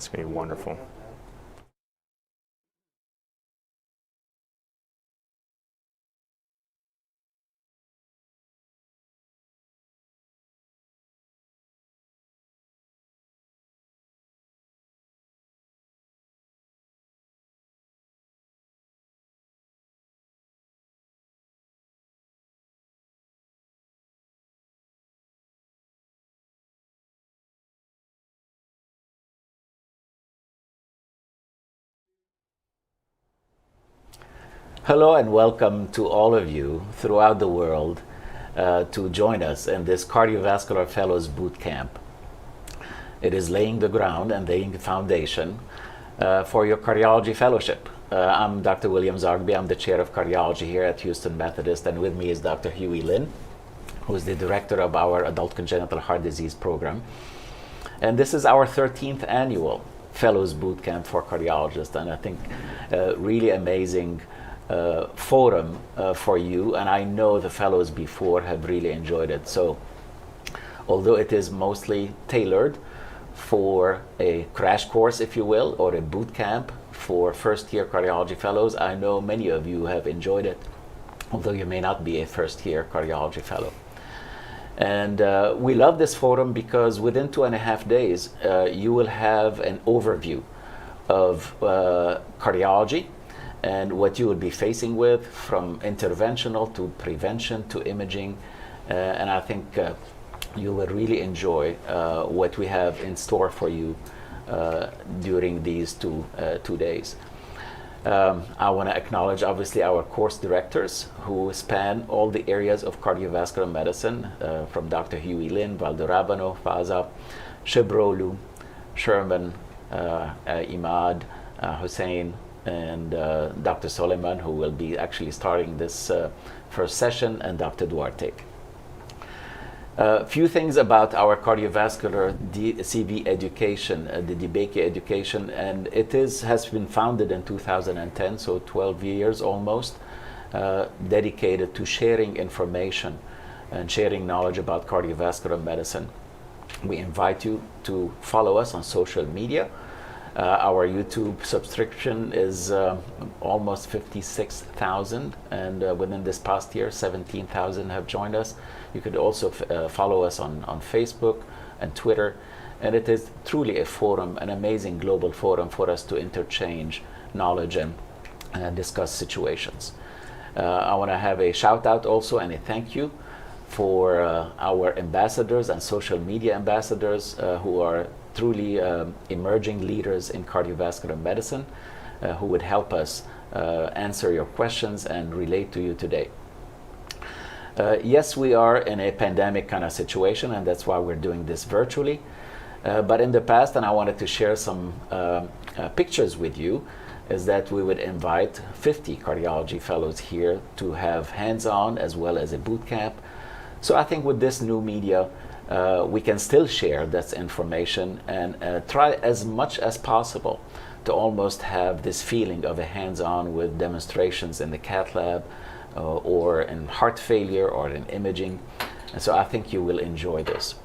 It's going to be wonderful. Hello and welcome to all of you throughout the world to join us in this Cardiovascular Fellows Boot Camp. It is laying the ground and laying the foundation for your cardiology fellowship. I'm Dr. William Zogby. I'm the chair of cardiology here at Houston Methodist, and with me is Dr. Huey Lin, who is the director of our adult congenital heart disease program. And this is our 13th annual Fellows Boot Camp for cardiologists, and I think really amazing forum for you, and I know the fellows before have really enjoyed it. So although it is mostly tailored for a crash course, if you will, or a boot camp for first-year cardiology fellows, I know many of you have enjoyed it, although you may not be a first-year cardiology fellow. And we love this forum because within 2.5 days you will have an overview of cardiology and what you will be facing with, from interventional to prevention to imaging. And I think you will really enjoy what we have in store for you during these two days. I want to acknowledge obviously our course directors who span all the areas of cardiovascular medicine, from Dr. Huey Lin, Valderrabano, Faza, Shibrolu, Sherman, Imad, Hussein, and Dr. Soleiman, who will be actually starting this first session, and Dr. Duarte. A few things about our cardiovascular CV education, the DBAKI education, and it has been founded in 2010, so 12 years almost, dedicated to sharing information and sharing knowledge about cardiovascular medicine. We invite you to follow us on social media. Our YouTube subscription is almost 56,000, and within this past year, 17,000 have joined us. You could also follow us on Facebook and Twitter, and it is truly a forum, an amazing global forum for us to interchange knowledge and discuss situations. I want to have a shout out also and a thank you for our ambassadors and social media ambassadors who are truly emerging leaders in cardiovascular medicine who would help us answer your questions and relate to you today. Yes, we are in a pandemic kind of situation, and that's why we're doing this virtually. But in the past, and I wanted to share some pictures with you, is that we would invite 50 cardiology fellows here to have hands-on as well as a boot camp. So I think with this new media, we can still share this information and try as much as possible to almost have this feeling of a hands-on with demonstrations in the cath lab or in heart failure or in imaging. And so I think you will enjoy this.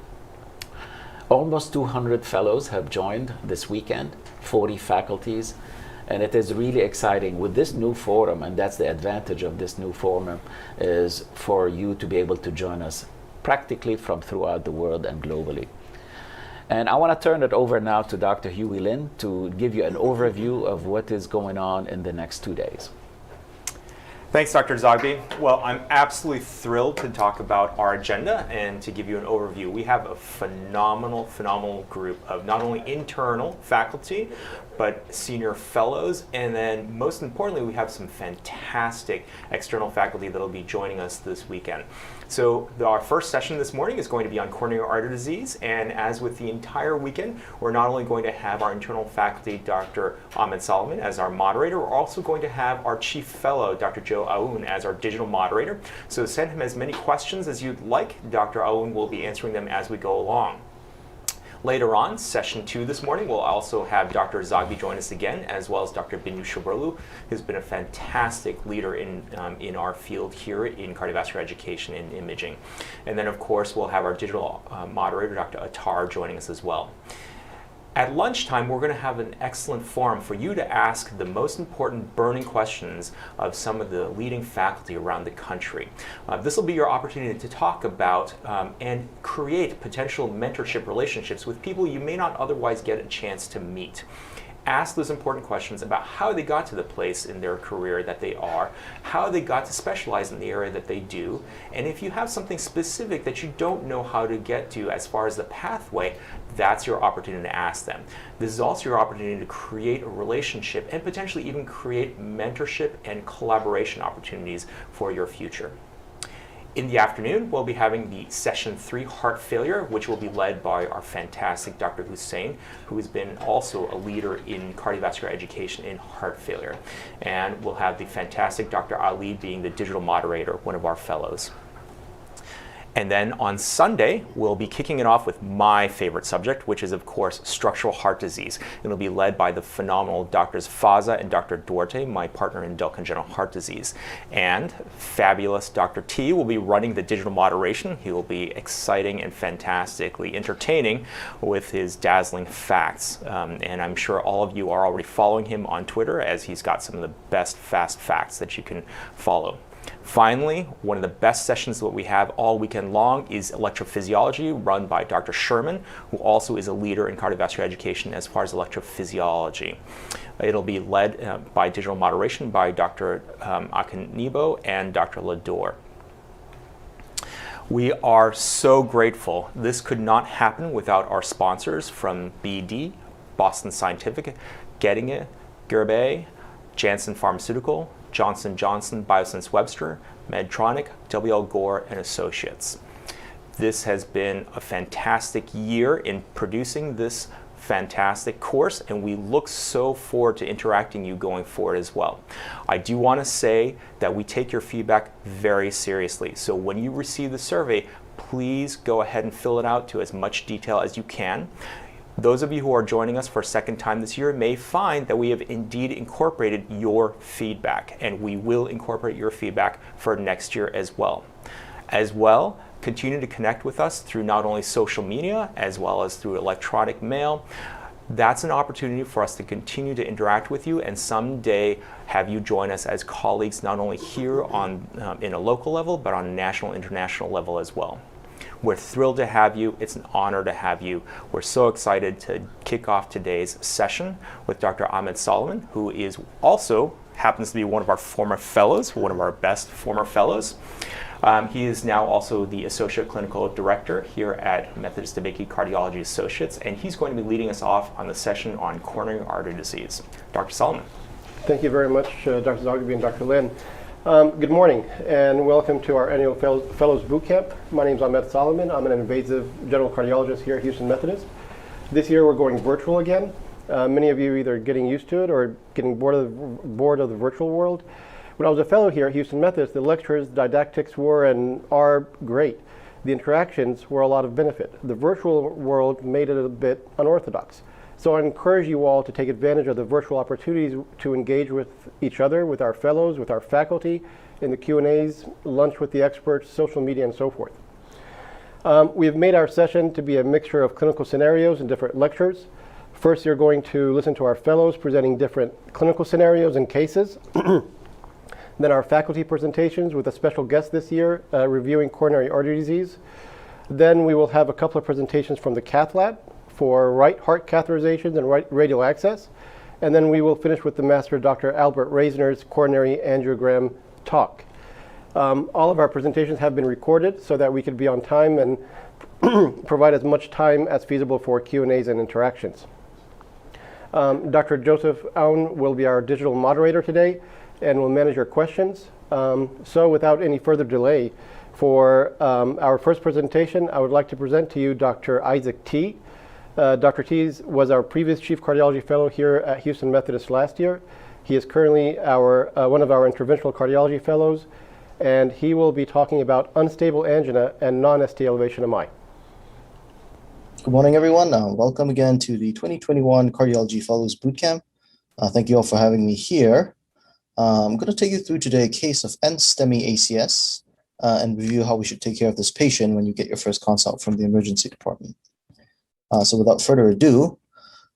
Almost 200 fellows have joined this weekend, 40 faculties, and it is really exciting with this new forum, and that's the advantage of this new forum, is for you to be able to join us practically from throughout the world and globally. And I want to turn it over now to Dr. Huey Lin to give you an overview of what is going on in the next 2 days. Thanks, Dr. Zogby. Well, I'm absolutely thrilled to talk about our agenda and to give you an overview. We have a phenomenal group of not only internal faculty, but senior fellows, and then most importantly, we have some fantastic external faculty that will be joining us this weekend. So our first session this morning is going to be on coronary artery disease, and as with the entire weekend, we're not only going to have our internal faculty, Dr. Ahmed Solomon, as our moderator, we're also going to have our chief fellow, Dr. Joe Aoun, as our digital moderator. So send him as many questions as you'd like. Dr. Aoun will be answering them as we go along. Later on, session 2 this morning, we'll also have Dr. Zogby join us again, as well as Dr. Binu Shibrolu, who's been a fantastic leader in our field here in cardiovascular education and imaging. And then, of course, we'll have our digital moderator, Dr. Attar, joining us as well. At lunchtime, we're going to have an excellent forum for you to ask the most important burning questions of some of the leading faculty around the country. This will be your opportunity to talk about and create potential mentorship relationships with people you may not otherwise get a chance to meet. Ask those important questions about how they got to the place in their career that they are, how they got to specialize in the area that they do, and if you have something specific that you don't know how to get to as far as the pathway, that's your opportunity to ask them. This is also your opportunity to create a relationship and potentially even create mentorship and collaboration opportunities for your future. In the afternoon, we'll be having the Session 3 Heart Failure, which will be led by our fantastic Dr. Hussein, who has been also a leader in cardiovascular education in heart failure. And we'll have the fantastic Dr. Ali being the digital moderator, one of our fellows. And then on Sunday, we'll be kicking it off with my favorite subject, which is, of course, structural heart disease. It'll be led by the phenomenal Drs. Faza and Dr. Duarte, my partner in adult congenital heart disease. And fabulous Dr. T will be running the digital moderation. He will be exciting and fantastically entertaining with his dazzling facts. And I'm sure all of you are already following him on Twitter, as he's got some of the best fast facts that you can follow. Finally, one of the best sessions that we have all weekend long is electrophysiology, run by Dr. Sherman, who also is a leader in cardiovascular education as far as electrophysiology. It'll be led by digital moderation by Dr. Akinibo and Dr. Lador. We are so grateful. This could not happen without our sponsors from BD, Boston Scientific, Getinge, Gerbe, Janssen Pharmaceutical, Johnson & Johnson, Biosense Webster, Medtronic, W.L. Gore, and Associates. This has been a fantastic year in producing this fantastic course, and we look so forward to interacting you going forward as well. I do want to say that we take your feedback very seriously. So when you receive the survey, please go ahead and fill it out to as much detail as you can. Those of you who are joining us for a second time this year may find that we have indeed incorporated your feedback, and we will incorporate your feedback for next year as well. Continue to connect with us through not only social media as well as through electronic mail. That's an opportunity for us to continue to interact with you and someday have you join us as colleagues, not only here in a local level, but on a national, international level as well. We're thrilled to have you. It's an honor to have you. We're so excited to kick off today's session with Dr. Ahmed Solomon, who is also happens to be one of our former fellows, one of our best former fellows. He is now also the Associate Clinical Director here at Methodist DeBakey Cardiology Associates, and he's going to be leading us off on the session on coronary artery disease. Dr. Solomon. Thank you very much, Dr. Zogby and Dr. Lin. Good morning, and welcome to our annual Fellows Boot Camp. My name is Ahmed Solomon. I'm an invasive general cardiologist here at Houston Methodist. This year we're going virtual again. Many of you either getting used to it or getting bored of the virtual world. When I was a fellow here at Houston Methodist, the lectures, didactics were and are great. The interactions were a lot of benefit. The virtual world made it a bit unorthodox. So I encourage you all to take advantage of the virtual opportunities to engage with each other, with our fellows, with our faculty, in the Q&As, lunch with the experts, social media, and so forth. We have made our session to be a mixture of clinical scenarios and different lectures. First, you're going to listen to our fellows presenting different clinical scenarios and cases. Then our faculty presentations with a special guest this year, reviewing coronary artery disease. Then we will have a couple of presentations from the cath lab for right heart catheterizations and right radial access. And then we will finish with the master Dr. Albert Reisner's coronary angiogram talk. All of our presentations have been recorded so that we could be on time and provide as much time as feasible for Q&As and interactions. Dr. Joseph Aoun will be our digital moderator today and will manage your questions. So without any further delay, for our first presentation, I would like to present to you Dr. Isaac T. Dr. T was our previous Chief Cardiology Fellow here at Houston Methodist last year. He is currently one of our Interventional Cardiology Fellows, and he will be talking about unstable angina and non-ST elevation MI. Good morning, everyone. Welcome again to the 2021 Cardiology Fellows Bootcamp. Thank you all for having me here. I'm going to take you through today a case of end-STEMI ACS and review how we should take care of this patient when you get your first consult from the emergency department. So without further ado,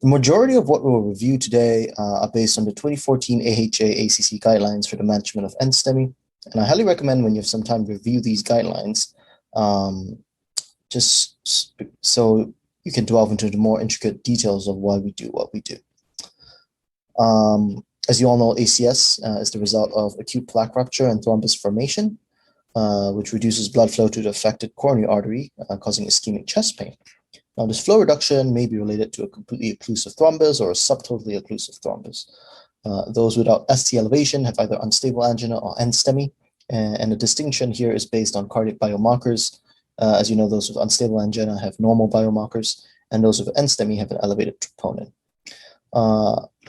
The majority of what we'll review today are based on the 2014 AHA-ACC guidelines for the management of NSTEMI, and I highly recommend when you have some time to review these guidelines, just so you can delve into the more intricate details of why we do what we do. As you all know, ACS is the result of acute plaque rupture and thrombus formation, which reduces blood flow to the affected coronary artery, causing ischemic chest pain. Now, this flow reduction may be related to a completely occlusive thrombus or a subtotally occlusive thrombus. Those without ST elevation have either unstable angina or NSTEMI, and the distinction here is based on cardiac biomarkers. As you know, those with unstable angina have normal biomarkers, and those with NSTEMI have an elevated troponin.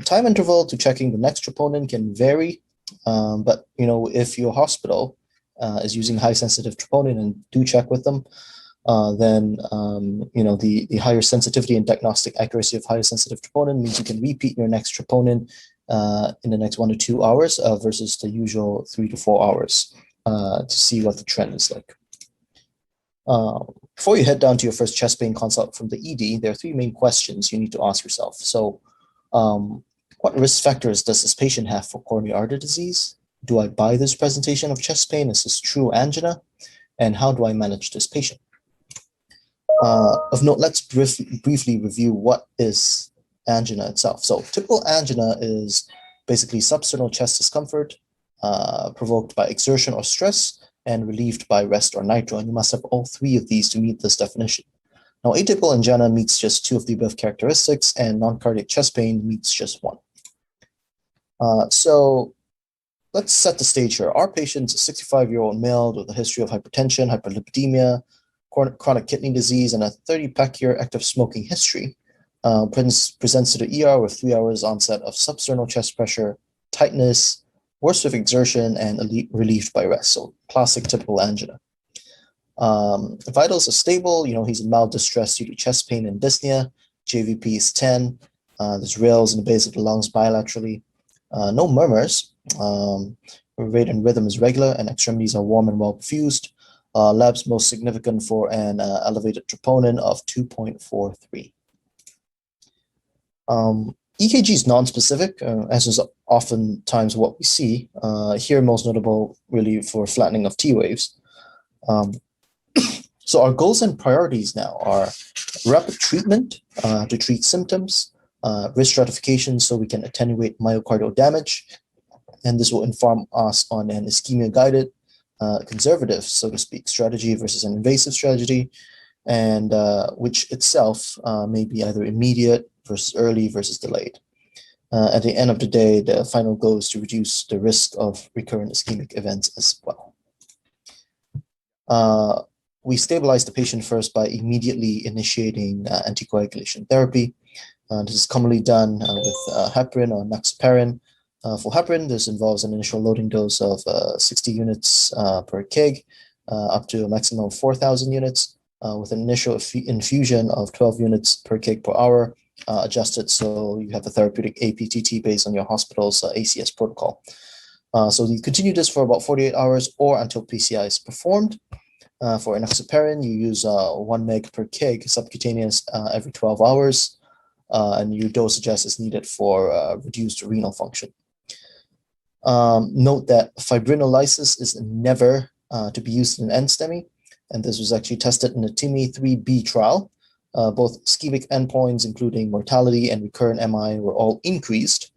Time interval to checking the next troponin can vary, but if your hospital is using high sensitive troponin, and do check with them, then the higher sensitivity and diagnostic accuracy of higher sensitive troponin means you can repeat your next troponin in the next 1 to 2 hours versus the usual 3 to 4 hours to see what the trend is like. Before you head down to your first chest pain consult from the ED, there are 3 main questions you need to ask yourself. So, what risk factors does this patient have for coronary artery disease? Do I buy this presentation of chest pain? Is this true angina? And how do I manage this patient? Of note, let's briefly review what is angina itself. So typical angina is basically substernal chest discomfort provoked by exertion or stress and relieved by rest or nitro. And you must have all 3 of these to meet this definition. Now, atypical angina meets just 2 of the above characteristics, and non-cardiac chest pain meets just 1. So let's set the stage here. Our patient's a 65-year-old male with a history of hypertension, hyperlipidemia, chronic kidney disease, and a 30-pack-year active smoking history. Presents to the ER with 3 hours onset of substernal chest pressure, tightness, worse with exertion, and relieved by rest. So classic typical angina. Vitals are stable. He's in mild distress due to chest pain and dyspnea. JVP is 10. There's rales in the base of the lungs bilaterally. No murmurs. Rate and rhythm is regular, and extremities are warm and well perfused. Labs most significant for an elevated troponin of 2.43. EKG is non-specific, as is oftentimes what we see. Here, most notable really for flattening of T waves. So our goals and priorities now are rapid treatment to treat symptoms, risk stratification so we can attenuate myocardial damage, and this will inform us on an ischemia-guided, conservative, so to speak, strategy versus an invasive strategy, and which itself may be either immediate versus early versus delayed. At the end of the day, the final goal is to reduce the risk of recurrent ischemic events as well. We stabilize the patient first by immediately initiating anticoagulation therapy. This is commonly done with heparin or enoxaparin. For heparin, this involves an initial loading dose of 60 units per kg, up to a maximum of 4,000 units, with an initial infusion of 12 units per kg per hour, adjusted so you have a therapeutic APTT based on your hospital's ACS protocol. So you continue this for about 48 hours or until PCI is performed. For enoxaparin, you use 1 mg per kg subcutaneous every 12 hours, and you dose adjust as needed for reduced renal function. Note that fibrinolysis is never to be used in NSTEMI, and this was actually tested in the TIMI-3B trial. Both ischemic endpoints, including mortality and recurrent MI, were all increased.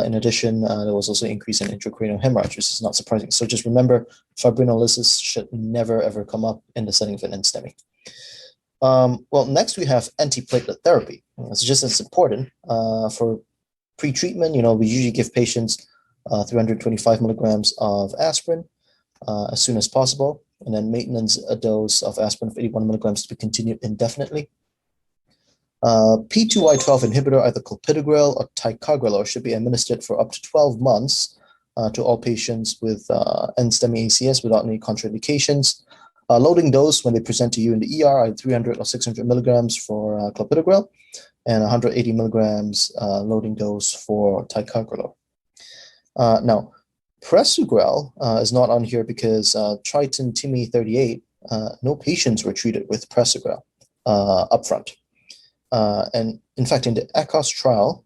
In addition, there was also an increase in intracranial hemorrhage, which is not surprising. So just remember, fibrinolysis should never, ever come up in the setting of an NSTEMI. Well, next we have antiplatelet therapy. It's just as important. For pre-treatment, we usually give patients 325 milligrams of aspirin as soon as possible, and then maintenance a dose of aspirin of 81 milligrams to be continued indefinitely. P2Y12 inhibitor, either clopidogrel or ticagrelor, should be administered for up to 12 months to all patients with NSTEMI ACS without any contraindications. Loading dose when they present to you in the ER are 300 or 600 milligrams for clopidogrel, and 180 milligrams loading dose for ticagrelor. Now, prasugrel is not on here because Triton TIMI 38, no patients were treated with prasugrel upfront. And in fact, in the ECOS trial,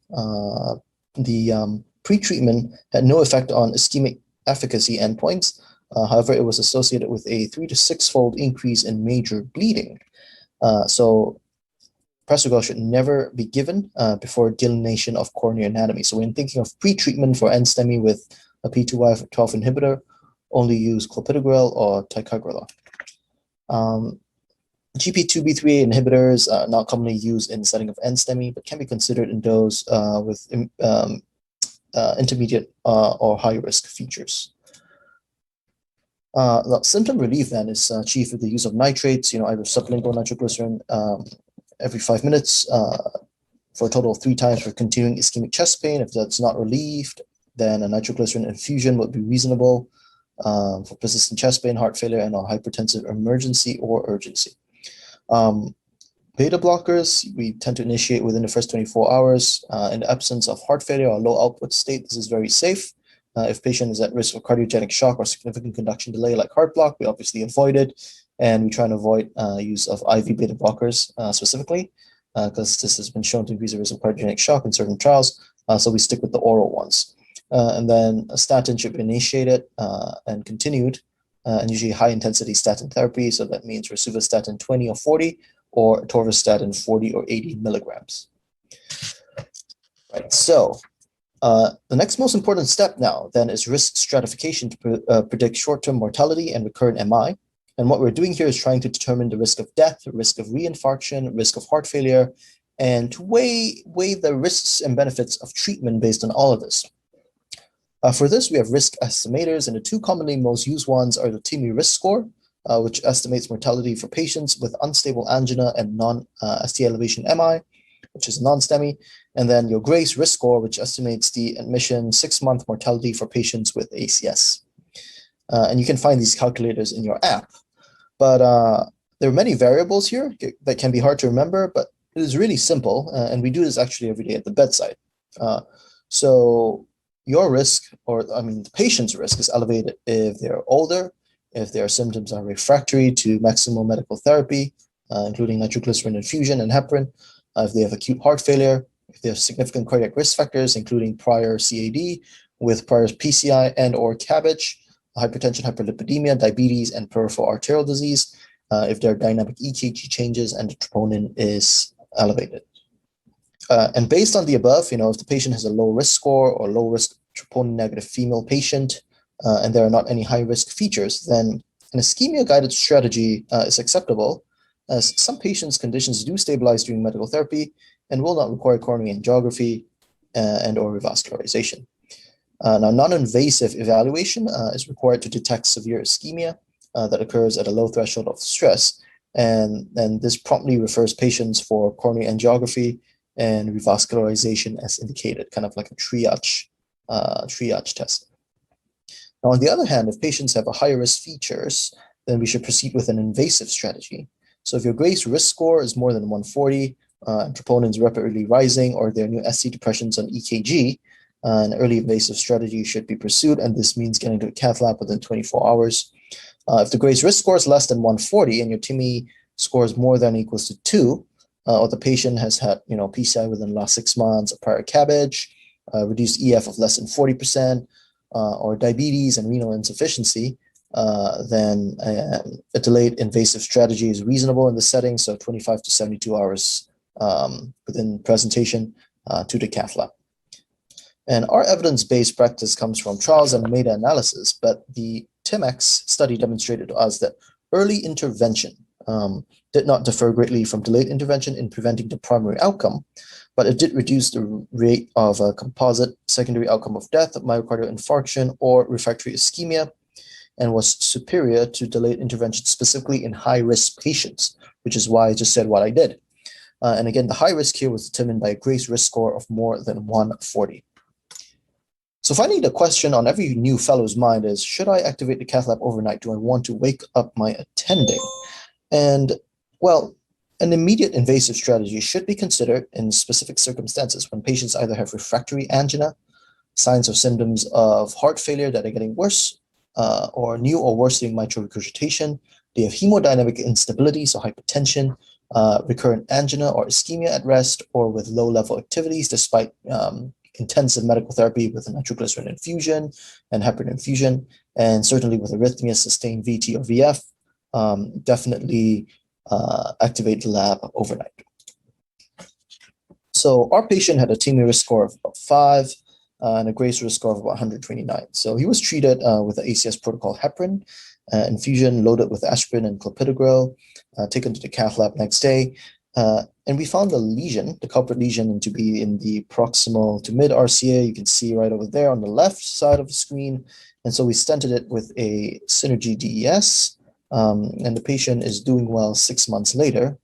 the pretreatment had no effect on ischemic efficacy endpoints. However, it was associated with a 3 to 6-fold increase in major bleeding. So prasugrel should never be given before delineation of coronary anatomy. So when thinking of pretreatment for NSTEMI with a P2Y12 inhibitor, only use clopidogrel or ticagrelor. GP2B3A inhibitors are not commonly used in the setting of NSTEMI, but can be considered in those with intermediate or high-risk features. Symptom relief then is achieved with the use of nitrates, either sublingual nitroglycerin every 5 minutes for a total of 3 times for continuing ischemic chest pain. If that's not relieved, then a nitroglycerin infusion would be reasonable for persistent chest pain, heart failure, and a hypertensive emergency or urgency. Beta blockers, we tend to initiate within the first 24 hours. In the absence of heart failure or low output state, this is very safe. If patient is at risk of cardiogenic shock or significant conduction delay like heart block, we obviously avoid it. And we try and avoid use of IV beta blockers specifically, because this has been shown to increase the risk of cardiogenic shock in certain trials. So we stick with the oral ones. And then a statin should be initiated and continued, and usually high-intensity statin therapy. So that means rosuvastatin 20 or 40, or atorvastatin 40 or 80 milligrams. Right. So the next most important step now then is risk stratification to predict short-term mortality and recurrent MI. And what we're doing here is trying to determine the risk of death, risk of reinfarction, risk of heart failure, and to weigh the risks and benefits of treatment based on all of this. For this, we have risk estimators, and the 2 commonly most used ones are the TIMI risk score, which estimates mortality for patients with unstable angina and non-ST elevation MI, which is non-STEMI, and then your GRACE risk score, which estimates the admission 6-month mortality for patients with ACS. And you can find these calculators in your app. But there are many variables here that can be hard to remember, but it is really simple, and we do this actually every day at the bedside. So your risk, the patient's risk is elevated if they're older, if their symptoms are refractory to maximal medical therapy, including nitroglycerin infusion and heparin, if they have acute heart failure, if they have significant cardiac risk factors, including prior CAD with prior PCI and or CABG, hypertension, hyperlipidemia, diabetes, and peripheral arterial disease, if there are dynamic EKG changes and the troponin is elevated. And based on the above, if the patient has a low risk score or low risk troponin negative female patient, and there are not any high risk features, then an ischemia guided strategy is acceptable, as some patients' conditions do stabilize during medical therapy and will not require coronary angiography and or revascularization. Now, non-invasive evaluation is required to detect severe ischemia that occurs at a low threshold of stress, and this promptly refers patients for coronary angiography and revascularization as indicated, kind of like a triage test. Now, on the other hand, if patients have a higher risk features, then we should proceed with an invasive strategy. So if your GRACE risk score is more than 140, and troponin is rapidly rising, or there are new ST depressions on EKG, an early invasive strategy should be pursued, and this means getting to a cath lab within 24 hours. If the GRACE risk score is less than 140 and your TIMI score is more than or equals to 2, or the patient has had PCI within the last 6 months, a prior CABG, reduced EF of less than 40%, or diabetes and renal insufficiency, then a delayed invasive strategy is reasonable in the setting, so 25 to 72 hours within presentation to the cath lab. And our evidence-based practice comes from trials and meta-analysis, but the TIMEX study demonstrated to us that early intervention did not differ greatly from delayed intervention in preventing the primary outcome, but it did reduce the rate of a composite secondary outcome of death, myocardial infarction, or refractory ischemia, and was superior to delayed intervention specifically in high-risk patients, which is why I just said what I did. And again, the high risk here was determined by a GRACE risk score of more than 140. So finally, the question on every new fellow's mind is, should I activate the cath lab overnight? Do I want to wake up my attending? And well, an immediate invasive strategy should be considered in specific circumstances when patients either have refractory angina, signs or symptoms of heart failure that are getting worse, or new or worsening mitral regurgitation. They have hemodynamic instability, so hypertension, recurrent angina or ischemia at rest, or with low-level activities despite intensive medical therapy with a nitroglycerin infusion and heparin infusion, and certainly with arrhythmia, sustained VT or VF, definitely activate the lab overnight. So our patient had a TIMI risk score of about 5 and a Graves risk score of about 129. So he was treated with the ACS protocol heparin infusion loaded with aspirin and clopidogrel, taken to the cath lab next day. And we found the lesion, the culprit lesion, to be in the proximal to mid RCA. You can see right over there on the left side of the screen. And so we stented it with a Synergy DES. And the patient is doing well 6 months later,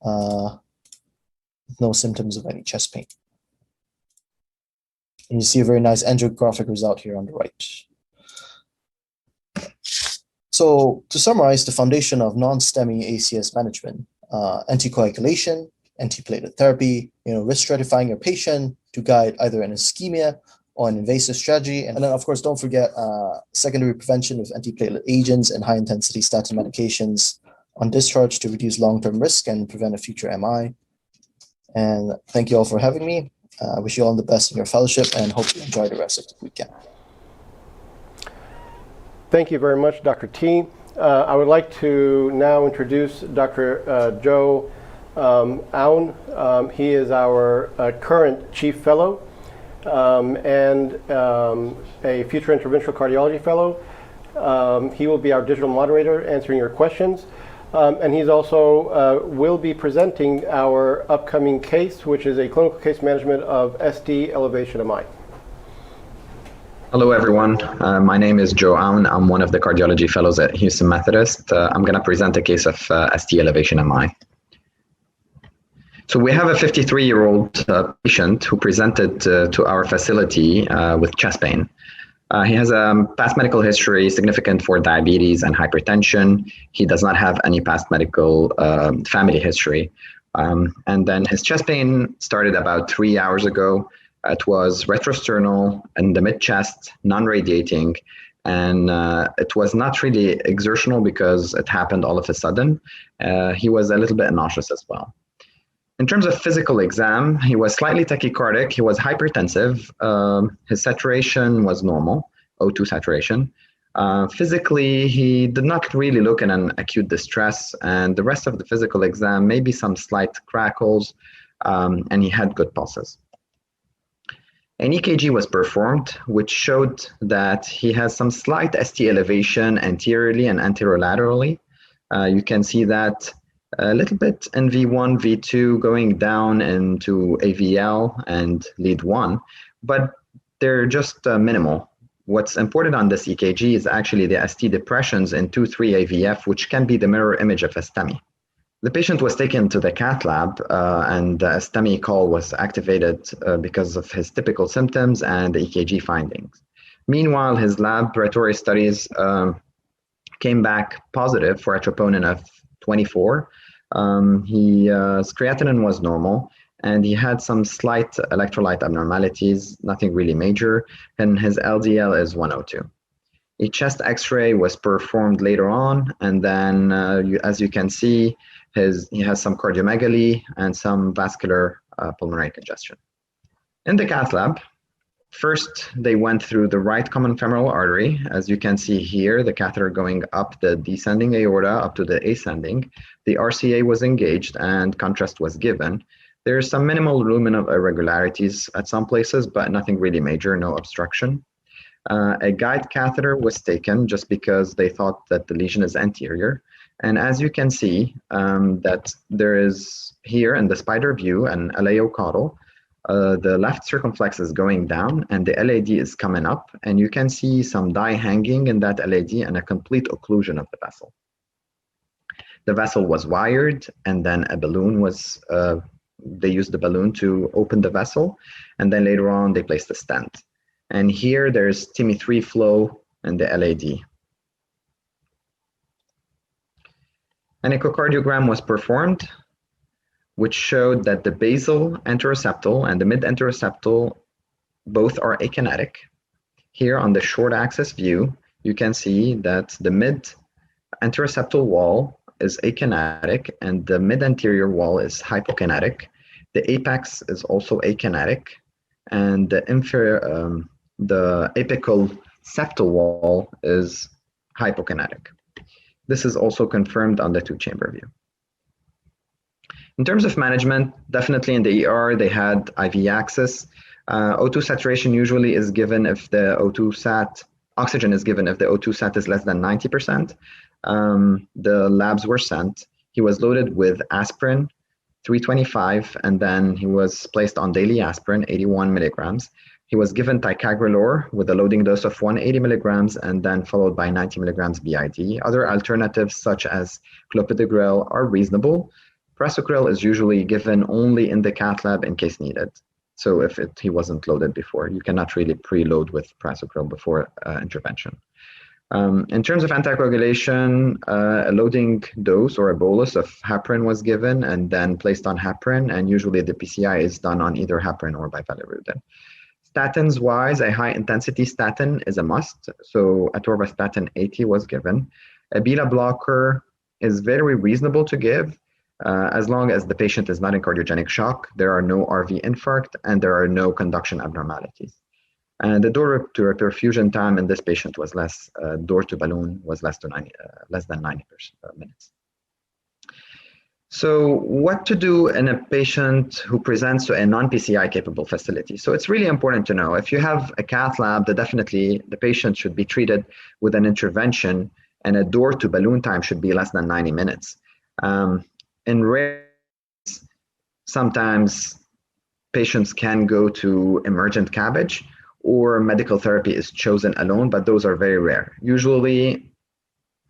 with no symptoms of any chest pain. And you see a very nice angiographic result here on the right. So to summarize, the foundation of non-STEMI ACS management, anticoagulation, antiplatelet therapy, risk stratifying your patient to guide either an ischemia or an invasive strategy. And then, of course, don't forget secondary prevention with antiplatelet agents and high-intensity statin medications on discharge to reduce long-term risk and prevent a future MI. And thank you all for having me. I wish you all the best in your fellowship and hope you enjoy the rest of the weekend. Thank you very much, Dr. T. I would like to now introduce Dr. Joe Aoun. He is our current Chief Fellow and a future Interventional Cardiology Fellow. He will be our digital moderator answering your questions. And he's also will be presenting our upcoming case, which is a clinical case management of ST elevation MI. Hello, everyone. My name is Joe Aoun. I'm one of the cardiology fellows at Houston Methodist. I'm going to present a case of ST elevation MI. So we have a 53-year-old patient who presented to our facility with chest pain. He has a past medical history significant for diabetes and hypertension. He does not have any past medical family history. And then his chest pain started about 3 hours ago. It was retrosternal in the mid-chest, non-radiating, and it was not really exertional because it happened all of a sudden. He was a little bit nauseous as well. In terms of physical exam, he was slightly tachycardic. He was hypertensive. His saturation was normal, O2 saturation. Physically, he did not really look in an acute distress, and the rest of the physical exam, maybe some slight crackles, and he had good pulses. An EKG was performed, which showed that he has some slight ST elevation anteriorly and anterolaterally. You can see that a little bit in V1, V2 going down into AVL and lead 1, but they're just minimal. What's important on this EKG is actually the ST depressions in 2-3 AVF, which can be the mirror image of a STEMI. The patient was taken to the cath lab and a STEMI call was activated because of his typical symptoms and the EKG findings. Meanwhile, his laboratory studies came back positive for a troponin of 24. His creatinine was normal, and he had some slight electrolyte abnormalities, nothing really major, and his LDL is 102. A chest X-ray was performed later on, and then as you can see, he has some cardiomegaly and some vascular pulmonary congestion. In the cath lab, first they went through the right common femoral artery. As you can see here, the catheter going up the descending aorta up to the ascending. The RCA was engaged and contrast was given. There's some minimal luminal irregularities at some places, but nothing really major, no obstruction. A guide catheter was taken just because they thought that the lesion is anterior. And as you can see, that there is here in the spider view an LAO caudal. The left circumflex is going down and the LAD is coming up. And you can see some dye hanging in that LAD and a complete occlusion of the vessel. The vessel was wired, and then a balloon was, they used the balloon to open the vessel. And then later on, they placed a stent. And here there's TIMI3 flow in the LAD. An echocardiogram was performed, which showed that the basal anteroseptal and the mid-anteroseptal both are akinetic. Here on the short axis view, you can see that the mid-anteroseptal wall is akinetic and the mid-anterior wall is hypokinetic. The apex is also akinetic, and the apical septal wall is hypokinetic. This is also confirmed on the two-chamber view. In terms of management, definitely in the ER, they had IV access. O2 saturation usually is given if the O2 sat, oxygen is given if the O2 sat is less than 90%. The labs were sent. He was loaded with aspirin, 325, and then he was placed on daily aspirin, 81 milligrams. He was given ticagrelor with a loading dose of 180 milligrams and then followed by 90 milligrams BID. Other alternatives such as clopidogrel are reasonable. Prasugrel is usually given only in the cath lab in case needed. So if he wasn't loaded before, you cannot really preload with prasugrel before intervention. In terms of anticoagulation, a loading dose or a bolus of heparin was given and then placed on heparin, and usually the PCI is done on either heparin or bivalirudin. Statins wise, a high intensity statin is a must. So atorvastatin 80 was given. A beta blocker is very reasonable to give as long as the patient is not in cardiogenic shock, there are no RV infarct, and there are no conduction abnormalities. And the door to perfusion time in this patient was less, door to balloon was less than 90 minutes. So what to do in a patient who presents to a non-PCI capable facility? So it's really important to know, if you have a cath lab, that definitely the patient should be treated with an intervention, and a door to balloon time should be less than 90 minutes. In rare, sometimes patients can go to emergent CABG or medical therapy is chosen alone, but those are very rare. Usually,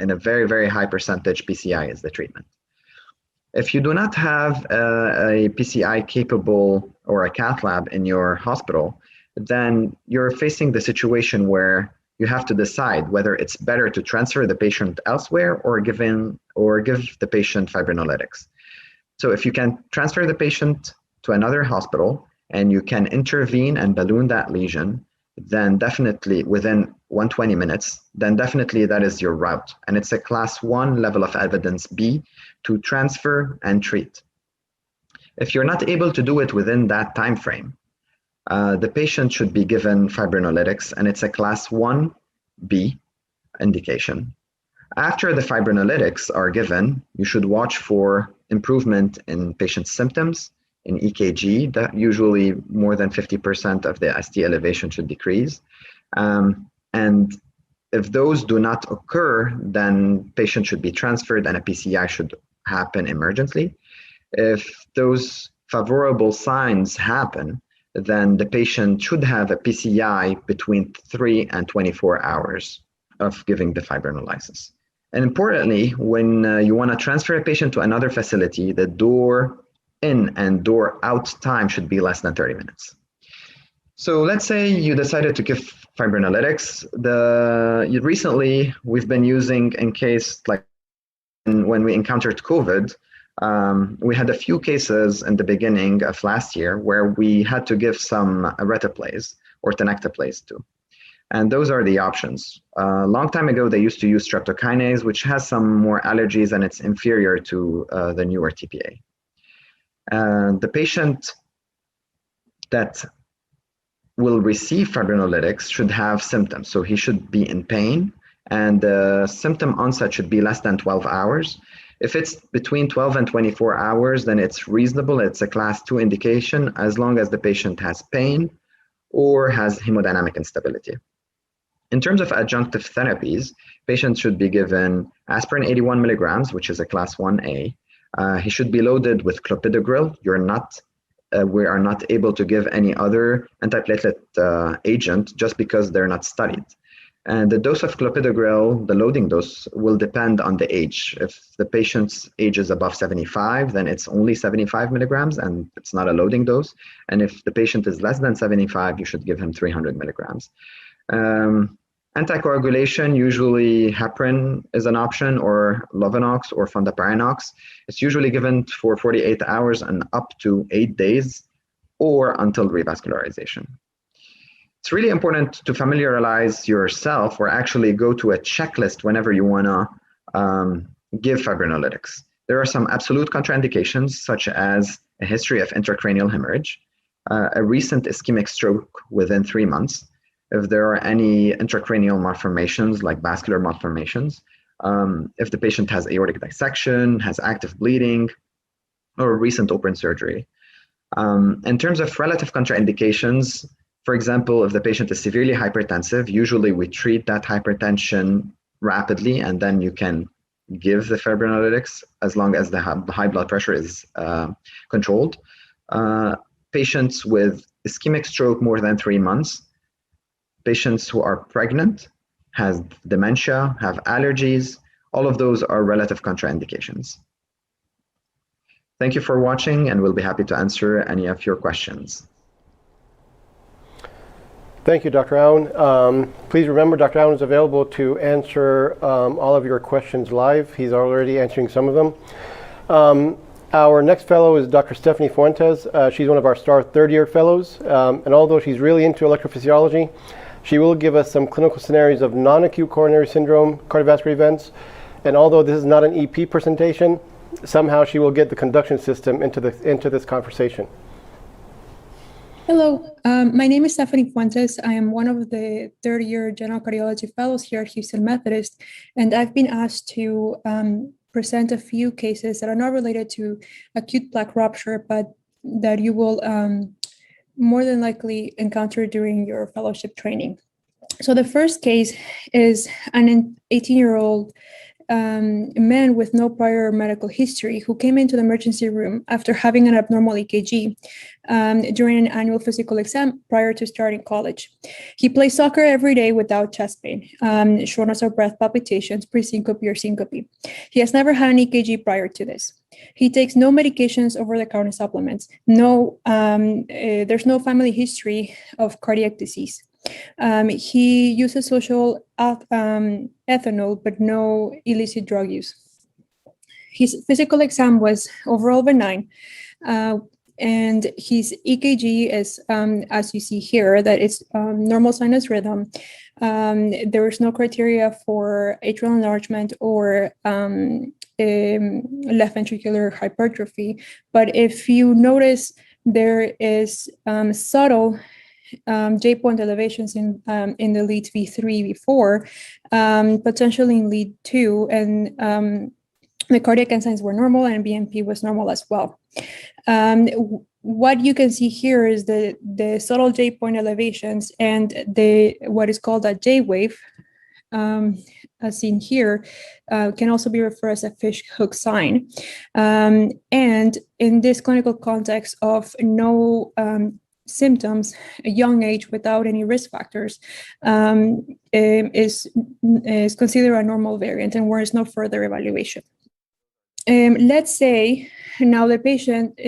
in a very, very high percentage, PCI is the treatment. If you do not have a PCI capable or a cath lab in your hospital, then you're facing the situation where you have to decide whether it's better to transfer the patient elsewhere or give the patient fibrinolytics. So if you can transfer the patient to another hospital and you can intervene and balloon that lesion, then definitely within 120 minutes, then definitely that is your route. And it's a class 1 level of evidence B to transfer and treat. If you're not able to do it within that time frame, the patient should be given fibrinolytics, and it's a class 1B indication. After the fibrinolytics are given, you should watch for improvement in patient symptoms, in EKG, that usually more than 50% of the ST elevation should decrease. And if those do not occur, then patient should be transferred and a PCI should happen emergently. If those favorable signs happen, then the patient should have a PCI between 3 and 24 hours of giving the fibrinolysis. And importantly, when you want to transfer a patient to another facility, the door in and door out time should be less than 30 minutes. So let's say you decided to give fibrinolytics. Recently, we've been using, in case like when we encountered COVID, we had a few cases in the beginning of last year where we had to give some eretaplase or tenecteplase too. And those are the options. A long time ago, they used to use streptokinase, which has some more allergies and it's inferior to the newer TPA. The patient that will receive fibrinolytics should have symptoms. So he should be in pain, and the symptom onset should be less than 12 hours. If it's between 12 and 24 hours, then it's reasonable. It's a class 2 indication as long as the patient has pain or has hemodynamic instability. In terms of adjunctive therapies, patients should be given aspirin 81 milligrams, which is a class 1A. He should be loaded with clopidogrel. We are not able to give any other antiplatelet agent just because they're not studied. And the dose of clopidogrel, the loading dose, will depend on the age. If the patient's age is above 75, then it's only 75 milligrams and it's not a loading dose. And if the patient is less than 75, you should give him 300 milligrams. Anticoagulation, usually heparin is an option, or Lovenox or fondaparinux. It's usually given for 48 hours and up to 8 days or until revascularization. It's really important to familiarize yourself or actually go to a checklist whenever you want to give fibrinolytics. There are some absolute contraindications, such as a history of intracranial hemorrhage, a recent ischemic stroke within 3 months, if there are any intracranial malformations like vascular malformations, if the patient has aortic dissection, has active bleeding, or recent open surgery. In terms of relative contraindications, for example, if the patient is severely hypertensive, usually we treat that hypertension rapidly, and then you can give the fibrinolytics as long as the high blood pressure is controlled. Patients with ischemic stroke more than 3 months, patients who are pregnant, have dementia, have allergies, all of those are relative contraindications. Thank you for watching, and we'll be happy to answer any of your questions. Thank you, Dr. Aoun. Please remember, Dr. Aoun is available to answer all of your questions live. He's already answering some of them. Our next fellow is Dr. Stephanie Fuentes. She's one of our STAR third-year fellows, and although she's really into electrophysiology, she will give us some clinical scenarios of non-acute coronary syndrome cardiovascular events. And although this is not an EP presentation, somehow she will get the conduction system into this conversation. Hello, my name is Stephanie Fuentes. I am one of the third-year general cardiology fellows here at Houston Methodist, and I've been asked to present a few cases that are not related to acute plaque rupture, but that you will more than likely encounter during your fellowship training. So the first case is an 18-year-old man with no prior medical history who came into the emergency room after having an abnormal EKG during an annual physical exam prior to starting college. He plays soccer every day without chest pain, shortness of breath, palpitations, pre-syncope or syncope. He has never had an EKG prior to this. He takes no medications, over-the-counter supplements. There's no family history of cardiac disease. He uses social ethanol, but no illicit drug use. His physical exam was overall benign, and his EKG is, as you see here, that it's normal sinus rhythm. There is no criteria for atrial enlargement or left ventricular hypertrophy. But if you notice, there is subtle J-point elevations in the lead V3, V4, potentially in lead 2, and the cardiac enzymes were normal and BNP was normal as well. What you can see here is the subtle J-point elevations and what is called a J-wave, as seen here, can also be referred as a fish hook sign. And in this clinical context of no symptoms, a young age without any risk factors, is considered a normal variant and warrants no further evaluation. Let's say now the patient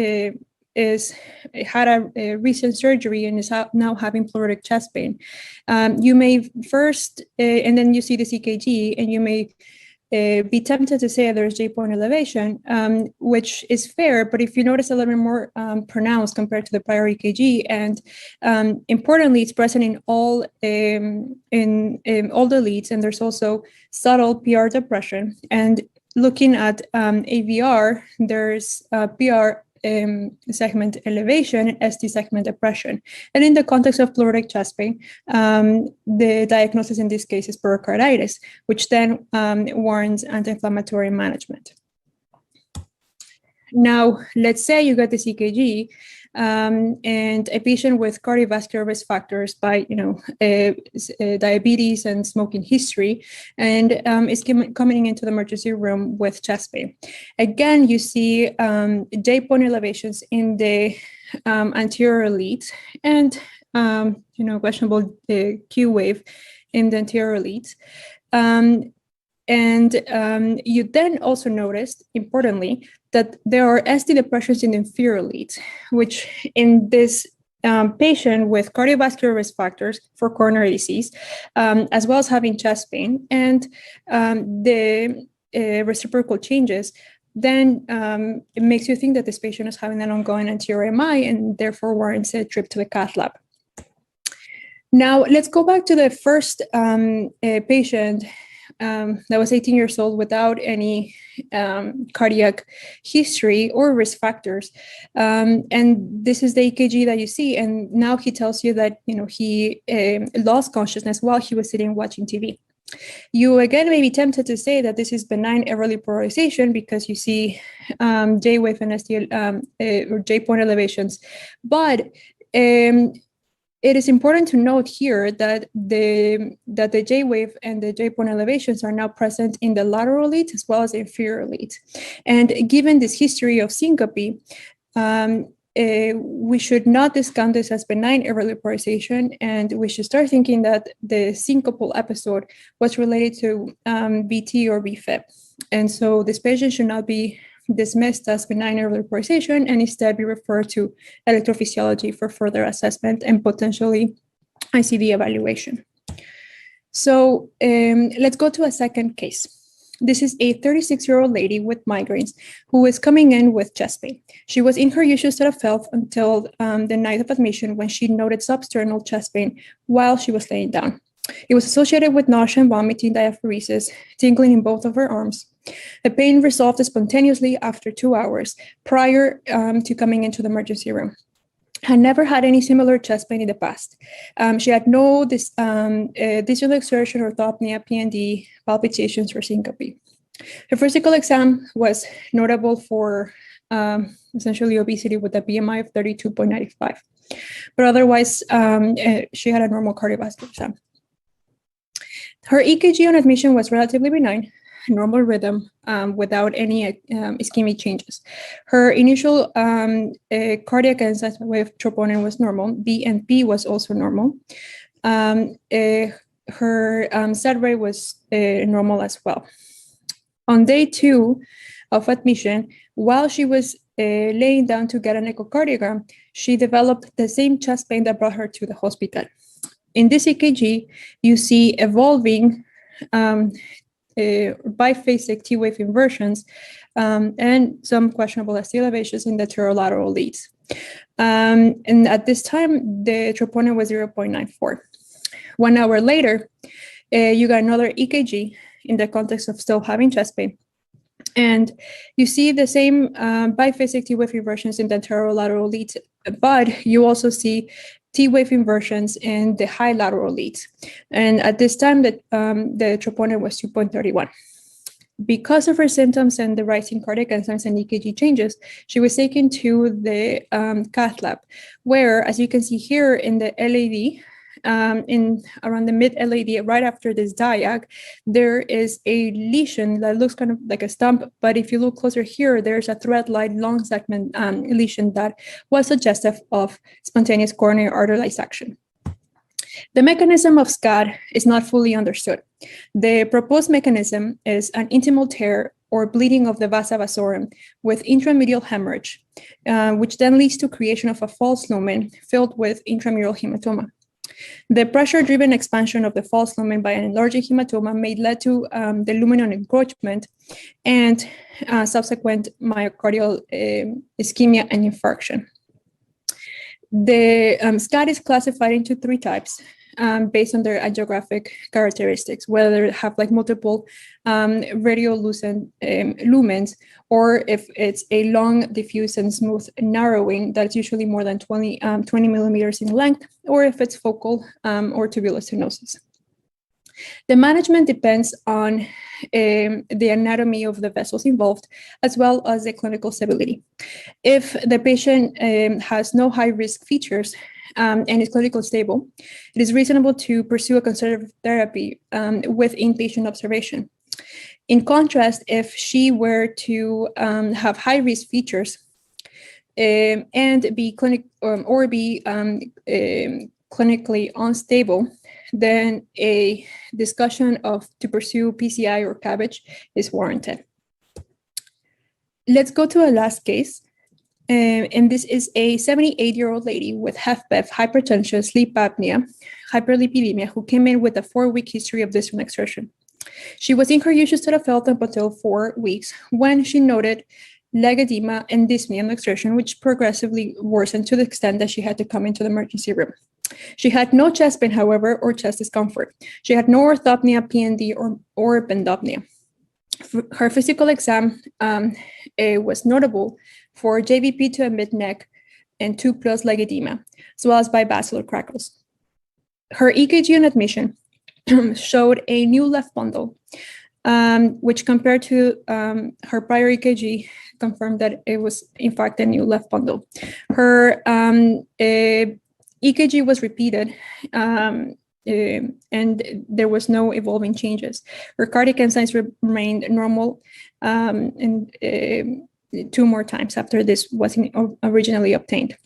had a recent surgery and is now having pleuritic chest pain. You may first, and then you see this EKG, and you may be tempted to say there's J-point elevation, which is fair, but if you notice a little bit more pronounced compared to the prior EKG, and importantly, it's present in all all the leads, and there's also subtle PR depression. And looking at AVR, there's PR segment elevation and ST segment depression. And in the context of pleuritic chest pain, the diagnosis in this case is pericarditis, which then warrants anti-inflammatory management. Now, let's say you get this EKG and a patient with cardiovascular risk factors by, diabetes and smoking history, and is coming into the emergency room with chest pain. Again, you see J-point elevations in the anterior leads and, questionable Q wave in the anterior leads. And you then also noticed, importantly, that there are ST depressions in the inferior leads, which in this patient with cardiovascular risk factors for coronary disease, as well as having chest pain and the reciprocal changes, then it makes you think that this patient is having an ongoing anterior MI and therefore warrants a trip to the cath lab. Now, let's go back to the first patient that was 18 years old without any cardiac history or risk factors. And this is the EKG that you see. And now he tells you that, he lost consciousness while he was sitting watching TV. You again may be tempted to say that this is benign early polarization because you see J wave and ST or J point elevations, but it is important to note here that the J wave and the J point elevations are now present in the lateral lead as well as the inferior lead, and given this history of syncope, we should not discount this as benign early polarization, and we should start thinking that the syncopal episode was related to VT or VFib. And so this patient should not be dismissed as benign early polarization and instead be referred to electrophysiology for further assessment and potentially ICD evaluation. So let's go to a second case. This is a 36-year-old lady with migraines who is coming in with chest pain. She was in her usual state of health until the night of admission when she noted substernal chest pain while she was laying down. It was associated with nausea and vomiting, diaphoresis, tingling in both of her arms. The pain resolved spontaneously after 2 hours prior to coming into the emergency room. Had never had any similar chest pain in the past. She had no distal exertion, orthopnea, PND, palpitations, or syncope. Her physical exam was notable for essentially obesity with a BMI of 32.95. But otherwise, she had a normal cardiovascular exam. Her EKG on admission was relatively benign, normal rhythm without any ischemic changes. Her initial cardiac enzyme wave troponin was normal. BNP was also normal. Her SAT rate was normal as well. On day 2 of admission, while she was laying down to get an echocardiogram, she developed the same chest pain that brought her to the hospital. In this EKG, you see evolving biphasic T-wave inversions and some questionable ST elevations in the pterolateral leads. And at this time, the troponin was 0.94. 1 hour later, you got another EKG in the context of still having chest pain. And you see the same biphasic T-wave inversions in the pterolateral leads, but you also see T-wave inversions in the high lateral leads. And at this time, the troponin was 2.31. Because of her symptoms and the rising cardiac enzymes and EKG changes, she was taken to the cath lab, where, as you can see here in the LAD, in around the mid-LAD, right after this diag, there is a lesion that looks kind of like a stump, but if you look closer here, there's a thread-like long segment lesion that was suggestive of spontaneous coronary artery dissection. The mechanism of SCAD is not fully understood. The proposed mechanism is an intimal tear or bleeding of the vasa vasorum with intramedial hemorrhage, which then leads to creation of a false lumen filled with intramural hematoma. The pressure-driven expansion of the false lumen by an enlarging hematoma may lead to the luminal encroachment and subsequent myocardial ischemia and infarction. The SCAD is classified into 3 types based on their angiographic characteristics, whether they have like multiple radiolucent lumens, or if it's a long, diffuse, and smooth narrowing that's usually more than 20 millimeters in length, or if it's focal or tubular stenosis. The management depends on the anatomy of the vessels involved, as well as the clinical stability. If the patient has no high-risk features and is clinically stable, it is reasonable to pursue a conservative therapy with inpatient observation. In contrast, if she were to have high-risk features and be clinically unstable, then a discussion to pursue PCI or CABG is warranted. Let's go to a last case. And this is a 78-year-old lady with HFpEF, hypertension, sleep apnea, hyperlipidemia, who came in with a 4-week history of dyspnea exertion. She was in her usual state of health up until 4 weeks when she noted leg edema and dyspnea and exertion, which progressively worsened to the extent that she had to come into the emergency room. She had no chest pain, however, or chest discomfort. She had no orthopnea, PND, or pendopnea. Her physical exam was notable for JVP to a mid-neck and 2+ leg edema, as well as bivascular crackles. Her EKG on admission showed a new left bundle, which compared to her prior EKG confirmed that it was in fact a new left bundle. Her EKG was repeated and there was no evolving changes. Her cardiac enzymes remained normal and 2 more times after this was originally obtained.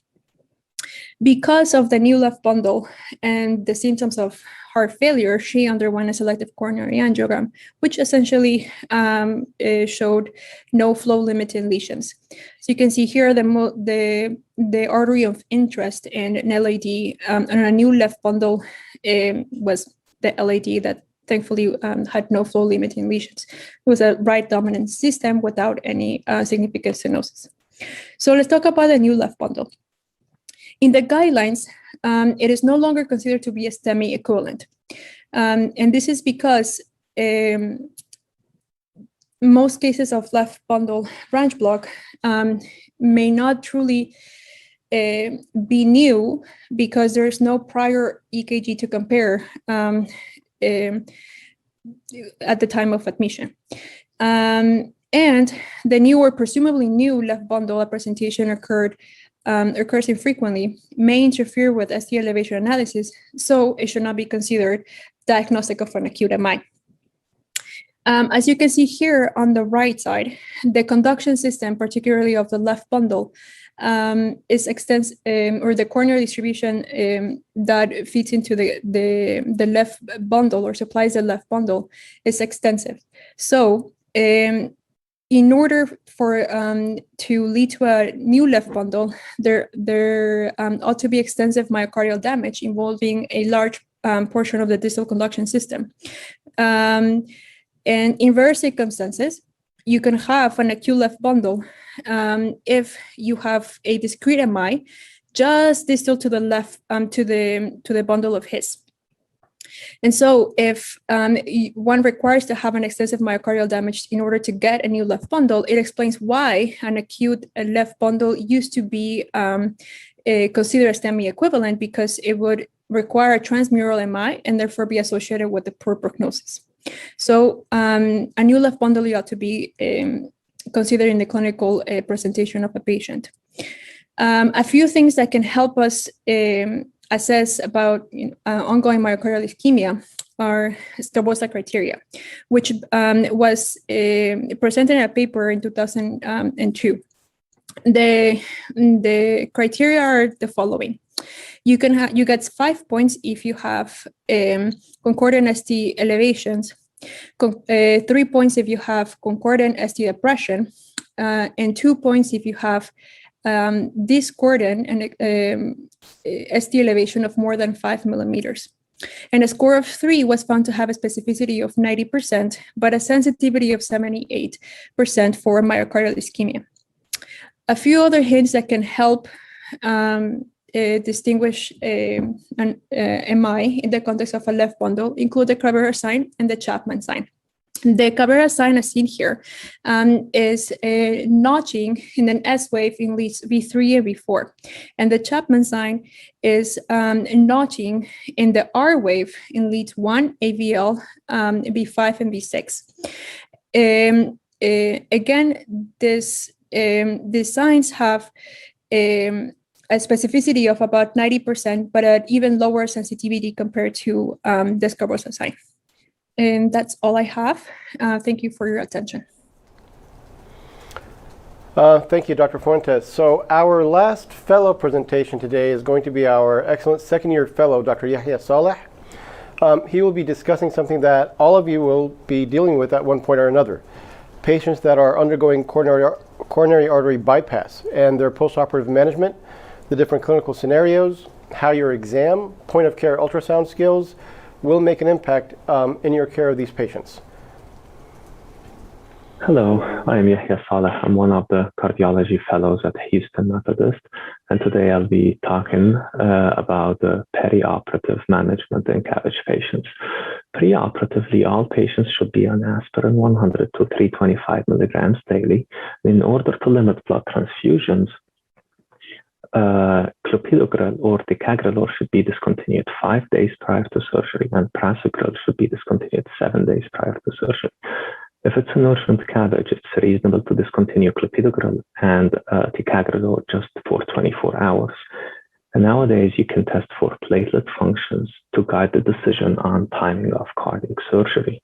Because of the new left bundle and the symptoms of heart failure, she underwent a selective coronary angiogram, which essentially showed no flow-limiting lesions. So you can see here the artery of interest in an LAD and a new left bundle was the LAD that thankfully had no flow-limiting lesions. It was a right dominant system without any significant stenosis. So let's talk about the new left bundle. In the guidelines, it is no longer considered to be a STEMI equivalent. And this is because most cases of left bundle branch block may not truly be new because there is no prior EKG to compare at the time of admission. And the new or presumably new left bundle presentation occurs infrequently, may interfere with ST elevation analysis, so it should not be considered diagnostic of an acute MI. As you can see here on the right side, the conduction system, particularly of the left bundle, is extensive, or the coronary distribution that feeds into the left bundle or supplies the left bundle is extensive. So in order for to lead to a new left bundle, there ought to be extensive myocardial damage involving a large portion of the distal conduction system. And in rare circumstances, you can have an acute left bundle if you have a discrete MI just distal to the left to the bundle of His. And so if one requires to have an extensive myocardial damage in order to get a new left bundle, it explains why an acute left bundle used to be considered a STEMI equivalent, because it would require a transmural MI and therefore be associated with the poor prognosis. So a new left bundle ought to be considered in the clinical presentation of a patient. A few things that can help us assess about ongoing myocardial ischemia are Strobosa criteria, which was presented in a paper in 2002. The criteria are the following. You get 5 points if you have concordant ST elevations, 3 points if you have concordant ST depression, and 2 points if you have discordant and ST elevation of more than 5 millimeters. And a score of 3 was found to have a specificity of 90%, but a sensitivity of 78% for myocardial ischemia. A few other hints that can help distinguish an MI in the context of a left bundle include the Cabrera sign and the Chapman sign. The Cabrera sign, as seen here, is notching in an S wave in leads V3 and V4. And the Chapman sign is notching in the R wave in leads 1, AVL, V5, and V6. Again, these signs have a specificity of about 90%, but an even lower sensitivity compared to the Scarbosa sign. And that's all I have. Thank you for your attention. Thank you, Dr. Fuentes. So our last fellow presentation today is going to be our excellent second-year fellow, Dr. Yahya Saleh. He will be discussing something that all of you will be dealing with at one point or another. Patients that are undergoing coronary artery bypass and their postoperative management, the different clinical scenarios, how your exam, point-of-care ultrasound skills will make an impact in your care of these patients. Hello, I am Yahya Saleh. I'm one of the cardiology fellows at Houston Methodist. and today I'll be talking about the perioperative management in CABG patients. Preoperatively, all patients should be on aspirin 100 to 325 milligrams daily. In order to limit blood transfusions, clopidogrel or ticagrelor should be discontinued 5 days prior to surgery, and prasugrel should be discontinued 7 days prior to surgery. If it's an urgent CABG, it's reasonable to discontinue clopidogrel and ticagrelor just for 24 hours. And nowadays, you can test for platelet functions to guide the decision on timing of cardiac surgery.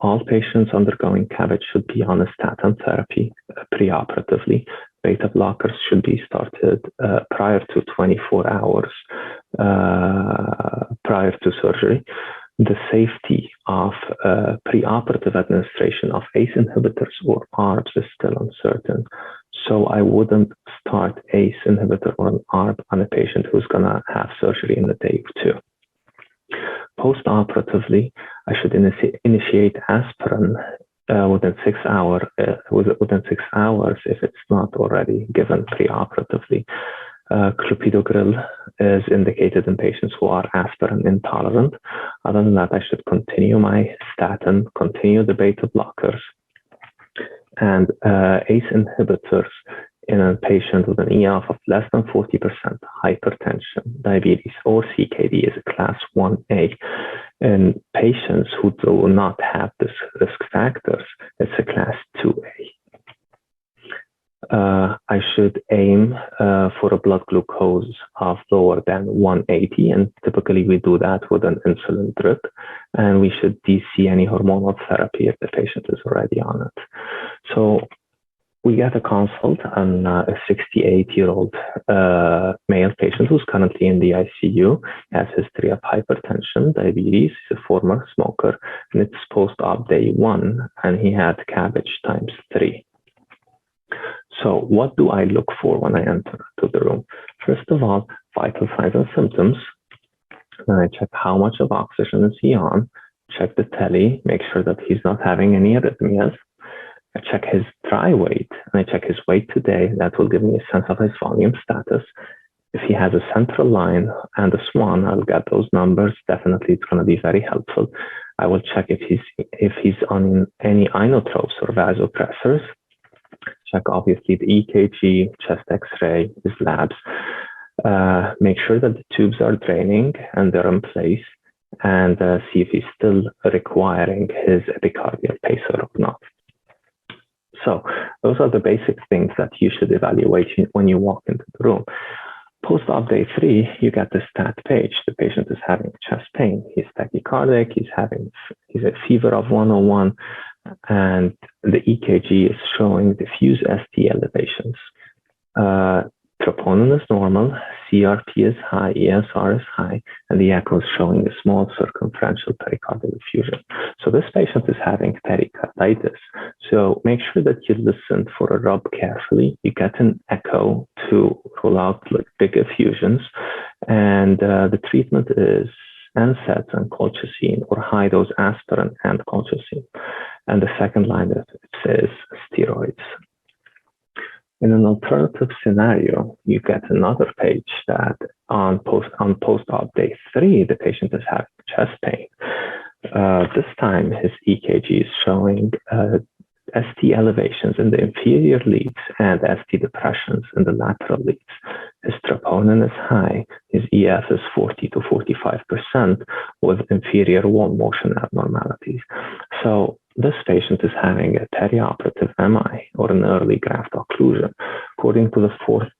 All patients undergoing CABG should be on a statin therapy preoperatively. Beta blockers should be started prior to 24 hours prior to surgery. The safety of preoperative administration of ACE inhibitors or ARBs is still uncertain. So I wouldn't start ACE inhibitor or an ARB on a patient who's going to have surgery in a day or two. Post-operatively, I should initiate aspirin within 6 hours if it's not already given preoperatively. Clopidogrel is indicated in patients who are aspirin intolerant. Other than that, I should continue my statin, continue the beta blockers, and ACE inhibitors in a patient with an EF of less than 40%, hypertension, diabetes, or CKD is a class 1A. In patients who do not have this risk factors, it's a class 2A. I should aim for a blood glucose of lower than 180, and typically we do that with an insulin drip, and we should DC any hormonal therapy if the patient is already on it. So we get a consult on a 68-year-old male patient who's currently in the ICU, has history of hypertension, diabetes, he's a former smoker, and it's post-op day 1, and he had CABG times 3. So what do I look for when I enter to the room? First of all, vital signs and symptoms. Then I check how much of oxygen is he on, check the tele, make sure that he's not having any arrhythmias. I check his dry weight, and I check his weight today. That will give me a sense of his volume status. If he has a central line and a swan, I'll get those numbers. Definitely, it's going to be very helpful. I will check if he's on any inotropes or vasopressors. Check obviously the EKG, chest X-ray, his labs. Make sure that the tubes are draining and they're in place, and see if he's still requiring his epicardial pacer or not. So those are the basic things that you should evaluate when you walk into the room. Post-op day 3, you get the stat page. The patient is having chest pain. He's tachycardic. He's a fever of 101, and the EKG is showing diffuse ST elevations. Troponin is normal, CRP is high, ESR is high, and the echo is showing a small circumferential pericardial effusion. So this patient is having pericarditis. So make sure that you listen for a rub carefully. You get an echo to rule out like big effusions, and the treatment is NSAIDs and colchicine, or high-dose aspirin and colchicine. And the second line is steroids. In an alternative scenario, you get another page that on post-op day 3, the patient is having chest pain. This time, his EKG is showing ST elevations in the inferior leads and ST depressions in the lateral leads. His troponin is high. His EF is 40 to 45% with inferior wall motion abnormalities. So this patient is having a perioperative MI, or an early graft occlusion. According to the 4th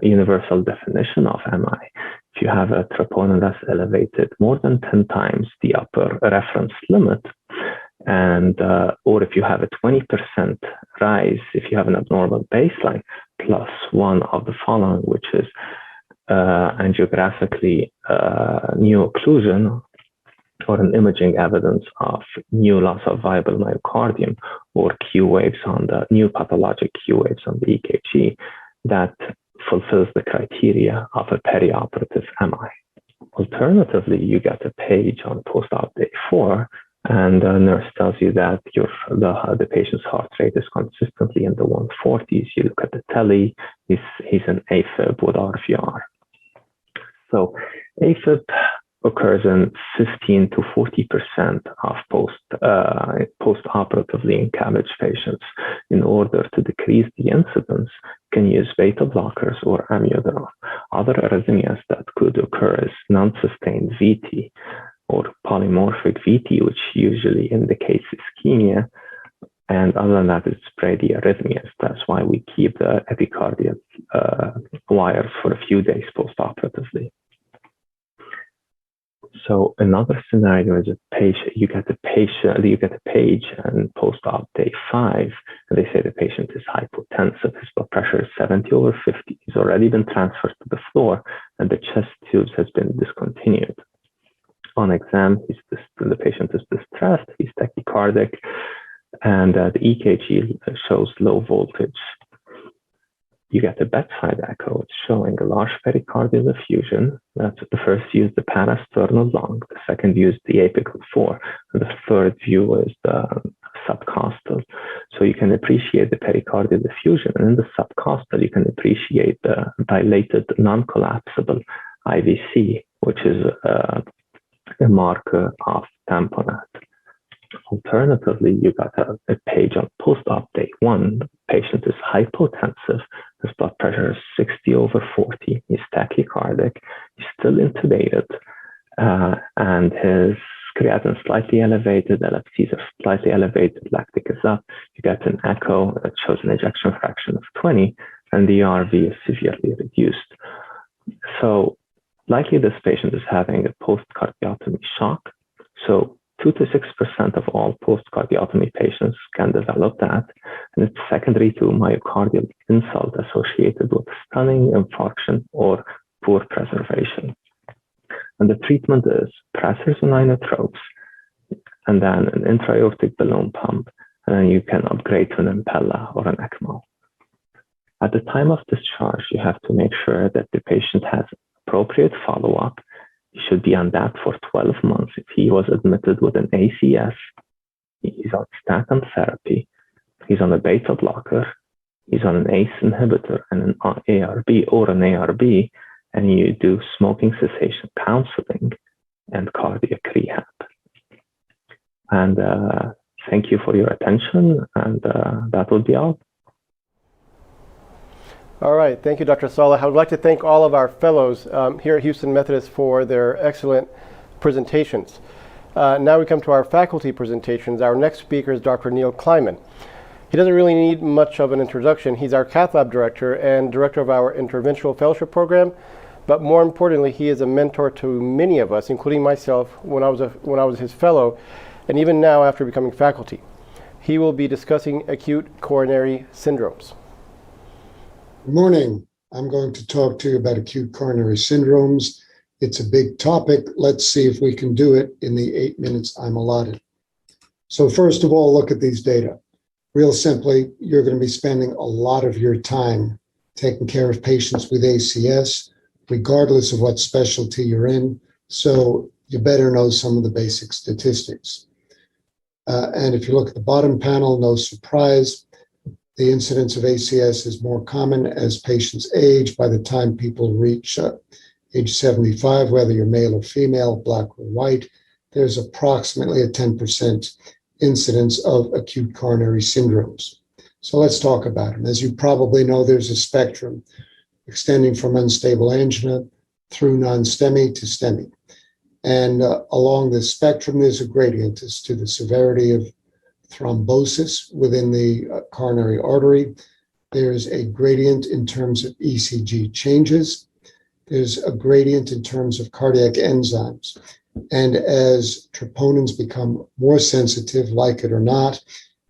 universal definition of MI, if you have a troponin that's elevated more than 10 times the upper reference limit, and or if you have a 20% rise, if you have an abnormal baseline, plus one of the following, which is angiographically new occlusion, or an imaging evidence of new loss of viable myocardium, or Q waves on the new pathologic Q waves on the EKG, that fulfills the criteria of a perioperative MI. Alternatively, you get a page on post-op day 4, and the nurse tells you that the patient's heart rate is consistently in the 140s. You look at the tele, he's an AFib with RVR. So AFib occurs in 15 to 40% of post-operatively in CABG patients. In order to decrease the incidence, you can use beta blockers or amiodarone. Other arrhythmias that could occur is non-sustained VT or polymorphic VT, which usually indicates ischemia. And other than that, it's bradyarrhythmias. That's why we keep the epicardial wires for a few days post-operatively. So another scenario is you get a page and post-op day 5, and they say the patient is hypotensive. His blood pressure is 70/50. He's already been transferred to the floor, and the chest tubes has been discontinued. On exam, the patient is distressed. He's tachycardic, and the EKG shows low voltage. You get a bedside echo. It's showing a large pericardial effusion. That's the first view is the parasternal lung. The second view is the apical 4. And the third view is the subcostal. So you can appreciate the pericardial effusion. And in the subcostal, you can appreciate the dilated non-collapsible IVC, which is a marker of tamponade. Alternatively, you got a page on post-op day 1. The patient is hypotensive. His blood pressure is 60/40. He's tachycardic. He's still intubated. And his creatinine is slightly elevated. LFTs are slightly elevated. Lactic is up. You get an echo that shows an ejection fraction of 20, and the RV is severely reduced. So likely this patient is having a post-cardiotomy shock. So 2 to 6% of all post-cardiotomy patients can develop that, and it's secondary to myocardial insult associated with stunning, infarction, or poor preservation. And the treatment is pressors and inotropes, and then an intra-aortic balloon pump, and then you can upgrade to an Impella or an ECMO. At the time of discharge, you have to make sure that the patient has appropriate follow-up. He should be on that for 12 months. If he was admitted with an ACS, he's on statin therapy, he's on a beta blocker, he's on an ACE inhibitor and an ARB or an ARB, and you do smoking cessation counseling and cardiac rehab. And thank you for your attention, and that will be all. All right, thank you, Dr. Saleh. I would like to thank all of our fellows here at Houston Methodist for their excellent presentations. Now we come to our faculty presentations. Our next speaker is Dr. Neil Kleiman. He doesn't really need much of an introduction. He's our cath lab director and director of our interventional fellowship program, but more importantly, he is a mentor to many of us, including myself, when I was his fellow, and even now after becoming faculty. He will be discussing acute coronary syndromes. Good morning. I'm going to talk to you about acute coronary syndromes. It's a big topic. Let's see if we can do it in the 8 minutes I'm allotted. So first of all, look at these data. Real simply, you're going to be spending a lot of your time taking care of patients with ACS, regardless of what specialty you're in. So you better know some of the basic statistics. And if you look at the bottom panel, no surprise, the incidence of ACS is more common as patients age. By the time people reach age 75, whether you're male or female, black or white, there's approximately a 10% incidence of acute coronary syndromes. So let's talk about them. As you probably know, there's a spectrum extending from unstable angina through non-STEMI to STEMI. And along this spectrum, there's a gradient as to the severity of thrombosis within the coronary artery. There's a gradient in terms of ECG changes. There's a gradient in terms of cardiac enzymes. And as troponins become more sensitive, like it or not,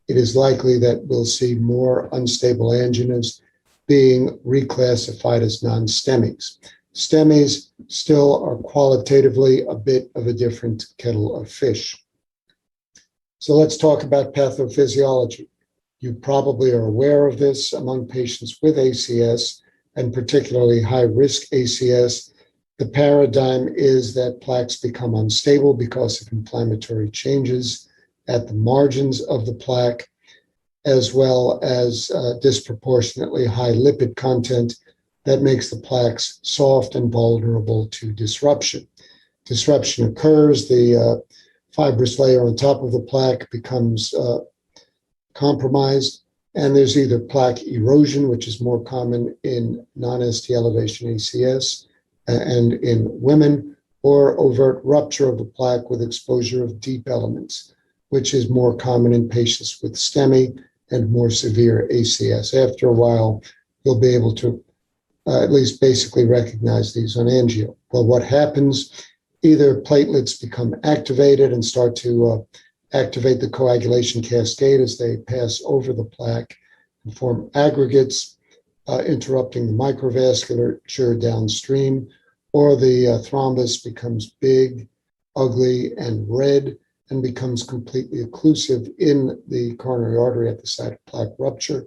it is likely that we'll see more unstable anginas being reclassified as non-STEMIs. STEMIs still are qualitatively a bit of a different kettle of fish. So let's talk about pathophysiology. You probably are aware of this among patients with ACS, and particularly high-risk ACS. The paradigm is that plaques become unstable because of inflammatory changes at the margins of the plaque, as well as disproportionately high lipid content that makes the plaques soft and vulnerable to disruption. Disruption occurs, the fibrous layer on top of the plaque becomes compromised, and there's either plaque erosion, which is more common in non-ST elevation ACS and in women, or overt rupture of the plaque with exposure of deep elements, which is more common in patients with STEMI and more severe ACS. After a while, you'll be able to at least basically recognize these on angio. Well, what happens? Either platelets become activated and start to activate the coagulation cascade as they pass over the plaque and form aggregates, interrupting the microvasculature downstream, or the thrombus becomes big, ugly, and red, and becomes completely occlusive in the coronary artery at the site of plaque rupture,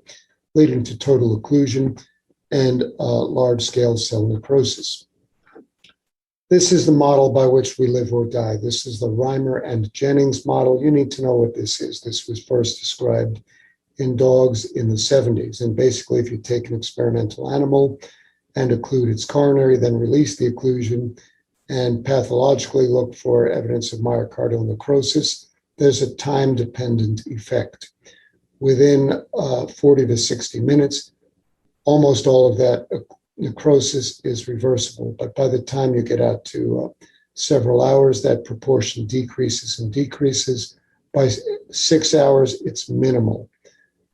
leading to total occlusion and large-scale cell necrosis. This is the model by which we live or die. This is the Reimer and Jennings model. You need to know what this is. This was first described in dogs in the 70s. And basically, if you take an experimental animal and occlude its coronary, then release the occlusion and pathologically look for evidence of myocardial necrosis, there's a time-dependent effect. Within 40 to 60 minutes, almost all of that necrosis is reversible, but by the time you get out to several hours, that proportion decreases and decreases. By 6 hours, it's minimal.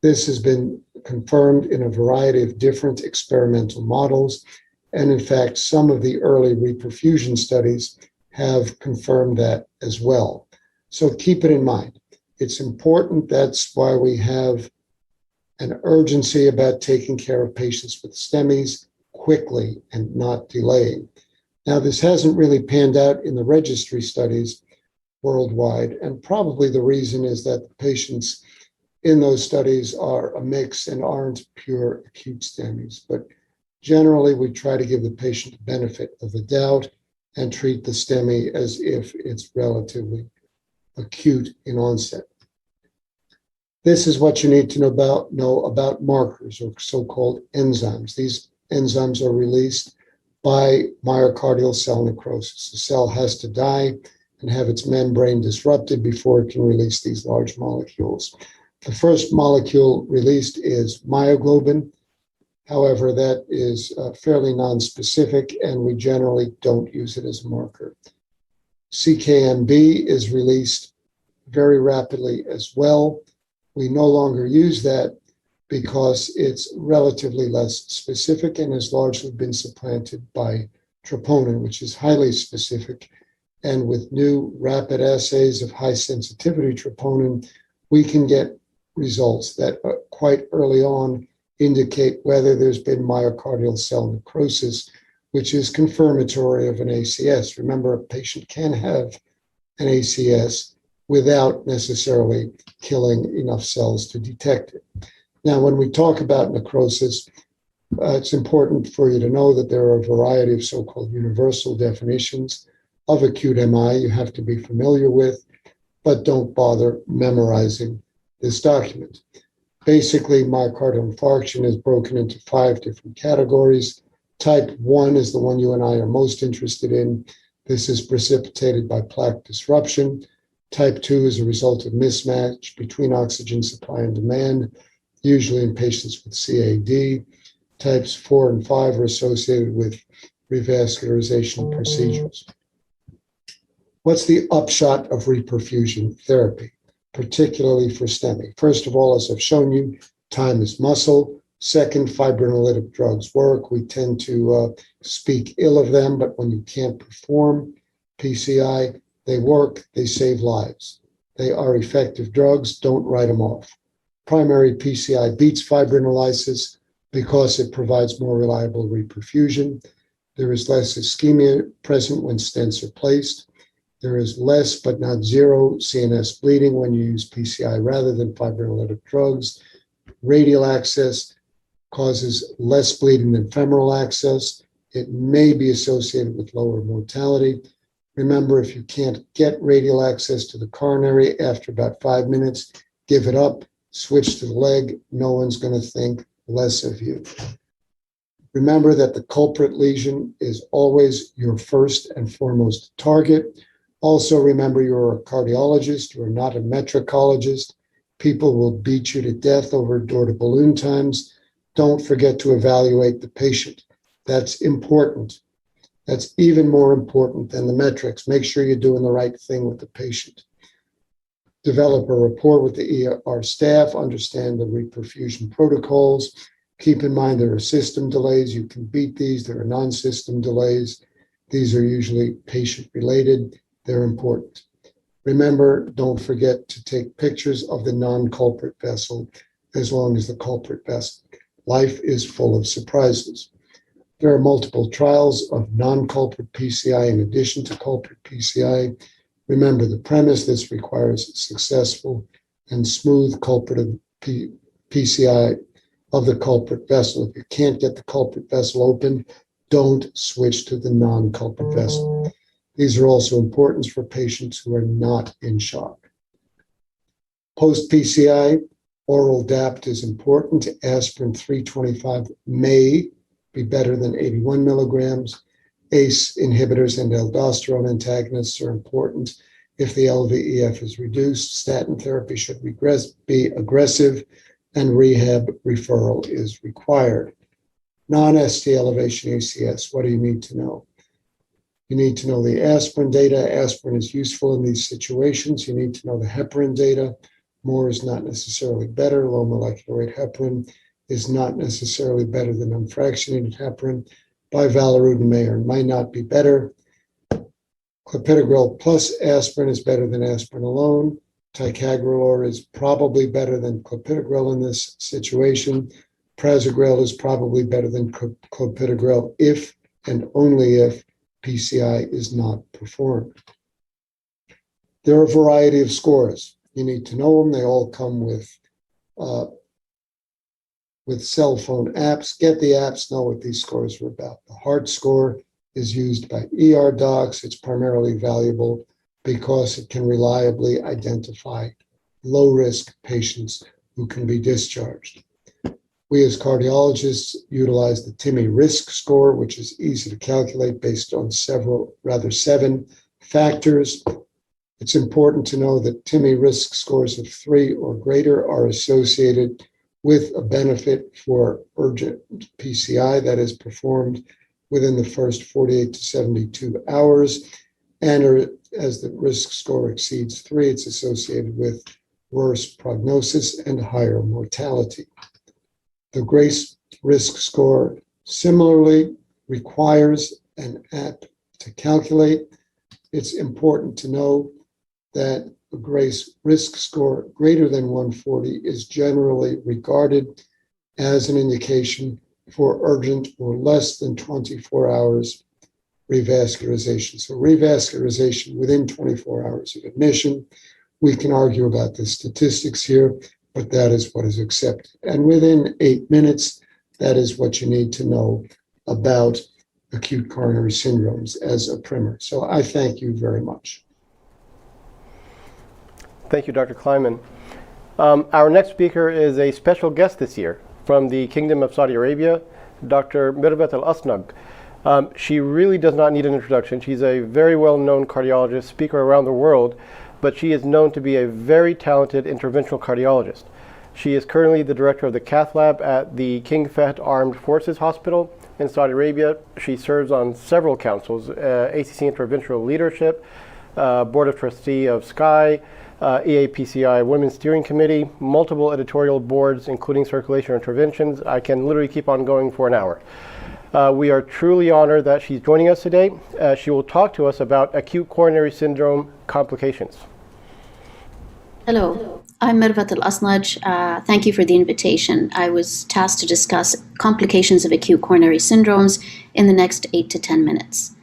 This has been confirmed in a variety of different experimental models, and in fact, some of the early reperfusion studies have confirmed that as well. So keep it in mind. It's important. That's why we have an urgency about taking care of patients with STEMIs quickly and not delaying. Now, this hasn't really panned out in the registry studies worldwide, and probably the reason is that the patients in those studies are a mix and aren't pure acute STEMIs. But generally, we try to give the patient the benefit of the doubt and treat the STEMI as if it's relatively acute in onset. This is what you need to know about markers, or so-called enzymes. These enzymes are released by myocardial cell necrosis. The cell has to die and have its membrane disrupted before it can release these large molecules. The first molecule released is myoglobin. However, that is fairly nonspecific, and we generally don't use it as a marker. CKMB is released very rapidly as well. We no longer use that because it's relatively less specific and has largely been supplanted by troponin, which is highly specific. And with new rapid assays of high sensitivity troponin, we can get results that quite early on indicate whether there's been myocardial cell necrosis, which is confirmatory of an ACS. Remember, a patient can have an ACS without necessarily killing enough cells to detect it. Now, when we talk about necrosis, it's important for you to know that there are a variety of so-called universal definitions of acute MI you have to be familiar with, but don't bother memorizing this document. Basically, myocardial infarction is broken into 5 different categories. Type 1 is the one you and I are most interested in. This is precipitated by plaque disruption. Type 2 is a result of mismatch between oxygen supply and demand, usually in patients with CAD. Types 4 and 5 are associated with revascularization procedures. What's the upshot of reperfusion therapy, particularly for STEMI? First of all, as I've shown you, time is muscle. Second, fibrinolytic drugs work. We tend to speak ill of them, but when you can't perform PCI, they work, they save lives. They are effective drugs, don't write them off. Primary PCI beats fibrinolysis because it provides more reliable reperfusion. There is less ischemia present when stents are placed. There is less, but not zero, CNS bleeding when you use PCI rather than fibrinolytic drugs. Radial access causes less bleeding than femoral access. It may be associated with lower mortality. Remember, if you can't get radial access to the coronary after about 5 minutes, give it up, switch to the leg. No one's going to think less of you. Remember that the culprit lesion is always your first and foremost target. Also, remember you're a cardiologist, you're not a metricologist. People will beat you to death over door-to-balloon times. Don't forget to evaluate the patient. That's important. That's even more important than the metrics. Make sure you're doing the right thing with the patient. Develop a rapport with the ER staff, understand the reperfusion protocols. Keep in mind there are system delays. You can beat these. There are non-system delays. These are usually patient-related. They're important. Remember, don't forget to take pictures of the non-culprit vessel as long as the culprit vessel. Life is full of surprises. There are multiple trials of non-culprit PCI in addition to culprit PCI. Remember the premise: this requires successful and smooth culprit PCI of the culprit vessel. If you can't get the culprit vessel open, don't switch to the non-culprit vessel. These are also important for patients who are not in shock. Post-PCI, oral DAPT is important. Aspirin 325 may be better than 81 milligrams. ACE inhibitors and aldosterone antagonists are important. If the LVEF is reduced, statin therapy should be aggressive, and rehab referral is required. Non-ST elevation ACS, what do you need to know? You need to know the aspirin data. Aspirin is useful in these situations. You need to know the heparin data. More is not necessarily better. Low molecular weight heparin is not necessarily better than unfractionated heparin. Bivalirudin may or might not be better. Clopidogrel plus aspirin is better than aspirin alone. Ticagrelor is probably better than clopidogrel in this situation. Prasugrel is probably better than clopidogrel if and only if PCI is not performed. There are a variety of scores. You need to know them. They all come with cell phone apps. Get the apps, know what these scores are about. The heart score is used by ER docs. It's primarily valuable because it can reliably identify low-risk patients who can be discharged. We as cardiologists utilize the TIMI risk score, which is easy to calculate based on seven factors. It's important to know that TIMI risk scores of 3 or greater are associated with a benefit for urgent PCI that is performed within the first 48 to 72 hours. And as the risk score exceeds 3, it's associated with worse prognosis and higher mortality. The GRACE risk score similarly requires an app to calculate. It's important to know that a GRACE risk score greater than 140 is generally regarded as an indication for urgent or less than 24 hours revascularization. So revascularization within 24 hours of admission. We can argue about the statistics here, but that is what is accepted. And within 8 minutes, that is what you need to know about acute coronary syndromes as a primer. So I thank you very much. Thank you, Dr. Kleiman. Our next speaker is a special guest this year from the Kingdom of Saudi Arabia, Dr. Mirvat Al-Asnag. She really does not need an introduction. She's a very well-known cardiologist, speaker around the world, but she is known to be a very talented interventional cardiologist. She is currently the director of the cath lab at the King Fahd Armed Forces Hospital in Saudi Arabia. She serves on several councils, ACC Interventional Leadership, Board of Trustee of SCI, EAPCI Women's Steering Committee, multiple editorial boards, including Circulation Interventions. I can literally keep on going for an hour. We are truly honored that she's joining us today. She will talk to us about acute coronary syndrome complications. Hello, I'm Mirvat Al-Asnaj. Thank you for the invitation. I was tasked to discuss complications of acute coronary syndromes in the next 8 to 10 minutes.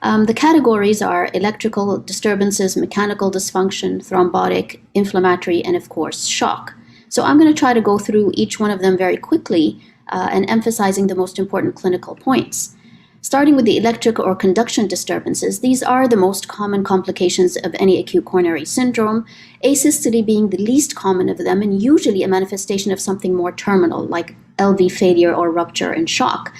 The categories are electrical disturbances, mechanical dysfunction, thrombotic, inflammatory, and of course, shock. So I'm going to try to go through each one of them very quickly and emphasizing the most important clinical points. Starting with the electric or conduction disturbances, these are the most common complications of any acute coronary syndrome, asystole being the least common of them and usually a manifestation of something more terminal like LV failure or rupture and shock.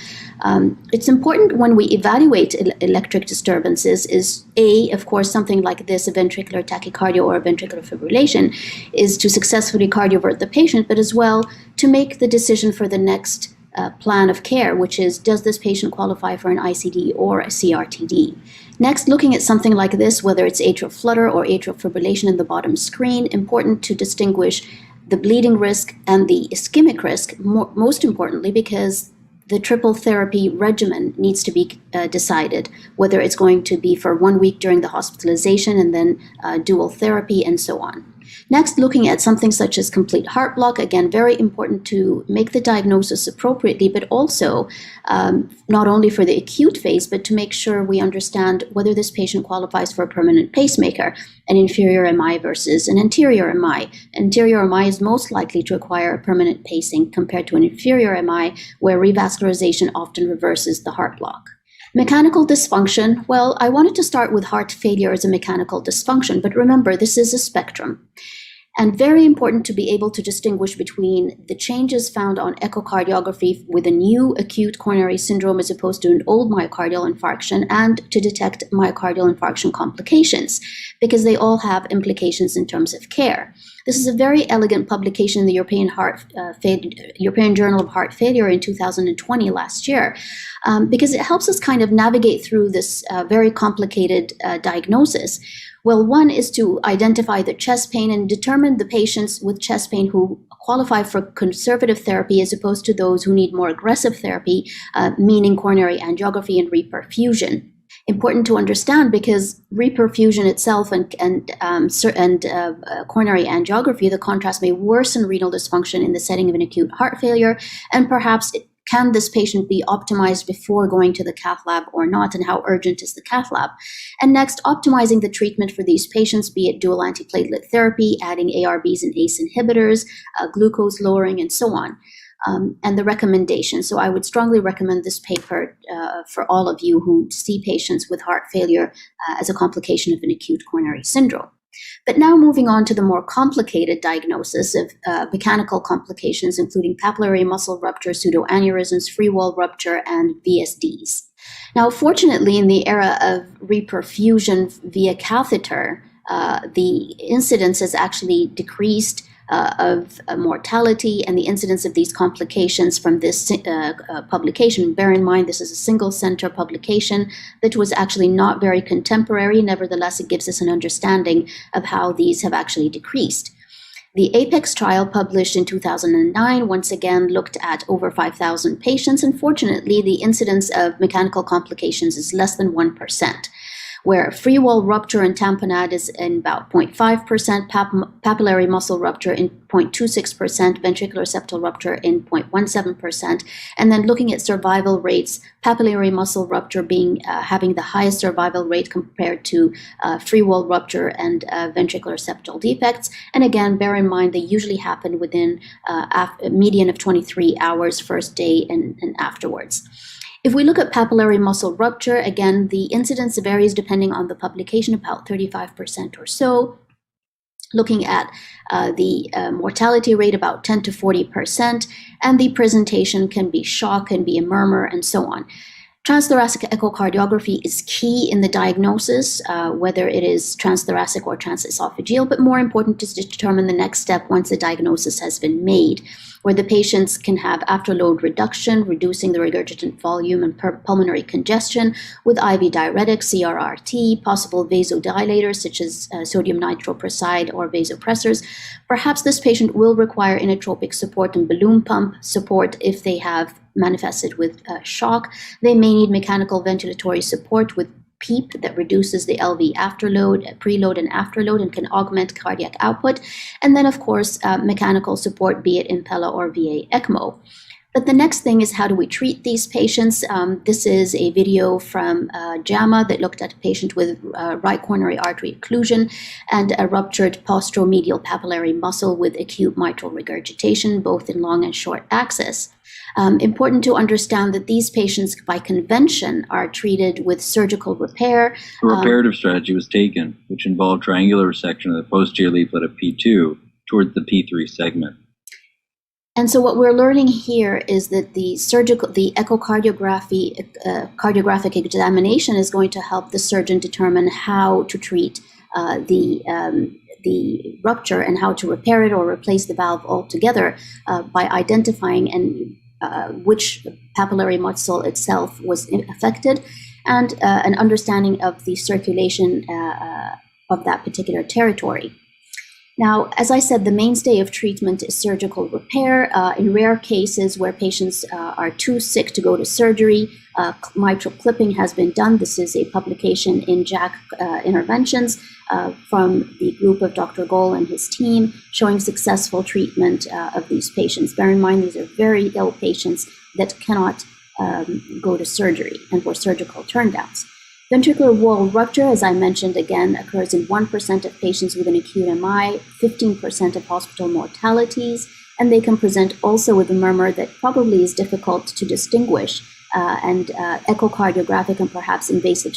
It's important when we evaluate electric disturbances is of course, something like this, a ventricular tachycardia or a ventricular fibrillation, is to successfully cardiovert the patient, but as well to make the decision for the next plan of care, which is, does this patient qualify for an ICD or a CRTD? Next, looking at something like this, whether it's atrial flutter or atrial fibrillation in the bottom screen, important to distinguish the bleeding risk and the ischemic risk, most importantly, because the triple therapy regimen needs to be decided, whether it's going to be for 1 week during the hospitalization and then dual therapy and so on. Next, looking at something such as complete heart block, again, very important to make the diagnosis appropriately, but also not only for the acute phase, but to make sure we understand whether this patient qualifies for a permanent pacemaker, an inferior MI versus an anterior MI. Anterior MI is most likely to require a permanent pacing compared to an inferior MI, where revascularization often reverses the heart block. Mechanical dysfunction, well, I wanted to start with heart failure as a mechanical dysfunction, but remember, this is a spectrum. And very important to be able to distinguish between the changes found on echocardiography with a new acute coronary syndrome as opposed to an old myocardial infarction, and to detect myocardial infarction complications, because they all have implications in terms of care. This is a very elegant publication in the European Journal of Heart Failure in 2020, last year, because it helps us kind of navigate through this very complicated diagnosis. Well, one is to identify the chest pain and determine the patients with chest pain who qualify for conservative therapy as opposed to those who need more aggressive therapy, meaning coronary angiography and reperfusion. Important to understand, because reperfusion itself and coronary angiography, the contrast may worsen renal dysfunction in the setting of an acute heart failure, and perhaps can this patient be optimized before going to the cath lab or not, and how urgent is the cath lab? And next, optimizing the treatment for these patients, be it dual antiplatelet therapy, adding ARBs and ACE inhibitors, glucose lowering, and so on. And the recommendations. So I would strongly recommend this paper for all of you who see patients with heart failure as a complication of an acute coronary syndrome. But now moving on to the more complicated diagnosis of mechanical complications, including papillary muscle rupture, pseudoaneurysms, free wall rupture, and VSDs. Now, fortunately, in the era of reperfusion via catheter, the incidence has actually decreased of mortality and the incidence of these complications from this publication. Bear in mind, this is a single center publication that was actually not very contemporary. Nevertheless, it gives us an understanding of how these have actually decreased. The APEX trial, published in 2009, once again looked at over 5,000 patients. Unfortunately, the incidence of mechanical complications is less than 1%. Where free wall rupture and tamponade is in about 0.5%, papillary muscle rupture in 0.26%, ventricular septal rupture in 0.17%, and then looking at survival rates, papillary muscle rupture being having the highest survival rate compared to free wall rupture and ventricular septal defects. And again, bear in mind, they usually happen within a median of 23 hours, first day and afterwards. If we look at papillary muscle rupture, again, the incidence varies depending on the publication, about 35% or so. Looking at the mortality rate, about 10 to 40%, and the presentation can be shock, can be a murmur, and so on. Transthoracic echocardiography is key in the diagnosis, whether it is transthoracic or transesophageal, but more important is to determine the next step once the diagnosis has been made, where the patients can have afterload reduction, reducing the regurgitant volume and pulmonary congestion with IV diuretics, CRRT, possible vasodilators such as sodium nitroprusside or vasopressors. Perhaps this patient will require inotropic support and balloon pump support if they have manifested with shock. They may need mechanical ventilatory support with PEEP that reduces the LV afterload, preload and afterload, and can augment cardiac output. And then, of course, mechanical support, be it Impella or VA ECMO. But the next thing is, how do we treat these patients? This is a video from JAMA that looked at a patient with right coronary artery occlusion and a ruptured posteromedial papillary muscle with acute mitral regurgitation, both in long and short axis. Important to understand that these patients, by convention, are treated with surgical repair. A reparative strategy was taken, which involved triangular resection of the posterior leaflet of P2 towards the P3 segment. And so what we're learning here is that the cardiographic examination is going to help the surgeon determine how to treat the rupture and how to repair it or replace the valve altogether by identifying which papillary muscle itself was affected and an understanding of the circulation of that particular territory. Now, as I said, the mainstay of treatment is surgical repair. In rare cases where patients are too sick to go to surgery, mitral clipping has been done. This is a publication in JACC Interventions from the group of Dr. Goel and his team showing successful treatment of these patients. Bear in mind, these are very ill patients that cannot go to surgery and were surgical turndowns. Ventricular wall rupture, as I mentioned again, occurs in 1% of patients with an acute MI, 15% of hospital mortalities, and they can present also with a murmur that probably is difficult to distinguish, and echocardiographic and perhaps invasive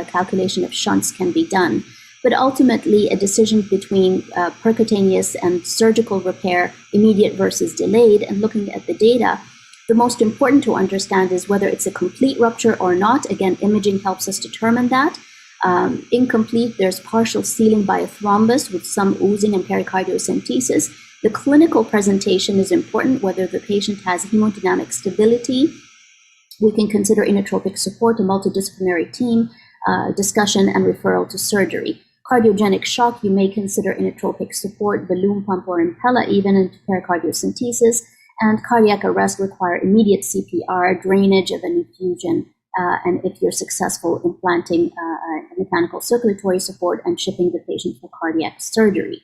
calculation of shunts can be done. But ultimately, a decision between percutaneous and surgical repair, immediate versus delayed, and looking at the data, the most important to understand is whether it's a complete rupture or not. Again, imaging helps us determine that. Incomplete, there's partial sealing by a thrombus with some oozing and pericardiocentesis. The clinical presentation is important, whether the patient has hemodynamic stability. We can consider inotropic support, a multidisciplinary team, discussion, and referral to surgery. Cardiogenic shock, you may consider inotropic support, balloon pump or impella, even into pericardiocentesis. And cardiac arrest require immediate CPR, drainage of an infusion, and if you're successful, implanting mechanical circulatory support and shipping the patient for cardiac surgery.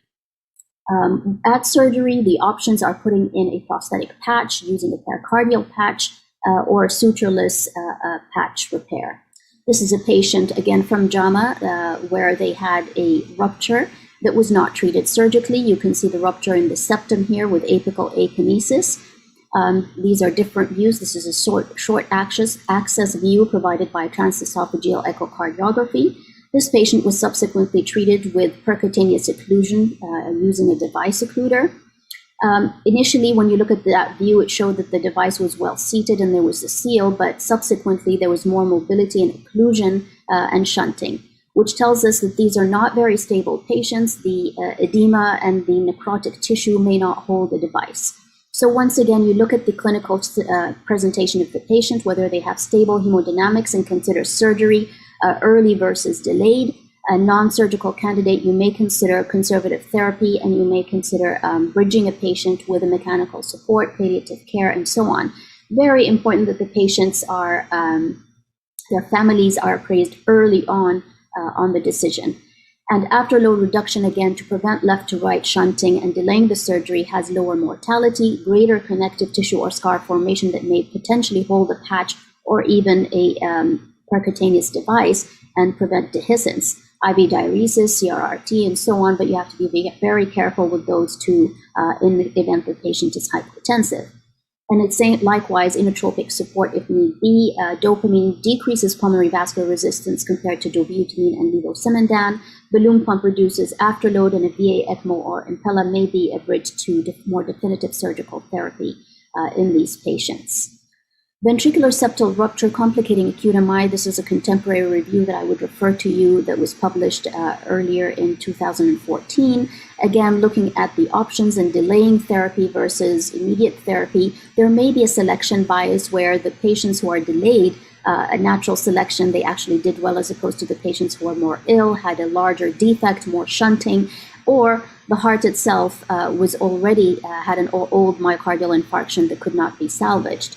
At surgery, the options are putting in a prosthetic patch, using a pericardial patch, or sutureless patch repair. This is a patient, again, from JAMA, where they had a rupture that was not treated surgically. You can see the rupture in the septum here with apical akinesis. These are different views. This is a short axis view provided by transesophageal echocardiography. This patient was subsequently treated with percutaneous occlusion using a device occluder. Initially, when you look at that view, it showed that the device was well seated and there was a seal, but subsequently there was more mobility and occlusion and shunting, which tells us that these are not very stable patients. The edema and the necrotic tissue may not hold a device. So once again, you look at the clinical presentation of the patient, whether they have stable hemodynamics, and consider surgery early versus delayed. A non-surgical candidate, you may consider conservative therapy, and you may consider bridging a patient with a mechanical support, palliative care, and so on. Very important that the patients are, their families are appraised early on the decision. And afterload reduction, again, to prevent left to right shunting and delaying the surgery, has lower mortality, greater connective tissue or scar formation that may potentially hold a patch or even a percutaneous device and prevent dehiscence, IV diuresis, CRRT, and so on, but you have to be very careful with those two in the event the patient is hypotensive. And it's saying likewise inotropic support if need be. Dopamine decreases pulmonary vascular resistance compared to dobutamine and levosimendan. Balloon pump reduces afterload, and a VA ECMO or impella may be a bridge to more definitive surgical therapy in these patients. Ventricular septal rupture complicating acute MI. This is a contemporary review that I would refer to you that was published earlier in 2014. Again, looking at the options and delaying therapy versus immediate therapy. There may be a selection bias where the patients who are delayed, a natural selection, they actually did well, as opposed to the patients who are more ill, had a larger defect, more shunting, or the heart itself was already had an old myocardial infarction that could not be salvaged.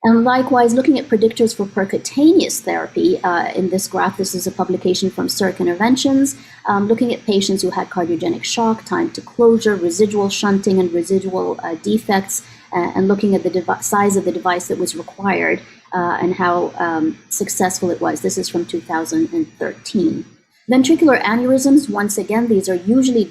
And likewise, looking at predictors for percutaneous therapy, in this graph, this is a publication from CIRC Interventions, looking at patients who had cardiogenic shock, time to closure, residual shunting, and residual defects and looking at the size of the device that was required and how successful it was. This is from 2013. Ventricular aneurysms, once again, these are usually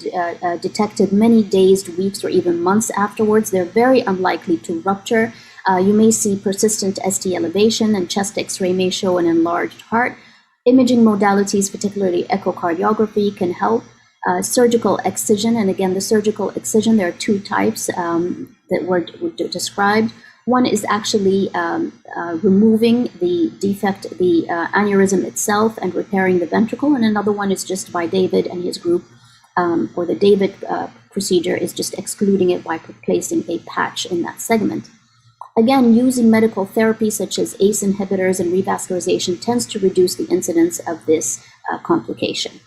detected many days, weeks, or even months afterwards. They're very unlikely to rupture. You may see persistent ST elevation, and chest X-ray may show an enlarged heart. Imaging modalities, particularly echocardiography, can help. Surgical excision, and again, the surgical excision, there are two types that were described. One is actually removing the defect, the aneurysm itself, and repairing the ventricle, and another one is just by David and his group, or the David procedure is just excluding it by placing a patch in that segment. Again, using medical therapy such as ACE inhibitors and revascularization tends to reduce the incidence of this complication.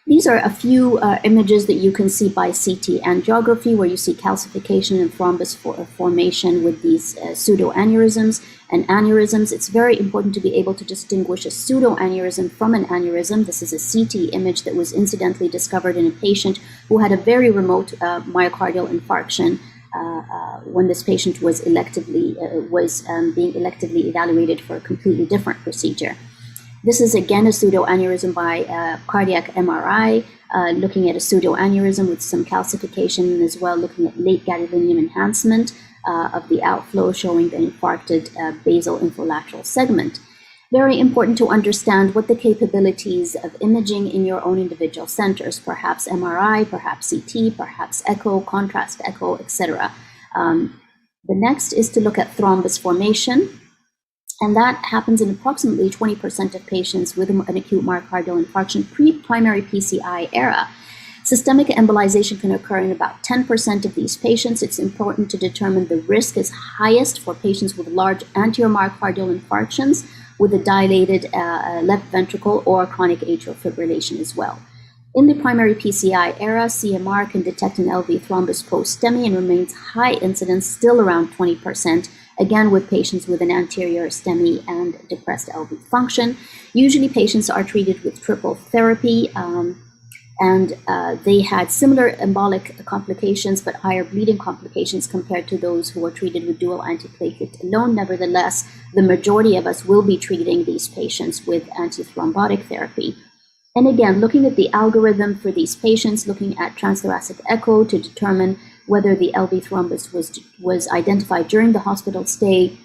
These are a few images that you can see by CT angiography, where you see calcification and thrombus formation with these pseudoaneurysms and aneurysms. It's very important to be able to distinguish a pseudoaneurysm from an aneurysm. This is a CT image that was incidentally discovered in a patient who had a very remote myocardial infarction when this patient was being electively evaluated for a completely different procedure. This is again a pseudoaneurysm by cardiac MRI, looking at a pseudoaneurysm with some calcification, and as well looking at late gadolinium enhancement of the outflow, showing the infarcted basal infralateral segment. Very important to understand what the capabilities of imaging in your own individual centers, perhaps MRI, perhaps CT, perhaps echo, contrast echo, etc. The next is to look at thrombus formation. And that happens in approximately 20% of patients with an acute myocardial infarction pre-primary PCI era. Systemic embolization can occur in about 10% of these patients. It's important to determine the risk is highest for patients with large anterior myocardial infarctions with a dilated left ventricle or chronic atrial fibrillation as well. In the primary PCI era, CMR can detect an LV thrombus post-STEMI and remains high incidence, still around 20%, again with patients with an anterior STEMI and depressed LV function. Usually patients are treated with triple therapy, and they had similar embolic complications but higher bleeding complications compared to those who were treated with dual antiplatelet alone. Nevertheless, the majority of us will be treating these patients with antithrombotic therapy. And again, looking at the algorithm for these patients, looking at transthoracic echo to determine whether the LV thrombus was identified during the hospital stay,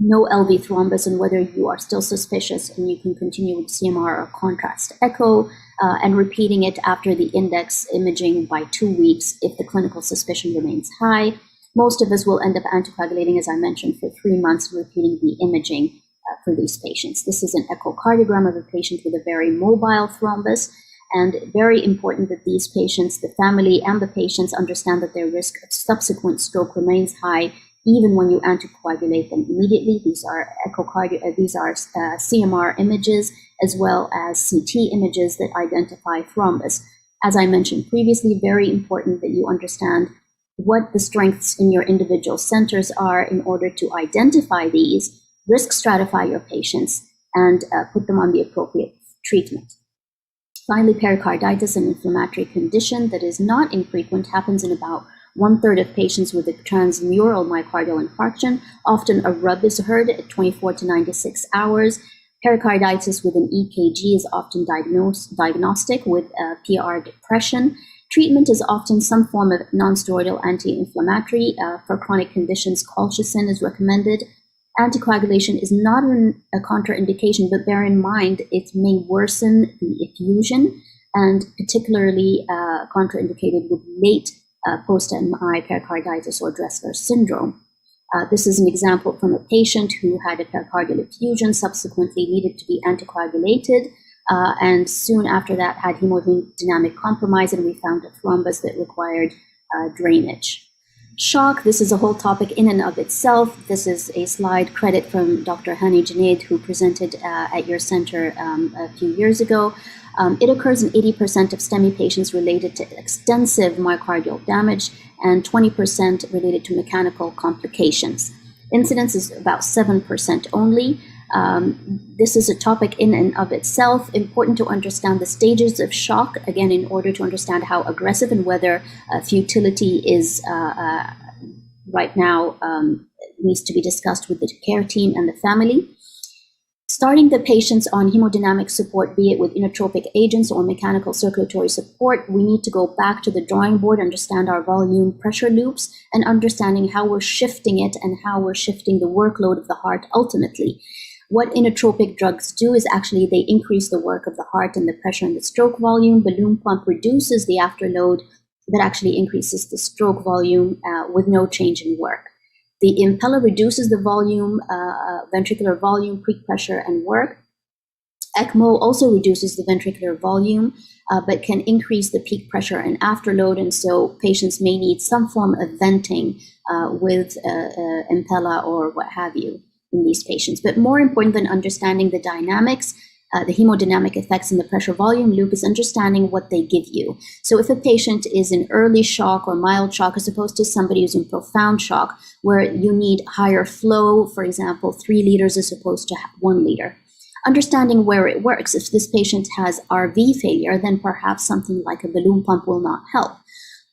no LV thrombus, and whether you are still suspicious and you can continue with CMR or contrast echo, and repeating it after the index imaging by 2 weeks if the clinical suspicion remains high. Most of us will end up anticoagulating, as I mentioned, for 3 months, repeating the imaging for these patients. This is an echocardiogram of a patient with a very mobile thrombus, and very important that these patients, the family and the patients, understand that their risk of subsequent stroke remains high even when you anticoagulate them immediately. These are CMR images as well as CT images that identify thrombus. As I mentioned previously, very important that you understand what the strengths in your individual centers are in order to identify these, risk stratify your patients, and put them on the appropriate treatment. Finally, pericarditis, an inflammatory condition that is not infrequent, happens in about 1/3 of patients with a transmural myocardial infarction. Often a rub is heard at 24 to 96 hours. Pericarditis with an EKG is often diagnostic with PR depression. Treatment is often some form of non-steroidal anti-inflammatory. For chronic conditions, colchicine is recommended. Anticoagulation is not a contraindication, but bear in mind it may worsen the effusion, and particularly contraindicated with late post-MI pericarditis or Dressler syndrome. This is an example from a patient who had a pericardial effusion, subsequently needed to be anticoagulated, and soon after that had hemodynamic compromise, and we found a thrombus that required drainage. Shock, this is a whole topic in and of itself. This is a slide credit from Dr. Hani Junaid, who presented at your center a few years ago. It occurs in 80% of STEMI patients related to extensive myocardial damage and 20% related to mechanical complications. Incidence is about 7% only. This is a topic in and of itself. Important to understand the stages of shock, again, in order to understand how aggressive and whether futility is right now needs to be discussed with the care team and the family. Starting the patients on hemodynamic support, be it with inotropic agents or mechanical circulatory support, we need to go back to the drawing board, understand our volume pressure loops, and understanding how we're shifting it and how we're shifting the workload of the heart ultimately. What inotropic drugs do is actually they increase the work of the heart and the pressure and the stroke volume. Balloon pump reduces the afterload, that actually increases the stroke volume with no change in work. The Impella reduces the volume, ventricular volume, peak pressure, and work. ECMO also reduces the ventricular volume, but can increase the peak pressure and afterload, and so patients may need some form of venting with Impella or what have you in these patients. But more important than understanding the dynamics, the hemodynamic effects in the pressure volume loop is understanding what they give you. So if a patient is in early shock or mild shock as opposed to somebody who's in profound shock, where you need higher flow, for example, 3 liters as opposed to 1 liter. Understanding where it works. If this patient has RV failure, then perhaps something like a balloon pump will not help.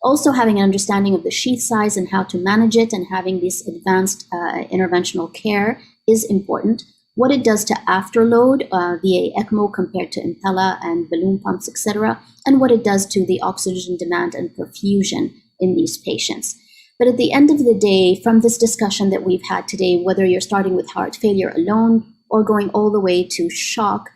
Also having an understanding of the sheath size and how to manage it and having this advanced interventional care is important. What it does to afterload via ECMO compared to Impella and balloon pumps, etc., and what it does to the oxygen demand and perfusion in these patients. But at the end of the day, from this discussion that we've had today, whether you're starting with heart failure alone or going all the way to shock,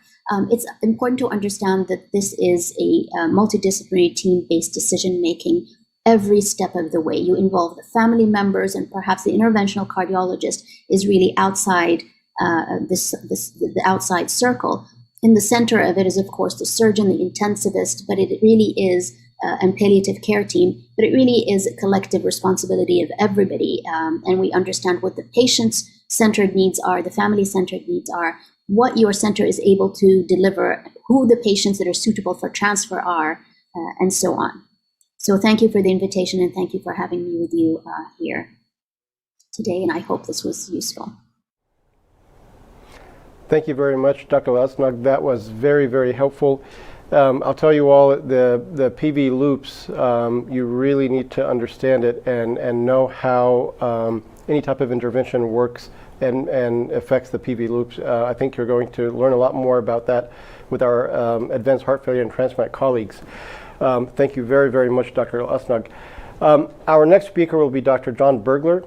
it's important to understand that this is a multidisciplinary team-based decision-making every step of the way. You involve the family members, and perhaps the interventional cardiologist is really outside the outside circle. In the center of it is, of course, the surgeon, the intensivist, but it really is, and palliative care team, but it really is a collective responsibility of everybody. And we understand what the patient-centered needs are, the family-centered needs are, what your center is able to deliver, who the patients that are suitable for transfer are, and so on. So thank you for the invitation, and thank you for having me with you here today, and I hope this was useful. Thank you very much, Dr. Lasnug. That was very, very helpful. I'll tell you all, the PV loops, you really need to understand it and know how any type of intervention works and affects the PV loops. I think you're going to learn a lot more about that with our advanced heart failure and transplant colleagues. Thank you very, very much, Dr. Lasnug. Our next speaker will be Dr. John Bergler.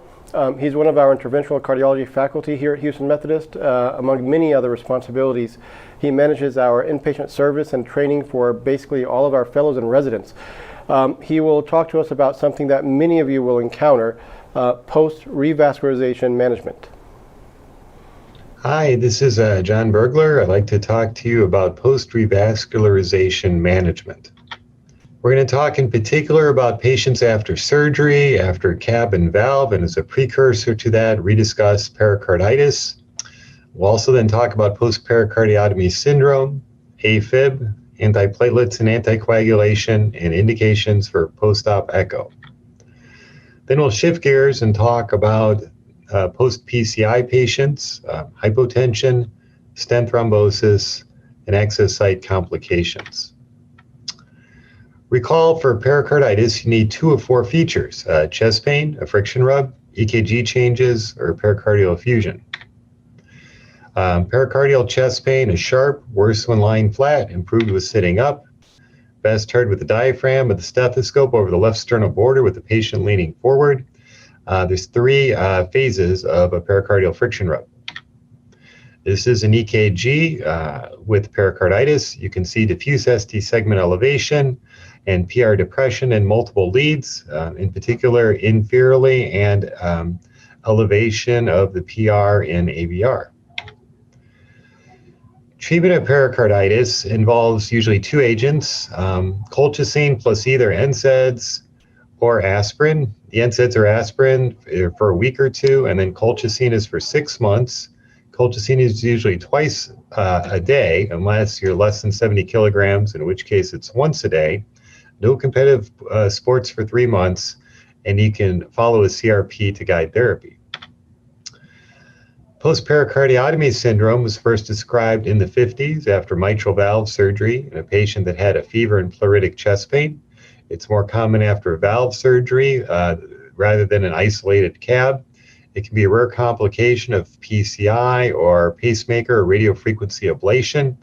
He's one of our interventional cardiology faculty here at Houston Methodist. Among many other responsibilities, he manages our inpatient service and training for basically all of our fellows and residents. He will talk to us about something that many of you will encounter, post-revascularization management. Hi, this is John Bergler. I'd like to talk to you about post-revascularization management. We're going to talk in particular about patients after surgery, after CAB and valve, and as a precursor to that, rediscuss pericarditis. We'll also then talk about post-pericardiotomy syndrome, AFib, antiplatelets and anticoagulation, and indications for post-op echo. Then we'll shift gears and talk about post-PCI patients, hypotension, stent thrombosis, and access site complications. Recall, for pericarditis, you need 2 of 4 features: chest pain, a friction rub, EKG changes, or pericardial effusion. Pericardial chest pain is sharp, worse when lying flat, improved with sitting up, best heard with the diaphragm with the stethoscope over the left sternal border with the patient leaning forward. There's 3 phases of a pericardial friction rub. This is an EKG with pericarditis. You can see diffuse ST segment elevation and PR depression in multiple leads, in particular inferiorly, and elevation of the PR in AVR. Treatment of pericarditis involves usually 2 agents, colchicine plus either NSAIDs or aspirin. The NSAIDs or aspirin for a week or 2, and then colchicine is for 6 months. Colchicine is usually twice a day, unless you're less than 70 kilograms, in which case it's once a day. No competitive sports for 3 months, and you can follow a CRP to guide therapy. Post-pericardiotomy syndrome was first described in the 50s after mitral valve surgery in a patient that had a fever and pleuritic chest pain. It's more common after valve surgery. rather than an isolated CAB. It can be a rare complication of PCI or pacemaker or radiofrequency ablation.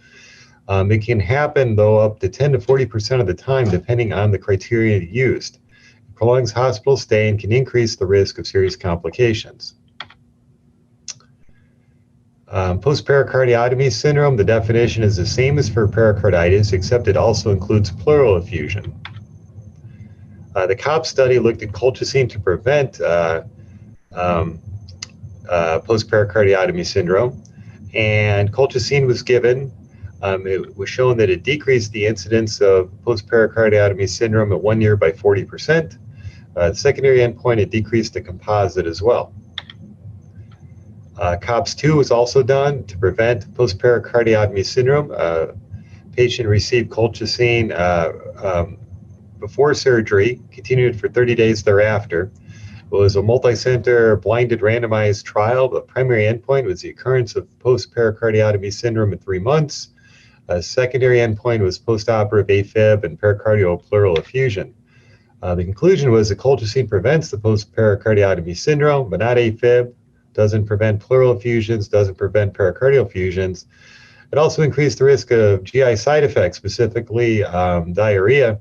It can happen, though, up to 10 to 40% of the time, depending on the criteria used. It prolongs hospital stay and can increase the risk of serious complications. Post-pericardiotomy syndrome, the definition is the same as for pericarditis, except it also includes pleural effusion. The COP study looked at colchicine to prevent post-pericardiotomy syndrome, and colchicine was given. It was shown that it decreased the incidence of post-pericardiotomy syndrome at 1 year by 40%. The secondary endpoint, it decreased the composite as well. COPS-2 was also done to prevent post-pericardiotomy syndrome. Patient received colchicine before surgery, continued for 30 days thereafter. It was a multi-center blinded randomized trial. The primary endpoint was the occurrence of post-pericardiotomy syndrome at 3 months. A secondary endpoint was postoperative AFib and pericardial pleural effusion. The conclusion was that colchicine prevents the post-pericardiotomy syndrome, but not AFib, doesn't prevent pleural effusions, doesn't prevent pericardial effusions. It also increased the risk of GI side effects, specifically diarrhea,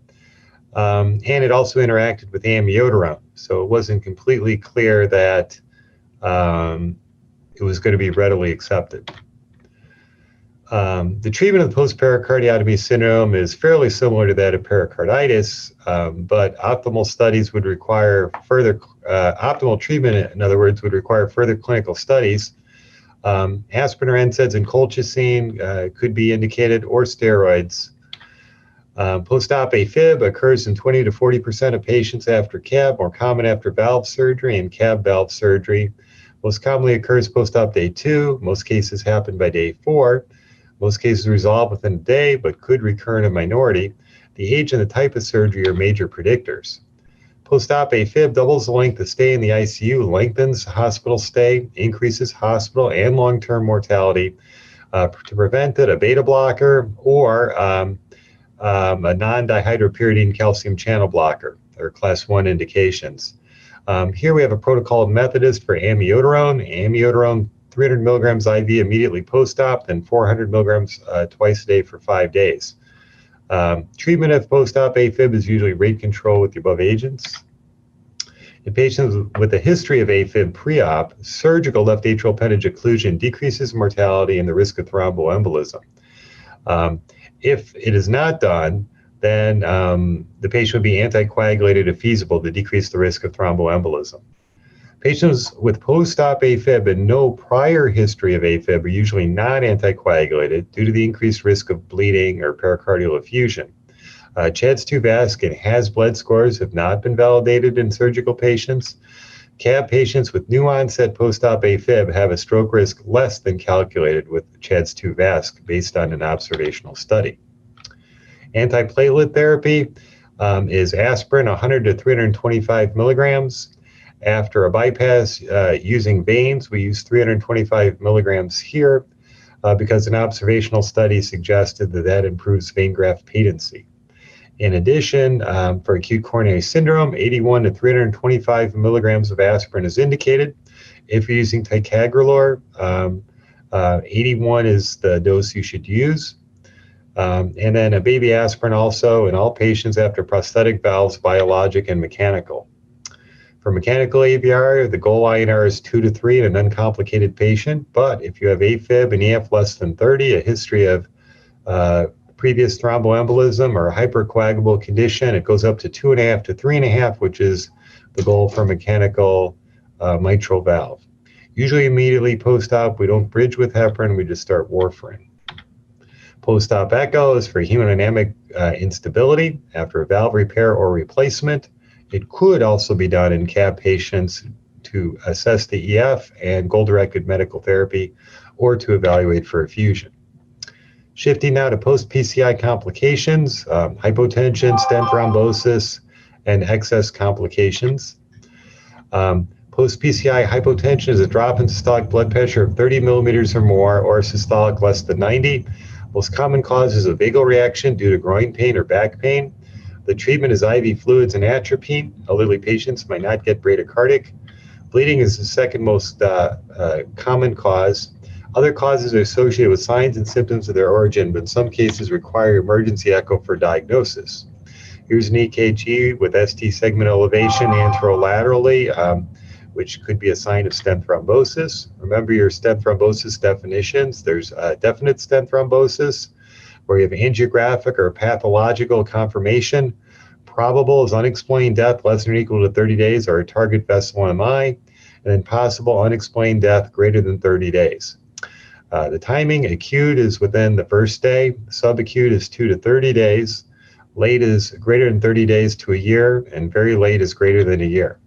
and it also interacted with amiodarone. So it wasn't completely clear that it was going to be readily accepted. The treatment of post-pericardiotomy syndrome is fairly similar to that of pericarditis, but optimal studies would require further, optimal treatment, in other words, would require further clinical studies. Aspirin or NSAIDs and colchicine could be indicated, or steroids. Post-op AFib occurs in 20 to 40% of patients after CAB, more common after valve surgery and CAB valve surgery. Most commonly occurs post-op day 2. Most cases happen by day 4. Most cases resolve within a day, but could recur in a minority. The age and the type of surgery are major predictors. Post-op AFib doubles the length of stay in the ICU, lengthens hospital stay, increases hospital and long-term mortality. To prevent it, a beta blocker or a non-dihydropyridine calcium channel blocker, or class 1 indications. Here we have a protocol of Methodist for amiodarone. Amiodarone 300 milligrams IV immediately post-op, then 400 milligrams twice a day for 5 days. Treatment of post-op AFib is usually rate control with the above agents. In patients with a history of AFib pre-op, surgical left atrial appendage occlusion decreases mortality and the risk of thromboembolism. If it is not done, then the patient would be anticoagulated if feasible to decrease the risk of thromboembolism. Patients with post-op AFib and no prior history of AFib are usually not anticoagulated due to the increased risk of bleeding or pericardial effusion. CHADS-2-VASc and HAS-BLED scores have not been validated in surgical patients. CAB patients with new onset post-op AFib have a stroke risk less than calculated with CHADS-2-VASc based on an observational study. Antiplatelet therapy is aspirin 100 to 325 milligrams. After a bypass using veins, we use 325 milligrams here because an observational study suggested that that improves vein graft patency. In addition, for acute coronary syndrome, 81 to 325 milligrams of aspirin is indicated. If you're using ticagrelor, 81 is the dose you should use. And then a baby aspirin also in all patients after prosthetic valves, biologic and mechanical. For mechanical AVR, the goal INR is 2 to 3 in an uncomplicated patient, but if you have AFib and EF less than 30, a history of previous thromboembolism or a hypercoagulable condition, it goes up to 2.5 to 3.5, which is the goal for mechanical mitral valve. Usually immediately post-op, we don't bridge with heparin, we just start warfarin. Post-op echo is for hemodynamic instability after a valve repair or replacement. It could also be done in CAB patients to assess the EF and goal-directed medical therapy or to evaluate for effusion. Shifting now to post-PCI complications, hypotension, stent thrombosis, and excess complications. Post-PCI hypotension is a drop in systolic blood pressure of 30 millimeters or more, or systolic less than 90. Most common cause is a vagal reaction due to groin pain or back pain. The treatment is IV fluids and atropine. Elderly patients might not get bradycardic. Bleeding is the second most common cause. Other causes are associated with signs and symptoms of their origin, but in some cases require emergency echo for diagnosis. Here's an EKG with ST segment elevation anterolaterally, which could be a sign of stent thrombosis. Remember your stent thrombosis definitions. There's definite stent thrombosis, where you have angiographic or pathological confirmation. Probable is unexplained death less than or equal to 30 days or a target vessel MI, and then possible unexplained death greater than 30 days. The timing, acute is within the first day, subacute is 2 to 30 days, late is greater than 30 days to a year, and very late is greater than a year.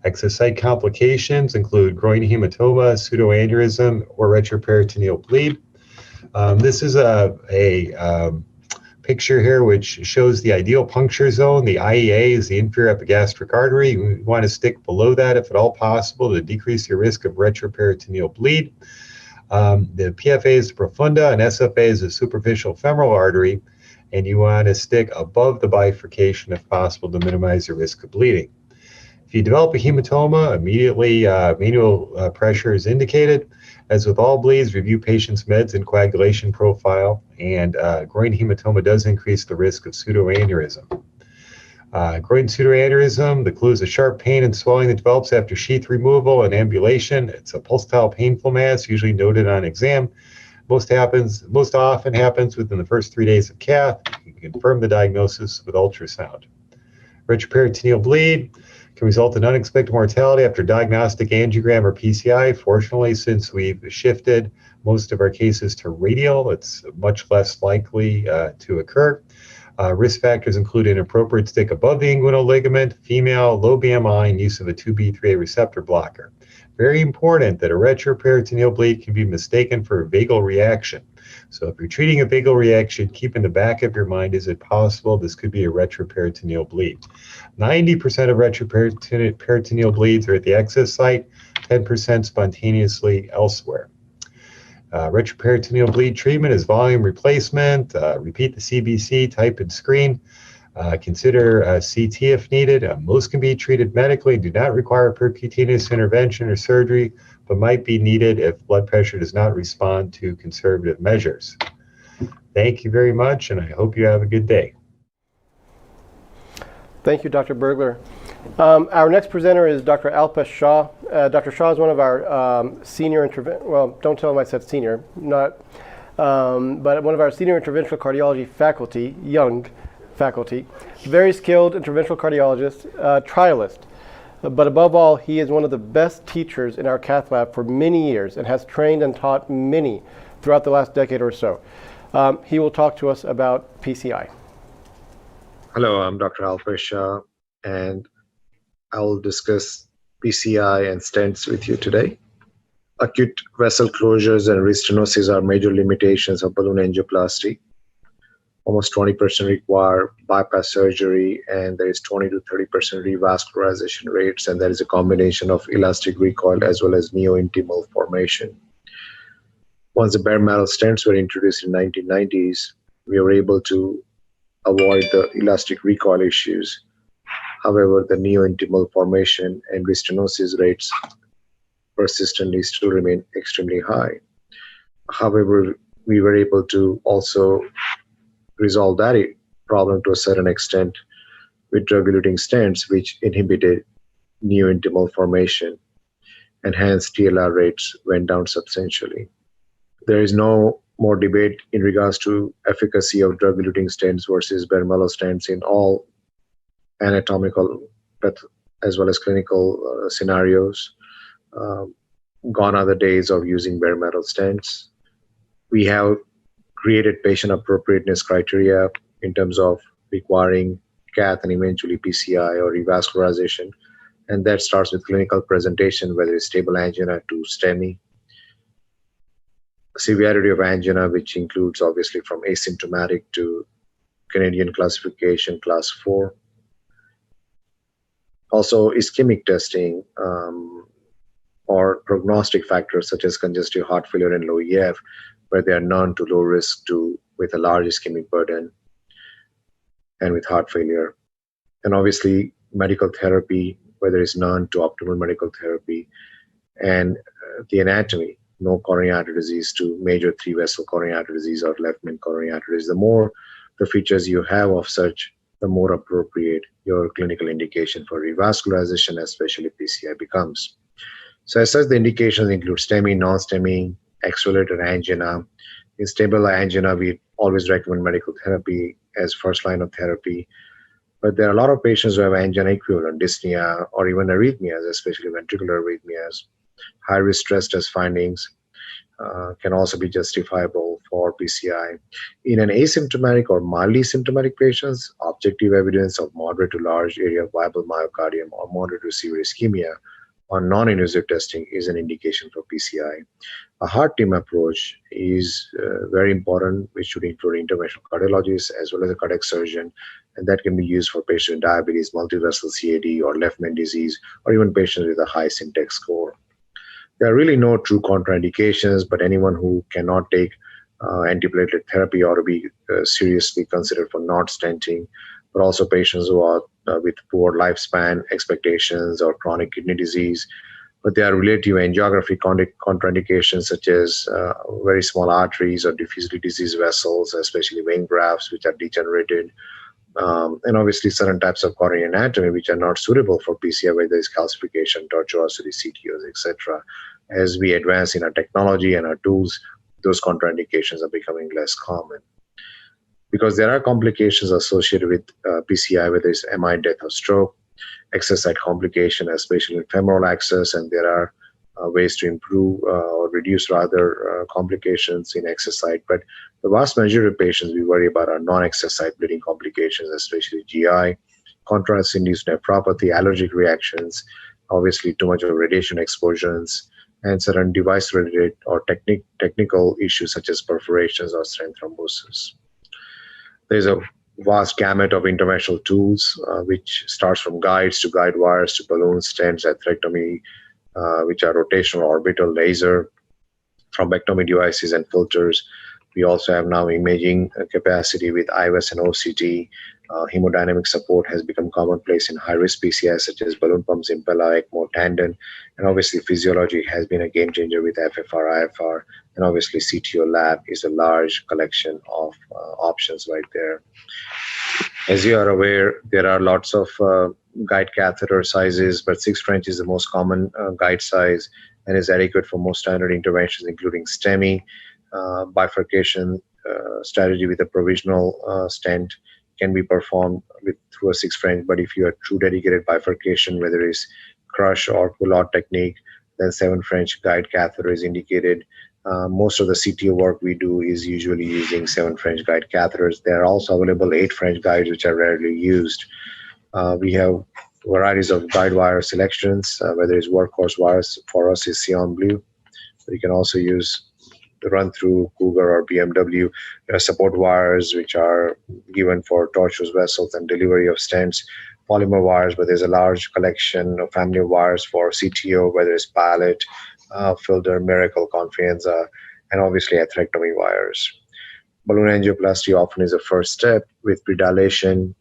Excess site complications include groin hematoma, pseudoaneurysm, or retroperitoneal bleed. This is a picture here which shows the ideal puncture zone. The IEA is the inferior epigastric artery. We want to stick below that if at all possible to decrease your risk of retroperitoneal bleed. The PFA is the profunda and SFA is the superficial femoral artery, and you want to stick above the bifurcation if possible to minimize your risk of bleeding. If you develop a hematoma, immediately manual pressure is indicated. As with all bleeds, review patient's meds and coagulation profile, and groin hematoma does increase the risk of pseudoaneurysm. Groin pseudoaneurysm, the clue is a sharp pain and swelling that develops after sheath removal and ambulation. It's a pulsatile painful mass, usually noted on exam. Most often happens within the first 3 days of cath. You can confirm the diagnosis with ultrasound. Retroperitoneal bleed can result in unexpected mortality after diagnostic angiogram or PCI. Fortunately, since we've shifted most of our cases to radial, it's much less likely to occur. Risk factors include inappropriate stick above the inguinal ligament, female, low BMI, and use of a 2B3A receptor blocker. Very important that a retroperitoneal bleed can be mistaken for a vagal reaction. So if you're treating a vagal reaction, keep in the back of your mind, is it possible this could be a retroperitoneal bleed? 90% of retroperitoneal bleeds are at the excess site, 10% spontaneously elsewhere. Retroperitoneal bleed treatment is volume replacement. Repeat the CBC, type and screen. Consider CT if needed. Most can be treated medically, do not require percutaneous intervention or surgery, but might be needed if blood pressure does not respond to conservative measures. Thank you very much, and I hope you have a good day. Thank you, Dr. Bergler. Our next presenter is Dr. Alpesh Shah. Dr. Shah is one of our senior well, don't tell him I said senior, but one of our senior interventional cardiology faculty, young faculty, very skilled interventional cardiologist, trialist. But above all, he is one of the best teachers in our cath lab for many years and has trained and taught many throughout the last decade or so. He will talk to us about PCI. Hello, I'm Dr. Alpesh Shah, and I will discuss PCI and stents with you today. Acute vessel closures and restenosis are major limitations of balloon angioplasty. Almost 20% require bypass surgery, and there is 20 to 30% revascularization rates, and there is a combination of elastic recoil as well as neointimal formation. Once the bare metal stents were introduced in the 1990s, we were able to avoid the elastic recoil issues. However, the neointimal formation and restenosis rates persistently still remain extremely high. However, we were able to also resolve that problem to a certain extent with drug-eluting stents, which inhibited neointimal formation, and hence TLR rates went down substantially. There is no more debate in regards to efficacy of drug-eluting stents versus bare metal stents in all anatomical as well as clinical scenarios. Gone are the days of using bare metal stents. We have created patient appropriateness criteria in terms of requiring cath and eventually PCI or revascularization, and that starts with clinical presentation, whether it's stable angina to STEMI. Severity of angina, which includes obviously from asymptomatic to Canadian classification class 4. Also ischemic testing or prognostic factors such as congestive heart failure and low EF, where they are known to low risk with a large ischemic burden. and with heart failure. And obviously, medical therapy, whether it's none to optimal medical therapy, and the anatomy, no coronary artery disease to major 3-vessel coronary artery disease or left main coronary artery disease. The more the features you have of such, the more appropriate your clinical indication for revascularization, especially PCI, becomes. So as such, the indications include STEMI, non-STEMI, accelerated angina. In stable angina, we always recommend medical therapy as first line of therapy. But there are a lot of patients who have angina equivalent, dyspnea, or even arrhythmias, especially ventricular arrhythmias. High-risk stress test findings can also be justifiable for PCI. In an asymptomatic or mildly symptomatic patients, objective evidence of moderate to large area of viable myocardium or moderate to severe ischemia on non-invasive testing is an indication for PCI. A heart team approach is very important, which should include interventional cardiologists as well as a cardiac surgeon, and that can be used for patients with diabetes, multivessel CAD, or left main disease, or even patients with a high Syntax score. There are really no true contraindications, but anyone who cannot take antiplatelet therapy ought to be seriously considered for not stenting, but also patients who are with poor lifespan expectations or chronic kidney disease. But there are relative angiographic contraindications such as very small arteries or diffusely diseased vessels, especially vein grafts, which are degenerated, and obviously certain types of coronary anatomy which are not suitable for PCI, whether it's calcification, tortuosity, CTOs, etc. As we advance in our technology and our tools, those contraindications are becoming less common. Because there are complications associated with PCI, whether it's MI, death, or stroke, excess site complication, especially in femoral access, and there are ways to improve or reduce rather complications in excess site. But the vast majority of patients we worry about are non-excess site bleeding complications, especially GI, contrast-induced nephropathy, allergic reactions, obviously too much of radiation exposures, and certain device-related or technical issues such as perforations or stent thrombosis. There's a vast gamut of interventional tools, which starts from guides to guide wires to balloons, stents, atherectomy, which are rotational, orbital, laser, thrombectomy devices, and filters. We also have now imaging capacity with IVS and OCT. Hemodynamic support has become commonplace in high-risk PCI, such as balloon pumps, Impella, ECMO, Tandem, and obviously physiology has been a game changer with FFR, IFR, and obviously CTO lab is a large collection of options right there. As you are aware, there are lots of guide catheter sizes, but 6 French is the most common guide size and is adequate for most standard interventions, including STEMI, bifurcation strategy with a provisional stent can be performed through a 6 French, but if you are true dedicated bifurcation, whether it's crush or pull-out technique, then 7 French guide catheter is indicated. Most of the CTO work we do is usually using 7 French guide catheters. There are also available 8 French guides, which are rarely used. We have varieties of guide wire selections, whether it's workhorse wires, for us is Sion Blue. But you can also use the run through Cougar or BMW. There are support wires, which are given for tortuous vessels and delivery of stents, polymer wires, but there's a large collection of family of wires for CTO, whether it's Pilot, Filter, Miracle, Confianza, and obviously atherectomy wires. Balloon angioplasty often is a first step with predilation.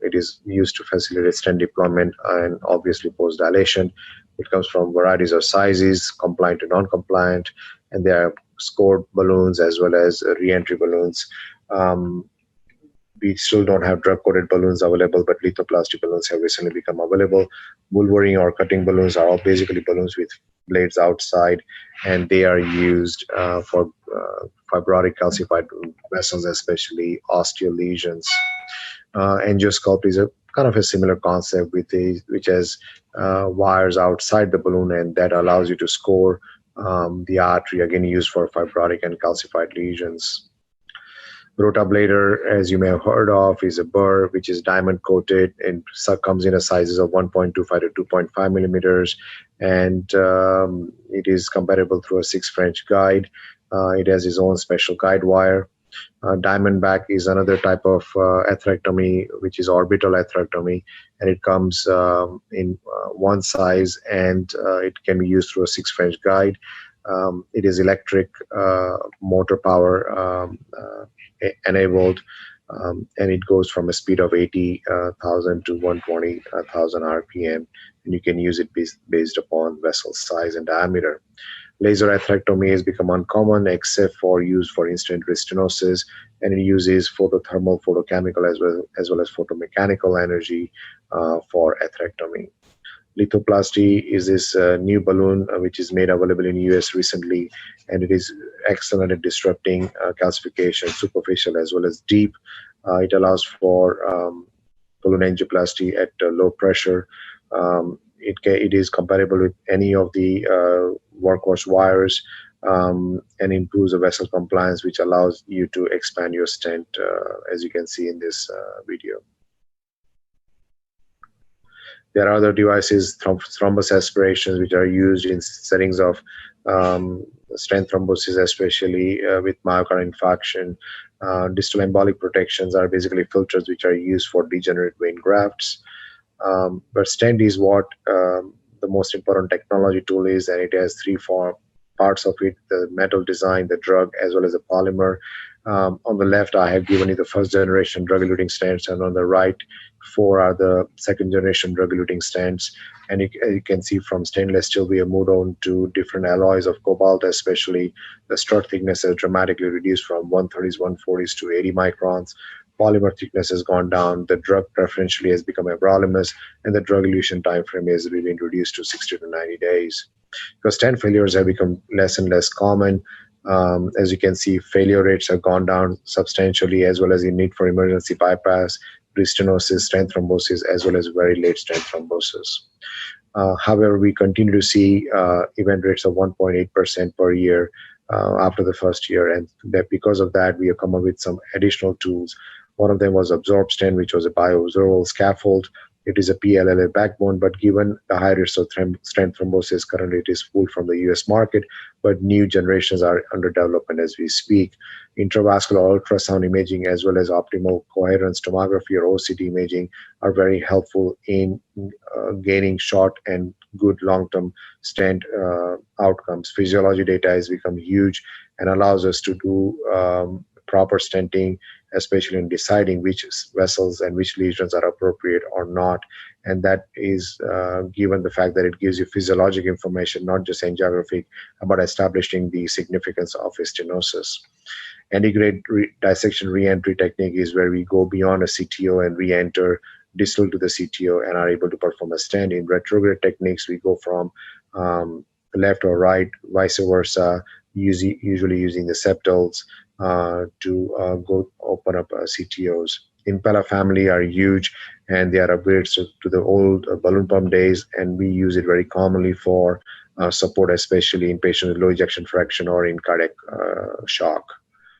It is used to facilitate stent deployment and obviously post-dilation. It comes from varieties of sizes, compliant to non-compliant, and there are scored balloons as well as re-entry balloons. We still don't have drug-coated balloons available, but lithoplasty balloons have recently become available. Wolverine or cutting balloons are all basically balloons with blades outside, and they are used for fibrotic calcified vessels, especially osteal lesions. Angiosculpt is a kind of a similar concept which has wires outside the balloon, and that allows you to score the artery, again used for fibrotic and calcified lesions. Rotablator, as you may have heard of, is a burr which is diamond coated and comes in a sizes of 1.25 to 2.5 millimeters, and it is compatible through a 6 French guide. It has its own special guide wire. Diamondback is another type of atherectomy, which is orbital atherectomy, and it comes in one size, and it can be used through a 6 French guide. It is electric motor power enabled, and it goes from a speed of 80,000 to 120,000 RPM, and you can use it based upon vessel size and diameter. Laser atherectomy has become uncommon except for use for instant restenosis, and it uses photothermal, photochemical, as well as photomechanical energy for atherectomy. Lithoplasty is this new balloon which is made available in US recently, and it is excellent at disrupting calcification, superficial as well as deep. It allows for balloon angioplasty at low pressure. It is compatible with any of the workhorse wires, and improves the vessel compliance, which allows you to expand your stent, as you can see in this video. There are other devices, thrombus aspirations, which are used in settings of stent thrombosis, especially with myocardial infarction. Distal embolic protections are basically filters which are used for degenerate vein grafts. But stent is what the most important technology tool is, and it has three parts of it: the metal design, the drug, as well as the polymer. On the left, I have given you the first generation drug-eluting stents, and on the right, 4 are the second generation drug-eluting stents. And you can see from stainless steel, we have moved on to different alloys of cobalt, especially the strut thickness has dramatically reduced from 130s, 140s to 80 microns. Polymer thickness has gone down. The drug preferentially has become everolimus, and the drug elution time frame has been reduced to 60 to 90 days. Because stent failures have become less and less common. As you can see, failure rates have gone down substantially, as well as the need for emergency bypass, restenosis, stent thrombosis, as well as very late stent thrombosis. However, we continue to see event rates of 1.8% per year after the first year, and that because of that, we have come up with some additional tools. One of them was Absorb Stent, which was a bioabsorbable scaffold. It is a PLLA backbone, but given the high risk of stent thrombosis, currently it is pulled from the US market, but new generations are under development as we speak. Intravascular ultrasound imaging, as well as optimal coherence tomography or OCT imaging, are very helpful in gaining short and good long-term stent outcomes. Physiology data has become huge and allows us to do proper stenting, especially in deciding which vessels and which lesions are appropriate or not. And that is given the fact that it gives you physiologic information, not just angiographic, about establishing the significance of a stenosis. Antegrade dissection re-entry technique is where we go beyond a CTO and re-enter distal to the CTO and are able to perform a stent. In retrograde techniques, we go from left or right, vice versa, usually using the septals to go open up CTOs. Impella family are huge, and they are upgrades to the old balloon pump days, and we use it very commonly for support, especially in patients with low ejection fraction or in cardiac shock.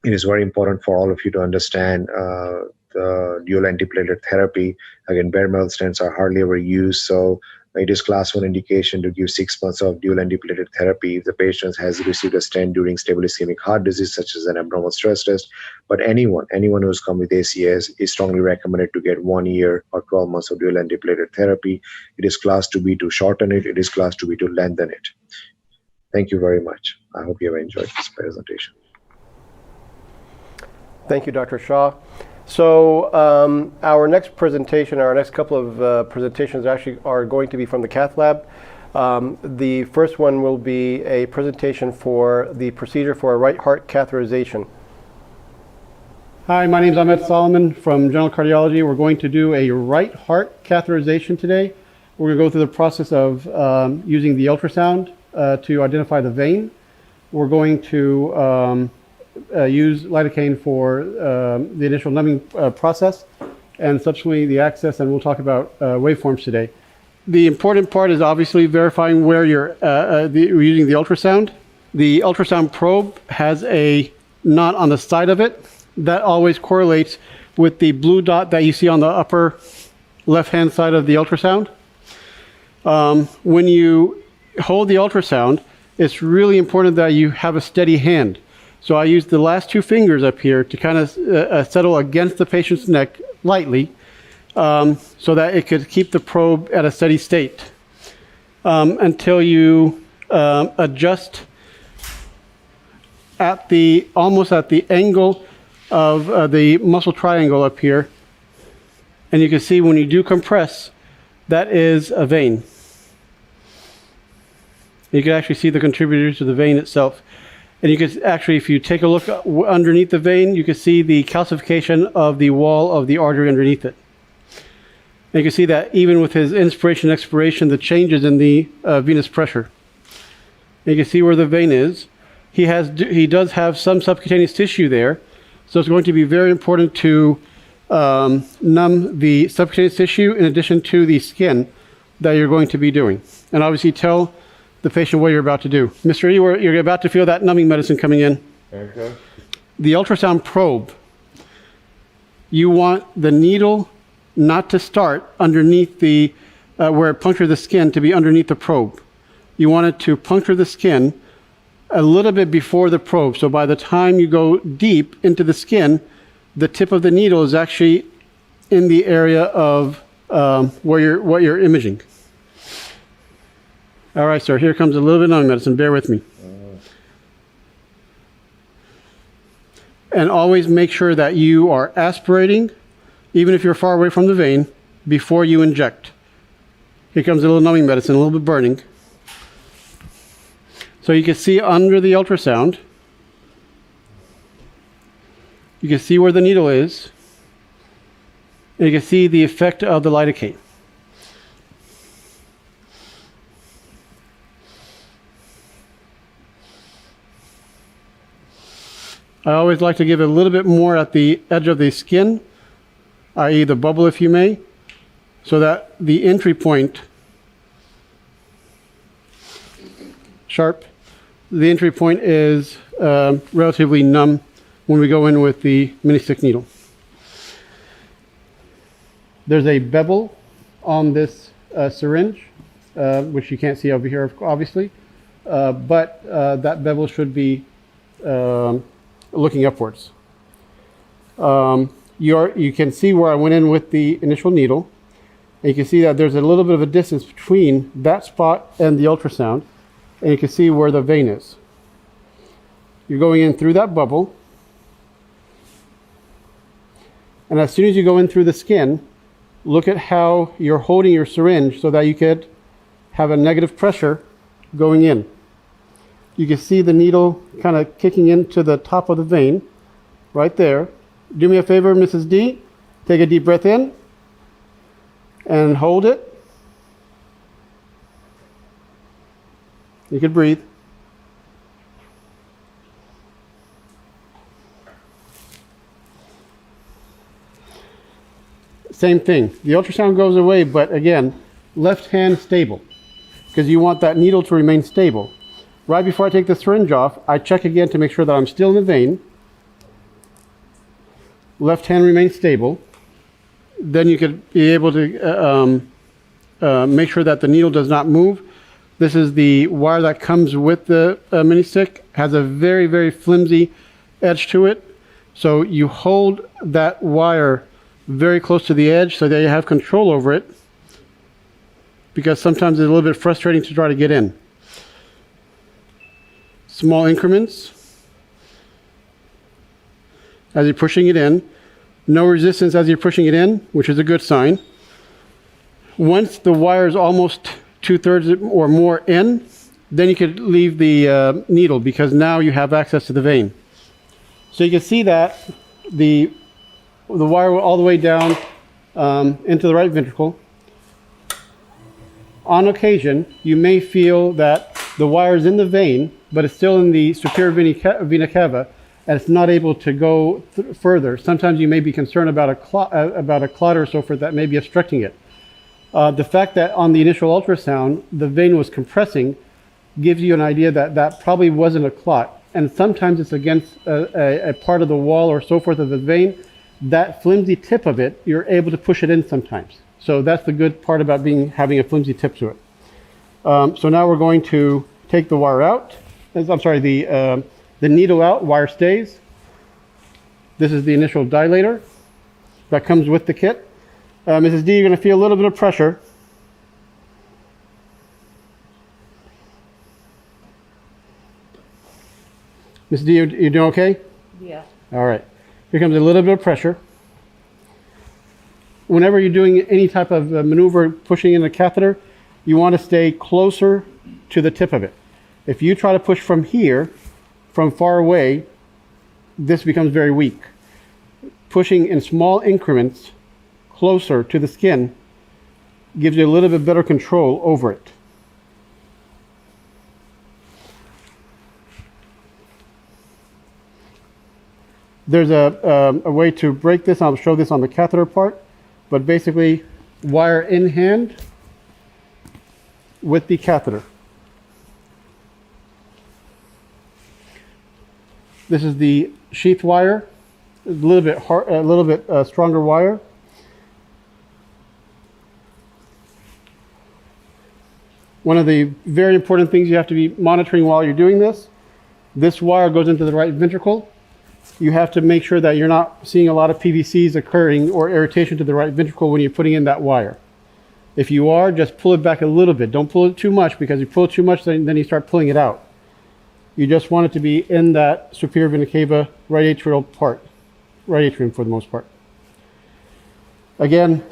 It is very important for all of you to understand the dual antiplatelet therapy. Again, bare metal stents are hardly ever used, so it is class 1 indication to give 6 months of dual antiplatelet therapy if the patient has received a stent during stable ischemic heart disease, such as an abnormal stress test. But anyone who's come with ACS is strongly recommended to get 1 year or 12 months of dual antiplatelet therapy. It is class 2B to shorten it. It is class 2B to lengthen it. Thank you very much. I hope you have enjoyed this presentation. Thank you, Dr. Shah. So our next presentation, our next couple of presentations actually are going to be from the cath lab. The first one will be a presentation for the procedure for a right heart catheterization. Hi, my name is Ahmed Solomon from General Cardiology. We're going to do a right heart catheterization today. We're going to go through the process of using the ultrasound to identify the vein. We're going to use lidocaine for the initial numbing process and subsequently the access, and we'll talk about waveforms today. The important part is obviously verifying where you're using the ultrasound. The ultrasound probe has a knot on the side of it. That always correlates with the blue dot that you see on the upper left-hand side of the ultrasound. When you hold the ultrasound, it's really important that you have a steady hand. So I use the last 2 fingers up here to kind of settle against the patient's neck lightly so that it could keep the probe at a steady state until you adjust at almost at the angle of the muscle triangle up here. And you can see when you do compress, that is a vein. You can actually see the contributors to the vein itself. And you can actually, if you take a look underneath the vein, you can see the calcification of the wall of the artery underneath it. And you can see that even with his inspiration and expiration, the changes in the venous pressure. And you can see where the vein is. He does have some subcutaneous tissue there, so it's going to be very important to numb the subcutaneous tissue in addition to the skin that you're going to be doing. And obviously tell the patient what you're about to do. Mr. E, you're about to feel that numbing medicine coming in. Okay. The ultrasound probe, you want the needle not to start underneath the, where it punctures the skin, to be underneath the probe. You want it to puncture the skin a little bit before the probe. So by the time you go deep into the skin, the tip of the needle is actually in the area of what you're imaging. All right, sir, here comes a little bit of numbing medicine. Bear with me. And always make sure that you are aspirating, even if you're far away from the vein, before you inject. Here comes a little numbing medicine, a little bit burning. So you can see under the ultrasound, you can see where the needle is, and you can see the effect of the lidocaine. I always like to give it a little bit more at the edge of the skin, i.e. the bubble, if you may, so that the entry point, sharp, the entry point is relatively numb when we go in with the mini stick needle. There's a bevel on this syringe, which you can't see over here, obviously, but that bevel should be looking upwards. You can see where I went in with the initial needle, and you can see that there's a little bit of a distance between that spot and the ultrasound, and you can see where the vein is. You're going in through that bubble, and as soon as you go in through the skin, look at how you're holding your syringe so that you could have a negative pressure going in. You can see the needle kind of kicking into the top of the vein, right there. Do me a favor, Mrs. D. Take a deep breath in and hold it. You can breathe. Same thing. The ultrasound goes away, but again, left hand stable, because you want that needle to remain stable. Right before I take the syringe off, I check again to make sure that I'm still in the vein. Left hand remains stable. Then you could be able to make sure that the needle does not move. This is the wire that comes with the mini stick. Has a very, very flimsy edge to it. So you hold that wire very close to the edge so that you have control over it, because sometimes it's a little bit frustrating to try to get in. Small increments as you're pushing it in. No resistance as you're pushing it in, which is a good sign. Once the wire is almost 2/3 or more in, then you could leave the needle, because now you have access to the vein. So you can see that the wire all the way down into the right ventricle. On occasion, you may feel that the wire is in the vein, but it's still in the superior vena cava, and it's not able to go further. Sometimes you may be concerned about a clot or so forth that may be obstructing it. The fact that on the initial ultrasound, the vein was compressing gives you an idea that that probably wasn't a clot. And sometimes it's against a part of the wall or so forth of the vein. That flimsy tip of it, you're able to push it in sometimes. So that's the good part about having a flimsy tip to it. So now we're going to take the wire out. I'm sorry, the needle out, wire stays. This is the initial dilator that comes with the kit. Mrs. D, you're going to feel a little bit of pressure. Mrs. D, you doing okay? Yeah. All right. Here comes a little bit of pressure. Whenever you're doing any type of maneuver, pushing in a catheter, you want to stay closer to the tip of it. If you try to push from here, from far away, this becomes very weak. Pushing in small increments closer to the skin gives you a little bit better control over it. There's a way to break this. I'll show this on the catheter part, but basically wire in hand with the catheter. This is the sheath wire, a little bit stronger wire. One of the very important things you have to be monitoring while you're doing this wire goes into the right ventricle. You have to make sure that you're not seeing a lot of PVCs occurring or irritation to the right ventricle when you're putting in that wire. If you are, just pull it back a little bit. Don't pull it too much, because if you pull it too much, then you start pulling it out. You just want it to be in that superior vena cava right atrial part, right atrium for the most part. Again,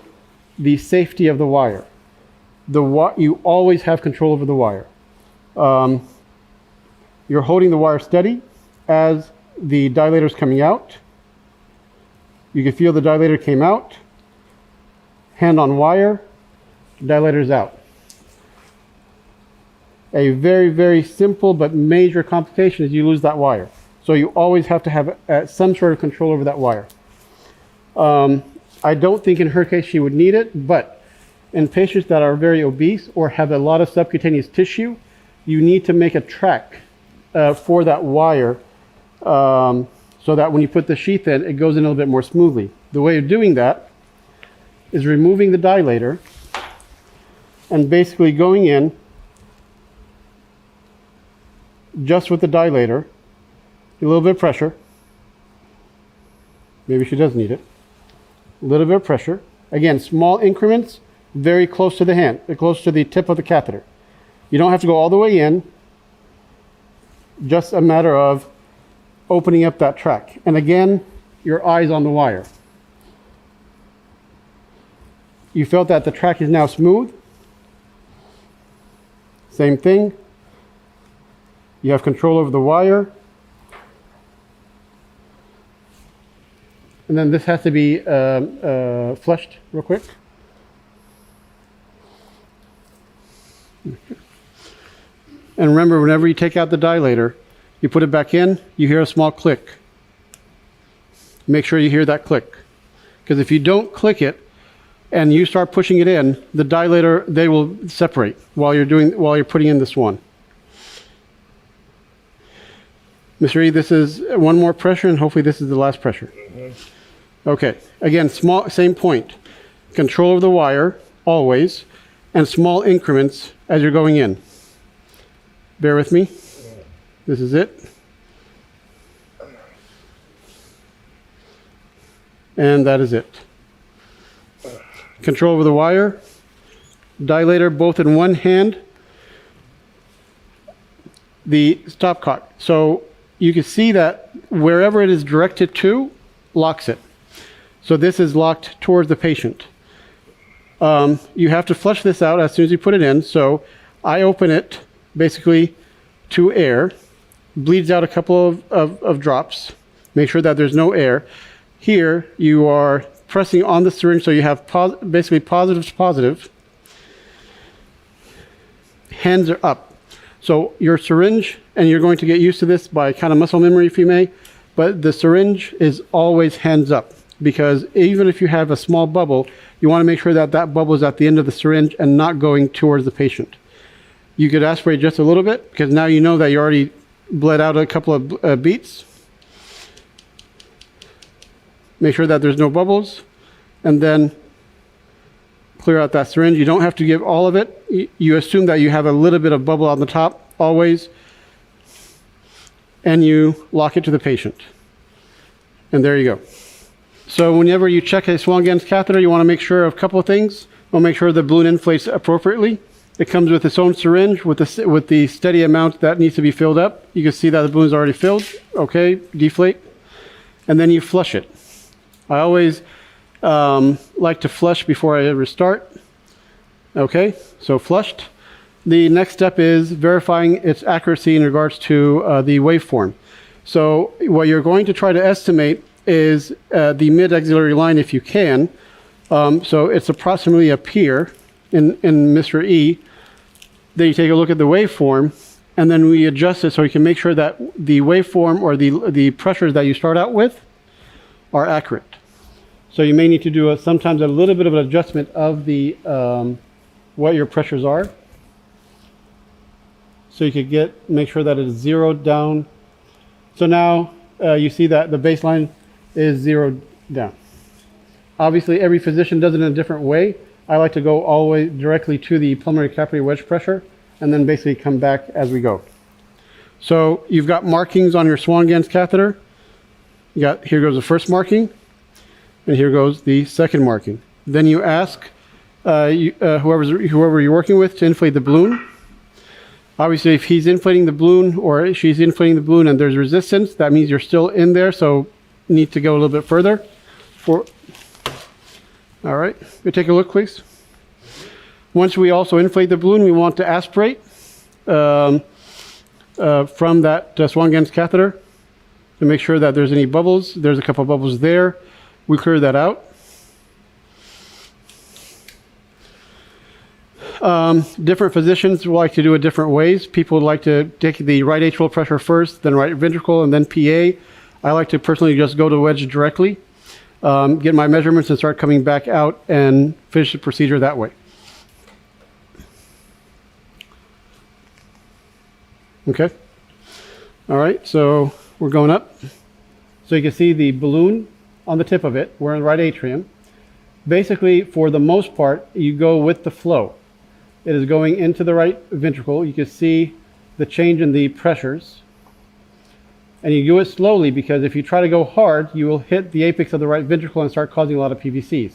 the safety of the wire. You always have control over the wire. You're holding the wire steady as the dilator is coming out. You can feel the dilator came out. Hand on wire, dilator is out. A very, very simple but major complication is you lose that wire. So you always have to have some sort of control over that wire. I don't think in her case she would need it, but in patients that are very obese or have a lot of subcutaneous tissue, you need to make a track for that wire so that when you put the sheath in, it goes in a little bit more smoothly. The way of doing that is removing the dilator and basically going in just with the dilator, a little bit of pressure. Maybe she does need it. A little bit of pressure. Again, small increments, very close to the hand, close to the tip of the catheter. You don't have to go all the way in, just a matter of opening up that track. And again, your eyes on the wire. You felt that the track is now smooth. Same thing. You have control over the wire. And then this has to be flushed real quick. And remember, whenever you take out the dilator, you put it back in, you hear a small click. Make sure you hear that click. Because if you don't click it and you start pushing it in, the dilator, they will separate while you're putting in this one. Mr. E, this is one more pressure, and hopefully this is the last pressure. Okay, again, same point. Control over the wire, always, and small increments as you're going in. Bear with me. This is it. And that is it. Control over the wire. Dilator both in one hand. The stopcock. So you can see that wherever it is directed to, locks it. So this is locked towards the patient. You have to flush this out as soon as you put it in. So I open it basically to air. Bleeds out a couple of drops. Make sure that there's no air. Here you are pressing on the syringe, so you have basically positive to positive. Hands are up. So your syringe, and you're going to get used to this by kind of muscle memory if you may, but the syringe is always hands up, because even if you have a small bubble, you want to make sure that that bubble is at the end of the syringe and not going towards the patient. You could aspirate just a little bit, because now you know that you already bled out a couple of beats. Make sure that there's no bubbles, and then clear out that syringe. You don't have to give all of it. You assume that you have a little bit of bubble on the top, always, and you lock it to the patient. And there you go. So whenever you check a Swan-Ganz catheter, you want to make sure of a couple of things. We'll make sure the balloon inflates appropriately. It comes with its own syringe with the steady amount that needs to be filled up. You can see that the balloon's already filled. Okay, deflate. and then you flush it. I always like to flush before I ever start. Okay, so flushed. The next step is verifying its accuracy in regards to the waveform. So what you're going to try to estimate is the mid-axillary line if you can. So it's approximately up here in Mr. E. Then you take a look at the waveform, and then we adjust it so you can make sure that the waveform or the pressures that you start out with are accurate. So you may need to do sometimes a little bit of an adjustment of the what your pressures are. So you could make sure that it is zeroed down. So now you see that the baseline is zeroed down. Obviously, every physician does it in a different way. I like to go all the way directly to the pulmonary capillary wedge pressure and then basically come back as we go. So you've got markings on your Swan-Ganz catheter. Here goes the first marking, and here goes the second marking. Then you ask whoever you're working with to inflate the balloon. Obviously, if he's inflating the balloon or she's inflating the balloon and there's resistance, that means you're still in there, so you need to go a little bit further. All right, we take a look, please. Once we also inflate the balloon, we want to aspirate from that Swan-Ganz catheter to make sure that there's any bubbles. There's a couple of bubbles there. We clear that out. Different physicians like to do it different ways. People like to take the right atrial pressure first, then right ventricle, and then PA. I like to personally just go to wedge directly, get my measurements, and start coming back out and finish the procedure that way. Okay. All right, so we're going up. So you can see the balloon on the tip of it. We're in the right atrium. Basically, for the most part, you go with the flow. It is going into the right ventricle. You can see the change in the pressures. And you do it slowly because if you try to go hard, you will hit the apex of the right ventricle and start causing a lot of PVCs.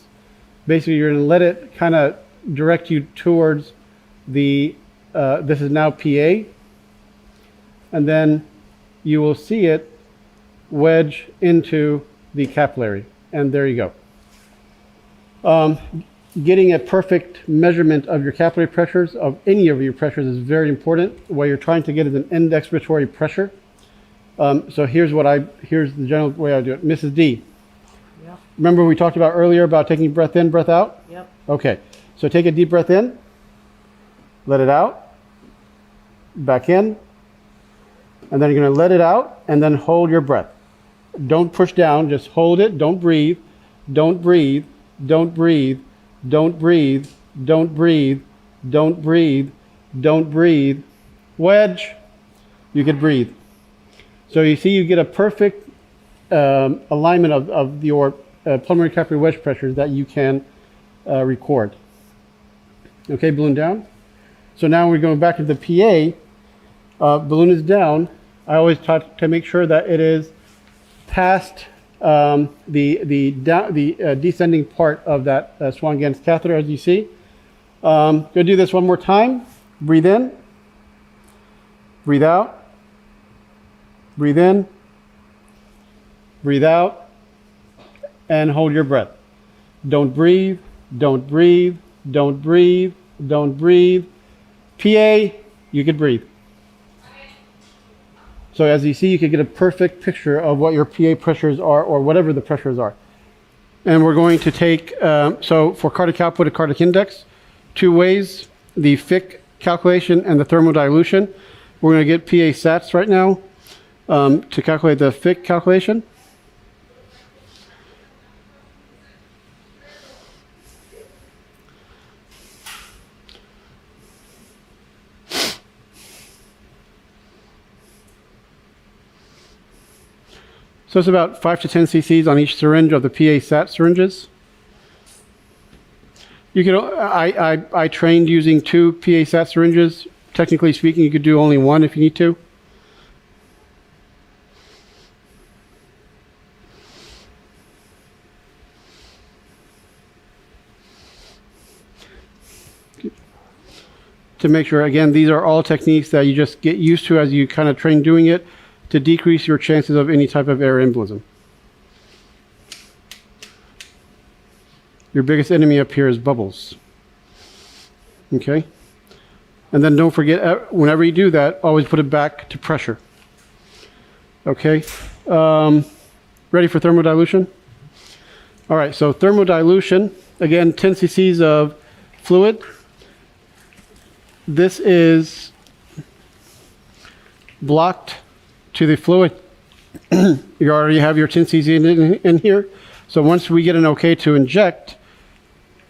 Basically, you're going to let it kind of direct you towards the, this is now PA. And then you will see it wedge into the capillary. And there you go. Getting a perfect measurement of your capillary pressures, of any of your pressures, is very important. What you're trying to get is an end expiratory pressure. So here's the general way I do it. Mrs. D. Yep. Remember we talked about earlier about taking breath in, breath out? Yep. Okay. So take a deep breath in, let it out, back in, and then you're going to let it out and then hold your breath. Don't push down, just hold it. Don't breathe. Don't breathe. Don't breathe. Don't breathe. Don't breathe. Don't breathe. Don't breathe. Wedge. You can breathe. So you see you get a perfect alignment of your pulmonary capillary wedge pressures that you can record. Okay, balloon down. So now we're going back to the PA. Balloon is down. I always try to make sure that it is past the descending part of that Swan-Ganz catheter, as you see. Going to do this one more time. Breathe in. Breathe out. Breathe in. Breathe out. And hold your breath. Don't breathe. Don't breathe. Don't breathe. Don't breathe. PA, you can breathe. So as you see, you can get a perfect picture of what your PA pressures are, or whatever the pressures are. And we're going to take, so for cardiac output and cardiac index, two ways, the FIC calculation and the thermodilution. We're going to get PA sats right now to calculate the FIC calculation. So it's about 5 to 10 cc's on each syringe of the PA SAT syringes. You can, I trained using 2 PA SAT syringes. Technically speaking, you could do only 1 if you need to. To make sure, again, these are all techniques that you just get used to as you kind of train doing it, to decrease your chances of any type of air embolism. Your biggest enemy up here is bubbles. Okay? And then don't forget, whenever you do that, always put it back to pressure. Okay? Ready for thermodilution? All right, so thermodilution, again, 10 cc's of fluid. This is blocked to the fluid. You already have your 10 cc in here. So once we get an okay to inject,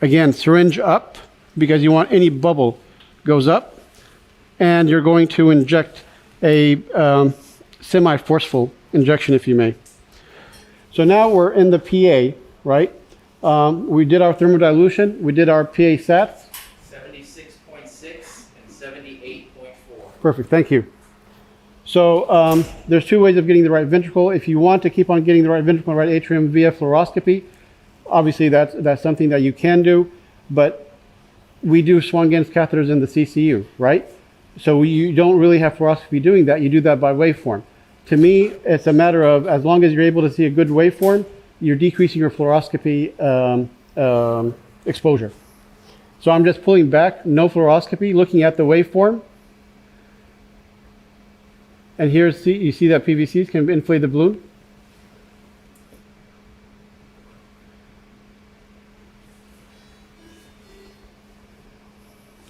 again, syringe up, because you want any bubble goes up, and you're going to inject a semi-forceful injection, if you may. So now we're in the PA, right? We did our thermodilution, we did our PA sats. 76.6 and 78.4. Perfect, thank you. So there's two ways of getting the right ventricle. If you want to keep on getting the right ventricle and right atrium via fluoroscopy, obviously that's something that you can do, but we do Swan-Ganz catheters in the CCU, right? So you don't really have fluoroscopy doing that, you do that by waveform. To me, it's a matter of, as long as you're able to see a good waveform, you're decreasing your fluoroscopy exposure. So I'm just pulling back, no fluoroscopy, looking at the waveform. And here's, you see that PVCs can inflate the balloon?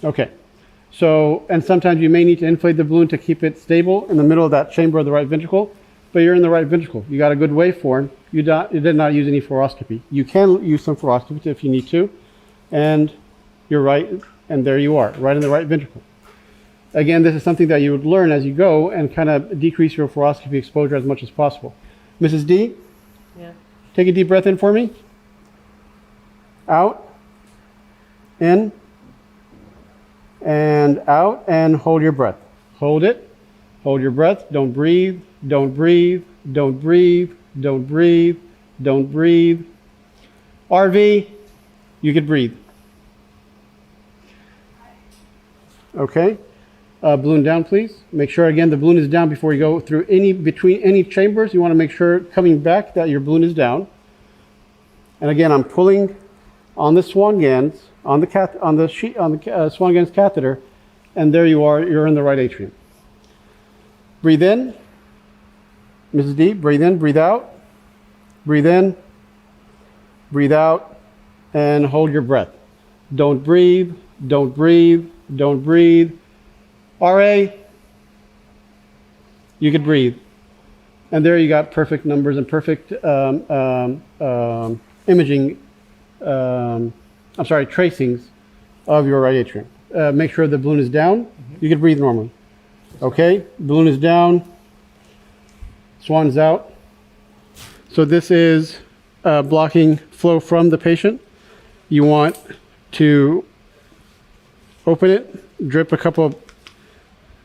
Okay. So, and sometimes you may need to inflate the balloon to keep it stable in the middle of that chamber of the right ventricle, but you're in the right ventricle. You got a good waveform. You did not use any fluoroscopy. You can use some fluoroscopy if you need to, and you're right, and there you are, right in the right ventricle. Again, this is something that you would learn as you go and kind of decrease your fluoroscopy exposure as much as possible. Mrs. D? Yeah. Take a deep breath in for me. Out. In. And out, and hold your breath. Hold it. Hold your breath. Don't breathe. Don't breathe. Don't breathe. Don't breathe. Don't breathe. RV, you could breathe. Okay. Balloon down, please. Make sure, again, the balloon is down before you go through between any chambers. You want to make sure, coming back, that your balloon is down. And again, I'm pulling on the Swan-Ganz, on the Swan-Ganz catheter, and there you are. You're in the right atrium. Breathe in, Mrs. D. Breathe in, breathe out. Breathe in, breathe out, and hold your breath. Don't breathe. Don't breathe. Don't breathe. RA, you could breathe. And there you got perfect numbers and perfect imaging, tracings of your right atrium. Make sure the balloon is down. You can breathe normally. Okay, balloon is down. Swan's out. So this is blocking flow from the patient. You want to open it, drip a couple of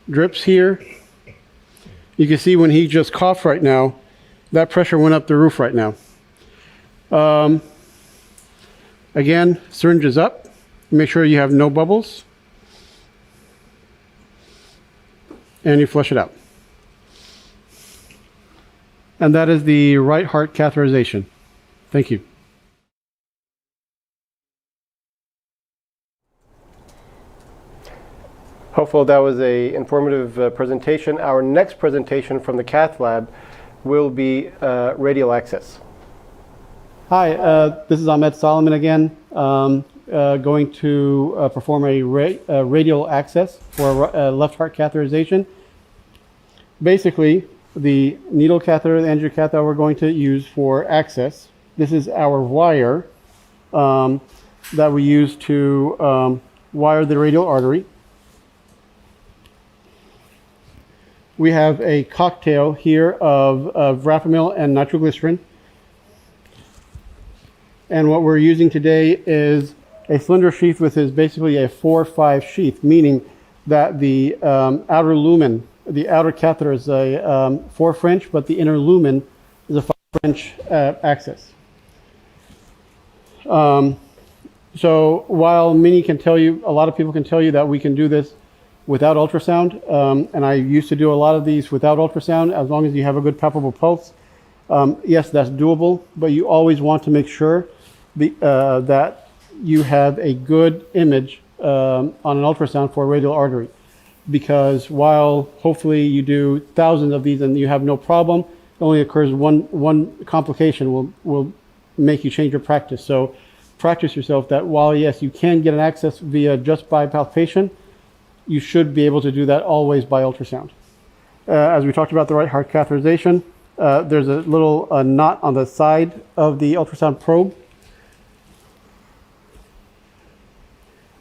drips here. You can see when he just coughed right now, that pressure went up the roof right now. Again, syringe is up. Make sure you have no bubbles. And you flush it out. And that is the right heart catheterization. Thank you. Hopefully that was an informative presentation. Our next presentation from the cath lab will be radial access. Hi, this is Ahmed Solomon again, going to perform a radial access for a left heart catheterization. Basically, the needle catheter, the angiocatheter we're going to use for access. This is our wire that we use to wire the radial artery. We have a cocktail here of verapamil and nitroglycerin. And what we're using today is a cylinder sheath, which is basically a 4-5 sheath, meaning that the outer lumen, the outer catheter is a 4 French, but the inner lumen is a 5 French access. So while many can tell you, a lot of people can tell you that we can do this without ultrasound, and I used to do a lot of these without ultrasound, as long as you have a good palpable pulse. Yes, that's doable, but you always want to make sure that you have a good image on an ultrasound for a radial artery. Because while hopefully you do thousands of these and you have no problem, it only occurs one complication will make you change your practice. So practice yourself that while yes, you can get an access via just by palpation, you should be able to do that always by ultrasound. As we talked about the right heart catheterization, there's a little knot on the side of the ultrasound probe.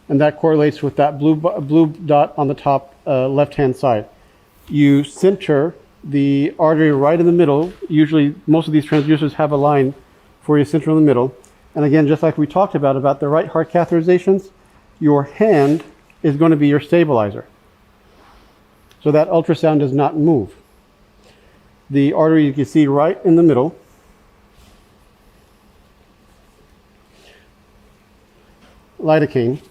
And that correlates with that blue dot on the top left-hand side. You center the artery right in the middle. Usually, most of these transducers have a line for you center in the middle. And again, just like we talked about the right heart catheterizations, your hand is going to be your stabilizer. So that ultrasound does not move. The artery you can see right in the middle. Lidocaine.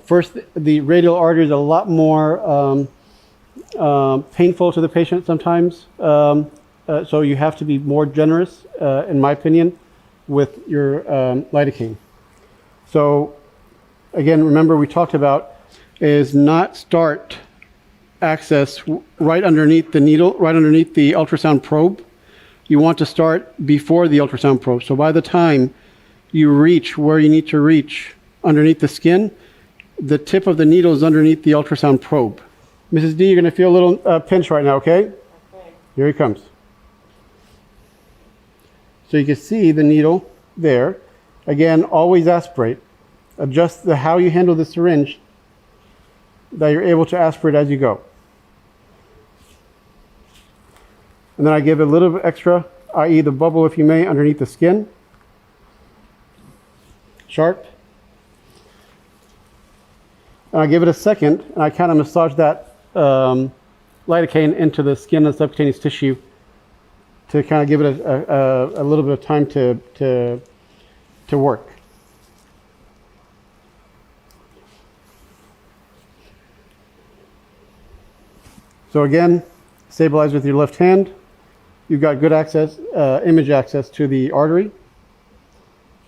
First, the radial artery is a lot more painful to the patient sometimes. So you have to be more generous, in my opinion, with your lidocaine. So again, remember we talked about is not start access right underneath the needle, right underneath the ultrasound probe. You want to start before the ultrasound probe. So by the time you reach where you need to reach underneath the skin, the tip of the needle is underneath the ultrasound probe. Mrs. D, you're going to feel a little pinch right now, okay? Okay. Here he comes. So you can see the needle there. Again, always aspirate. Adjust how you handle the syringe that you're able to aspirate as you go. And then I give it a little bit extra, i.e. the bubble, if you may, underneath the skin. Sharp. And I give it a second, and I kind of massage that lidocaine into the skin and subcutaneous tissue to kind of give it a little bit of time to work. So again, stabilize with your left hand. You've got good access, image access to the artery.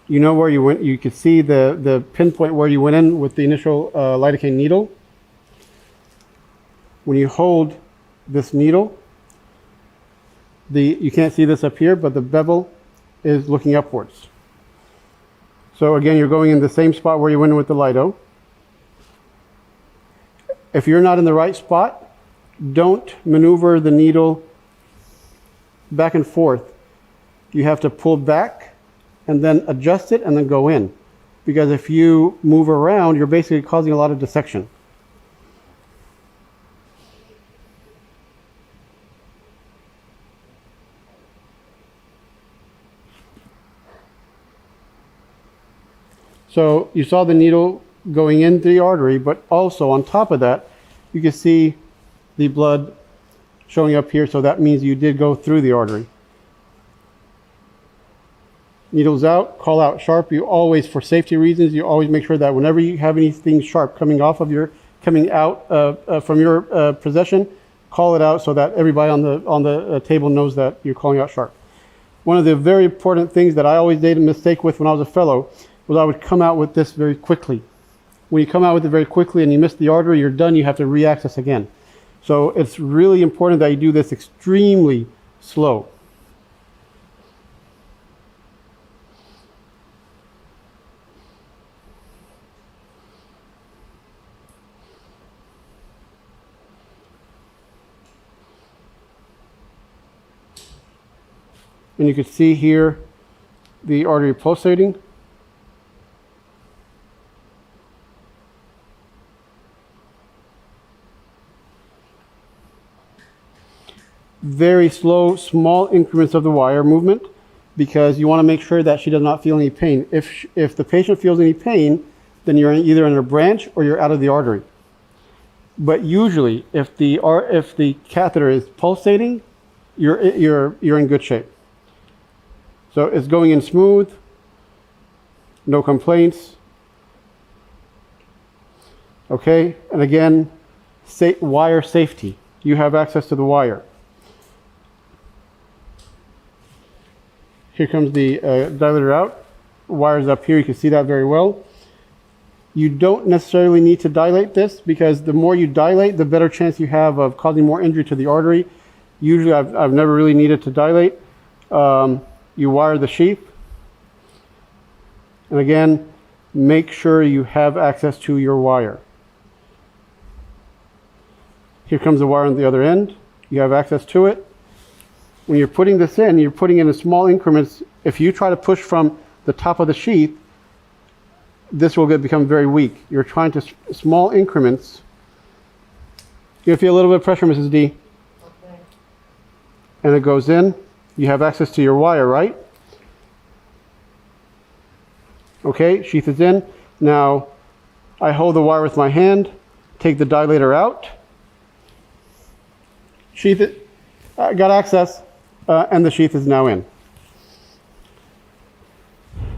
You know where you went. You can see the pinpoint where you went in with the initial lidocaine needle. When you hold this needle, you can't see this up here, but the bevel is looking upwards. So again, you're going in the same spot where you went in with the lido. If you're not in the right spot, don't maneuver the needle back and forth. You have to pull back and then adjust it and then go in. Because if you move around, you're basically causing a lot of dissection. So you saw the needle going into the artery, but also on top of that, you can see the blood showing up here, so that means you did go through the artery. Needles out, call out sharp. You always, for safety reasons, you always make sure that whenever you have anything sharp coming out from your possession, call it out so that everybody on the table knows that you're calling out sharp. One of the very important things that I always made a mistake with when I was a fellow was I would come out with this very quickly. When you come out with it very quickly and you miss the artery, you're done, you have to reaccess again. So it's really important that you do this extremely slow. And you can see here the artery pulsating. Very slow, small increments of the wire movement, because you want to make sure that she does not feel any pain. If the patient feels any pain, then you're either in a branch or you're out of the artery. But usually, if the catheter is pulsating, you're in good shape. So it's going in smooth, no complaints. Okay, and again, wire safety. You have access to the wire. Here comes the dilator out. Wires up here, you can see that very well. You don't necessarily need to dilate this because the more you dilate, the better chance you have of causing more injury to the artery. Usually I've never really needed to dilate. You wire the sheath. And again, make sure you have access to your wire. Here comes the wire on the other end. You have access to it. When you're putting this in, you're putting in small increments. If you try to push from the top of the sheath, this will become very weak. You're trying to small increments. You feel a little bit of pressure, Mrs. D. Okay. And it goes in. You have access to your wire, right? Okay, sheath is in. Now, I hold the wire with my hand, take the dilator out, sheath it, got access, and the sheath is now in.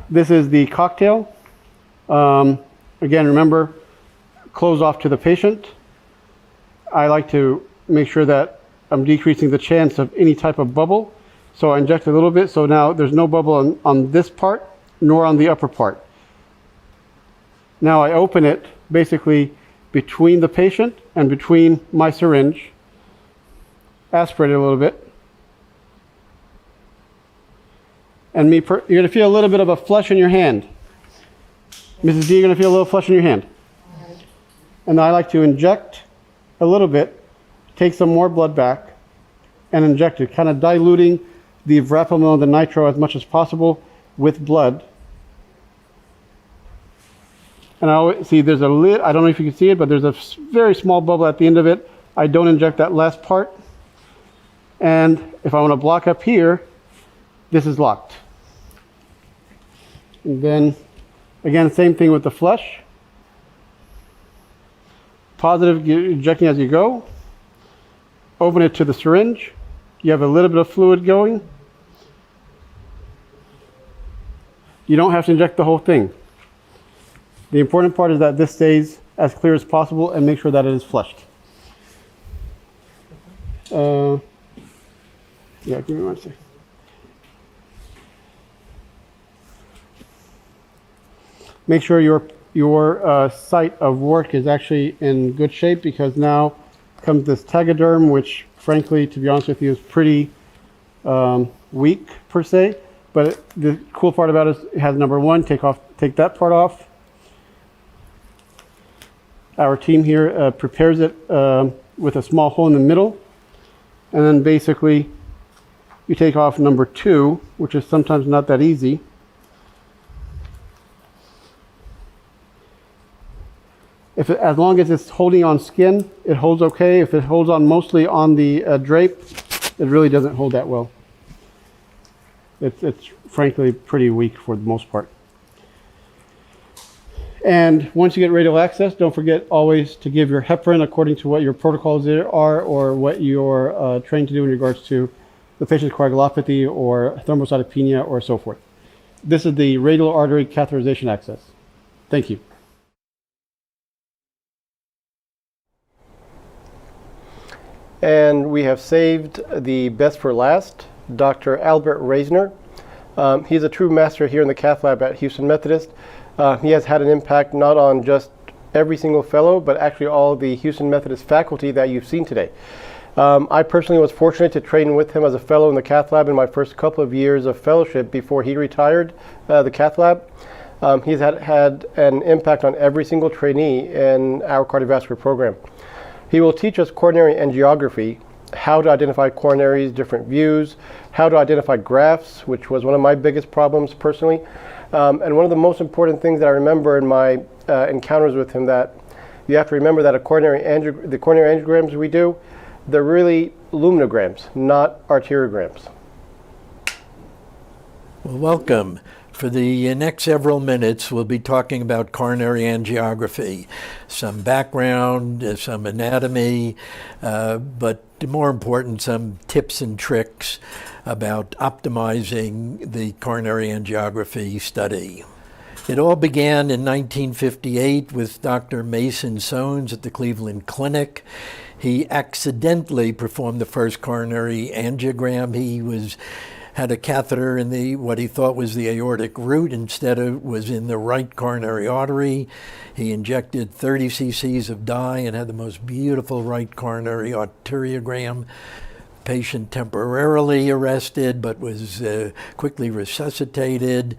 This is the cocktail. Again, remember, close off to the patient. I like to make sure that I'm decreasing the chance of any type of bubble. So I inject a little bit, so now there's no bubble on this part, nor on the upper part. Now I open it basically between the patient and between my syringe, aspirate it a little bit. And you're gonna feel a little bit of a flush in your hand. Mrs. D, you're gonna feel a little flush in your hand. And I like to inject a little bit, take some more blood back, and inject it, kind of diluting the verapamil and the nitro as much as possible with blood. And I always see there's a lid, I don't know if you can see it, but there's a very small bubble at the end of it. I don't inject that last part. And if I want to block up here, this is locked. And then, again, same thing with the flush. Positive, injecting as you go. Open it to the syringe. You have a little bit of fluid going. You don't have to inject the whole thing. The important part is that this stays as clear as possible and make sure that it is flushed. Yeah, give me one second. Make sure your site of work is actually in good shape, because now comes this tegaderm, which frankly, to be honest with you, is pretty weak per se. But the cool part about it is it has number one, take that part off. Our team here prepares it with a small hole in the middle. And then basically you take off number two, which is sometimes not that easy. As long as it's holding on skin, it holds okay. If it holds on mostly on the drape, it really doesn't hold that well. It's frankly pretty weak for the most part. And once you get radial access, don't forget always to give your heparin according to what your protocols are or what you're trained to do in regards to the patient's coagulopathy or thrombocytopenia or so forth. This is the radial artery catheterization access. Thank you. And we have saved the best for last, Dr. Albert Reisner. He's a true master here in the cath lab at Houston Methodist. He has had an impact not on just every single fellow, but actually all the Houston Methodist faculty that you've seen today. I personally was fortunate to train with him as a fellow in the cath lab in my first couple of years of fellowship before he retired the cath lab. He's had an impact on every single trainee in our cardiovascular program. He will teach us coronary angiography, how to identify coronaries, different views, how to identify grafts, which was one of my biggest problems personally. And one of the most important things that I remember in my encounters with him, that you have to remember that the coronary angiograms we do, they're really luminograms, not arteriograms. Well, welcome. For the next several minutes, we'll be talking about coronary angiography, some background, some anatomy, but more important, some tips and tricks about optimizing the coronary angiography study. It all began in 1958 with Dr. Mason Sones at the Cleveland Clinic. He accidentally performed the first coronary angiogram. He was had a catheter in the what he thought was the aortic root. Instead, it was in the right coronary artery. He injected 30 cc's of dye and had the most beautiful right coronary arteriogram. Patient temporarily arrested, but was quickly resuscitated,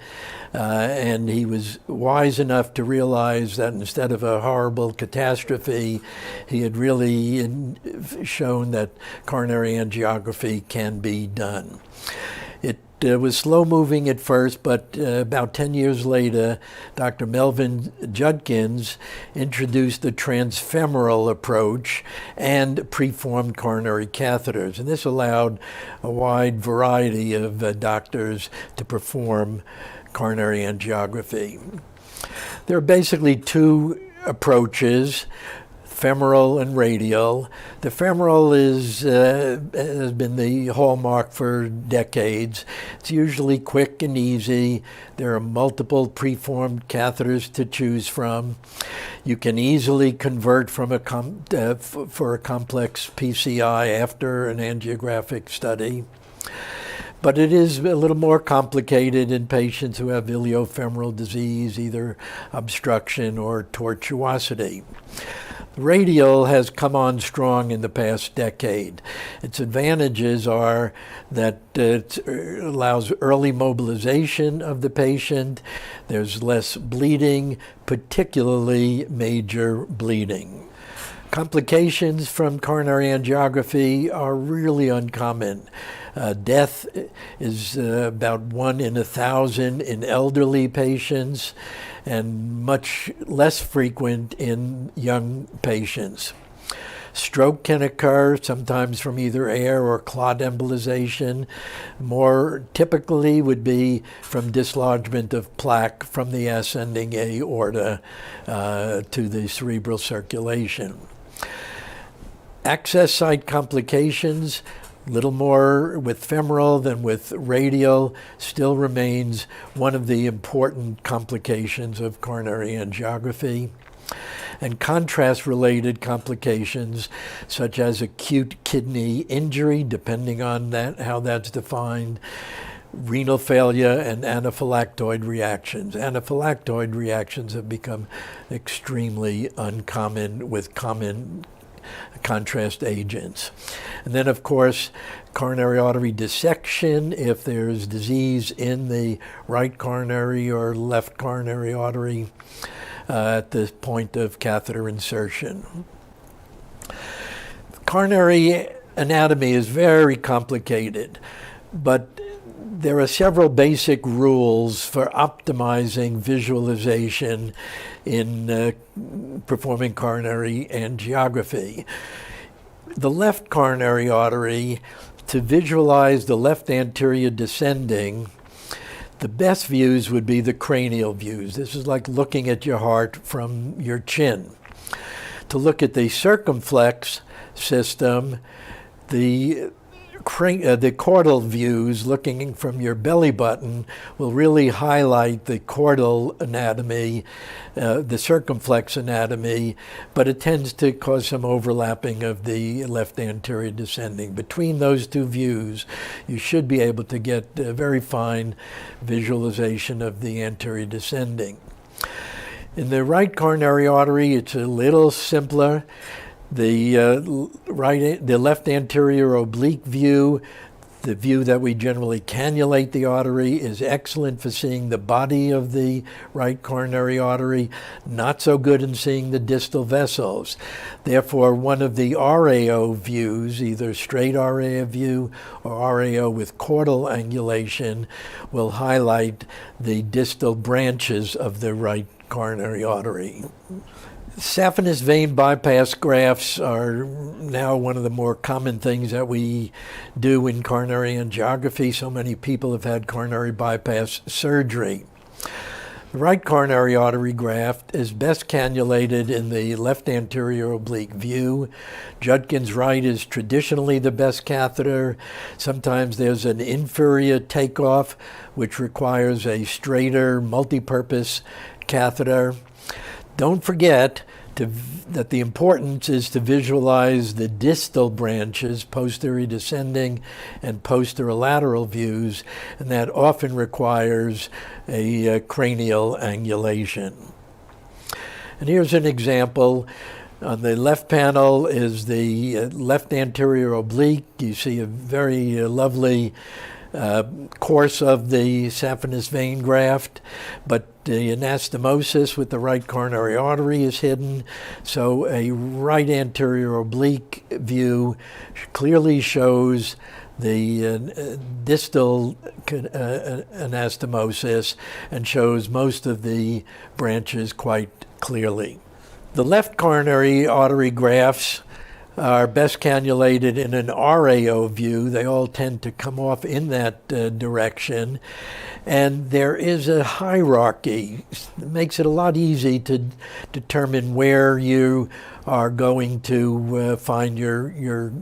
and he was wise enough to realize that instead of a horrible catastrophe, he had really shown that coronary angiography can be done. It was slow-moving at first, but about 10 years later, Dr. Melvin Judkins introduced the transfemoral approach and preformed coronary catheters. And this allowed a wide variety of doctors to perform coronary angiography. There are basically two approaches, femoral and radial. The femoral has been the hallmark for decades. It's usually quick and easy. There are multiple preformed catheters to choose from. You can easily convert from for a complex PCI after an angiographic study. But it is a little more complicated in patients who have iliofemoral disease, either obstruction or tortuosity. Radial has come on strong in the past decade. Its advantages are that it allows early mobilization of the patient. There's less bleeding, particularly major bleeding. Complications from coronary angiography are really uncommon. Death is about 1 in 1,000 in elderly patients, and much less frequent in young patients. Stroke can occur, sometimes from either air or clot embolization. More typically would be from dislodgement of plaque from the ascending aorta to the cerebral circulation. Access site complications, little more with femoral than with radial, still remains one of the important complications of coronary angiography. And contrast-related complications, such as acute kidney injury, depending on how that's defined, renal failure, and anaphylactoid reactions. Anaphylactoid reactions have become extremely uncommon with common contrast agents. And then, of course, coronary artery dissection, if there's disease in the right coronary or left coronary artery at the point of catheter insertion. Coronary anatomy is very complicated, but there are several basic rules for optimizing visualization in performing coronary angiography. The left coronary artery, to visualize the left anterior descending, the best views would be the cranial views. This is like looking at your heart from your chin. To look at the circumflex system, the caudal views looking from your belly button will really highlight the caudal anatomy, the circumflex anatomy, but it tends to cause some overlapping of the left anterior descending. Between those two views, you should be able to get a very fine visualization of the anterior descending. In the right coronary artery, it's a little simpler. The left anterior oblique view, the view that we generally cannulate the artery, is excellent for seeing the body of the right coronary artery, not so good in seeing the distal vessels. Therefore, one of the RAO views, either straight RAO view or RAO with caudal angulation, will highlight the distal branches of the right coronary artery. Saphenous vein bypass grafts are now one of the more common things that we do in coronary angiography. So many people have had coronary bypass surgery. The right coronary artery graft is best cannulated in the left anterior oblique view. Judkins right is traditionally the best catheter. Sometimes there's an inferior takeoff, which requires a straighter multipurpose catheter. Don't forget that the importance is to visualize the distal branches, posterior descending and posterolateral views, and that often requires a cranial angulation. And here's an example. On the left panel is the left anterior oblique. You see a very lovely course of the saphenous vein graft, but the anastomosis with the right coronary artery is hidden, so a right anterior oblique view clearly shows the distal anastomosis and shows most of the branches quite clearly. The left coronary artery grafts are best cannulated in an RAO view. They all tend to come off in that direction. And there is a hierarchy. It makes it a lot easy to determine where you are going to find your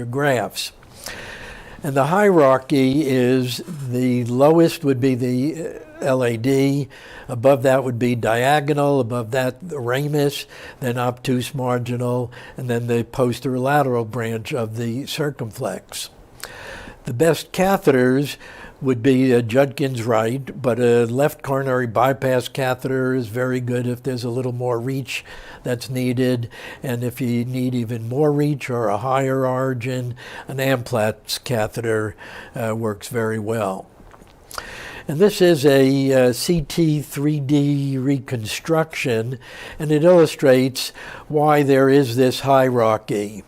grafts. And the hierarchy is the lowest would be the LAD, above that would be diagonal, above that the ramus, then obtuse marginal, and then the posterolateral branch of the circumflex. The best catheters would be a Judkins right, but a left coronary bypass catheter is very good if there's a little more reach that's needed, and if you need even more reach or a higher origin, an Amplatz catheter works very well. And this is a CT 3D reconstruction, and it illustrates why there is this hierarchy.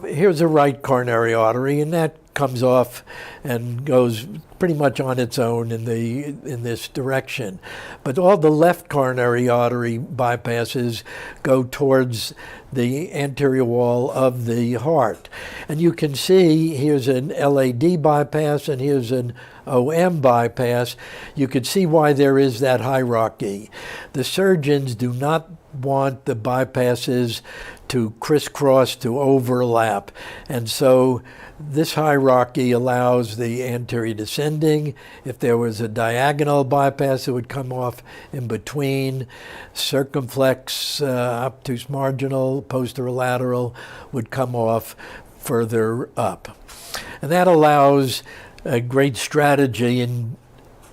Here's a right coronary artery, and that comes off and goes pretty much on its own in this direction. But all the left coronary artery bypasses go towards the anterior wall of the heart. And you can see here's an LAD bypass and here's an OM bypass. You can see why there is that hierarchy. The surgeons do not want the bypasses to crisscross, to overlap. And so this hierarchy allows the anterior descending. If there was a diagonal bypass, it would come off in between. Circumflex, obtuse marginal, posterolateral would come off further up. And that allows a great strategy in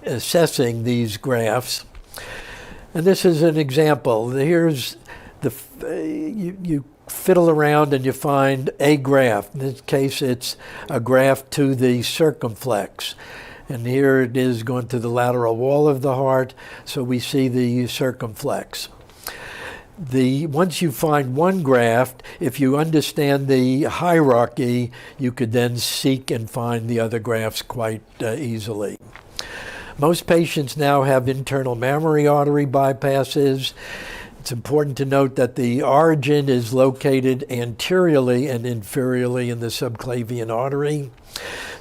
assessing these grafts. And this is an example. Here's you fiddle around and you find a graft. In this case, it's a graft to the circumflex. And here it is going to the lateral wall of the heart, so we see the circumflex. Once you find one graft, if you understand the hierarchy, you could then seek and find the other grafts quite easily. Most patients now have internal mammary artery bypasses. It's important to note that the origin is located anteriorly and inferiorly in the subclavian artery.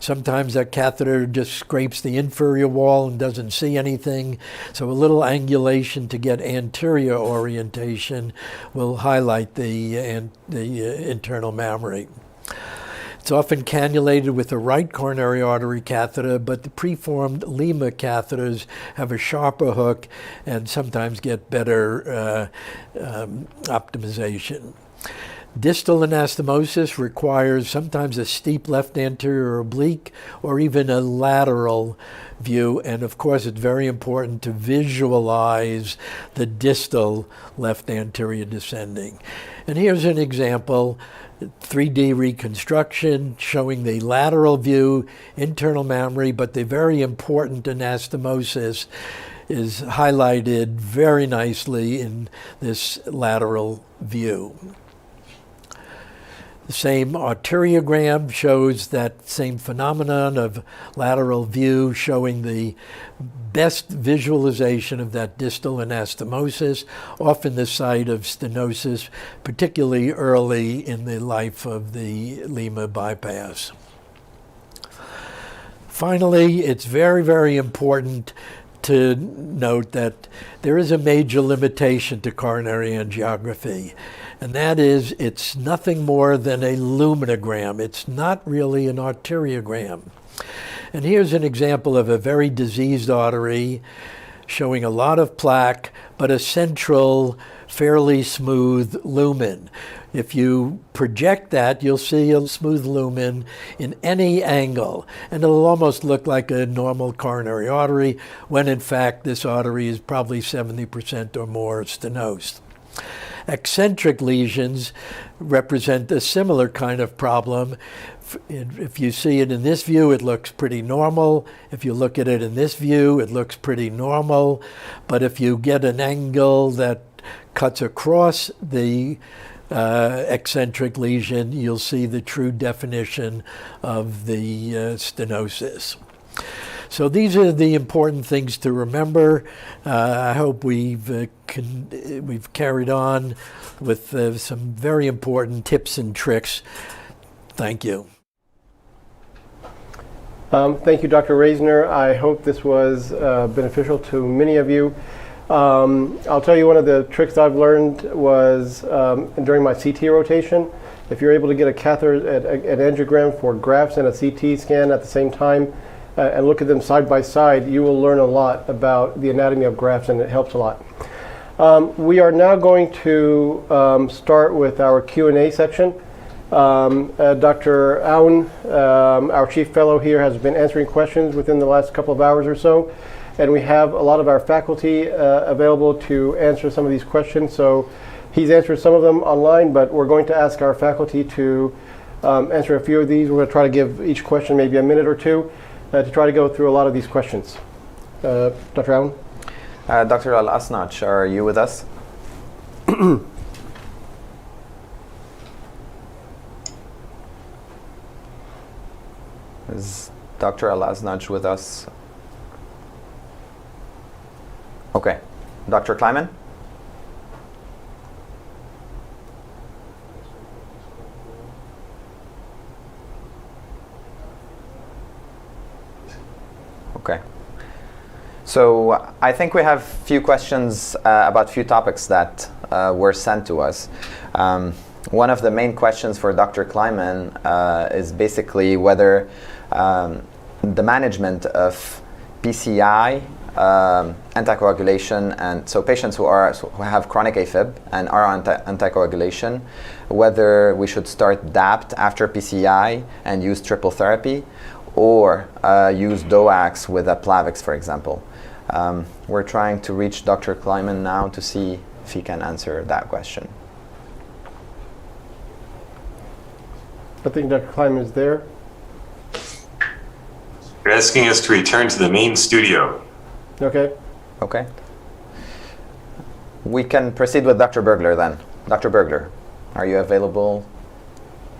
Sometimes that catheter just scrapes the inferior wall and doesn't see anything, so a little angulation to get anterior orientation will highlight the internal mammary. It's often cannulated with a right coronary artery catheter, but the preformed Lima catheters have a sharper hook and sometimes get better optimization. Distal anastomosis requires sometimes a steep left anterior oblique or even a lateral view, and of course it's very important to visualize the distal left anterior descending. And here's an example, 3D reconstruction showing the lateral view, internal mammary, but the very important anastomosis is highlighted very nicely in this lateral view. The same arteriogram shows that same phenomenon of lateral view, showing the best visualization of that distal anastomosis, often the site of stenosis, particularly early in the life of the Lima bypass. Finally, it's very, very important to note that there is a major limitation to coronary angiography, and that is it's nothing more than a luminogram. It's not really an arteriogram. And here's an example of a very diseased artery. showing a lot of plaque, but a central, fairly smooth lumen. If you project that, you'll see a smooth lumen in any angle, and it'll almost look like a normal coronary artery, when in fact this artery is probably 70% or more stenosed. Eccentric lesions represent a similar kind of problem. If you see it in this view, it looks pretty normal. If you look at it in this view, it looks pretty normal. But if you get an angle that cuts across the eccentric lesion, you'll see the true definition of the stenosis. So these are the important things to remember. I hope we've carried on with some very important tips and tricks. Thank you. Thank you, Dr. Reisner. I hope this was beneficial to many of you. I'll tell you, one of the tricks I've learned was during my CT rotation. If you're able to get a catheter, an angiogram for grafts and a CT scan at the same time, and look at them side by side, you will learn a lot about the anatomy of grafts, and it helps a lot. We are now going to start with our Q&A section. Dr. Aoun, our chief fellow here, has been answering questions within the last couple of hours or so, and we have a lot of our faculty available to answer some of these questions. So he's answered some of them online, but we're going to ask our faculty to answer a few of these. We're going to try to give each question maybe a minute or two to try to go through a lot of these questions. Dr. Aoun? Dr. Al-Asnach, are you with us? Is Dr. Al-Asnach with us? Okay. Dr. Kleiman? Okay. So I think we have a few questions about a few topics that were sent to us. One of the main questions for Dr. Kleiman is basically whether the management of PCI, anticoagulation, and so patients who have chronic AFib and are on anticoagulation, whether we should start DAPT after PCI and use triple therapy, or use DOACs with a Plavix, for example. We're trying to reach Dr. Kleiman now to see if he can answer that question. I think Dr. Kleiman is there. You're asking us to return to the main studio. Okay. Okay. We can proceed with Dr. Bergler then. Dr. Bergler, are you available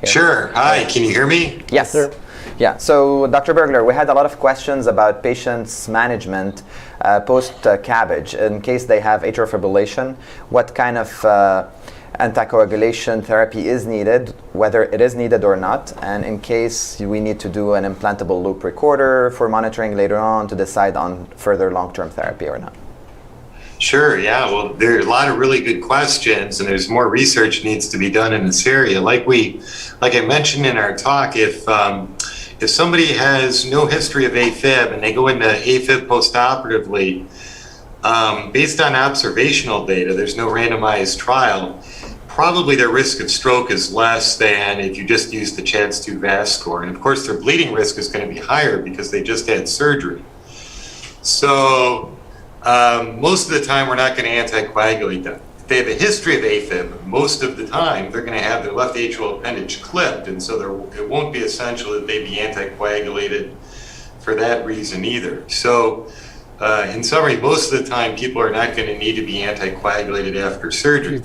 here? Sure. Hi, can you hear me? Yes. Sir. Yeah, so Dr. Bergler, we had a lot of questions about patients' management post-CABG. In case they have atrial fibrillation, what kind of anticoagulation therapy is needed, whether it is needed or not, and in case we need to do an implantable loop recorder for monitoring later on to decide on further long-term therapy or not. Sure, yeah. Well, there are a lot of really good questions, and there's more research needs to be done in this area. Like I mentioned in our talk, if somebody has no history of AFib and they go into AFib postoperatively, based on observational data, there's no randomized trial, probably their risk of stroke is less than if you just use the CHADS-2 VAS score. And of course, their bleeding risk is going to be higher because they just had surgery. So most of the time, we're not going to anticoagulate them. If they have a history of AFib, most of the time, they're going to have their left atrial appendage clipped. And so it won't be essential that they be anticoagulated for that reason either. So in summary, most of the time, people are not going to need to be anticoagulated after surgery.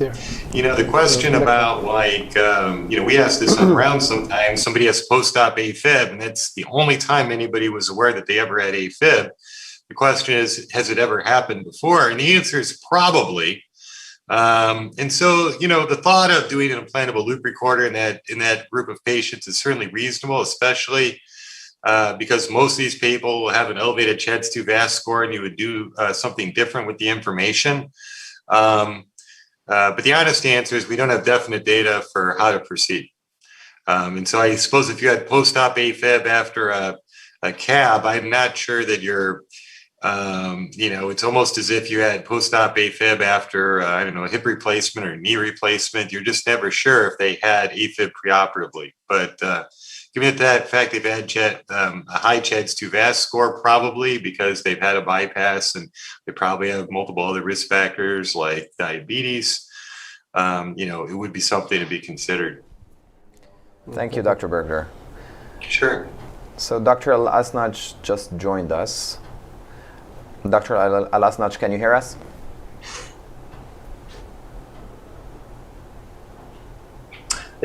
You know, the question about we ask this on round sometimes, somebody has post-op AFib, and that's the only time anybody was aware that they ever had AFib. The question is, has it ever happened before? And the answer is probably. And so, the thought of doing an implantable loop recorder in that group of patients is certainly reasonable, especially because most of these people will have an elevated CHADS-2 VAS score, and you would do something different with the information. But the honest answer is we don't have definite data for how to proceed. And so I suppose if you had post-op AFib after a CAB, I'm not sure that you're It's almost as if you had post-op AFib after, a hip replacement or knee replacement. You're just never sure if they had AFib preoperatively. But given that fact, they've had a high CHADS2 VAS score, probably because they've had a bypass, and they probably have multiple other risk factors like diabetes. It would be something to be considered. Thank you, Dr. Bergler. Sure. So Dr. Al-Asnaj just joined us. Dr. Al-Asnaj, can you hear us?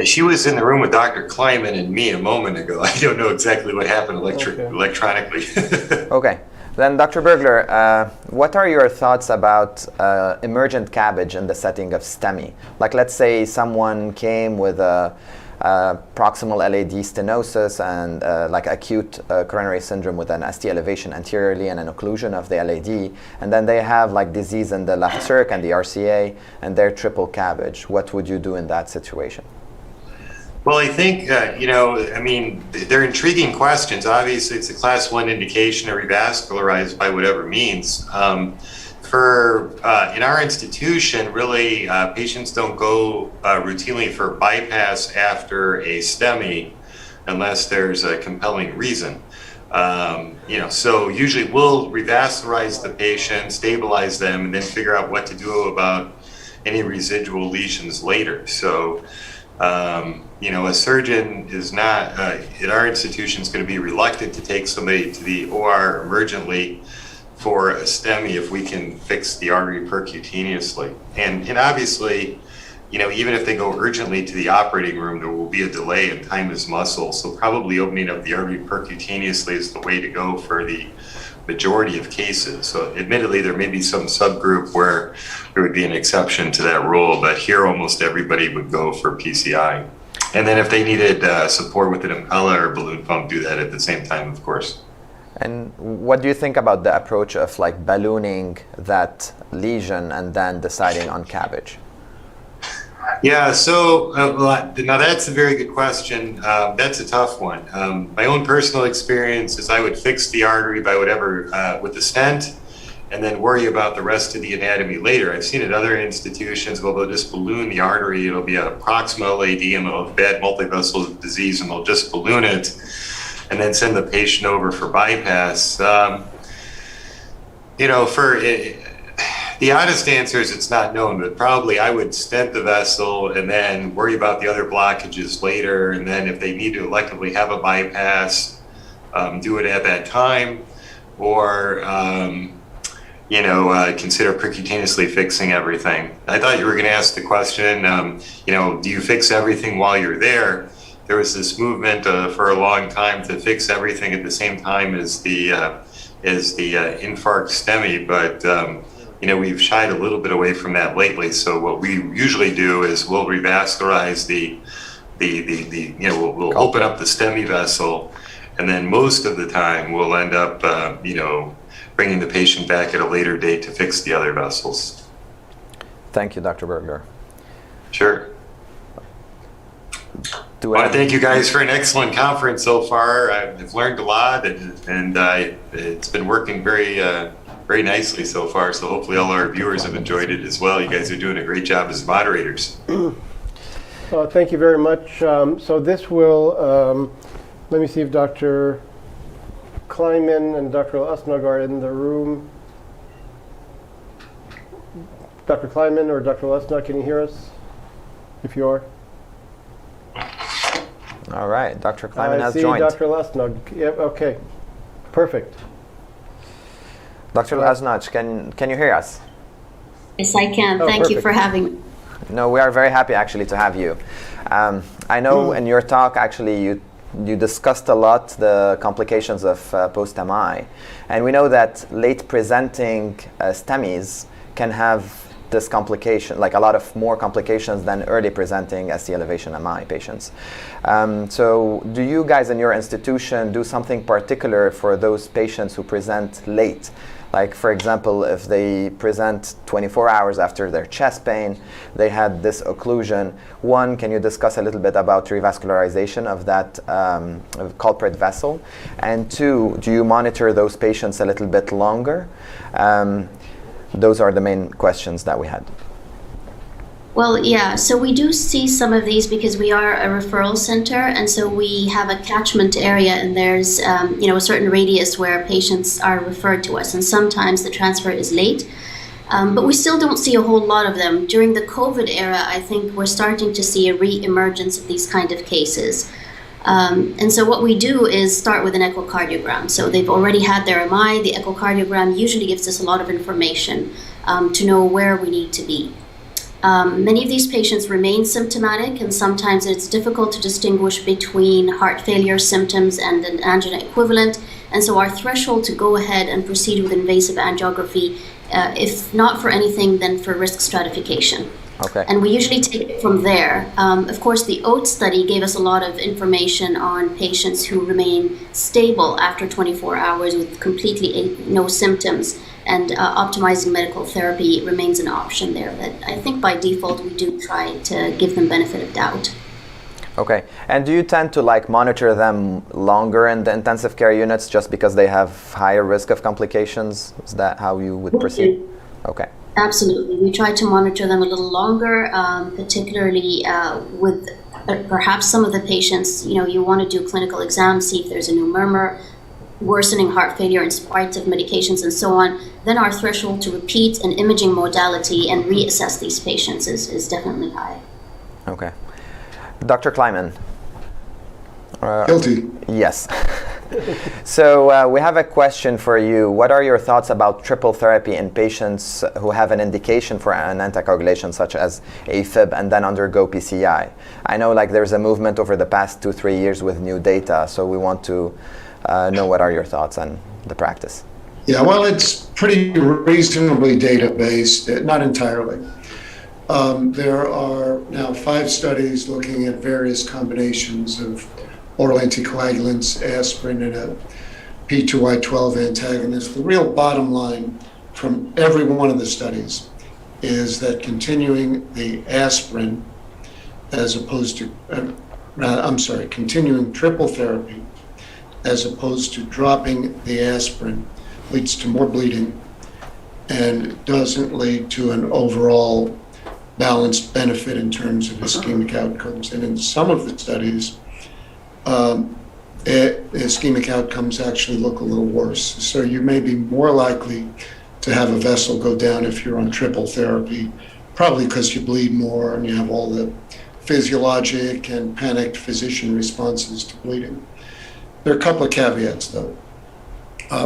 She was in the room with Dr. Kleiman and me a moment ago. I don't know exactly what happened electronically. Okay. Then, Dr. Bergler, what are your thoughts about emergent CABG in the setting of STEMI? Like, let's say someone came with a proximal LAD stenosis and like acute coronary syndrome with an ST elevation anteriorly and an occlusion of the LAD, and then they have like disease in the left circ and the RCA, and they're triple CABG. What would you do in that situation? Well, I think, they're intriguing questions. Obviously, it's a class 1 indication or revascularized by whatever means. In our institution, really, patients don't go routinely for bypass after a STEMI unless there's a compelling reason. So usually we'll revascularize the patient, stabilize them, and then figure out what to do about any residual lesions later. So, a surgeon is not, in our institution, is going to be reluctant to take somebody to the OR emergently for a STEMI if we can fix the artery percutaneously. And obviously, even if they go urgently to the operating room, there will be a delay in time is muscle. So probably opening up the artery percutaneously is the way to go for the majority of cases. So admittedly, there may be some subgroup where there would be an exception to that rule, but here almost everybody would go for PCI. And then if they needed support with an impeller or balloon pump, do that at the same time, of course. And what do you think about the approach of like ballooning that lesion and then deciding on CABG? Yeah, so now that's a very good question. That's a tough one. My own personal experience is I would fix the artery by whatever, with the stent, and then worry about the rest of the anatomy later. I've seen at other institutions, well, they'll just balloon the artery. It'll be a proximal LAD and they'll have bad multivessel disease and they'll just balloon it and then send the patient over for bypass. The honest answer is it's not known, but probably I would stent the vessel and then worry about the other blockages later. And then if they need to electively have a bypass, do it at that time, or consider percutaneously fixing everything. I thought you were going to ask the question, do you fix everything while you're there? There was this movement for a long time to fix everything at the same time as the infarct STEMI, but we've shied a little bit away from that lately. So what we usually do is we'll revascularize we'll open up the STEMI vessel, and then most of the time we'll end up, bringing the patient back at a later date to fix the other vessels. Thank you, Dr. Bergler. Sure. I want to thank you guys for an excellent conference so far. I've learned a lot, and it's been working very nicely so far. So hopefully all our viewers have enjoyed it as well. You guys are doing a great job as moderators. Thank you very much. So this will, let me see if Dr. Kleiman and Dr. Al-Asnaj are in the room. Dr. Kleiman or Dr. Al-Asnaj, can you hear us? If you are. All right, Dr. Kleiman has joined. I see Dr. Al-Asnaj. Yep, okay. Perfect. Dr. Al-Asnaj, can you hear us? Yes, I can. Thank you for having me. No, we are very happy actually to have you. I know in your talk actually you discussed a lot the complications of post-MI, and we know that late presenting STEMIs can have this complication, like a lot of more complications than early presenting ST elevation MI patients. So do you guys in your institution do something particular for those patients who present late? Like, for example, if they present 24 hours after their chest pain, they had this occlusion. One, can you discuss a little bit about revascularization of that culprit vessel? And two, do you monitor those patients a little bit longer? Those are the main questions that we had. Well, yeah, so we do see some of these because we are a referral center, and so we have a catchment area, and there's a certain radius where patients are referred to us, and sometimes the transfer is late, but we still don't see a whole lot of them. During the COVID era, I think we're starting to see a re-emergence of these kind of cases. And so what we do is start with an echocardiogram. So they've already had their MI. The echocardiogram usually gives us a lot of information to know where we need to be. Many of these patients remain symptomatic, and sometimes it's difficult to distinguish between heart failure symptoms and an angina equivalent. And so our threshold to go ahead and proceed with invasive angiography, if not for anything, then for risk stratification. Okay. And we usually take it from there. Of course, the OAT study gave us a lot of information on patients who remain stable after 24 hours with completely no symptoms. And optimizing medical therapy remains an option there. But I think by default, we do try to give them benefit of doubt. Okay. And do you tend to monitor them longer in the intensive care units just because they have higher risk of complications? Is that how you would proceed? Okay. Absolutely. We try to monitor them a little longer, particularly with perhaps some of the patients, you want to do clinical exams, see if there's a new murmur, worsening heart failure in spite of medications and so on. Then our threshold to repeat an imaging modality and reassess these patients is definitely high. Okay. Dr. Kleiman. Guilty. Yes. So we have a question for you. What are your thoughts about triple therapy in patients who have an indication for an anticoagulation such as AFib and then undergo PCI? I know there's a movement over the past 2-3 years with new data, so we want to know what are your thoughts on the practice. Yeah, well, it's pretty reasonably data-based, not entirely. There are now 5 studies looking at various combinations of oral anticoagulants, aspirin, and a P2Y12 antagonist. The real bottom line from every one of the studies is that continuing the aspirin as opposed to, continuing triple therapy as opposed to dropping the aspirin leads to more bleeding and doesn't lead to an overall balanced benefit in terms of ischemic outcomes. And in some of the studies, ischemic outcomes actually look a little worse. So you may be more likely to have a vessel go down if you're on triple therapy, probably because you bleed more and you have all the physiologic and panicked physician responses to bleeding. There are a couple of caveats, though.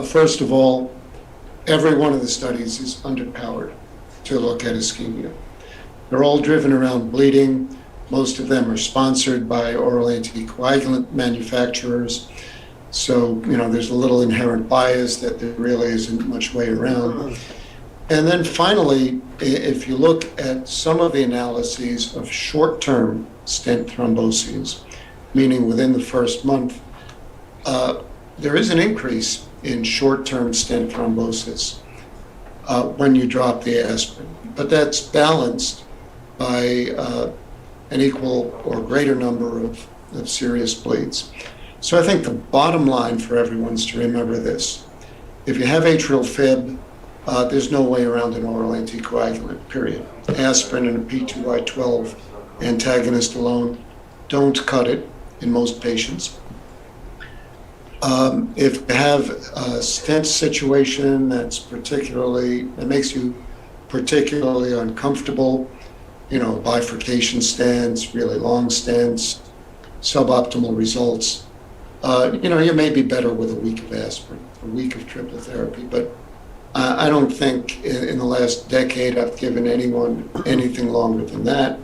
First of all, every one of the studies is underpowered to look at ischemia. They're all driven around bleeding. Most of them are sponsored by oral anticoagulant manufacturers. So, there's a little inherent bias that there really isn't much way around. And then finally, if you look at some of the analyses of short-term stent thromboses, meaning within the first month, there is an increase in short-term stent thrombosis when you drop the aspirin. But that's balanced by an equal or greater number of serious bleeds. So I think the bottom line for everyone is to remember this. If you have atrial fib, there's no way around an oral anticoagulant, period. Aspirin and a P2Y12 antagonist alone don't cut it in most patients. If you have a stent situation that makes you particularly uncomfortable, bifurcation stents, really long stents, suboptimal results, you may be better with a week of aspirin, a week of triple therapy. But I don't think in the last decade I've given anyone anything longer than that.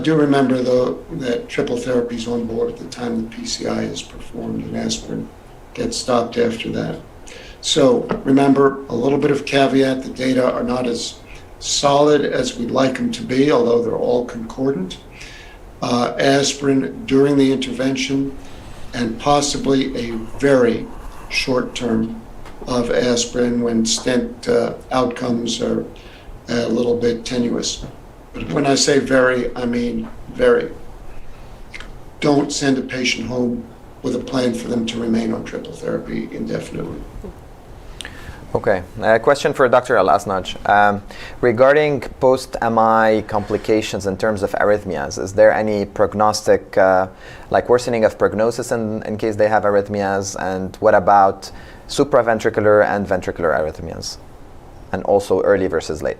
Do remember, though, that triple therapy is on board at the time the PCI is performed, and aspirin gets stopped after that. So remember, a little bit of caveat, the data are not as solid as we'd like them to be, although they're all concordant. Aspirin during the intervention, and possibly a very short-term of aspirin when stent outcomes are a little bit tenuous. But when I say very, I mean very. Don't send a patient home with a plan for them to remain on triple therapy indefinitely. Okay, a question for Dr. Al-Asnaj. Regarding post-MI complications in terms of arrhythmias, is there any prognostic, like worsening of prognosis in case they have arrhythmias? And what about supraventricular and ventricular arrhythmias? And also early versus late?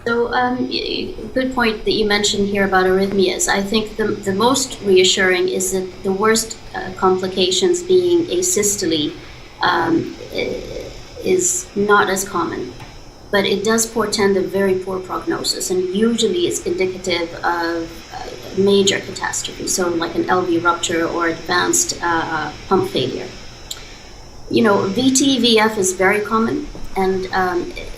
So, good point that you mentioned here about arrhythmias. I think the most reassuring is that the worst complications being asystole is not as common, but it does portend a very poor prognosis, and usually it's indicative of major catastrophe, so like an LV rupture or advanced pump failure. You know, VT-VF is very common, and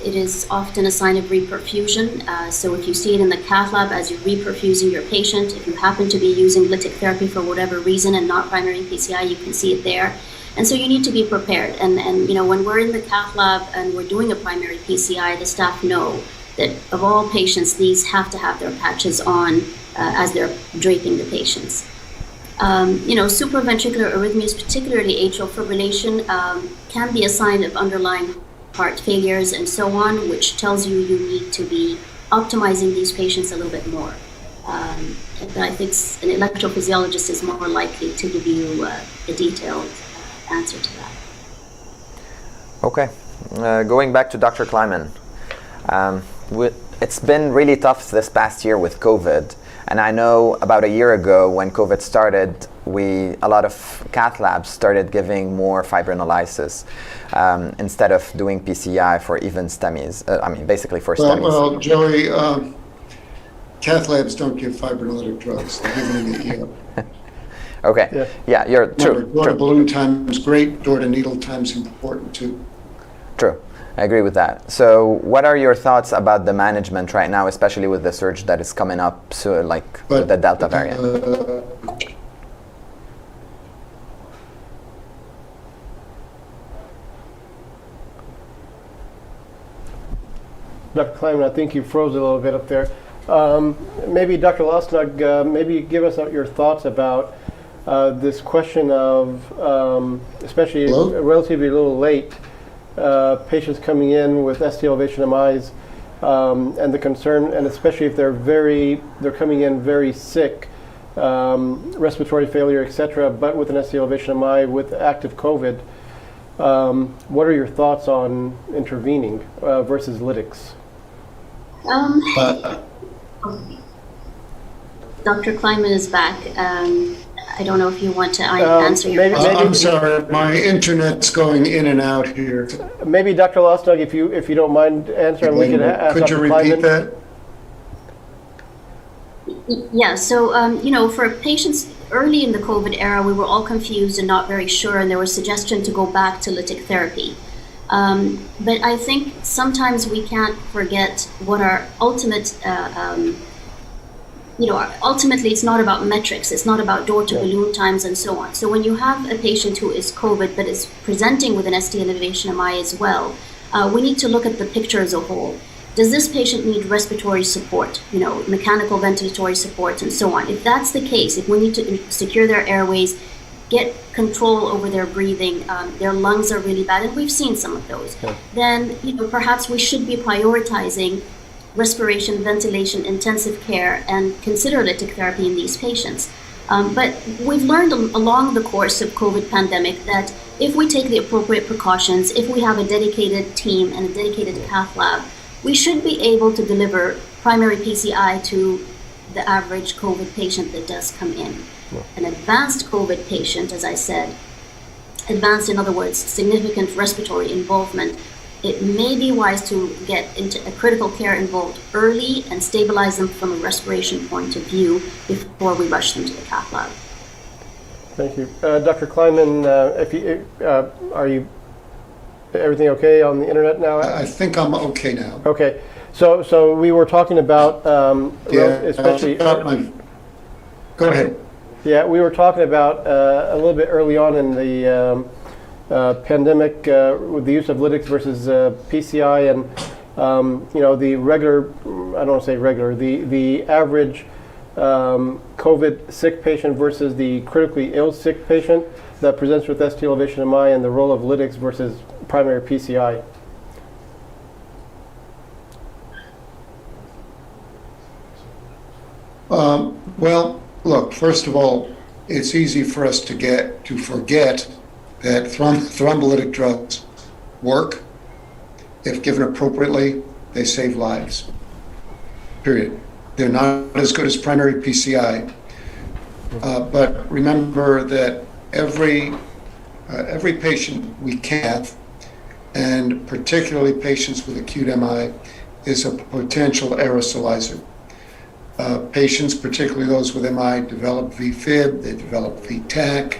it is often a sign of reperfusion. So if you see it in the cath lab as you're reperfusing your patient, if you happen to be using lytic therapy for whatever reason and not primary PCI, you can see it there. And so you need to be prepared. And you know, when we're in the cath lab and we're doing a primary PCI, the staff know that of all patients, these have to have their patches on as they're draping the patients. You know, supraventricular arrhythmias, particularly atrial fibrillation, can be a sign of underlying heart failures and so on, which tells you you need to be optimizing these patients a little bit more. But I think an electrophysiologist is more likely to give you a detailed answer to that. Okay, going back to Dr. Kleiman. It's been really tough this past year with COVID. And I know about a year ago when COVID started, a lot of cath labs started giving more fibrinolysis instead of doing PCI for even STEMIs. I mean, basically for STEMIs. Well, Joey, cath labs don't give fibrinolytic drugs. They give them in the ER. Okay. Yeah, you're true. Door to balloon time is great. Door to needle time is important too. True. I agree with that. So what are your thoughts about the management right now, especially with the surge that is coming up, so with the Delta variant? Dr. Kleiman, I think you froze a little bit up there. Maybe Dr. Lasnug, maybe give us your thoughts about this question of, especially relatively a little late, patients coming in with ST elevation MIs, and the concern, and especially if they're coming in very sick, respiratory failure, etc., but with an ST elevation MI with active COVID. What are your thoughts on intervening versus lytics? Dr. Kleiman is back. I don't know if you want to answer your question. I'm sorry, my internet's going in and out here. Maybe Dr. Lasnug, if you don't mind answering, we can ask Could Dr. you repeat Kleiman. that? Yeah, so, you know, for patients early in the COVID era, we were all confused and not very sure, and there was suggestion to go back to lytic therapy. But I think sometimes we can't forget what our ultimate, ultimately it's not about metrics, it's not about door to balloon times and so on. So when you have a patient who is COVID but is presenting with an ST elevation MI as well, we need to look at the picture as a whole. Does this patient need respiratory support, mechanical ventilatory support and so on? If that's the case, if we need to secure their airways, get control over their breathing, their lungs are really bad, and we've seen some of those, then perhaps we should be prioritizing respiration, ventilation, intensive care, and consider lytic therapy in these patients. But we've learned along the course of COVID pandemic that if we take the appropriate precautions, if we have a dedicated team and a dedicated cath lab, we should be able to deliver primary PCI to the average COVID patient that does come in. An advanced COVID patient, as I said, advanced in other words, significant respiratory involvement, it may be wise to get into a critical care involved early and stabilize them from a respiration point of view before we rush them to the cath lab. Thank you. Dr. Kleiman, are you everything okay on the internet now? I think I'm okay now. Okay. So we were talking about especially go ahead. Yeah, we were talking about a little bit early on in pandemic with the use of lytics versus PCI, and the regular, I don't want to say regular, the average COVID sick patient versus the critically ill sick patient that presents with ST elevation MI, and the role of lytics versus primary PCI. Well, look, first of all, it's easy for us to forget that thrombolytic drugs work. If given appropriately, they save lives. Period. They're not as good as primary PCI. But remember that every patient we have, and particularly patients with acute MI, is a potential aerosolizer. Patients, particularly those with MI, develop VFib, they develop VTAC,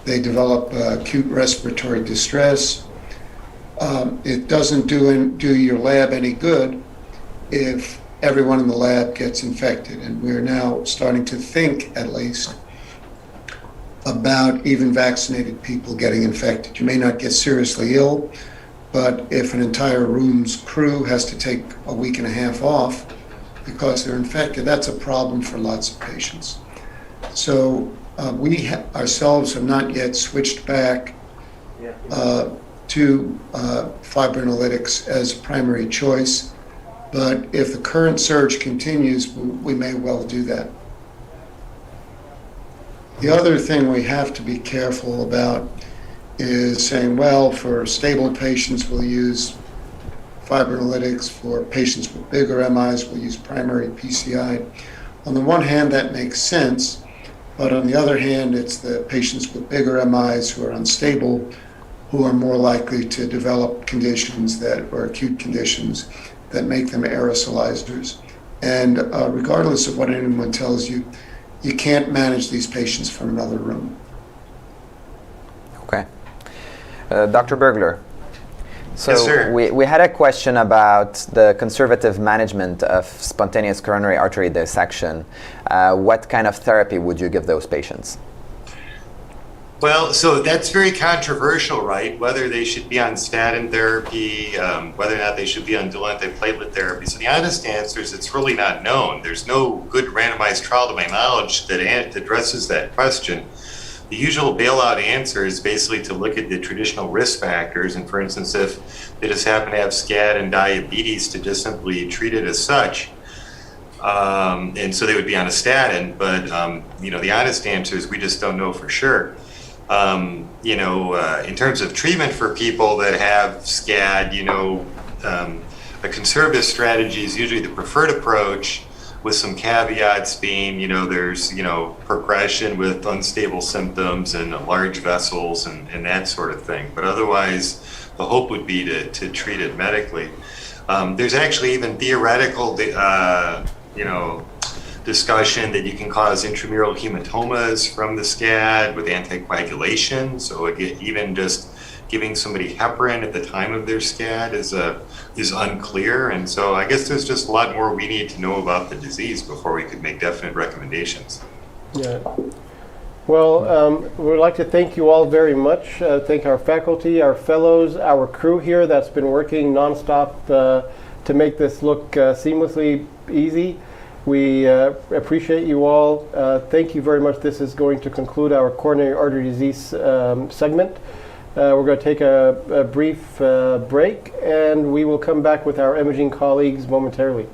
they develop acute respiratory distress. It doesn't do your lab any good if everyone in the lab gets infected. And we're now starting to think, at least, about even vaccinated people getting infected. You may not get seriously ill, but if an entire room's crew has to take a week and a half off because they're infected, that's a problem for lots of patients. So we ourselves have not yet switched back to fibrinolytics as primary choice, but if the current surge continues, we may well do that. The other thing we have to be careful about is saying, well, for stable patients, we'll use fibrinolytics. For patients with bigger MIs, we'll use primary PCI. On the one hand, that makes sense, but on the other hand, it's the patients with bigger MIs who are unstable who are more likely to develop conditions or acute conditions that make them aerosolizers. And regardless of what anyone tells you, you can't manage these patients from another room. Okay. Dr. Bergler. So yes, sir. We had a question about the conservative management of spontaneous coronary artery dissection. What kind of therapy would you give those patients? Well, so that's very controversial, right? Whether they should be on statin therapy, whether or not they should be on dual antiplatelet therapy. So the honest answer is it's really not known. There's no good randomized trial to my knowledge that addresses that question. The usual bailout answer is basically to look at the traditional risk factors. And for instance, if they just happen to have SCAD and diabetes, to just simply treat it as such. And so they would be on a statin. But, the honest answer is we just don't know for sure. In terms of treatment for people that have SCAD, a conservative strategy is usually the preferred approach, with some caveats being, there's, progression with unstable symptoms and large vessels and that sort of thing. But otherwise, the hope would be to treat it medically. There's actually even theoretical, discussion that you can cause intramural hematomas from the SCAD with anticoagulation. So again, even just giving somebody heparin at the time of their SCAD is unclear. And so I guess there's just a lot more we need to know about the disease before we could make definite recommendations. Yeah. Well, we'd like to thank you all very much. Thank our faculty, our fellows, our crew here that's been working nonstop to make this look seamlessly easy. We appreciate you all. Thank you very much. This is going to conclude our coronary artery disease segment. We're going to take a brief break, and we will come back with our imaging colleagues momentarily.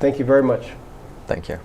Thank you very much. Thank you.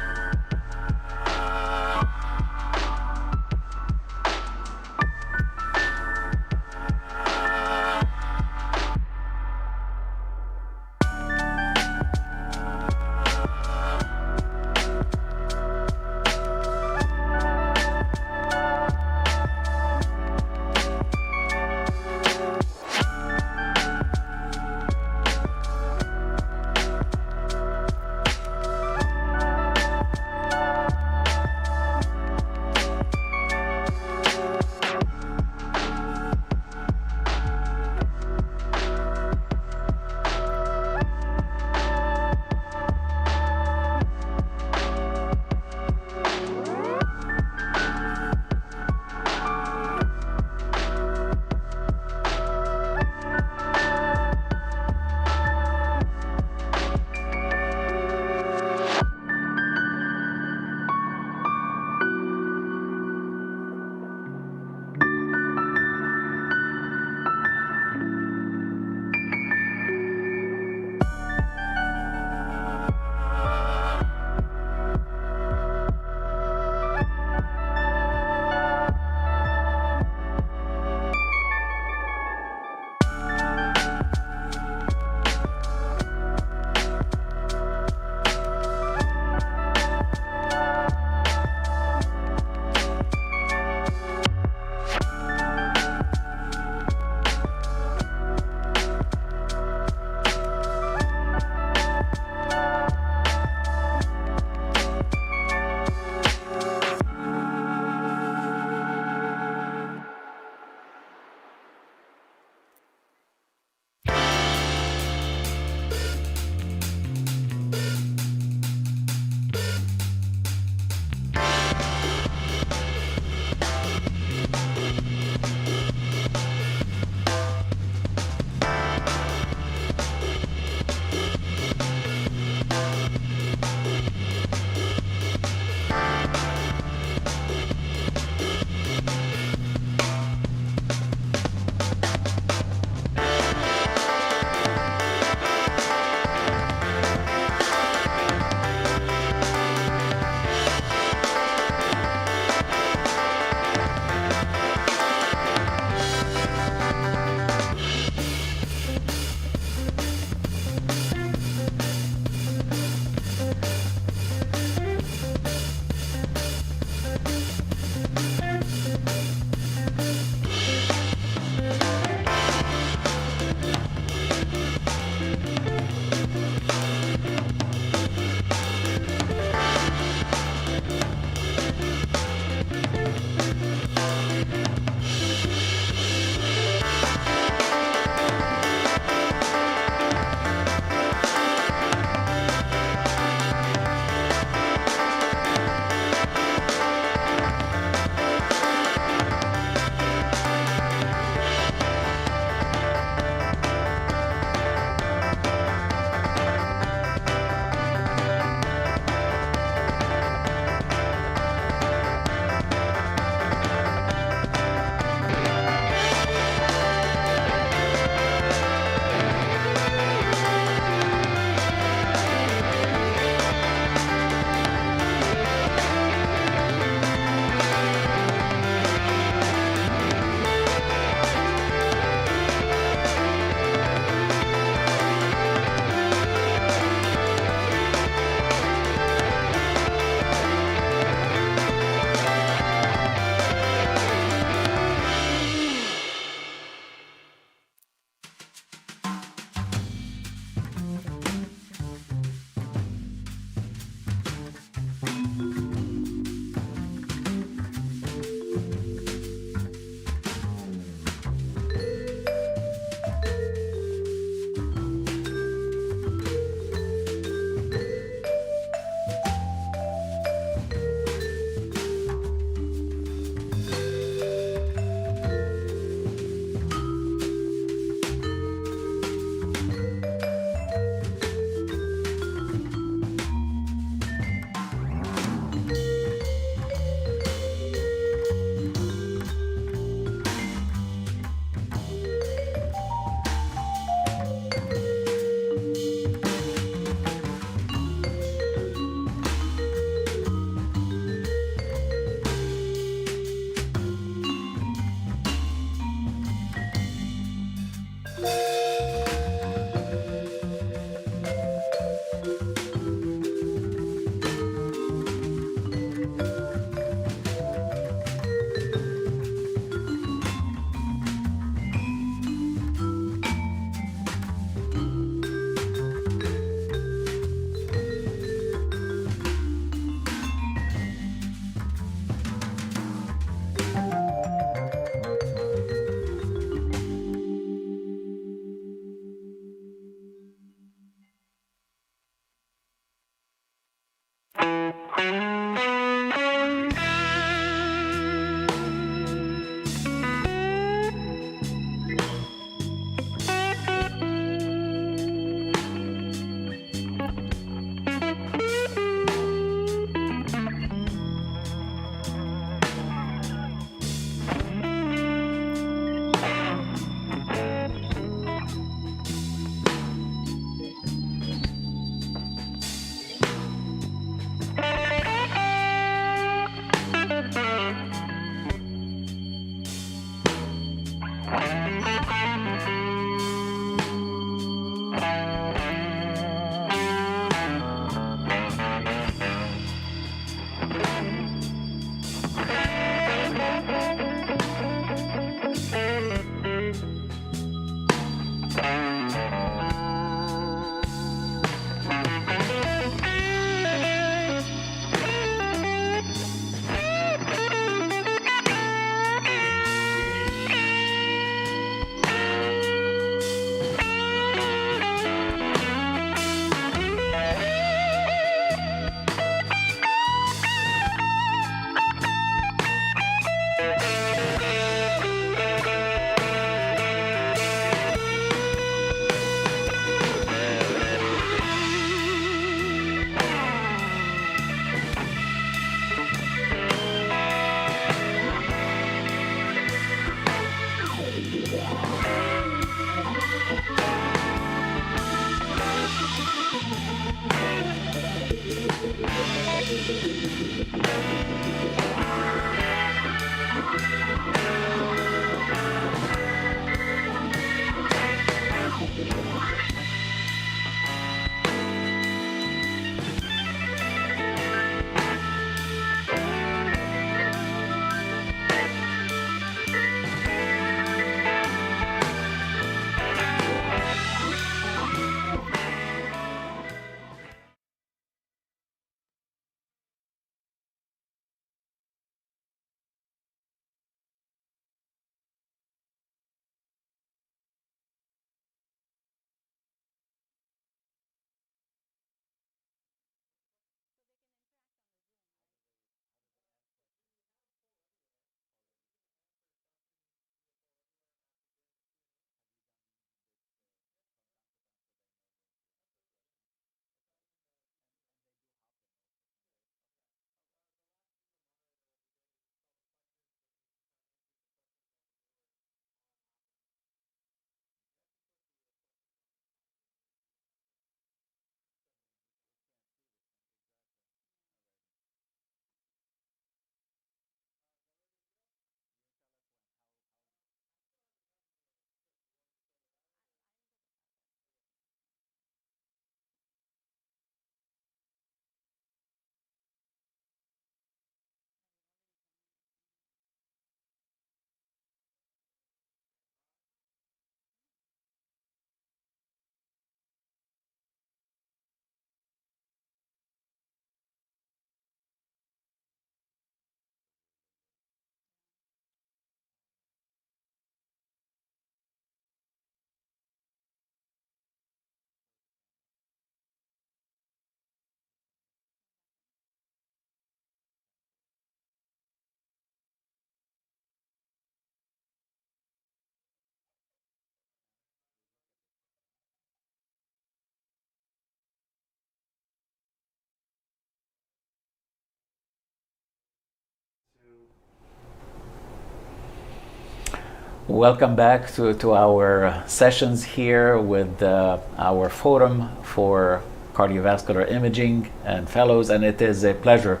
Welcome back to our sessions here with our Forum for Cardiovascular Imaging and Fellows, and it is a pleasure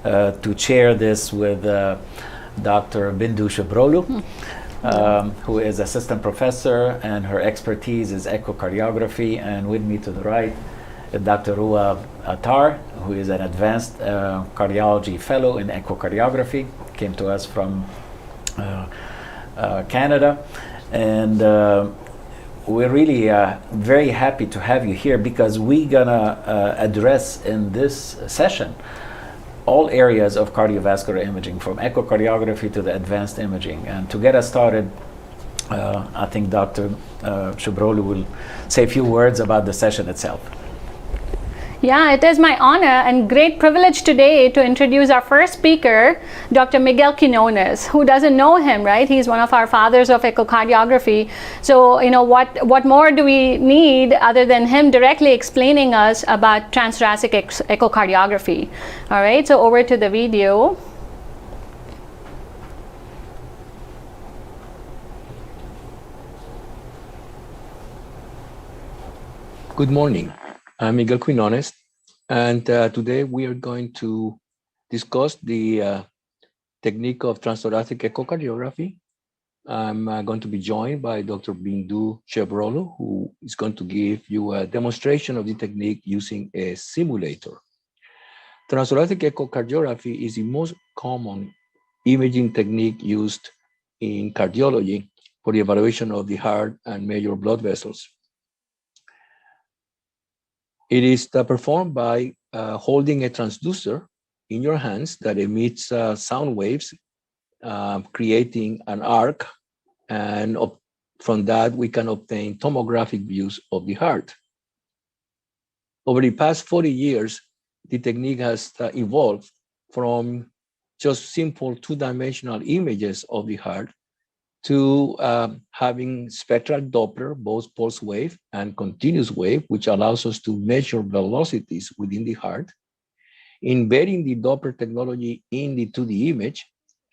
to chair this with Dr. Bindu Shibrolu, who is assistant professor, and her expertise is echocardiography, and with me to the right, Dr. Rua Attar, who is an advanced cardiology fellow in echocardiography, came to us from Canada, and we're really very happy to have you here because we're gonna address in this session all areas of cardiovascular imaging, from echocardiography to the advanced imaging. And to get us started, I think Dr. Shibrolu will say a few words about the session itself. Yeah, it is my honor and great privilege today to introduce our first speaker, Dr. Miguel Quinones. Who doesn't know him, right? He's one of our fathers of echocardiography. So, you know, what more do we need other than him directly explaining us about transthoracic echocardiography? All right, so over to the video. Good morning. I'm Miguel Quinones, and today we are going to discuss the technique of transthoracic echocardiography. I'm going to be joined by Dr. Bindu Chevrolo, who is going to give you a demonstration of the technique using a simulator. Transthoracic echocardiography is the most common imaging technique used in cardiology for the evaluation of the heart and major blood vessels. It is performed by holding a transducer in your hands that emits sound waves, creating an arc, and from that we can obtain tomographic views of the heart. Over the past 40 years, the technique has evolved from just simple two-dimensional images of the heart to having spectral Doppler, both pulse wave and continuous wave, which allows us to measure velocities within the heart, embedding the Doppler technology in the 2D image,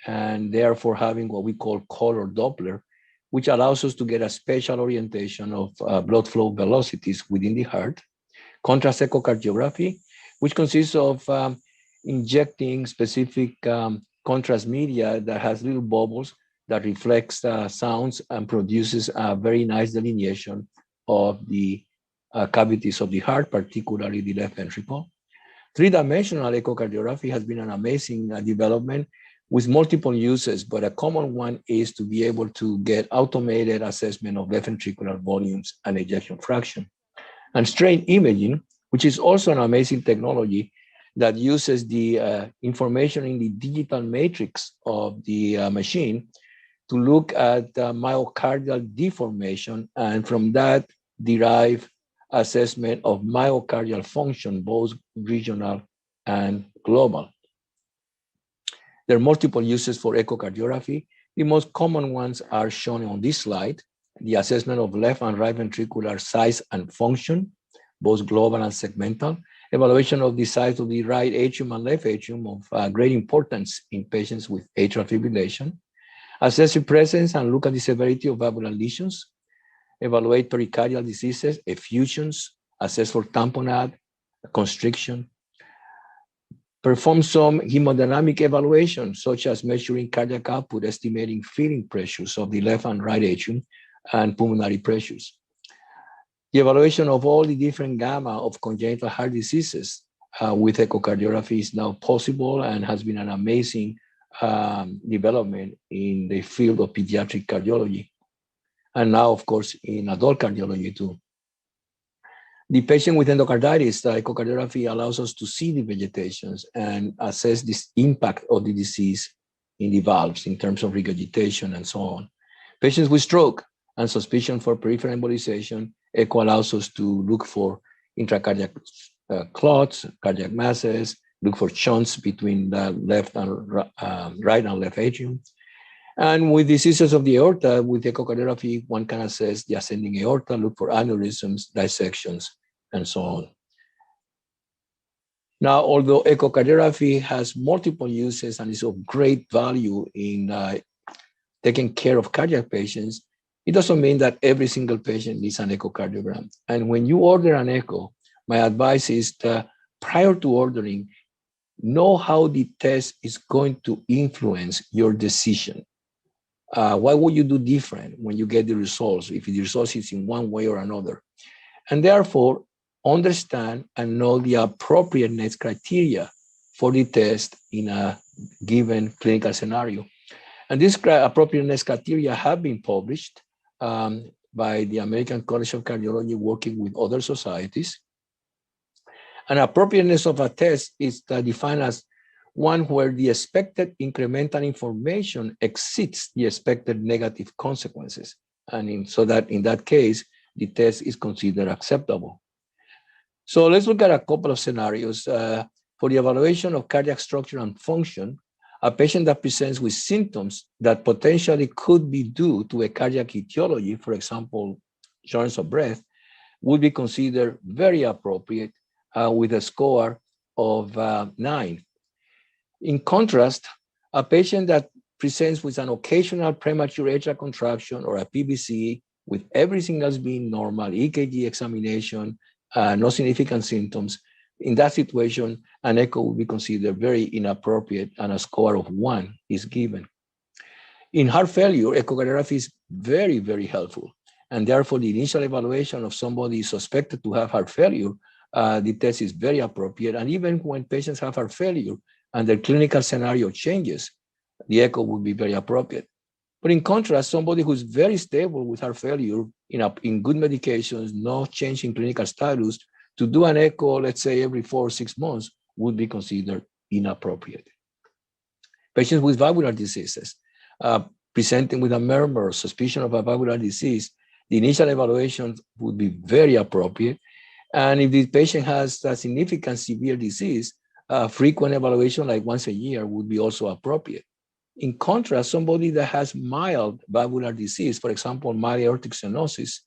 and therefore having what we call color Doppler, which allows us to get a spatial orientation of blood flow velocities within the heart. Contrast echocardiography, which consists of injecting specific contrast media that has little bubbles that reflects sounds and produces a very nice delineation of the cavities of the heart, particularly the left ventricle. Three-dimensional echocardiography has been an amazing development with multiple uses, but a common one is to be able to get automated assessment of left ventricular volumes and ejection fraction. And strain imaging, which is also an amazing technology that uses the information in the digital matrix of the machine to look at myocardial deformation, and from that derive assessment of myocardial function, both regional and global. There are multiple uses for echocardiography. The most common ones are shown on this slide: the assessment of left and right ventricular size and function, both global and segmental, evaluation of the size of the right atrium and left atrium of great importance in patients with atrial fibrillation, assess the presence and look at the severity of valvular lesions, evaluate pericardial diseases, effusions, assess for tamponade, constriction, perform some hemodynamic evaluations, such as measuring cardiac output, estimating filling pressures of the left and right atrium, and pulmonary pressures. The evaluation of all the different gamma of congenital heart diseases with echocardiography is now possible and has been an amazing development in the field of pediatric cardiology, and now, of course, in adult cardiology too. The patient with endocarditis, the echocardiography allows us to see the vegetations and assess this impact of the disease in the valves in terms of regurgitation and so on. Patients with stroke and suspicion for peripheral embolization, echo allows us to look for intracardiac clots, cardiac masses, look for shunts between the left and right and left atrium. And with diseases of the aorta, with echocardiography, one can assess the ascending aorta, look for aneurysms, dissections, and so on. Now, although echocardiography has multiple uses and is of great value in taking care of cardiac patients, it doesn't mean that every single patient needs an echocardiogram. And when you order an echo, my advice is that prior to ordering, know how the test is going to influence your decision. What would you do different when you get the results, if the results is in one way or another? And therefore, understand and know the appropriateness criteria for the test in a given clinical scenario. And these appropriateness criteria have been published by the American College of Cardiology working with other societies. And appropriateness of a test is defined as one where the expected incremental information exceeds the expected negative consequences. And so that in that case, the test is considered acceptable. So let's look at a couple of scenarios. For the evaluation of cardiac structure and function, a patient that presents with symptoms that potentially could be due to a cardiac etiology, for example, shortness of breath, would be considered very appropriate with a score of 9. In contrast, a patient that presents with an occasional premature atrial contraction or a PVC with everything else being normal, EKG examination, no significant symptoms, in that situation, an echo would be considered very inappropriate and a score of 1 is given. In heart failure, echocardiography is very, very helpful. And therefore, the initial evaluation of somebody suspected to have heart failure, the test is very appropriate. And even when patients have heart failure and their clinical scenario changes, the echo would be very appropriate. But in contrast, somebody who's very stable with heart failure, in good medications, no change in clinical status, to do an echo, let's say every 4 or 6 months, would be considered inappropriate. Patients with valvular diseases, presenting with a murmur or suspicion of a valvular disease, the initial evaluation would be very appropriate. And if the patient has a significant severe disease, frequent evaluation like once a year would be also appropriate. In contrast, somebody that has mild valvular disease, for example, mild aortic stenosis,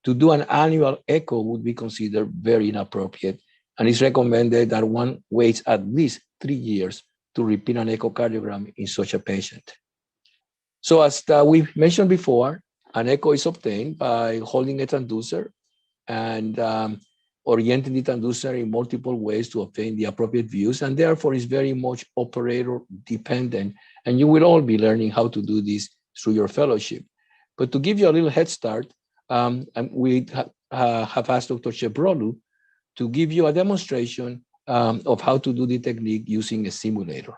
to do an annual echo would be considered very inappropriate. And it's recommended that one waits at least 3 years to repeat an echocardiogram in such a patient. So as we mentioned before, an echo is obtained by holding a transducer and orienting the transducer in multiple ways to obtain the appropriate views, and therefore is very much operator dependent. And you will all be learning how to do this through your fellowship. But to give you a little head start, we have asked Dr. Chebrolu to give you a demonstration of how to do the technique using a simulator.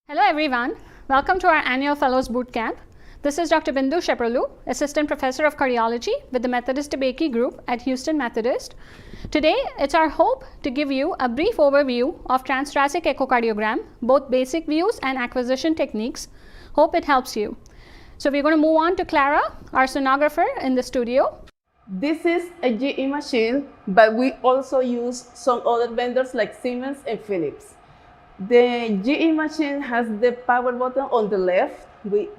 Hello everyone, welcome to our annual Fellows Bootcamp. This is Dr. Bindu Chebrolu, Assistant Professor of Cardiology with the Methodist DeBakey Group at Houston Methodist. Today, it's our hope to give you a brief overview of transthoracic echocardiogram, both basic views and acquisition techniques. Hope it helps you. So we're going to move on to Clara, our sonographer in the studio. This is a GE machine, but we also use some other vendors like Siemens and Philips. The GE machine has the power button on the left.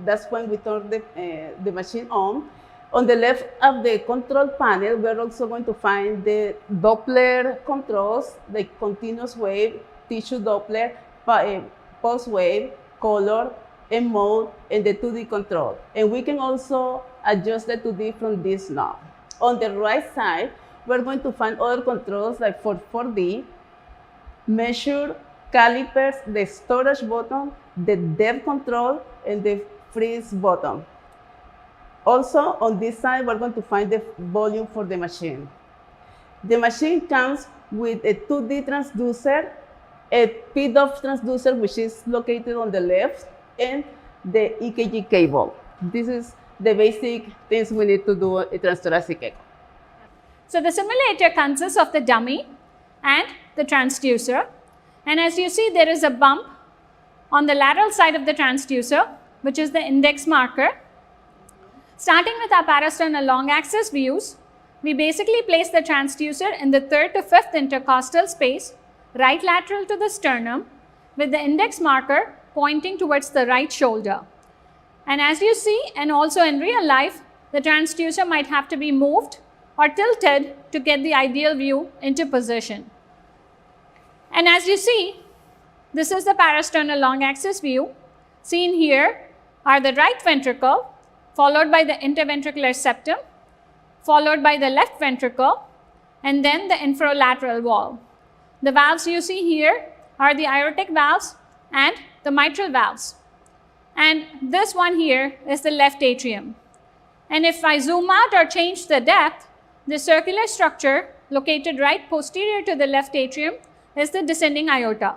That's when we turn the machine on. On the left of the control panel, we're also going to find the Doppler controls, the continuous wave, tissue Doppler, pulse wave, color, and mode, and the 2D control. And we can also adjust the 2D from this knob. On the right side, we're going to find other controls like for 4D, measure, calipers, the storage button, the depth control, and the freeze button. Also, on this side, we're going to find the volume for the machine. The machine comes with a 2D transducer, a PDOF transducer, which is located on the left, and the EKG cable. This is the basic things we need to do a transthoracic echo. So the simulator consists of the dummy and the transducer. And as you see, there is a bump on the lateral side of the transducer, which is the index marker. Starting with our parasternal long axis views, we basically place the transducer in the 3rd to 5th intercostal space, right lateral to the sternum, with the index marker pointing towards the right shoulder. And as you see, and also in real life, the transducer might have to be moved or tilted to get the ideal view into position. And as you see, this is the parasternal long axis view. Seen here are the right ventricle, followed by the interventricular septum, followed by the left ventricle, and then the infralateral wall. The valves you see here are the aortic valves and the mitral valves. And this one here is the left atrium. And if I zoom out or change the depth, the circular structure located right posterior to the left atrium is the descending aorta.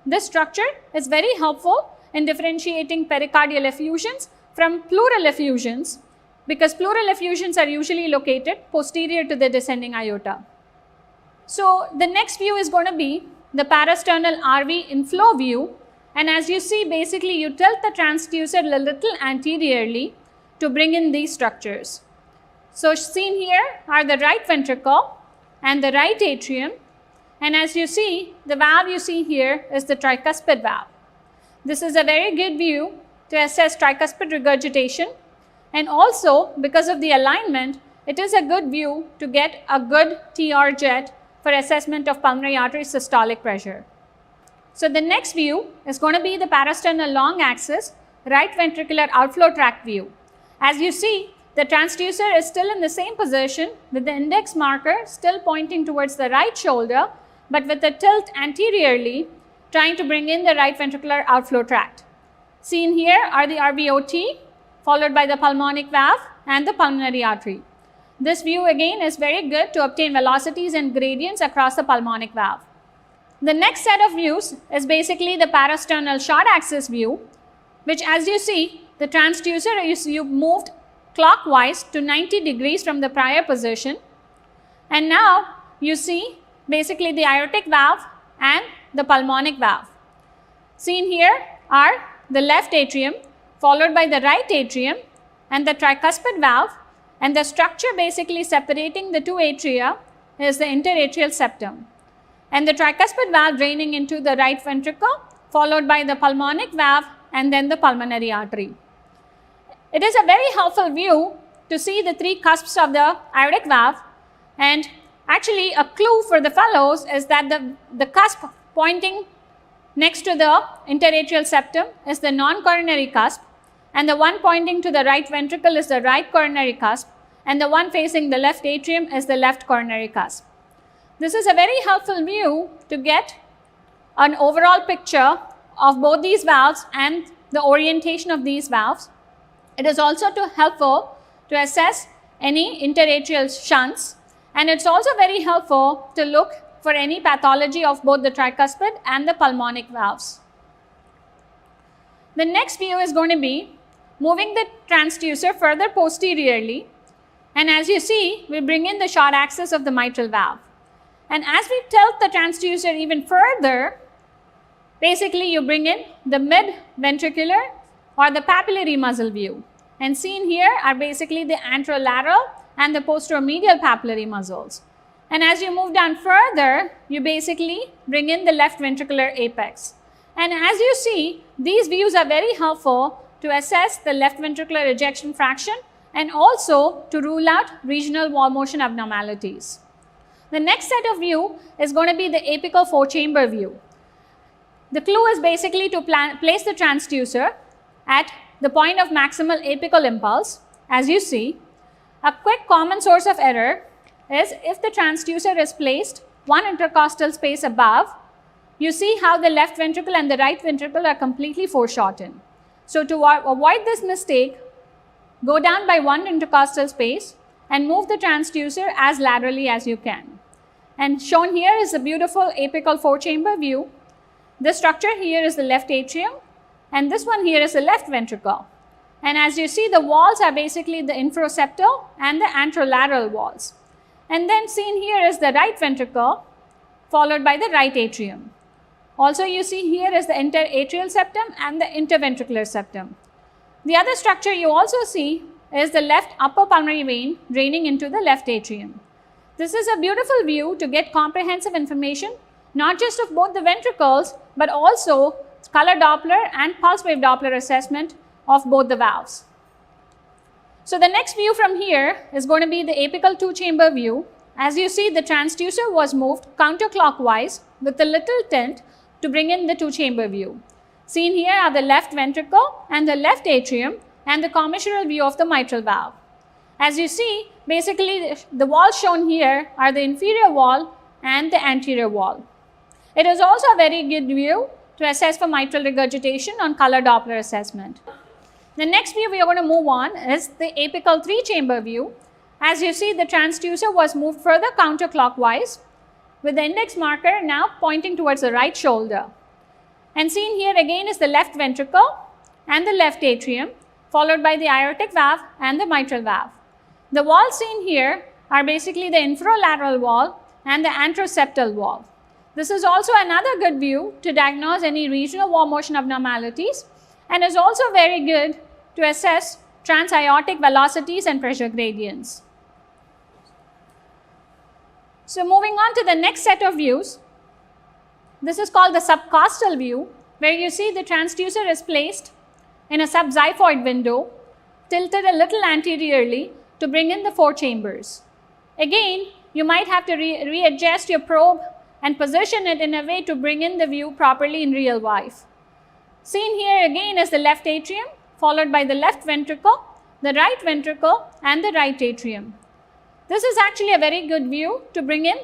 This structure is very helpful in differentiating pericardial effusions from pleural effusions, because pleural effusions are usually located posterior to the descending aorta. So the next view is going to be the parasternal RV inflow view. And as you see, basically you tilt the transducer a little anteriorly to bring in these structures. So seen here are the right ventricle and the right atrium. And as you see, the valve you see here is the tricuspid valve. This is a very good view to assess tricuspid regurgitation. And also, because of the alignment, it is a good view to get a good TR jet for assessment of pulmonary artery systolic pressure. So the next view is going to be the parasternal long axis right ventricular outflow tract view. As you see, the transducer is still in the same position with the index marker still pointing towards the right shoulder, but with a tilt anteriorly, trying to bring in the right ventricular outflow tract. Seen here are the RVOT, followed by the pulmonic valve and the pulmonary artery. This view again is very good to obtain velocities and gradients across the pulmonic valve. The next set of views is basically the parasternal short axis view, which as you see, the transducer is moved clockwise to 90 degrees from the prior position. And now you see basically the aortic valve and the pulmonic valve. Seen here are the left atrium, followed by the right atrium and the tricuspid valve, and the structure basically separating the two atria is the interatrial septum. And the tricuspid valve draining into the right ventricle, followed by the pulmonic valve and then the pulmonary artery. It is a very helpful view to see the three cusps of the aortic valve, and actually a clue for the fellows is that the cusp pointing next to the interatrial septum is the non-coronary cusp, and the one pointing to the right ventricle is the right coronary cusp, and the one facing the left atrium is the left coronary cusp. This is a very helpful view to get an overall picture of both these valves and the orientation of these valves. It is also helpful to assess any interatrial shunts, and it's also very helpful to look for any pathology of both the tricuspid and the pulmonic valves. The next view is going to be moving the transducer further posteriorly, and as you see, we bring in the short axis of the mitral valve. And as we tilt the transducer even further, basically you bring in the mid-ventricular or the papillary muscle view. And seen here are basically the anterolateral and the posteromedial papillary muscles. And as you move down further, you basically bring in the left ventricular apex. And as you see, these views are very helpful to assess the left ventricular ejection fraction and also to rule out regional wall motion abnormalities. The next set of view is going to be the apical four-chamber view. The clue is basically to place the transducer at the point of maximal apical impulse. As you see, a quick common source of error is if the transducer is placed one intercostal space above, you see how the left ventricle and the right ventricle are completely foreshortened. So to avoid this mistake, go down by one intercostal space and move the transducer as laterally as you can. And shown here is a beautiful apical four-chamber view. The structure here is the left atrium, and this one here is the left ventricle. And as you see, the walls are basically the infroseptal and the anterolateral walls. And then seen here is the right ventricle, followed by the right atrium. Also you see here is the interatrial septum and the interventricular septum. The other structure you also see is the left upper pulmonary vein draining into the left atrium. This is a beautiful view to get comprehensive information, not just of both the ventricles, but also color Doppler and pulse wave Doppler assessment of both the valves. So the next view from here is going to be the apical two-chamber view. As you see, the transducer was moved counterclockwise with a little tint to bring in the two-chamber view. Seen here are the left ventricle and the left atrium and the commissural view of the mitral valve. As you see, basically the walls shown here are the inferior wall and the anterior wall. It is also a very good view to assess for mitral regurgitation on color Doppler assessment. The next view we are going to move on is the apical three-chamber view. As you see, the transducer was moved further counterclockwise with the index marker now pointing towards the right shoulder. And seen here again is the left ventricle and the left atrium, followed by the aortic valve and the mitral valve. The walls seen here are basically the infrolateral wall and the anteroseptal wall. This is also another good view to diagnose any regional wall motion abnormalities and is also very good to assess transaortic velocities and pressure gradients. So moving on to the next set of views, this is called the subcostal view, where you see the transducer is placed in a subxiphoid window, tilted a little anteriorly to bring in the 4 chambers. Again, you might have to readjust your probe and position it in a way to bring in the view properly in real life. Seen here again is the left atrium, followed by the left ventricle, the right ventricle, and the right atrium. This is actually a very good view to bring in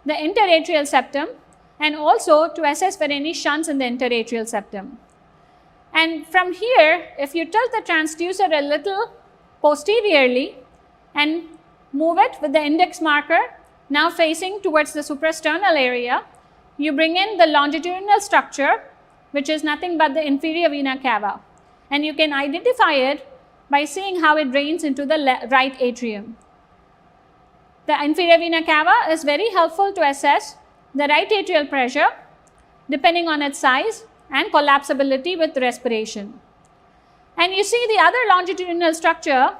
the interatrial septum and also to assess for any shunts in the interatrial septum. And from here, if you tilt the transducer a little posteriorly and move it with the index marker now facing towards the suprasternal area, you bring in the longitudinal structure, which is nothing but the inferior vena cava. And you can identify it by seeing how it drains into the right atrium. The inferior vena cava is very helpful to assess the right atrial pressure depending on its size and collapsibility with respiration. And you see the other longitudinal structure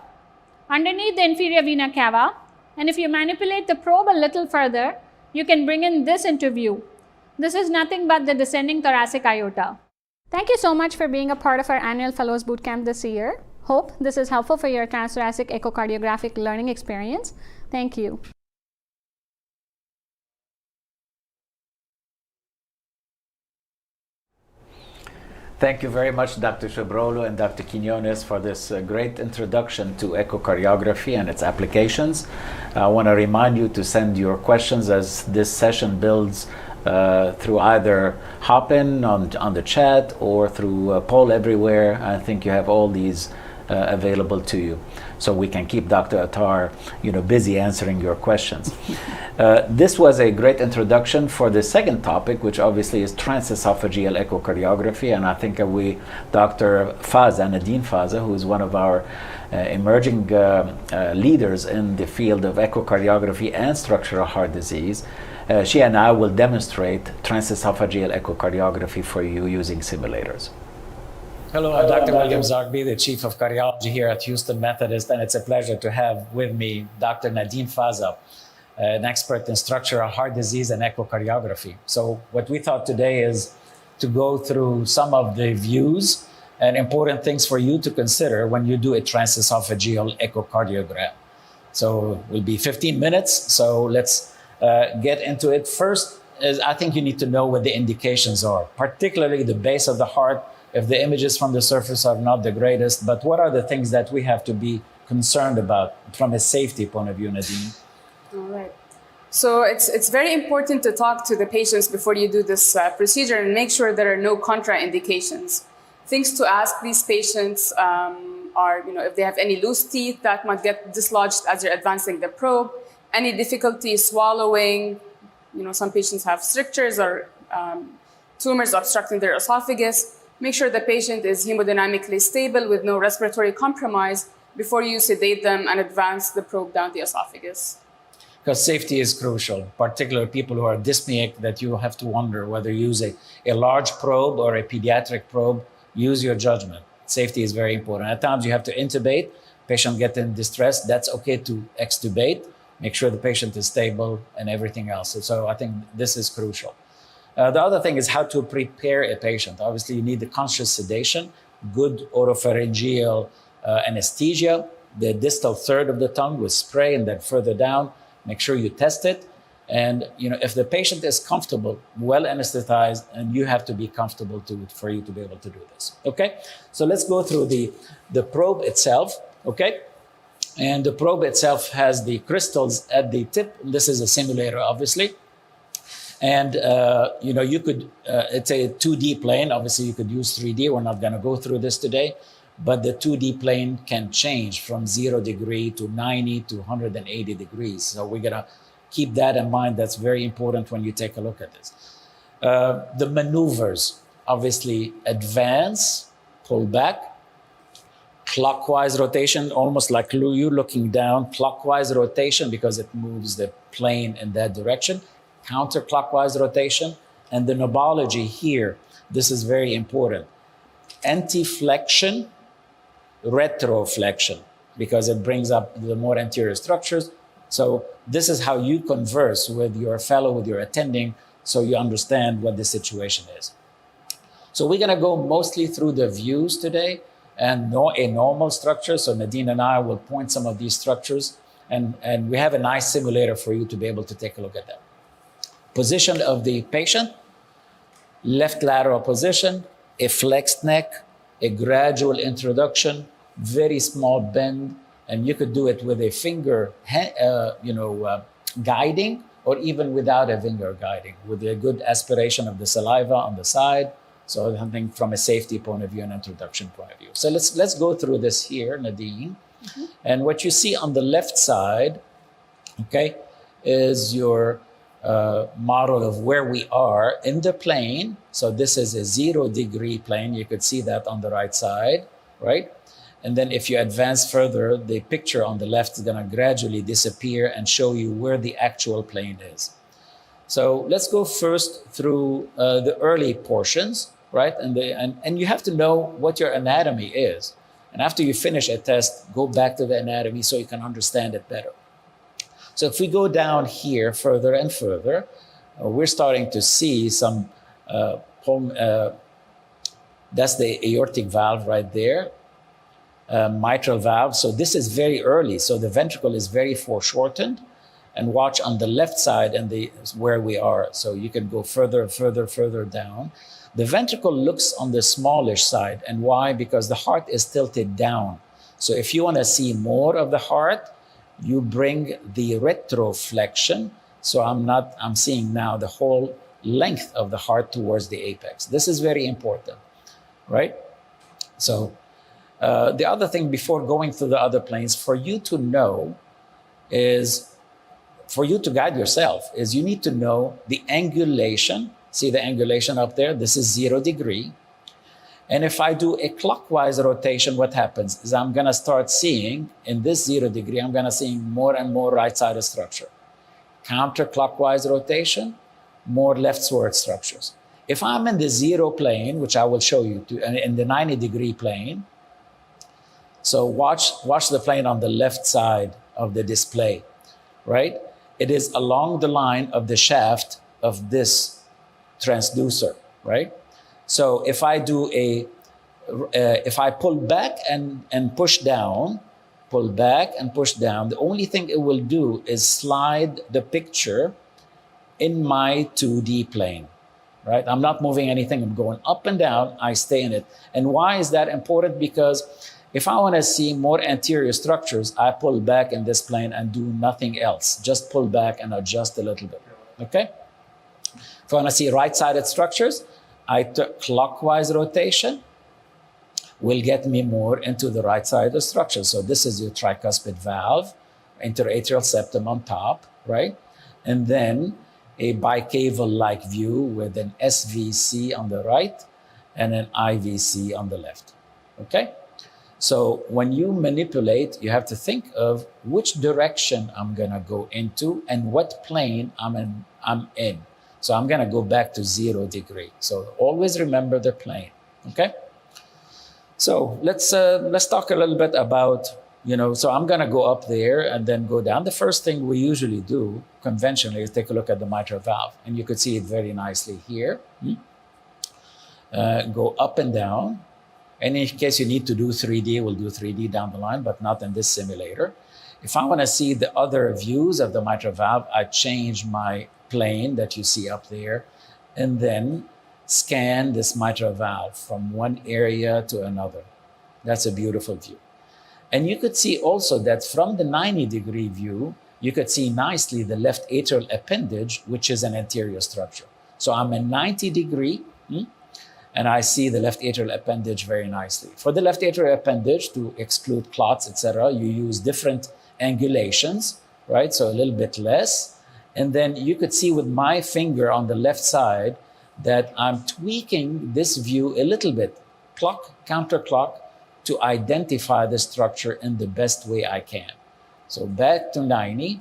underneath the inferior vena cava, and if you manipulate the probe a little further, you can bring in this into view. This is nothing but the descending thoracic aorta. Thank you so much for being a part of our annual Fellows Bootcamp this year. Hope this is helpful for your transthoracic echocardiographic learning experience. Thank you. Thank you very much, Dr. Chabrolo and Dr. Quinones, for this great introduction to echocardiography and its applications. I want to remind you to send your questions as this session builds through either hop-in on the chat or through poll everywhere. I think you have all these available to you, so we can keep Dr. Attar, busy answering your questions. This was a great introduction for the second topic, which obviously is transesophageal echocardiography, and I think Dr. Faza, Nadine Faza, who is one of our emerging leaders in the field of echocardiography and structural heart disease, she and I will demonstrate transesophageal echocardiography for you using simulators. Hello, I'm Dr. William Zogby, the Chief of Cardiology here at Houston Methodist, and it's a pleasure to have with me Dr. Nadine Faza, an expert in structural heart disease and echocardiography. So what we thought today is to go through some of the views and important things for you to consider when you do a transesophageal echocardiogram. So it will be 15 minutes, so let's get into it. First, I think you need to know what the indications are, particularly the base of the heart, if the images from the surface are not the greatest, but what are the things that we have to be concerned about from a safety point of view, Nadine? All right. So it's very important to talk to the patients before you do this procedure and make sure there are no contraindications. Things to ask these patients are, if they have any loose teeth that might get dislodged as you're advancing the probe, any difficulty swallowing, some patients have strictures or tumors obstructing their esophagus. Make sure the patient is hemodynamically stable with no respiratory compromise before you sedate them and advance the probe down the esophagus. Because safety is crucial, particularly people who are dyspneic, that you have to wonder whether you use a large probe or a pediatric probe. Use your judgment. Safety is very important. At times you have to intubate, patient get in distress, that's okay to extubate, make sure the patient is stable and everything else. So I think this is crucial. The other thing is how to prepare a patient. Obviously, you need the conscious sedation, good oropharyngeal anesthesia, the distal third of the tongue with spray, and then further down, make sure you test it. And if the patient is comfortable, well anesthetized, and you have to be comfortable for you to be able to do this. Okay, so let's go through the probe itself. Okay, and the probe itself has the crystals at the tip. This is a simulator, obviously. And, you could, it's a 2D plane. Obviously, you could use 3D. We're not going to go through this today. But the 2D plane can change from 0 degree to 90 to 180 degrees. So we're going to keep that in mind. That's very important when you take a look at this. The maneuvers, obviously, advance, pull back, clockwise rotation, almost like you looking down, clockwise rotation because it moves the plane in that direction. Counterclockwise rotation, and the knobology here, this is very important. Anti-flexion, retroflexion, because it brings up the more anterior structures. So this is how you converse with your fellow, with your attending, so you understand what the situation is. So we're going to go mostly through the views today and a normal structure. So Nadine and I will point some of these structures, and we have a nice simulator for you to be able to take a look at that. Position of the patient, left lateral position, a flexed neck, a gradual introduction, very small bend, and you could do it with a finger, guiding, or even without a finger guiding, with a good aspiration of the saliva on the side. So something from a safety point of view and introduction point of view. So let's go through this here, Nadine. Mm-hmm. And what you see on the left side, okay, is your model of where we are in the plane. So this is a 0 degree plane. You could see that on the right side, right? And then if you advance further, the picture on the left is going to gradually disappear and show you where the actual plane is. So let's go first through the early portions, right? And you have to know what your anatomy is. And after you finish a test, go back to the anatomy so you can understand it better. So if we go down here further and further, we're starting to see some, that's the aortic valve right there, mitral valve. So this is very early. So the ventricle is very foreshortened. And watch on the left side and where we are. So you can go further down. The ventricle looks on the smallish side. And why? Because the heart is tilted down. So if you want to see more of the heart, you bring the retroflexion. So I'm seeing now the whole length of the heart towards the apex. This is very important, right? So the other thing before going through the other planes, for you to know is, for you to guide yourself, is you need to know the angulation. See the angulation up there? This is 0 degree. And if I do a clockwise rotation, what happens is I'm going to start seeing, in this 0 degree, I'm going to see more and more right-sided structure. Counterclockwise rotation, more left-sword structures. If I'm in the 0 plane, which I will show you, in the 90 degree plane, so watch the plane on the left side of the display, right? It is along the line of the shaft of this transducer, right? So if I do if I pull back and push down, pull back and push down, the only thing it will do is slide the picture in my 2D plane, right? I'm not moving anything. I'm going up and down. I stay in it. And why is that important? Because if I want to see more anterior structures, I pull back in this plane and do nothing else. Just pull back and adjust a little bit, okay? If I want to see right-sided structures, clockwise rotation will get me more into the right-sided structure. So this is your tricuspid valve, interatrial septum on top, right? And then a bicaval-like view with an SVC on the right and an IVC on the left, okay? So when you manipulate, you have to think of which direction I'm going to go into and what plane I'm in. So I'm going to go back to 0 degree. So always remember the plane, okay? So let's talk a little bit about, so I'm going to go up there and then go down. The first thing we usually do conventionally is take a look at the mitral valve. And you could see it very nicely here. Go up and down. And in case you need to do 3D, we'll do 3D down the line, but not in this simulator. If I want to see the other views of the mitral valve, I change my plane that you see up there, and then scan this mitral valve from one area to another. That's a beautiful view. And you could see also that from the 90 degree view, you could see nicely the left atrial appendage, which is an anterior structure. So I'm in 90 degree, and I see the left atrial appendage very nicely. For the left atrial appendage, to exclude clots, etc., you use different angulations, right? So a little bit less. And then you could see with my finger on the left side that I'm tweaking this view a little bit, counterclock, to identify the structure in the best way I can. So back to 90.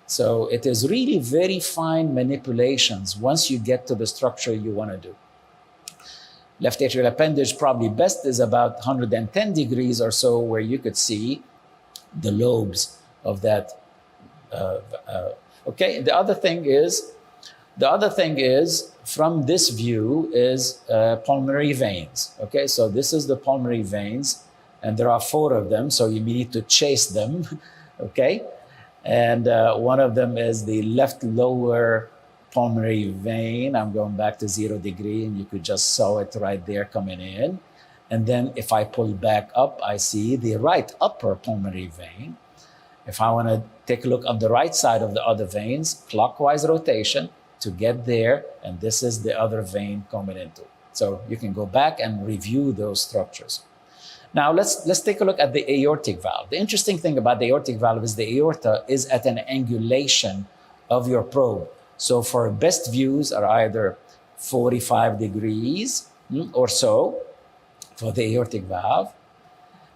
So it is really very fine manipulations once you get to the structure you want to do. Left atrial appendage, probably best, is about 110 degrees or so, where you could see the lobes of that Okay, the other thing is from this view is pulmonary veins. Okay, so this is the pulmonary veins, and there are 4 of them, so you need to chase them. Okay, and one of them is the left lower pulmonary vein. I'm going back to 0 degree, and you could just saw it right there coming in. And then if I pull back up, I see the right upper pulmonary vein. If I want to take a look on the right side of the other veins, clockwise rotation to get there, and this is the other vein coming into. So you can go back and review those structures. Now let's take a look at the aortic valve. The interesting thing about the aortic valve is the aorta is at an angulation of your probe. So for best views are either 45 degrees or so for the aortic valve.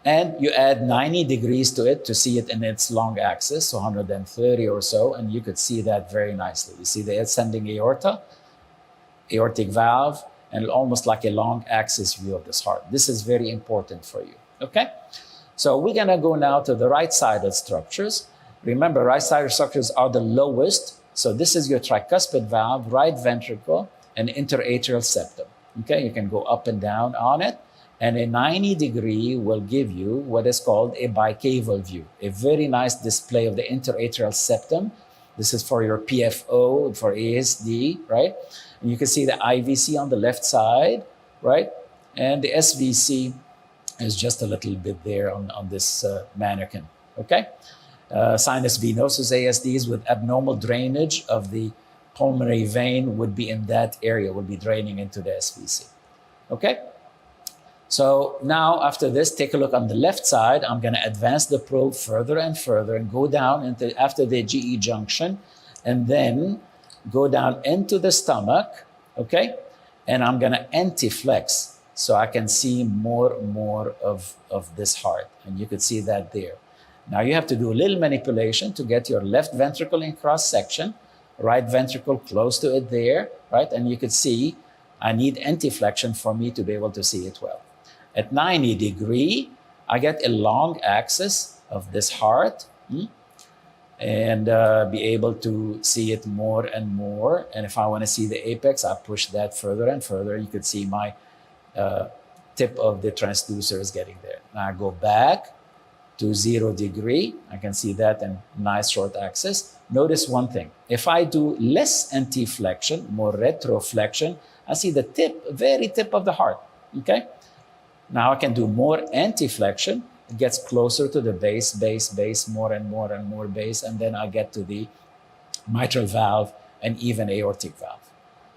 And you add 90 degrees to it to see it in its long axis, so 130 or so, and you could see that very nicely. You see the ascending aorta, aortic valve, and almost like a long axis view of this heart. This is very important for you, okay? So we're gonna go now to the right-sided structures. Remember, right-sided structures are the lowest. So this is your tricuspid valve, right ventricle, and interatrial septum, okay? You can go up and down on it. And a 90 degree will give you what is called a bicaval view, a very nice display of the interatrial septum. This is for your PFO, for ASD, right? And you can see the IVC on the left side, right? And the SVC is just a little bit there on this mannequin, okay? Sinus venosus ASDs with abnormal drainage of the pulmonary vein would be in that area, would be draining into the SVC, okay? So now after this, take a look on the left side. I'm going to advance the probe further and further and go down into after the GE junction and then go down into the stomach, okay? And I'm going to anti-flex so I can see more of this heart. And you could see that there. Now you have to do a little manipulation to get your left ventricle in cross-section, right ventricle close to it there, right? And you could see I need anti-flexion for me to be able to see it well. At 90 degree, I get a long axis of this heart and be able to see it more and more. And if I want to see the apex, I push that further and further. You could see my tip of the transducer is getting there. Now I go back to 0 degree. I can see that in nice short axis. Notice one thing. If I do less anti-flexion, more retroflexion, I see the tip, very tip of the heart, okay? Now I can do more anti-flexion. It gets closer to the base, more and more base, and then I get to the mitral valve and even aortic valve.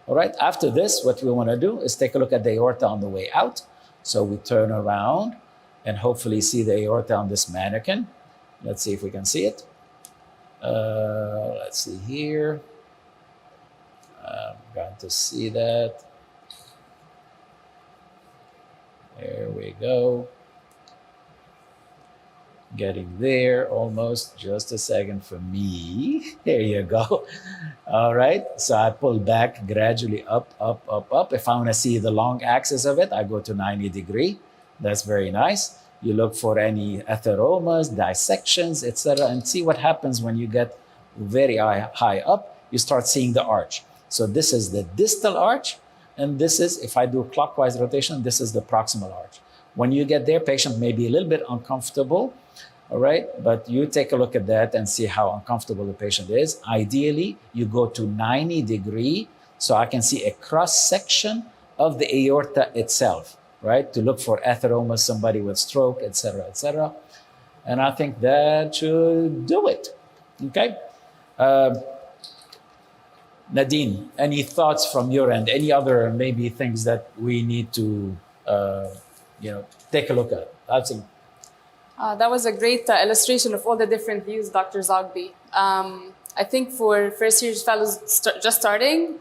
All right, after this, what we want to do is take a look at the aorta on the way out. So we turn around and hopefully see the aorta on this mannequin. Let's see if we can see it. Let's see here. I'm going to see that. There we go. Getting there almost. Just a second for me. There you go. All right. So I pull back gradually up. If I want to see the long axis of it, I go to 90 degree. That's very nice. You look for any atheromas, dissections, etc., and see what happens when you get very high up. You start seeing the arch. So this is the distal arch. And this is, if I do clockwise rotation, this is the proximal arch. When you get there, patient may be a little bit uncomfortable, all right? But you take a look at that and see how uncomfortable the patient is. Ideally, you go to 90 degree so I can see a cross-section of the aorta itself, right? To look for atheromas, somebody with stroke, etc., etc. And I think that should do it, okay? Nadine, any thoughts from your end? Any other maybe things that we need to, take a look at? That was a great illustration of all the different views, Dr. Zogby. I think for first-year fellows just starting,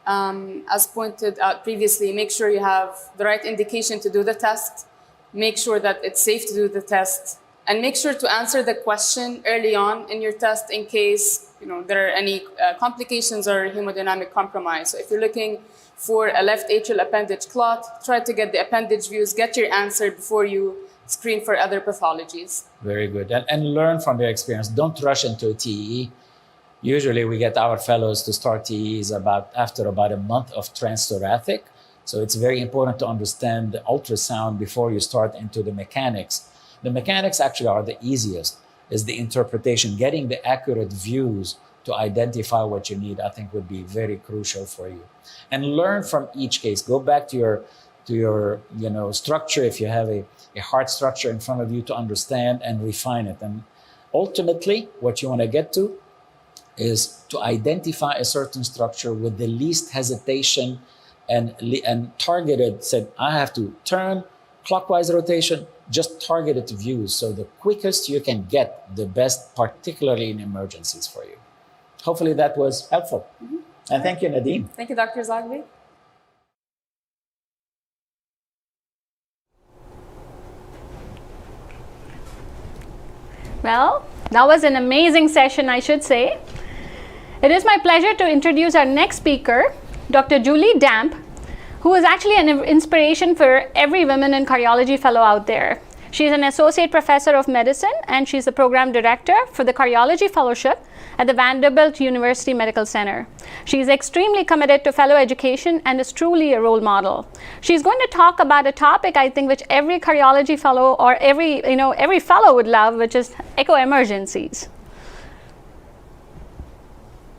as pointed out previously, make sure you have the right indication to do the test. Make sure that it's safe to do the test. And make sure to answer the question early on in your test in case there are any complications or hemodynamic compromise. So if you're looking for a left atrial appendage clot, try to get the appendage views, get your answer before you screen for other pathologies. Very good. And learn from your experience. Don't rush into a TEE. Usually we get our fellows to start TEs after about a month of transthoracic. So it's very important to understand the ultrasound before you start into the mechanics. The mechanics actually are the easiest, is the interpretation. Getting the accurate views to identify what you need, I think would be very crucial for you. And learn from each case. Go back to your structure, if you have a heart structure in front of you, to understand and refine it. And ultimately, what you want to get to is to identify a certain structure with the least hesitation and targeted, said, I have to turn, clockwise rotation, just targeted views. So the quickest you can get, the best, particularly in emergencies for you. Hopefully that was helpful. Mm-hmm. And thank you, Nadeem. Thank you, Dr. Zagbi. Well, that was an amazing session, I should say. It is my pleasure to introduce our next speaker, Dr. Julie Damp, who is actually an inspiration for every women in cardiology fellow out there. She's an associate professor of medicine, and she's the program director for the Cardiology Fellowship at the Vanderbilt University Medical Center. She's extremely committed to fellow education and is truly a role model. She's going to talk about a topic, I think, which every cardiology fellow or every fellow would love, which is echo emergencies.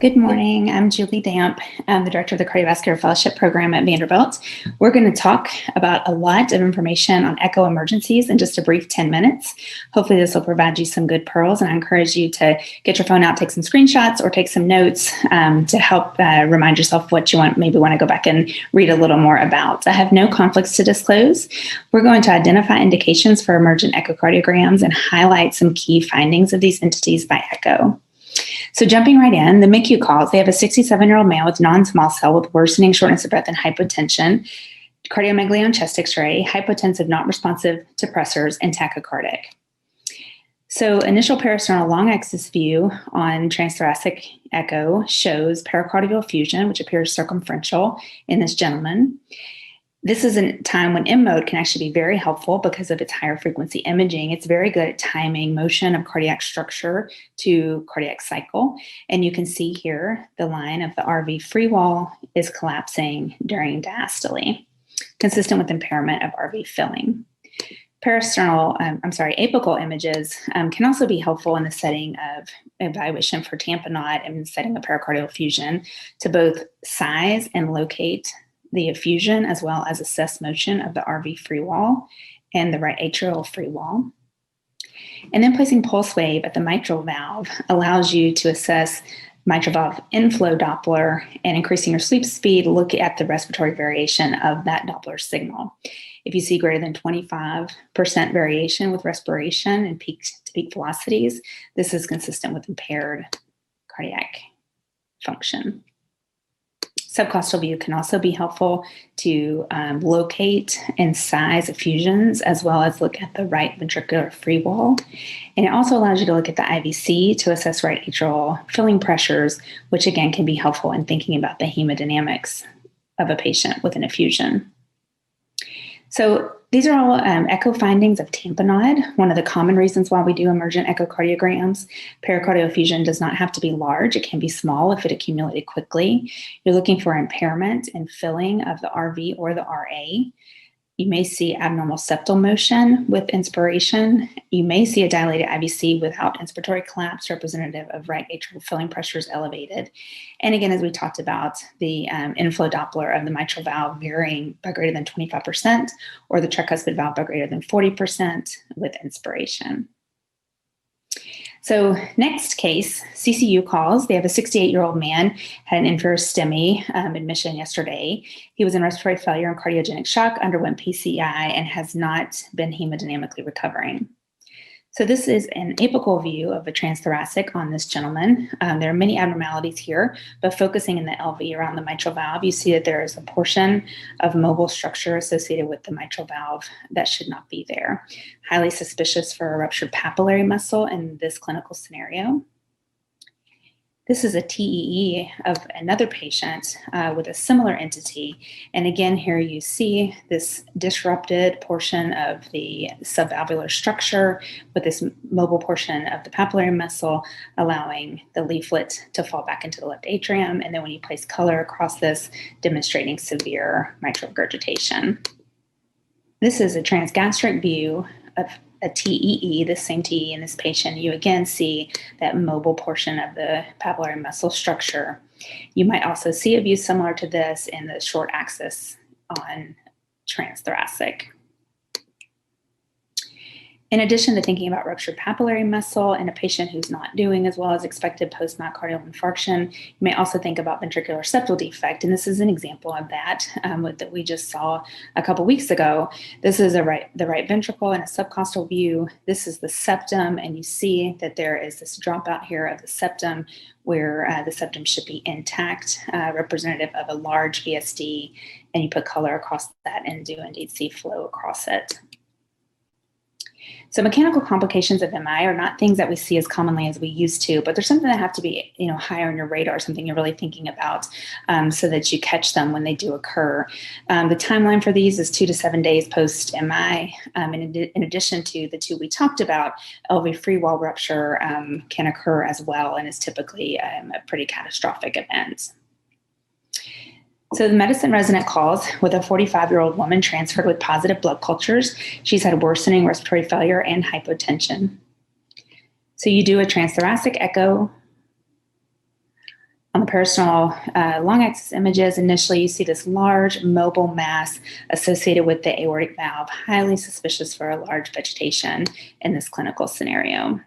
Good morning. I'm Julie Damp. I'm the director of the Cardiovascular Fellowship Program at Vanderbilt. We're going to talk about a lot of information on echo emergencies in just a brief 10 minutes. Hopefully this will provide you some good pearls, and I encourage you to get your phone out, take some screenshots or take some notes to help remind yourself what you maybe want to go back and read a little more about. I have no conflicts to disclose. We're going to identify indications for emergent echocardiograms and highlight some key findings of these entities by echo. So jumping right in, the MICU calls, they have a 67-year-old man with non-small cell with worsening shortness of breath and hypotension, cardiomegaly on chest x-ray, hypotensive, not responsive to pressors, and tachycardic. So initial peristernal long axis view on transthoracic echo shows pericardial effusion, which appears circumferential in this gentleman. This is a time when M-mode can actually be very helpful because of its higher frequency imaging. It's very good at timing motion of cardiac structure to cardiac cycle. And you can see here the line of the RV free wall is collapsing during diastole, consistent with impairment of RV filling. Apical images can also be helpful in the setting of evaluation for tamponade and the setting of pericardial effusion to both size and locate the effusion, as well as assess motion of the RV free wall and the right atrial free wall. And then placing pulse wave at the mitral valve allows you to assess mitral valve inflow Doppler, and increasing your sleep speed, look at the respiratory variation of that Doppler signal. If you see greater than 25% variation with respiration and peak-to-peak velocities, this is consistent with impaired cardiac function. Subcostal view can also be helpful to locate and size effusions, as well as look at the right ventricular free wall. And it also allows you to look at the IVC to assess right atrial filling pressures, which again can be helpful in thinking about the hemodynamics of a patient with an effusion. So these are all echo findings of tamponade. One of the common reasons why we do emergent echocardiograms. Pericardial effusion does not have to be large. It can be small if it accumulated quickly. You're looking for impairment in filling of the RV or the RA. You may see abnormal septal motion with inspiration. You may see a dilated IVC without inspiratory collapse, representative of right atrial filling pressures elevated. And again, as we talked about, the inflow Doppler of the mitral valve varying by greater than 25%, or the tricuspid valve by greater than 40% with inspiration. So next case, CCU calls. They have a 68-year-old man, had an inferior STEMI admission yesterday. He was in respiratory failure and cardiogenic shock, underwent PCI, and has not been hemodynamically recovering. So this is an apical view of a transthoracic on this gentleman. There are many abnormalities here, but focusing in the LV around the mitral valve, you see that there is a portion of mobile structure associated with the mitral valve that should not be there. Highly suspicious for a ruptured papillary muscle in this clinical scenario. This is a TEE of another patient with a similar entity. And again, here you see this disrupted portion of the subvalvular structure with this mobile portion of the papillary muscle, allowing the leaflet to fall back into the left atrium. And then when you place color across this, demonstrating severe mitral regurgitation. This is a transgastric view of a TEE, the same TEE in this patient. You again see that mobile portion of the papillary muscle structure. You might also see a view similar to this in the short axis on transthoracic. In addition to thinking about ruptured papillary muscle in a patient who's not doing as well as expected post-myocardial infarction, you may also think about ventricular septal defect, and this is an example of that that we just saw a couple weeks ago. This is the right ventricle in a subcostal view. This is the septum, and you see that there is this dropout here of the septum where the septum should be intact, representative of a large VSD, and you put color across that and do indeed see flow across it. So mechanical complications of MI are not things that we see as commonly as we used to, but they're something that have to be, higher on your radar, something you're really thinking about so that you catch them when they do occur. The timeline for these is 2 to 7 days post-MI. In addition to the two we talked about, LV free wall rupture can occur as well and is typically a pretty catastrophic event. So the medicine resident calls with a 45-year-old woman transferred with positive blood cultures. She's had worsening respiratory failure and hypotension. So you do a transthoracic echo. On the peristernal long axis images, initially you see this large mobile mass associated with the aortic valve, highly suspicious for a large vegetation in this clinical scenario.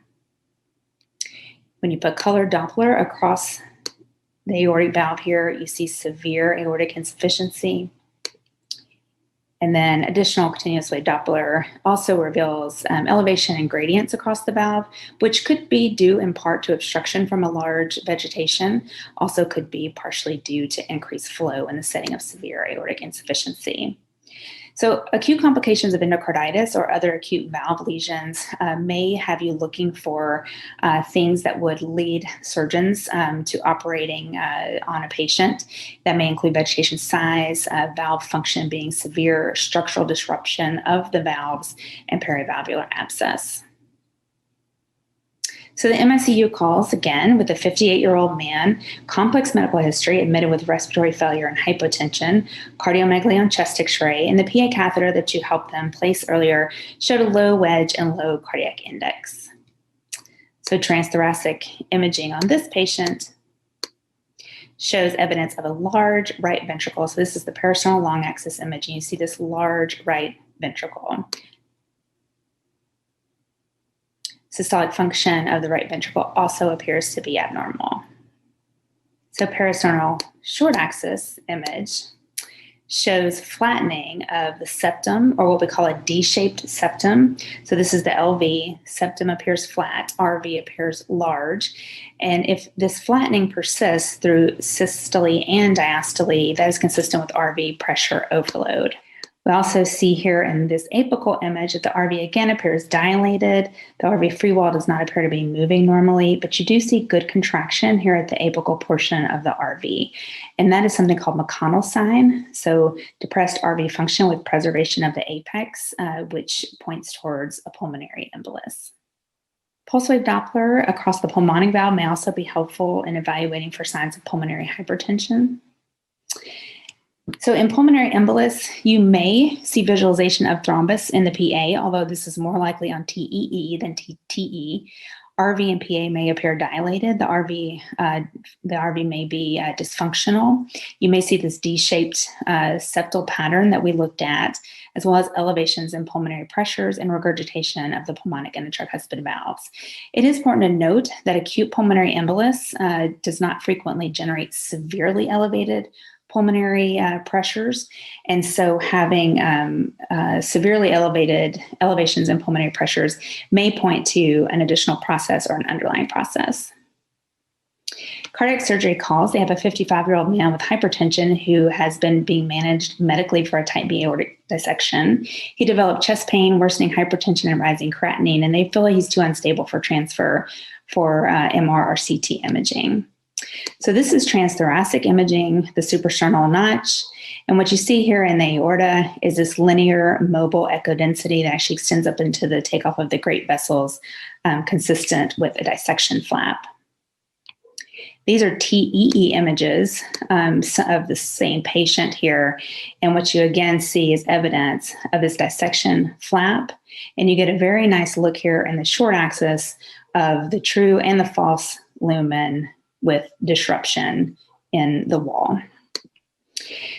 When you put color Doppler across the aortic valve here, you see severe aortic insufficiency. And then additional continuous wave Doppler also reveals elevation and gradients across the valve, which could be due in part to obstruction from a large vegetation, also could be partially due to increased flow in the setting of severe aortic insufficiency. So acute complications of endocarditis or other acute valve lesions may have you looking for things that would lead surgeons to operating on a patient. That may include vegetation size, valve function being severe, structural disruption of the valves, and perivalvular abscess. So the MICU calls again with a 58-year-old man, complex medical history, admitted with respiratory failure and hypotension, cardiomegaly on chest X-ray, and the PA catheter that you helped them place earlier showed a low wedge and low cardiac index. So transthoracic imaging on this patient shows evidence of a large right ventricle. So this is the peristernal long axis imaging. You see this large right ventricle. Systolic function of the right ventricle also appears to be abnormal. So peristernal short axis image shows flattening of the septum, or what we call a D-shaped septum. So this is the LV, septum appears flat, RV appears large. And if this flattening persists through systole and diastole, that is consistent with RV pressure overload. We also see here in this apical image that the RV again appears dilated. The RV free wall does not appear to be moving normally, but you do see good contraction here at the apical portion of the RV. And that is something called McConnell sign. So depressed RV function with preservation of the apex, which points towards a pulmonary embolus. Pulse wave Doppler across the pulmonic valve may also be helpful in evaluating for signs of pulmonary hypertension. So in pulmonary embolus, you may see visualization of thrombus in the PA, although this is more likely on TEE than TE. RV and PA may appear dilated. The RV may be dysfunctional. You may see this D-shaped septal pattern that we looked at, as well as elevations in pulmonary pressures and regurgitation of the pulmonic and the tricuspid valves. It is important to note that acute pulmonary embolus does not frequently generate severely elevated pulmonary pressures. And so having severely elevated elevations in pulmonary pressures may point to an additional process or an underlying process. Cardiac surgery calls, they have a 55-year-old man with hypertension who has been being managed medically for a type B aortic dissection. He developed chest pain, worsening hypertension, and rising creatinine, and they feel like he's too unstable for transfer for MR or CT imaging. So this is transthoracic imaging, the suprasternal notch. And what you see here in the aorta is this linear mobile echo density that actually extends up into the takeoff of the great vessels, consistent with a dissection flap. These are TEE images of the same patient here. And what you again see is evidence of this dissection flap. And you get a very nice look here in the short axis of the true and the false lumen with disruption in the wall.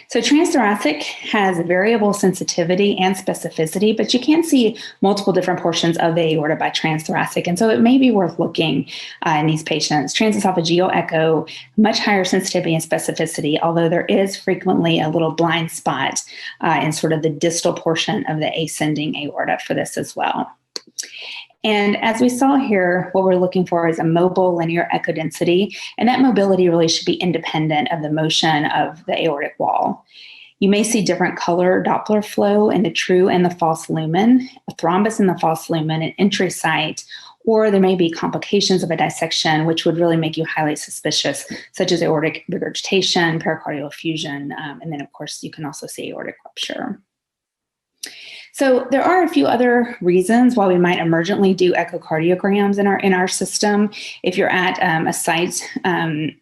So transthoracic has variable sensitivity and specificity, but you can see multiple different portions of the aorta by transthoracic. And so it may be worth looking in these patients. Transesophageal echo, much higher sensitivity and specificity, although there is frequently a little blind spot in sort of the distal portion of the ascending aorta for this as well. And as we saw here, what we're looking for is a mobile linear echo density, and that mobility really should be independent of the motion of the aortic wall. You may see different color Doppler flow in the true and the false lumen, a thrombus in the false lumen, an entry site, or there may be complications of a dissection, which would really make you highly suspicious, such as aortic regurgitation, pericardial effusion, and then of course you can also see aortic rupture. So there are a few other reasons why we might emergently do echocardiograms in our system. If you're at a site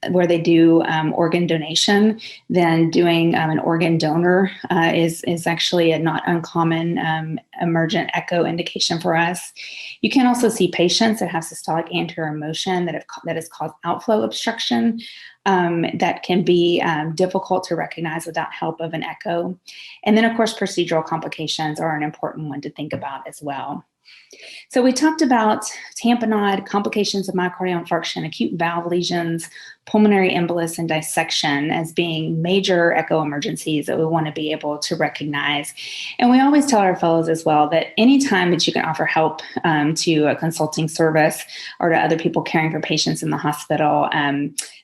where they do organ donation, then doing an organ donor is actually a not uncommon emergent echo indication for us. You can also see patients that have systolic anterior motion that has caused outflow obstruction. That can be difficult to recognize without help of an echo. And then, of course, procedural complications are an important one to think about as well. So we talked about tamponade, complications of myocardial infarction, acute valve lesions, pulmonary embolus, and dissection as being major echo emergencies that we want to be able to recognize. And we always tell our fellows as well that anytime that you can offer help to a consulting service or to other people caring for patients in the hospital,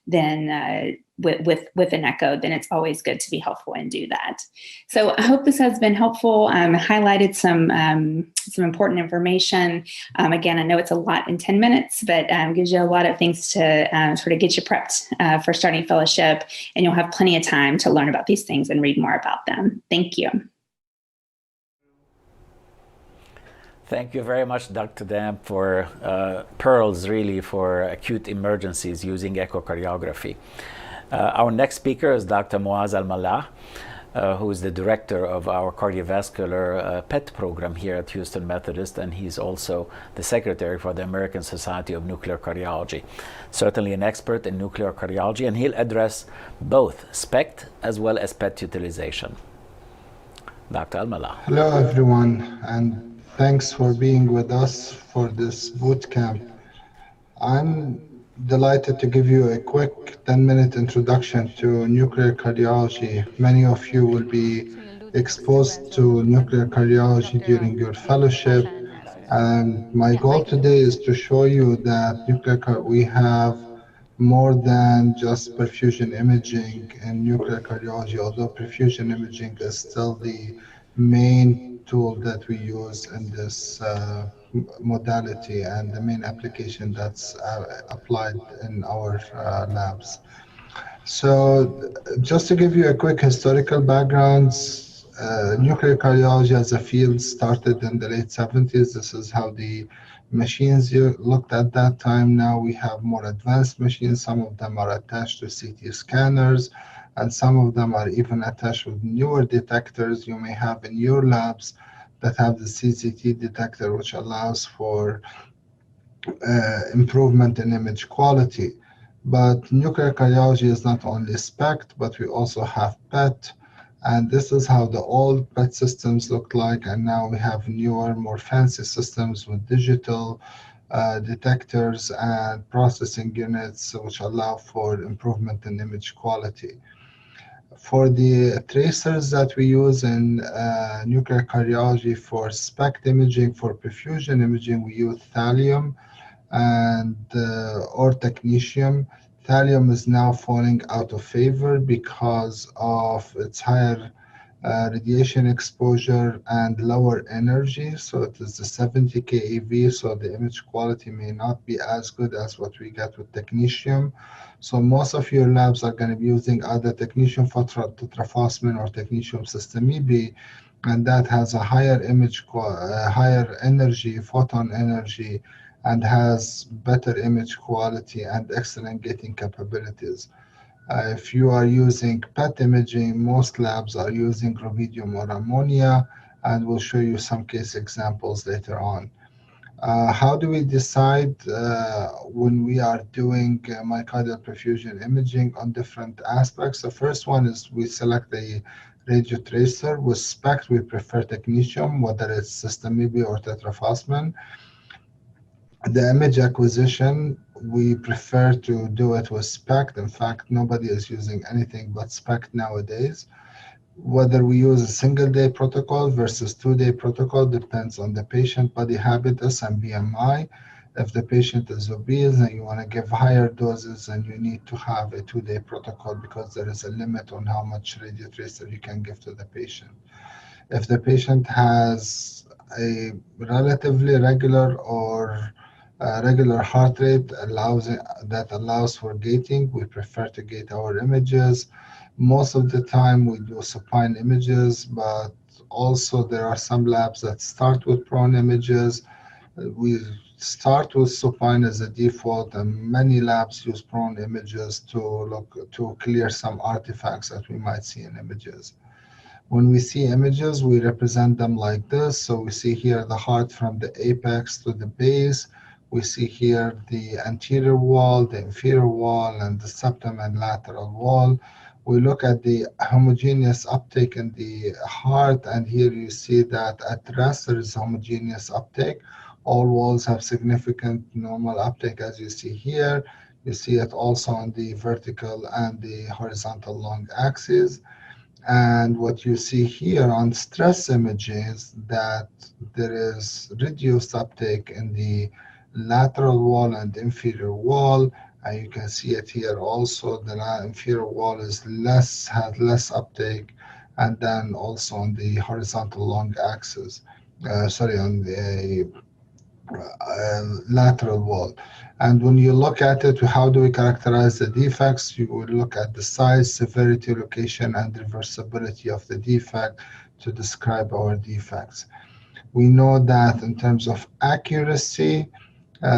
then with an echo, then it's always good to be helpful and do that. So I hope this has been helpful. Highlighted some important information. Again, I know it's a lot in 10 minutes, but gives you a lot of things to sort of get you prepped for starting fellowship, and you'll have plenty of time to learn about these things and read more about them. Thank you. Thank you very much, Dr. Dam, for pearls really for acute emergencies using echocardiography. Our next speaker is Dr. Muaz Al-Mallah, who is the director of our cardiovascular PET program here at Houston Methodist, and he's also the secretary for the American Society of Nuclear Cardiology. Certainly an expert in nuclear cardiology, and he'll address both SPECT as well as PET utilization. Dr. Al-Mallah. Hello, everyone, and thanks for being with us for this boot camp. I'm delighted to give you a quick 10-minute introduction to nuclear cardiology. Many of you will be exposed to nuclear cardiology during your fellowship, and my goal today is to show you that we have more than just perfusion imaging in nuclear cardiology, although perfusion imaging is still the main tool that we use in this modality and the main application that's applied in our labs. So just to give you a quick historical background, nuclear cardiology as a field started in the late 70s. This is how the machines you looked at that time. Now we have more advanced machines. Some of them are attached to CT scanners, and some of them are even attached with newer detectors you may have in your labs that have the CCT detector, which allows for improvement in image quality. But nuclear cardiology is not only SPECT, but we also have PET. And this is how the old PET systems looked like. And now we have newer, more fancy systems with digital detectors and processing units, which allow for improvement in image quality. For the tracers that we use in nuclear cardiology for SPECT imaging, for perfusion imaging, we use thallium and or technetium. Thallium is now falling out of favor because of its higher radiation exposure, and lower energy. So it is the 70 keV, so the image quality may not be as good as what we get with technetium. So most of your labs are going to be using either technetium tetraphosphate or technetium system-EB, and that has a higher higher energy, photon energy, and has better image quality and excellent gating capabilities. If you are using PET imaging, most labs are using rubidium or ammonia, and we'll show you some case examples later on. How do we decide when we are doing myocardial perfusion imaging on different aspects? The first one is we select a radio tracer. With SPECT, we prefer technetium, whether it's system-EB or tetraphosphate. The image acquisition, we prefer to do it with SPECT. In fact, nobody is using anything but SPECT nowadays. Whether we use a single-day protocol versus two-day protocol depends on the patient body habitus and BMI. If the patient is obese and you want to give higher doses, then you need to have a two-day protocol because there is a limit on how much radio tracer you can give to the patient. If the patient has a relatively regular or regular heart rate that allows for gating, we prefer to gate our images. Most of the time we do supine images, but also there are some labs that start with prone images. We start with supine as a default, and many labs use prone images to clear some artifacts that we might see in images. When we see images, we represent them like this. So we see here the heart from the apex to the base. We see here the anterior wall, the inferior wall, and the septum and lateral wall. We look at the homogeneous uptake in the heart, and here you see that at rest there is homogeneous uptake. All walls have significant normal uptake, as you see here. You see it also on the vertical and the horizontal long axes. And what you see here on stress images, that there is reduced uptake in the lateral wall and inferior wall. And you can see it here also. The inferior wall has less uptake, and then also on the horizontal long axis. On the lateral wall. And when you look at it, how do we characterize the defects? You would look at the size, severity, location, and reversibility of the defect to describe our defects. We know that in terms of accuracy,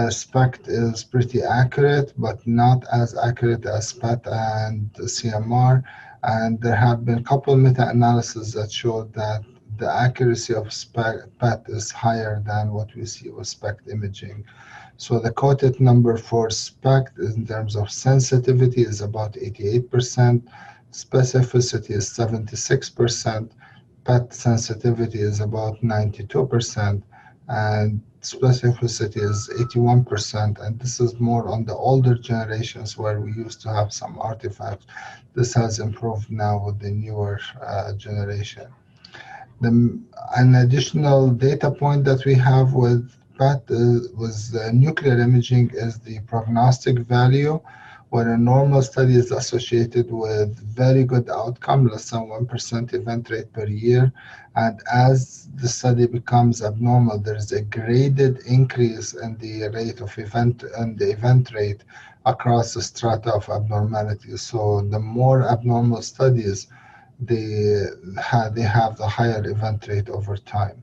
SPECT is pretty accurate, but not as accurate as PET and CMR. And there have been a couple meta-analyses that showed that the accuracy of PET is higher than what we see with SPECT imaging. So the quoted number for SPECT in terms of sensitivity is about 88%, specificity is 76%, PET sensitivity is about 92%, and specificity is 81%, and this is more on the older generations where we used to have some artifacts. This has improved now with the newer generation. An additional data point that we have with PET with nuclear imaging is the prognostic value, where a normal study is associated with very good outcome, less than 1% event rate per year. And as the study becomes abnormal, there is a graded increase in the rate of event rate across the strata of abnormality. So the more abnormal studies, they have the higher event rate over time.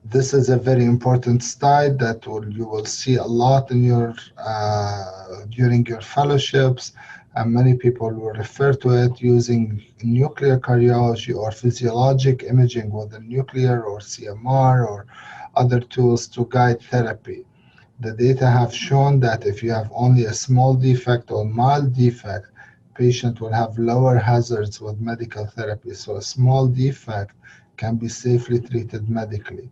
This is a very important slide that you will see a lot in your during your fellowships, and many people will refer to it using nuclear cardiology or physiologic imaging with a nuclear or CMR or other tools to guide therapy. The data have shown that if you have only a small defect or mild defect, patient will have lower hazards with medical therapy. So a small defect can be safely treated medically.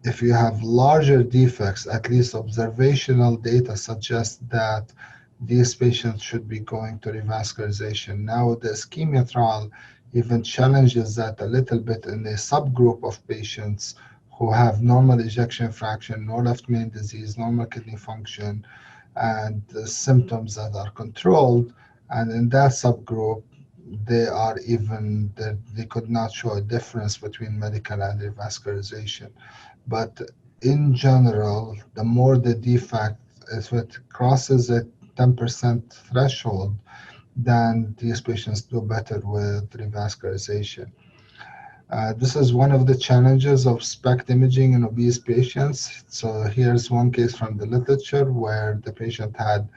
If you have larger defects, at least observational data suggests that these patients should be going to revascularization. Now, the ischemia trial even challenges that a little bit in a subgroup of patients who have normal ejection fraction, no left main disease, normal kidney function, and symptoms that are controlled. And in that subgroup, they could not show a difference between medical and revascularization. But in general, the more the defect, if it crosses a 10% threshold, then these patients do better with revascularization. This is one of the challenges of SPECT imaging in obese patients. So here's one case from the literature where the patient had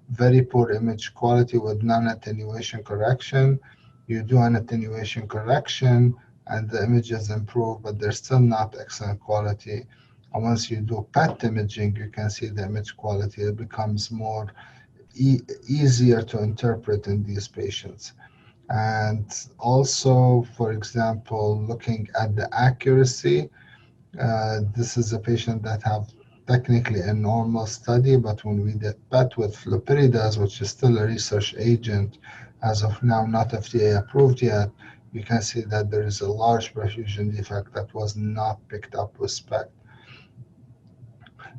very poor image quality with non-attenuation correction. You do an attenuation correction and the images improve, but they're still not excellent quality. And once you do PET imaging, you can see the image quality. It becomes more easier to interpret in these patients. And also, for example, looking at the accuracy, this is a patient that have technically a normal study, but when we did PET with flurpiridaz, which is still a research agent, as of now not FDA approved yet, you can see that there is a large perfusion defect that was not picked up with SPECT.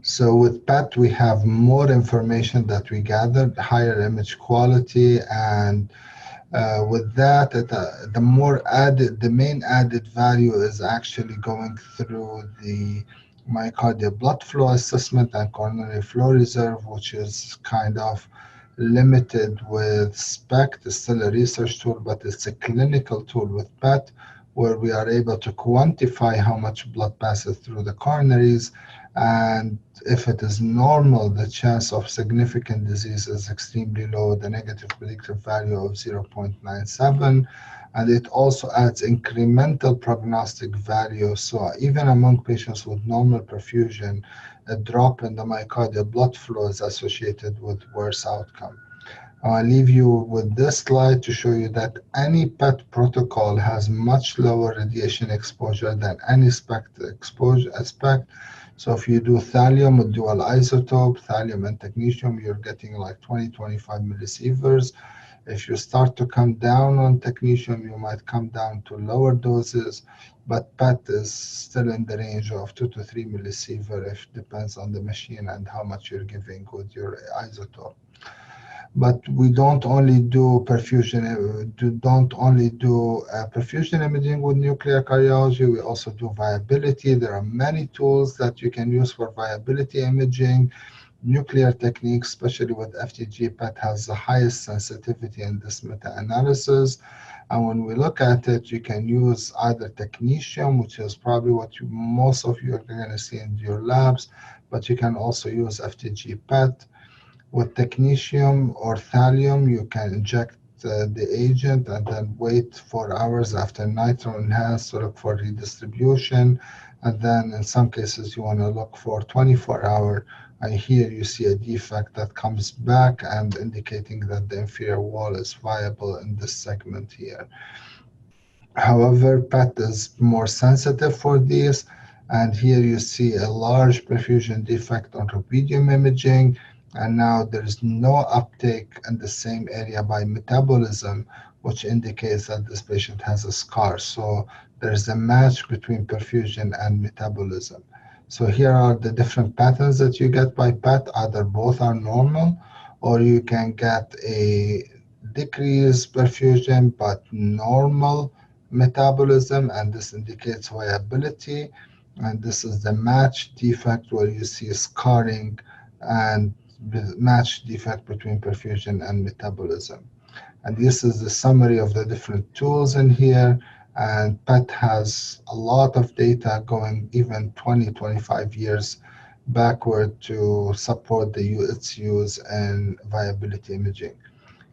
So with PET, we have more information that we gathered, higher image quality, and with that, the main added value is actually going through the myocardial blood flow assessment and coronary flow reserve, which is kind of limited with SPECT. It's still a research tool, but it's a clinical tool with PET, where we are able to quantify how much blood passes through the coronaries. And if it is normal, the chance of significant disease is extremely low, the negative predictive value of 0.97. And it also adds incremental prognostic value. So even among patients with normal perfusion, a drop in the myocardial blood flow is associated with worse outcome. I'll leave you with this slide to show you that any PET protocol has much lower radiation exposure than any SPECT exposure. So if you do thallium with dual isotope, thallium and technetium, you're getting like 20-25 millisieverts. If you start to come down on technetium, you might come down to lower doses, but PET is still in the range of 2 to 3 millisievert. It depends on the machine and how much you're giving with your isotope. But we don't only do perfusion imaging with nuclear cardiology. We also do viability. There are many tools that you can use for viability imaging. Nuclear techniques, especially with FDG PET, has the highest sensitivity in this meta-analysis. And when we look at it, you can use either technetium, which is probably what most of you are going to see in your labs, but you can also use FDG PET. With technetium or thallium, you can inject the agent and then wait 4 hours after nitro enhanced to look for redistribution. And then in some cases, you want to look for 24 hours. And here you see a defect that comes back and indicating that the inferior wall is viable in this segment here. However, PET is more sensitive for these. And here you see a large perfusion defect on rubidium imaging. And now there is no uptake in the same area by metabolism, which indicates that this patient has a scar. So there is a match between perfusion and metabolism. So here are the different patterns that you get by PET. Either both are normal, or you can get a decreased perfusion but normal metabolism, and this indicates viability. And this is the match defect where you see scarring and match defect between perfusion and metabolism. And this is the summary of the different tools in here. And PET has a lot of data going even 20-25 years backward to support its use in viability imaging.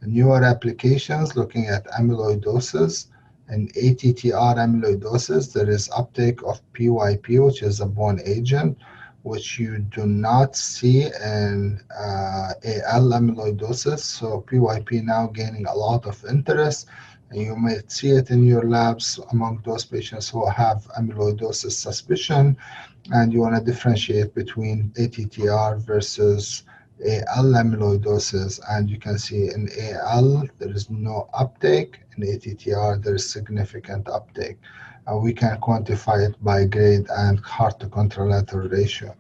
Newer applications looking at amyloidosis and ATTR amyloidosis, there is uptake of PYP, which is a bone agent, which you do not see in AL amyloidosis. So PYP now gaining a lot of interest, and you might see it in your labs among those patients who have amyloidosis suspicion, and you want to differentiate between ATTR versus AL amyloidosis. And you can see in AL there is no uptake, in ATTR there is significant uptake. We can quantify it by grade and heart to contralateral ratio.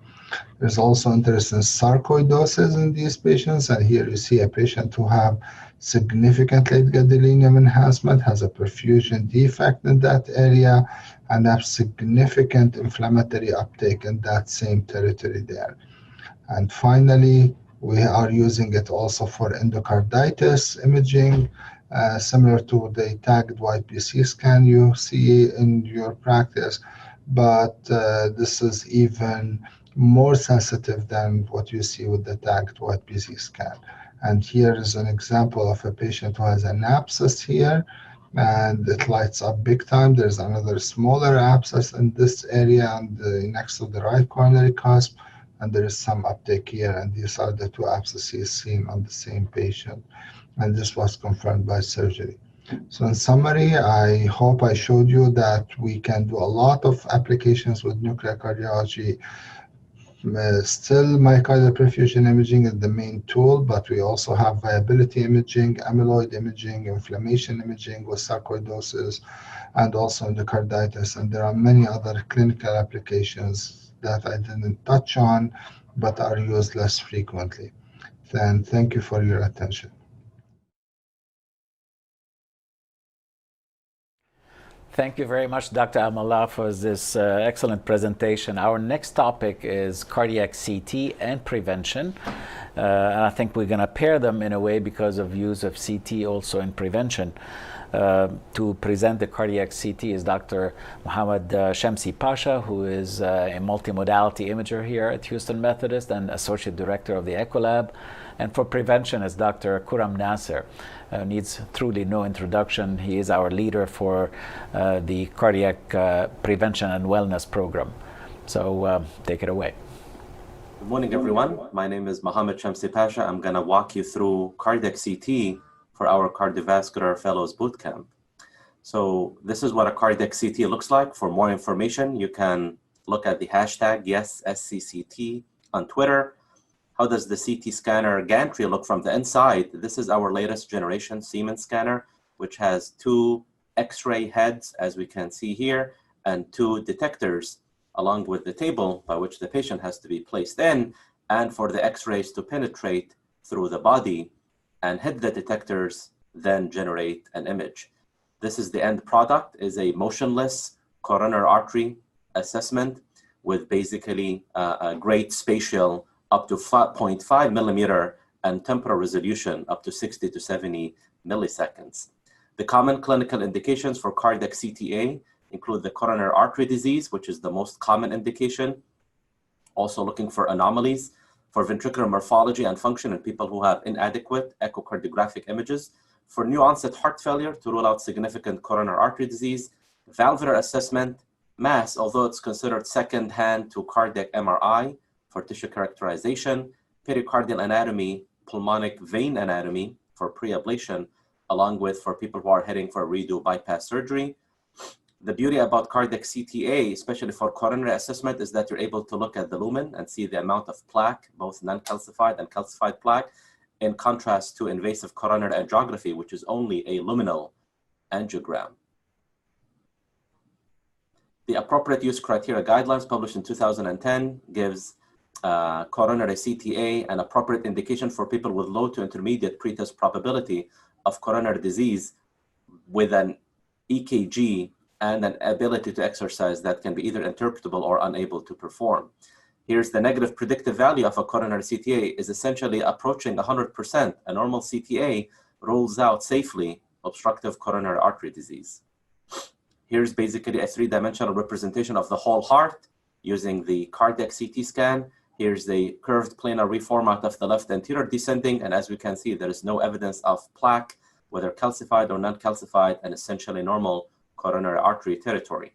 There's also interest in sarcoidosis in these patients, and here you see a patient who have significant late gadolinium enhancement, has a perfusion defect in that area, and have significant inflammatory uptake in that same territory there. And finally, we are using it also for endocarditis imaging, similar to the tagged YPC scan you see in your practice, but this is even more sensitive than what you see with the tagged YPC scan. And here is an example of a patient who has an abscess here, and it lights up big time. There's another smaller abscess in this area and next to the right coronary cusp, and there is some uptake here, and these are the two abscesses seen on the same patient, and this was confirmed by surgery. So in summary, I hope I showed you that we can do a lot of applications with nuclear cardiology. Still, myocardial perfusion imaging is the main tool, but we also have viability imaging, amyloid imaging, inflammation imaging with sarcoidosis, and also endocarditis. And there are many other clinical applications that I didn't touch on, but are used less frequently. Then thank you for your attention. Thank you very much, Dr. Amallah, for this excellent presentation. Our next topic is cardiac CT and prevention. And I think we're going to pair them in a way because of use of CT also in prevention. To present the cardiac CT is Dr. Mohammed Shamsi Pasha, who is a multimodality imager here at Houston Methodist and Associate Director of the EchoLab. And for prevention is Dr. Kuram Nasser. Needs truly no introduction. He is our leader for the cardiac prevention and wellness program. So take it away. Good morning, everyone. My name is Mohammed Shamsi Pasha. I'm going to walk you through cardiac CT for our Cardiovascular Fellows Bootcamp. So this is what a cardiac CT looks like. For more information, you can look at the hashtag YesSCCT on Twitter. How does the CT scanner gantry look from the inside? This is our latest generation Siemens scanner, which has 2 X-ray heads, as we can see here, and 2 detectors, along with the table by which the patient has to be placed in, and for the X-rays to penetrate through the body and hit the detectors, then generate an image. This is the end product, is a motionless coronary artery assessment with basically a great spatial up to 5.5 millimeter and temporal resolution up to 60 to 70 milliseconds. The common clinical indications for cardiac CTA include the coronary artery disease, which is the most common indication. Also looking for anomalies for ventricular morphology and function in people who have inadequate echocardiographic images, for new onset heart failure to rule out significant coronary artery disease, valvular assessment, mass, although it's considered second hand to cardiac MRI, for tissue characterization, pericardial anatomy, pulmonic vein anatomy for pre-ablation, along with for people who are heading for redo bypass surgery. The beauty about cardiac CTA, especially for coronary assessment, is that you're able to look at the lumen and see the amount of plaque, both non-calcified and calcified plaque, in contrast to invasive coronary angiography, which is only a luminal angiogram. The appropriate use criteria guidelines published in 2010 gives coronary CTA an appropriate indication for people with low to intermediate pretest probability of coronary disease with an EKG and an ability to exercise that can be either interpretable or unable to perform. Here's the negative predictive value of a coronary CTA is essentially approaching 100%. A normal CTA rules out safely obstructive coronary artery disease. Here's basically a 3-dimensional representation of the whole heart using the cardiac CT scan. Here's the curved planar reformat of the left anterior descending, and as we can see, there is no evidence of plaque, whether calcified or non-calcified, and essentially normal coronary artery territory.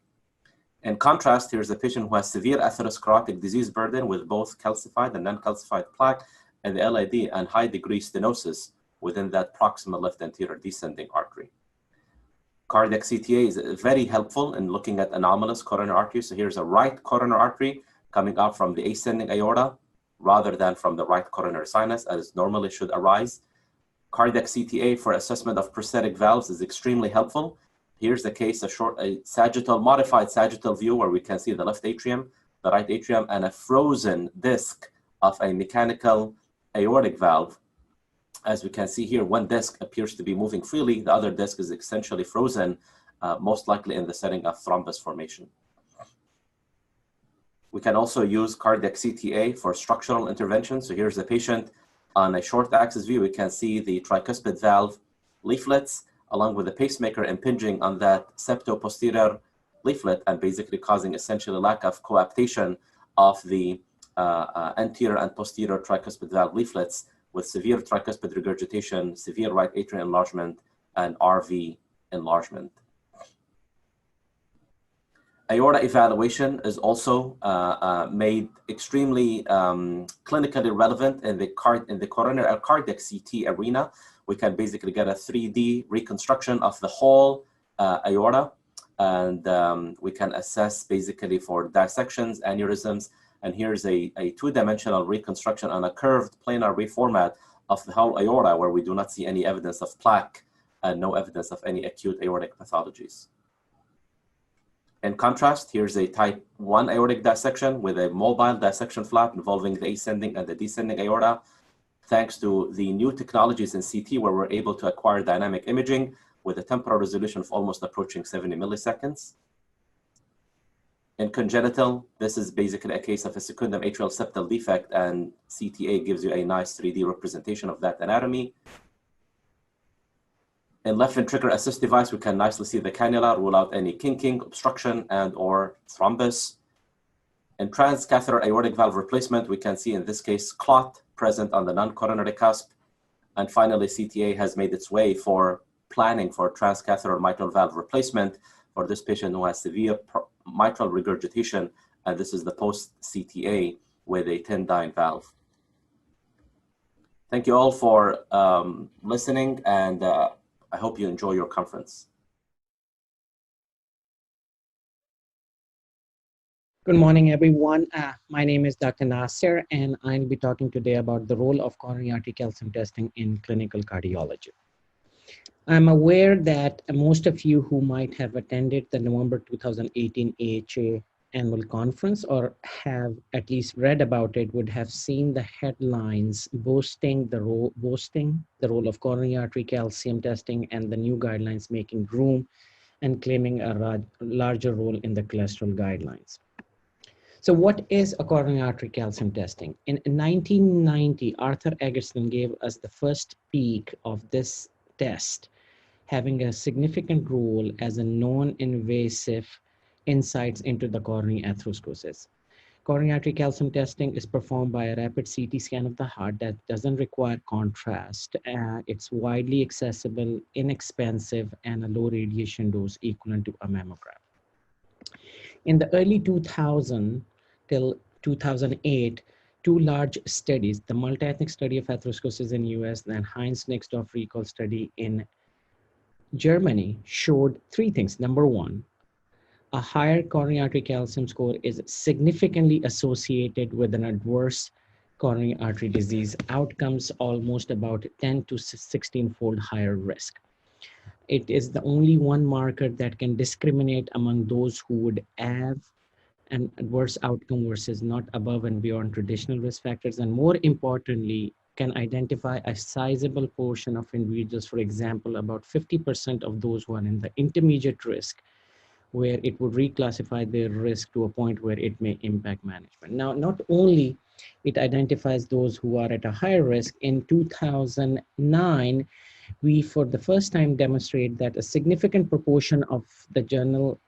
In contrast, here's a patient who has severe atherosclerotic disease burden with both calcified and non-calcified plaque and the LAD and high degree stenosis within that proximal left anterior descending artery. Cardiac CTA is very helpful in looking at anomalous coronary arteries. So here's a right coronary artery coming up from the ascending aorta rather than from the right coronary sinus, as normally should arise. Cardiac CTA for assessment of prosthetic valves is extremely helpful. Here's the case, a sagittal, modified sagittal view where we can see the left atrium, the right atrium, and a frozen disc of a mechanical aortic valve As we can see here, one disc appears to be moving freely. The other disc is essentially frozen, most likely in the setting of thrombus formation. We can also use cardiac CTA for structural intervention. So here's the patient on a short axis view. We can see the tricuspid valve leaflets along with the pacemaker impinging on that septo-posterior leaflet and basically causing essentially lack of coaptation of the anterior and posterior tricuspid valve leaflets with severe tricuspid regurgitation, severe right atrial enlargement, and RV enlargement. Aorta evaluation is also made extremely clinically relevant in the coronary cardiac CT arena. We can basically get a 3D reconstruction of the whole aorta, and we can assess basically for dissections, aneurysms, and here's a two-dimensional reconstruction on a curved planar reformat of the whole aorta where we do not see any evidence of plaque and no evidence of any acute aortic pathologies. In contrast, here's a type 1 aortic dissection with a mobile dissection flap involving the ascending and the descending aorta. Thanks to the new technologies in CT where we're able to acquire dynamic imaging with a temporal resolution of almost approaching 70 milliseconds. In congenital, this is basically a case of a secundum atrial septal defect, and CTA gives you a nice 3D representation of that anatomy. In left ventricular assist device, we can nicely see the cannula, rule out any kinking, obstruction, and or thrombus. In transcatheter aortic valve replacement, we can see in this case clot present on the non-coronary cusp. And finally, CTA has made its way for planning for transcatheter mitral valve replacement for this patient who has severe mitral regurgitation, and this is the post-CTA with a Tendyne valve. Thank you all for listening, and I hope you enjoy your conference. Good morning, everyone. My name is Dr. Nasser, and I'll be talking today about the role of coronary artery calcium testing in clinical cardiology. I'm aware that most of you who might have attended the November 2018 AHA annual conference or have at least read about it would have seen the headlines boasting the role of coronary artery calcium testing and the new guidelines making room and claiming a larger role in the cholesterol guidelines. So what is a coronary artery calcium testing? In 1990, Arthur Eggerson gave us the first peek of this test, having a significant role as a non-invasive insights into the coronary atherosclerosis. Coronary artery calcium testing is performed by a rapid CT scan of the heart that doesn't require contrast. It's widely accessible, inexpensive, and a low radiation dose equivalent to a mammogram. In the early 2000s till 2008, two large studies, the multi-ethnic study of atherosclerosis in the US and Heinz-Nixdorf recall study in Germany, showed three things. Number one, a higher coronary artery calcium score is significantly associated with an adverse coronary artery disease outcomes, almost about 10 to 16-fold higher risk. It is the only one marker that can discriminate among those who would have an adverse outcome versus not above and beyond traditional risk factors, and more importantly, can identify a sizable portion of individuals, for example, about 50% of those who are in the intermediate risk, where it would reclassify their risk to a point where it may impact management. Now, not only it identifies those who are at a higher risk, in 2009, we for the first time demonstrate that a significant proportion of the general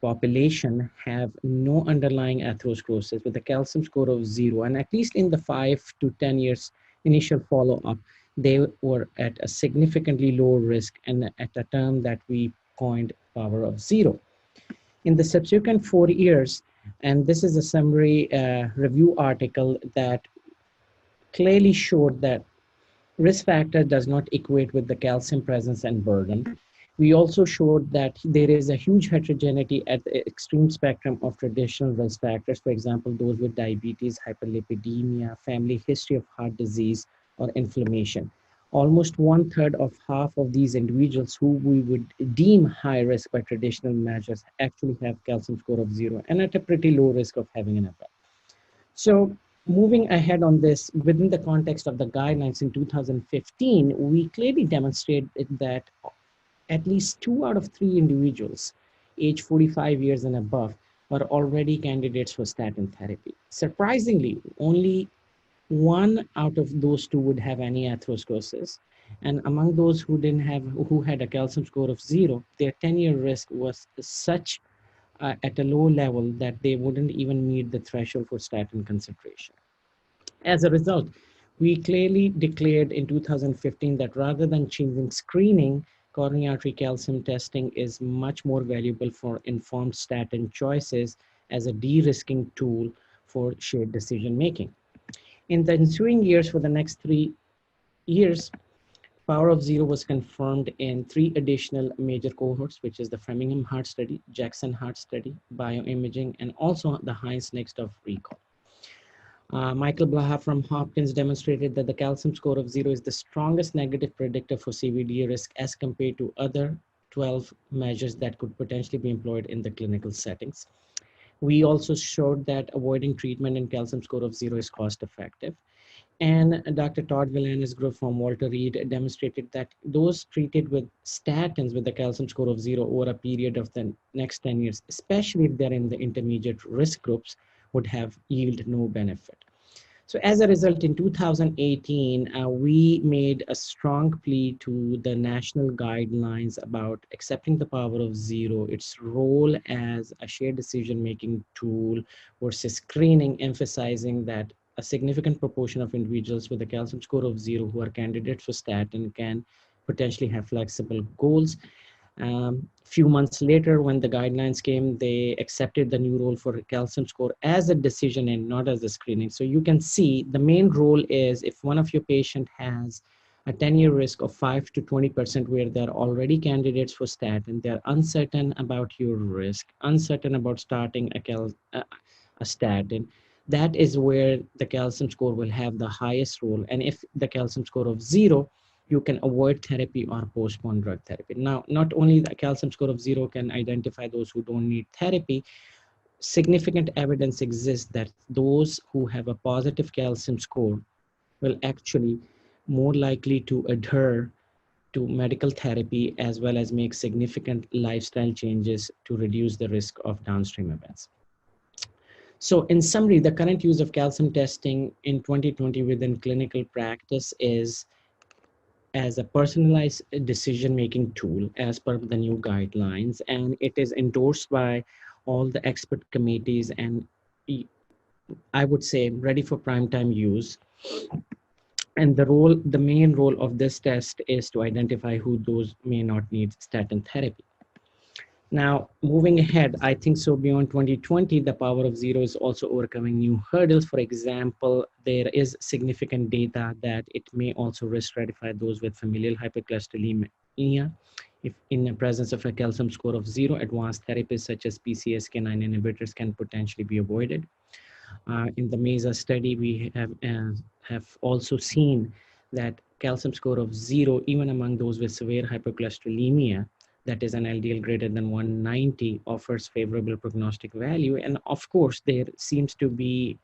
population have no underlying atherosclerosis with a calcium score of 0, and at least in the 5 to 10 years initial follow-up, they were at a significantly lower risk and at a term that we coined power of 0. In the subsequent 4 years, and this is a summary review article that clearly showed that risk factor does not equate with the calcium presence and burden. We also showed that there is a huge heterogeneity at the extreme spectrum of traditional risk factors, for example, those with diabetes, hyperlipidemia, family history of heart disease, or inflammation. Almost 1/3 of half of these individuals who we would deem high risk by traditional measures actually have calcium score of 0 and at a pretty low risk of having an effect. So moving ahead on this, within the context of the guidelines in 2015, we clearly demonstrated that at least 2 out of 3 individuals age 45 years and above are already candidates for statin therapy. Surprisingly, only 1 out of those 2 would have any atherosclerosis. And among those who had a calcium score of 0, their 10-year risk was such at a low level that they wouldn't even meet the threshold for statin consideration. As a result, we clearly declared in 2015 that rather than changing screening, coronary artery calcium testing is much more valuable for informed statin choices as a de-risking tool for shared decision making. In the ensuing years, for the next 3 years, Power of Zero was confirmed in 3 additional major cohorts, which is the Framingham Heart Study, Jackson Heart Study, bioimaging, and also the Heinz Next of recall. Michael Blaha from Hopkins demonstrated that the calcium score of 0 is the strongest negative predictor for CVD risk as compared to other 12 measures that could potentially be employed in the clinical settings. We also showed that avoiding treatment in calcium score of 0 is cost effective. And Dr. Todd Villanis' group from Walter Reed demonstrated that those treated with statins with a calcium score of 0 over a period of the next 10 years, especially if they're in the intermediate risk groups, would have yield no benefit. So as a result, in 2018, we made a strong plea to the national guidelines about accepting the power of 0, its role as a shared decision-making tool versus screening, emphasizing that a significant proportion of individuals with a calcium score of 0 who are candidates for statin can potentially have flexible goals. Few months later, when the guidelines came, they accepted the new role for calcium score as a decision and not as a screening. So you can see the main role is if one of your patient has a 10-year risk of 5 to 20% where they're already candidates for statin, they're uncertain about your risk, uncertain about starting a statin, that is where the calcium score will have the highest role. And if the calcium score of 0, you can avoid therapy or postpone drug therapy. Now, not only the calcium score of 0 can identify those who don't need therapy, significant evidence exists that those who have a positive calcium score will actually more likely to adhere to medical therapy as well as make significant lifestyle changes to reduce the risk of downstream events. So in summary, the current use of calcium testing in 2020 within clinical practice is as a personalized decision-making tool as per the new guidelines, and it is endorsed by all the expert committees and I would say ready for prime time use. And the main role of this test is to identify who those may not need statin therapy. Now, moving ahead, I think so beyond 2020, the power of 0 is also overcoming new hurdles. For example, there is significant data that it may also risk stratify those with familial hypercholesterolemia. If in the presence of a calcium score of 0, advanced therapies such as PCSK9 inhibitors can potentially be avoided. In the MESA study, we have also seen that calcium score of 0, even among those with severe hypercholesterolemia, that is an LDL greater than 190, offers favorable prognostic value. And of course, there seems to be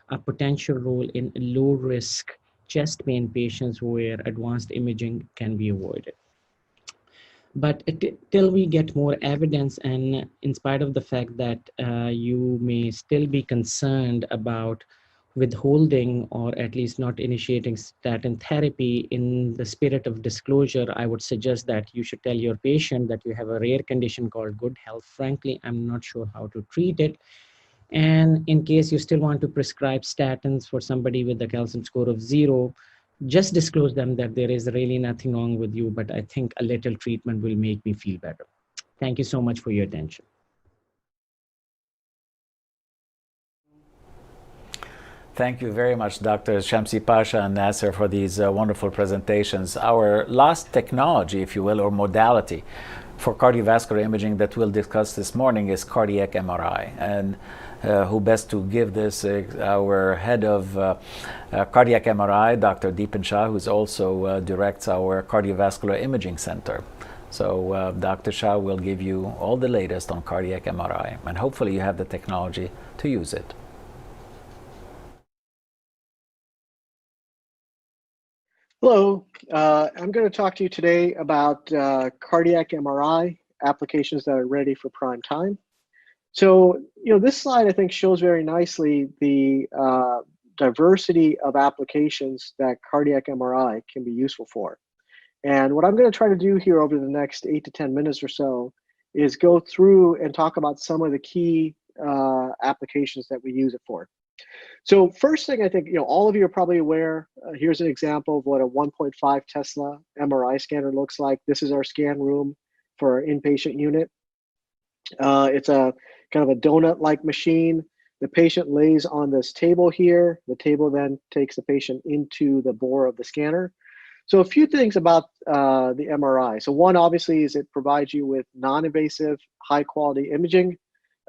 a potential role in low risk chest pain patients where advanced imaging can be avoided. But till we get more evidence, and in spite of the fact that you may still be concerned about withholding or at least not initiating statin therapy, in the spirit of disclosure, I would suggest that you should tell your patient that you have a rare condition called good health. Frankly, I'm not sure how to treat it. And in case you still want to prescribe statins for somebody with a calcium score of 0, just disclose them that there is really nothing wrong with you, but I think a little treatment will make me feel better. Thank you so much for your attention. Thank you very much, Dr. Shamsi Pasha and Nasser, for these wonderful presentations. Our last technology, if you will, or modality for cardiovascular imaging that we'll discuss this morning is cardiac MRI. And who best to give this? Our head of cardiac MRI, Dr. Deepan Shah, who also directs our cardiovascular imaging center. So Dr. Shah will give you all the latest on cardiac MRI, and hopefully you have the technology to use it. Hello, I'm going to talk to you today about cardiac MRI applications that are ready for prime time. So, this slide I think shows very nicely the diversity of applications that cardiac MRI can be useful for. And what I'm going to try to do here over the next 8 to 10 minutes or so is go through and talk about some of the key applications that we use it for. So first thing, I think all of you are probably aware. Here's an example of what a 1.5 Tesla MRI scanner looks like. This is our scan room for our inpatient unit. It's a kind of a donut-like machine. The patient lays on this table here. The table then takes the patient into the bore of the scanner. So a few things about the MRI. So one, obviously, is it provides you with non-invasive, high-quality imaging,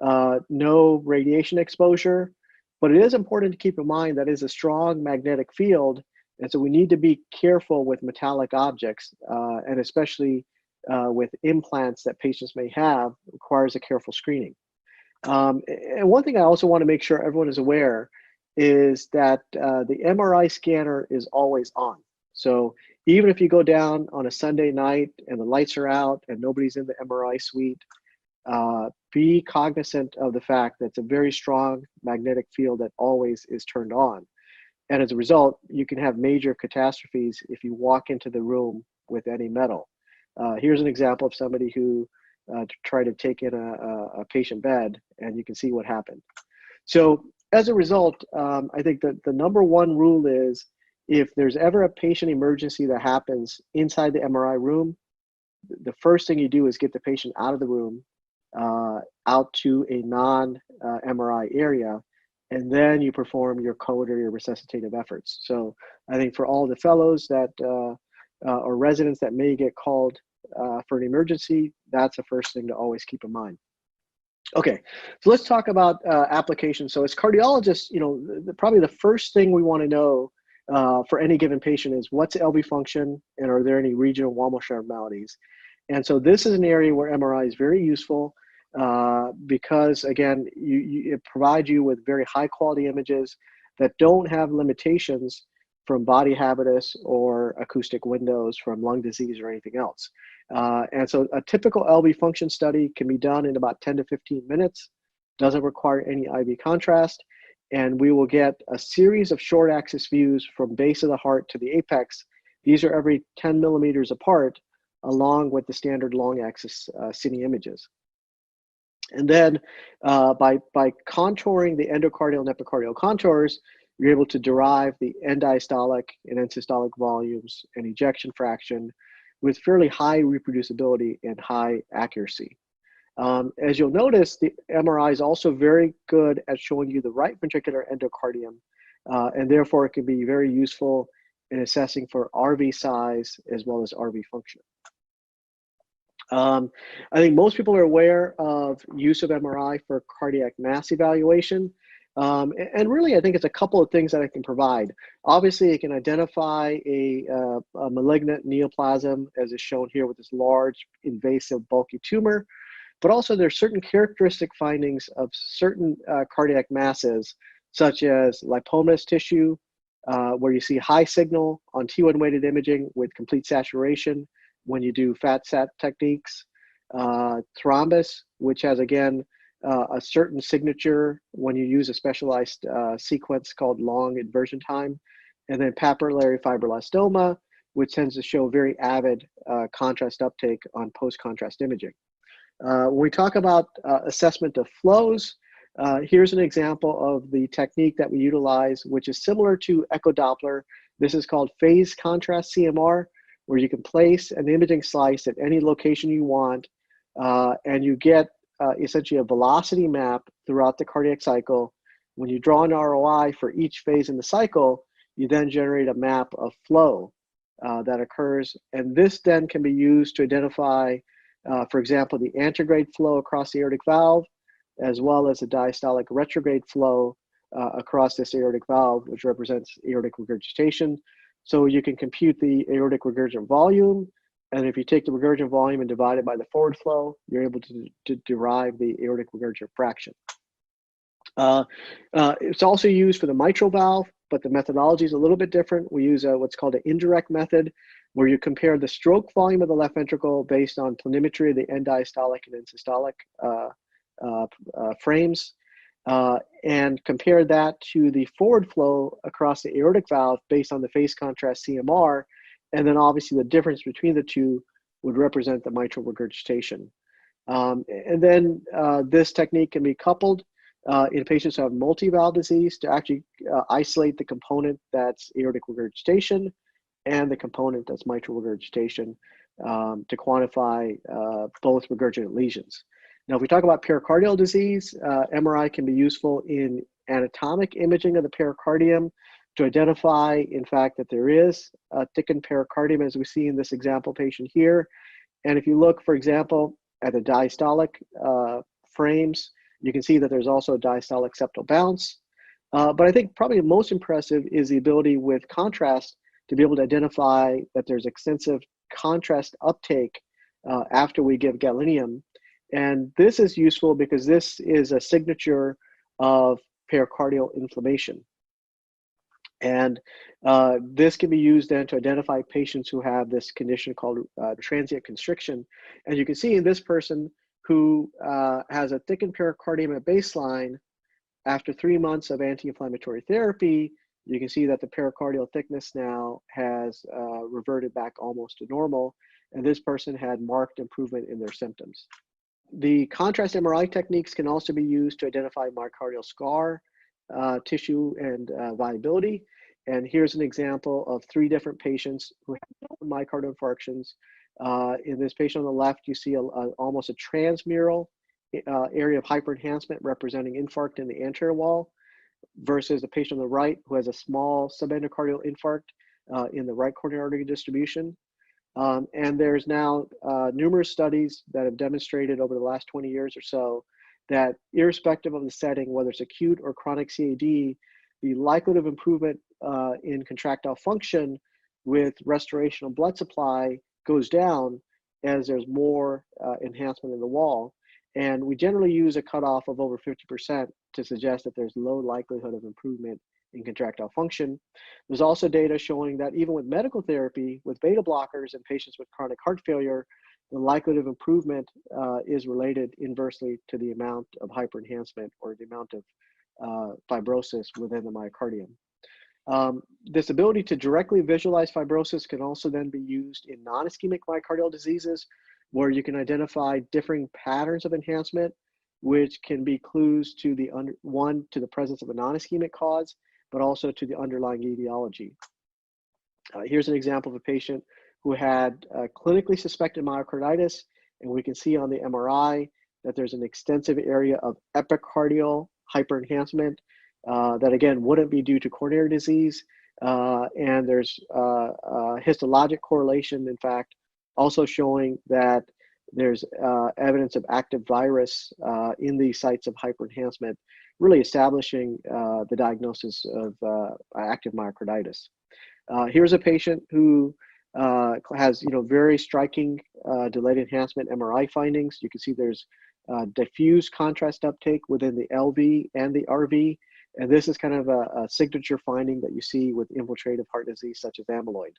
no radiation exposure. But it is important to keep in mind that it is a strong magnetic field, and so we need to be careful with metallic objects, and especially with implants that patients may have, requires a careful screening. And one thing I also want to make sure everyone is aware is that the MRI scanner is always on. So even if you go down on a Sunday night and the lights are out and nobody's in the MRI suite, be cognizant of the fact that it's a very strong magnetic field that always is turned on. And as a result, you can have major catastrophes if you walk into the room with any metal. Here's an example of somebody who tried to take in a patient bed, and you can see what happened. So as a result, I think that the number one rule is if there's ever a patient emergency that happens inside the MRI room, the first thing you do is get the patient out of the room, out to a non-MRI area, and then you perform your code or your resuscitative efforts. So I think for all the fellows that or residents that may get called for an emergency, that's the first thing to always keep in mind. Okay, so let's talk about applications. So as cardiologists, probably the first thing we want to know for any given patient is what's LV function and are there any regional Walmesch abnormalities. And so this is an area where MRI is very useful because, again, it provides you with very high quality images that don't have limitations from body habitus or acoustic windows from lung disease or anything else. And so a typical LV function study can be done in about 10 to 15 minutes, doesn't require any IV contrast, and we will get a series of short axis views from base of the heart to the apex. These are every 10 millimeters apart, along with the standard long axis cine images. And then by contouring the endocardial and epicardial contours, you're able to derive the end diastolic and end systolic volumes and ejection fraction with fairly high reproducibility and high accuracy. As you'll notice, the MRI is also very good at showing you the right ventricular endocardium, and therefore it can be very useful in assessing for RV size as well as RV function. I think most people are aware of use of MRI for cardiac mass evaluation. And really, I think it's a couple of things that it can provide. Obviously, it can identify a malignant neoplasm, as is shown here with this large, invasive, bulky tumor. But also, there's certain characteristic findings of certain cardiac masses, such as lipomatous tissue, where you see high signal on T1 weighted imaging with complete saturation when you do FAT-SAT techniques, thrombus, which has, again, a certain signature when you use a specialized sequence called long inversion time, and then papillary fibroblastoma, which tends to show very avid contrast uptake on post-contrast imaging. When we talk about assessment of flows, here's an example of the technique that we utilize, which is similar to echo Doppler. This is called phase contrast CMR, where you can place an imaging slice at any location you want, and you get essentially a velocity map throughout the cardiac cycle. When you draw an ROI for each phase in the cycle, you then generate a map of flow that occurs. And this then can be used to identify, for example, the antegrade flow across the aortic valve, as well as the diastolic retrograde flow across this aortic valve, which represents aortic regurgitation. So you can compute the aortic regurgitant volume, and if you take the regurgitant volume and divide it by the forward flow, you're able to derive the aortic regurgitant fraction. It's also used for the mitral valve. but the methodology is a little bit different. We use what's called an indirect method, where you compare the stroke volume of the left ventricle based on planimetry of the end diastolic and end systolic frames, and compare that to the forward flow across the aortic valve based on the phase contrast CMR, and then obviously the difference between the two would represent the mitral regurgitation. And then this technique can be coupled in patients who have multi-valve disease to actually isolate the component that's aortic regurgitation and the component that's mitral regurgitation to quantify both regurgitant lesions. Now, if we talk about pericardial disease, MRI can be useful in anatomic imaging of the pericardium to identify, in fact, that there is a thickened pericardium, as we see in this example patient here. And if you look, for example, at the diastolic frames, you can see that there's also a diastolic septal bounce. But I think probably most impressive is the ability with contrast to be able to identify that there's extensive contrast uptake after we give gadolinium. And this is useful because this is a signature of pericardial inflammation. And this can be used then to identify patients who have this condition called transient constriction. And you can see in this person who has a thickened pericardium at baseline, after 3 months of anti-inflammatory therapy, you can see that the pericardial thickness now has reverted back almost to normal. And this person had marked improvement in their symptoms. The contrast MRI techniques can also be used to identify myocardial scar, tissue, and viability. And here's an example of 3 different patients who have myocardial infarctions. In this patient on the left, you see almost a transmural area of hyperenhancement representing infarct in the anterior wall, versus the patient on the right who has a small subendocardial infarct in the right coronary artery distribution. And there's now numerous studies that have demonstrated over the last 20 years or so that irrespective of the setting, whether it's acute or chronic CAD, the likelihood of improvement in contractile function with restoration of blood supply goes down as there's more enhancement in the wall. And we generally use a cutoff of over 50% to suggest that there's low likelihood of improvement in contractile function. There's also data showing that even with medical therapy, with beta blockers in patients with chronic heart failure, the likelihood of improvement is related inversely to the amount of hyperenhancement or the amount of fibrosis within the myocardium. This ability to directly visualize fibrosis can also then be used in non-ischemic myocardial diseases, where you can identify differing patterns of enhancement, which can be clues to the to the presence of a non-ischemic cause, but also to the underlying etiology. Here's an example of a patient who had clinically suspected myocarditis, and we can see on the MRI that there's an extensive area of epicardial hyperenhancement that again wouldn't be due to coronary disease, and there's histologic correlation, in fact, also showing that there's evidence of active virus in these sites of hyperenhancement, really establishing the diagnosis of active myocarditis. Here's a patient who has very striking delayed enhancement MRI findings. You can see there's diffuse contrast uptake within the LV and the RV, and this is kind of a signature finding that you see with infiltrative heart disease such as amyloid.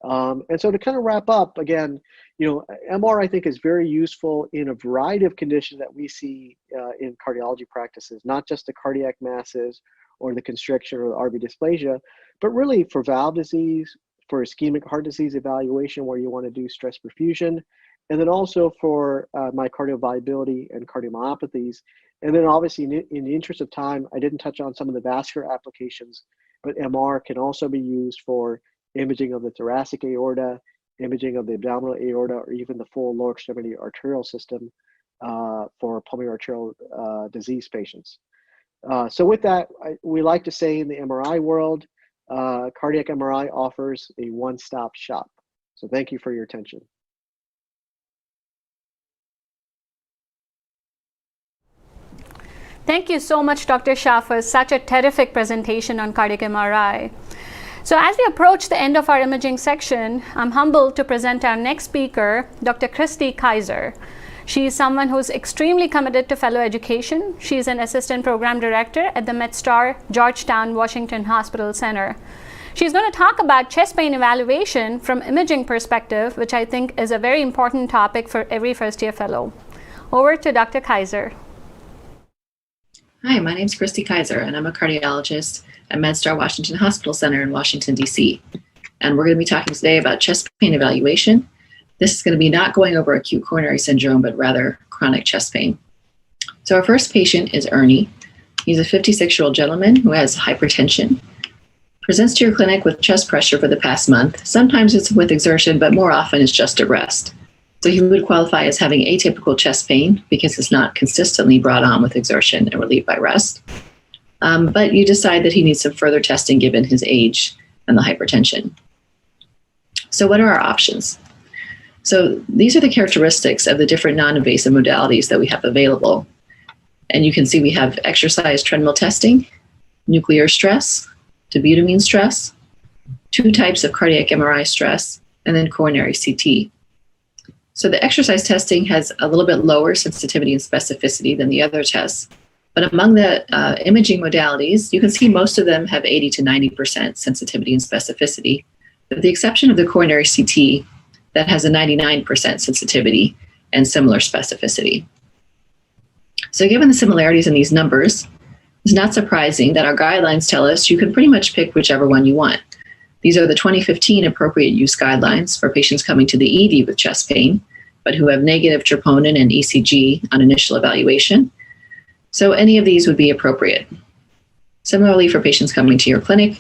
And so to kind of wrap up, again, MR I think is very useful in a variety of conditions that we see in cardiology practices, not just the cardiac masses or the constriction or the RV dysplasia, but really for valve disease, for ischemic heart disease evaluation where you want to do stress perfusion, and then also for myocardial viability and cardiomyopathies. And then obviously in the interest of time, I didn't touch on some of the vascular applications, but MR can also be used for imaging of the thoracic aorta, imaging of the abdominal aorta, or even the full lower extremity arterial system for pulmonary arterial disease patients. So with that, we like to say in the MRI world, cardiac MRI offers a one-stop shop. So thank you for your attention. Thank you so much, Dr. Shah, for such a terrific presentation on cardiac MRI. So as we approach the end of our imaging section, I'm humbled to present our next speaker, Dr. Christy Kaiser. She is someone who's extremely committed to fellow education. She is an assistant program director at the MedStar Georgetown Washington Hospital Center. She's going to talk about chest pain evaluation from imaging perspective, which I think is a very important topic for every first-year fellow. Over to Dr. Kaiser. Hi, my name is Christy Kaiser, and I'm a cardiologist at MedStar Washington Hospital Center in Washington, D.C. And we're going to be talking today about chest pain evaluation. This is going to be not going over acute coronary syndrome, but rather chronic chest pain. So our first patient is Ernie. He's a 56-year-old gentleman who has hypertension. Presents to your clinic with chest pressure for the past month. Sometimes it's with exertion, but more often it's just at rest. So he would qualify as having atypical chest pain because it's not consistently brought on with exertion and relieved by rest. But you decide that he needs some further testing given his age and the hypertension. So what are our options? So these are the characteristics of the different non-invasive modalities that we have available. And you can see we have exercise treadmill testing, nuclear stress, dobutamine stress, 2 types of cardiac MRI stress, and then coronary CT. So the exercise testing has a little bit lower sensitivity and specificity than the other tests. But among the imaging modalities, you can see most of them have 80 to 90% sensitivity and specificity, with the exception of the coronary CT that has a 99% sensitivity and similar specificity. So given the similarities in these numbers, it's not surprising that our guidelines tell us you can pretty much pick whichever one you want. These are the 2015 appropriate use guidelines for patients coming to the ED with chest pain, but who have negative troponin and ECG on initial evaluation. So any of these would be appropriate. Similarly, for patients coming to your clinic,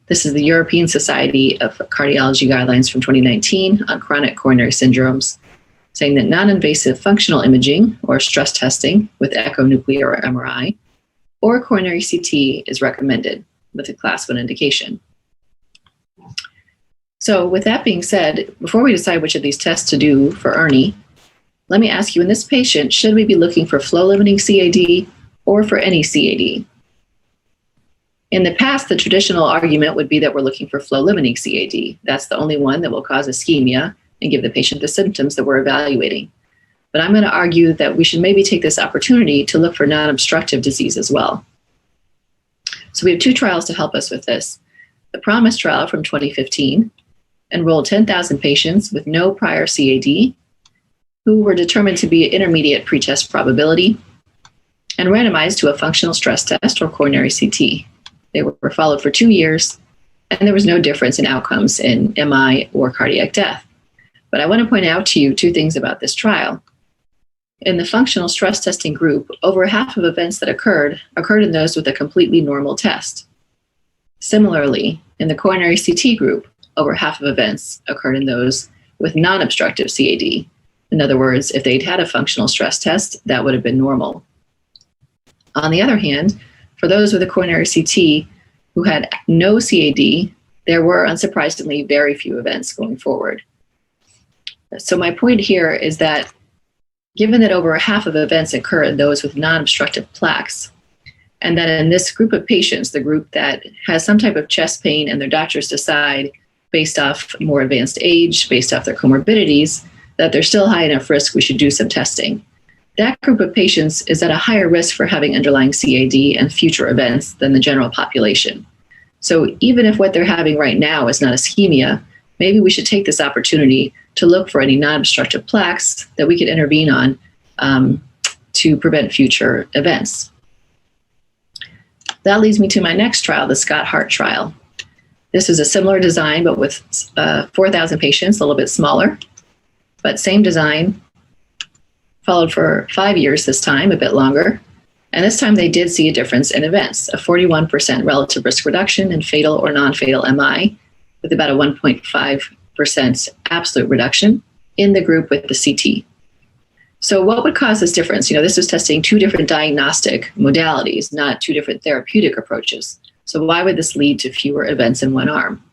this is the European Society of Cardiology guidelines from 2019 on chronic coronary syndromes, saying that non-invasive functional imaging or stress testing with echonuclear or MRI or coronary CT is recommended with a class 1 indication. So with that being said, before we decide which of these tests to do for Ernie, let me ask you, in this patient, should we be looking for flow-limiting CAD or for any CAD? In the past, the traditional argument would be that we're looking for flow-limiting CAD. That's the only one that will cause ischemia and give the patient the symptoms that we're evaluating. But I'm going to argue that we should maybe take this opportunity to look for non-obstructive disease as well. So we have 2 trials to help us with this. The PROMISE trial from 2015 enrolled 10,000 patients with no prior CAD who were determined to be intermediate pretest probability and randomized to a functional stress test or coronary CT. They were followed for 2 years, and there was no difference in outcomes in MI or cardiac death. But I want to point out to you 2 things about this trial. In the functional stress testing group, over half of events that occurred in those with a completely normal test. Similarly, in the coronary CT group, over half of events occurred in those with non-obstructive CAD. In other words, if they'd had a functional stress test, that would have been normal. On the other hand, for those with a coronary CT who had no CAD, there were, unsurprisingly, very few events going forward. So my point here is that given that over half of events occur in those with non-obstructive plaques, and that in this group of patients, the group that has some type of chest pain and their doctors decide based off more advanced age, based off their comorbidities, that they're still high enough risk, we should do some testing. That group of patients is at a higher risk for having underlying CAD and future events than the general population. So even if what they're having right now is not ischemia, maybe we should take this opportunity to look for any non-obstructive plaques that we could intervene on to prevent future events. That leads me to my next trial, the Scott Hart trial. This is a similar design, but with 4,000 patients, a little bit smaller, but same design, followed for 5 years this time, a bit longer. And this time they did see a difference in events, a 41% relative risk reduction in fatal or non-fatal MI, with about a 1.5% absolute reduction in the group with the CT. So what would cause this difference? This was testing 2 different diagnostic modalities, not 2 different therapeutic approaches. So why would this lead to fewer events in one arm?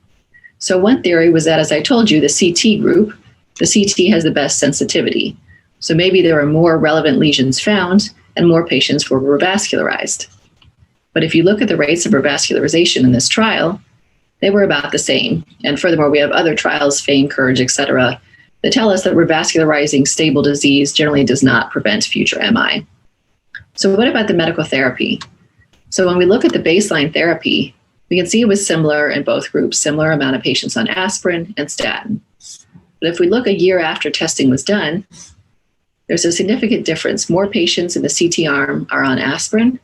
So one theory was that, as I told you, the CT group, the CT has the best sensitivity. So maybe there were more relevant lesions found and more patients were revascularized. But if you look at the rates of revascularization in this trial, they were about the same. And furthermore, we have other trials, FAME, COURAGE, et cetera, that tell us that revascularizing stable disease generally does not prevent future MI. So what about the medical therapy? So when we look at the baseline therapy, we can see it was similar in both groups, similar amount of patients on aspirin and statin. But if we look a year after testing was done, there's a significant difference. More patients in the CT arm are on aspirin,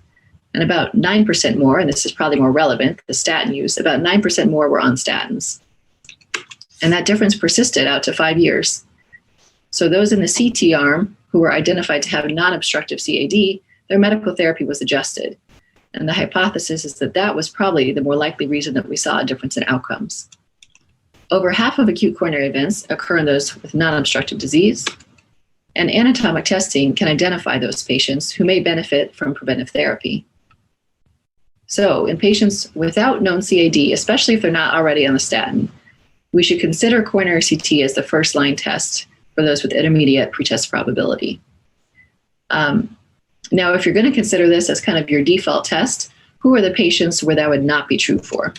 and about 9% more, and this is probably more relevant, the statin use, about 9% more were on statins. And that difference persisted out to 5 years. So those in the CT arm who were identified to have non-obstructive CAD, their medical therapy was adjusted. And the hypothesis is that that was probably the more likely reason that we saw a difference in outcomes. Over half of acute coronary events occur in those with non-obstructive disease, and anatomic testing can identify those patients who may benefit from preventive therapy. So in patients without known CAD, especially if they're not already on the statin, we should consider coronary CT as the first line test for those with intermediate pretest probability. Now, if you're going to consider this as kind of your default test, who are the patients where that would not be true for?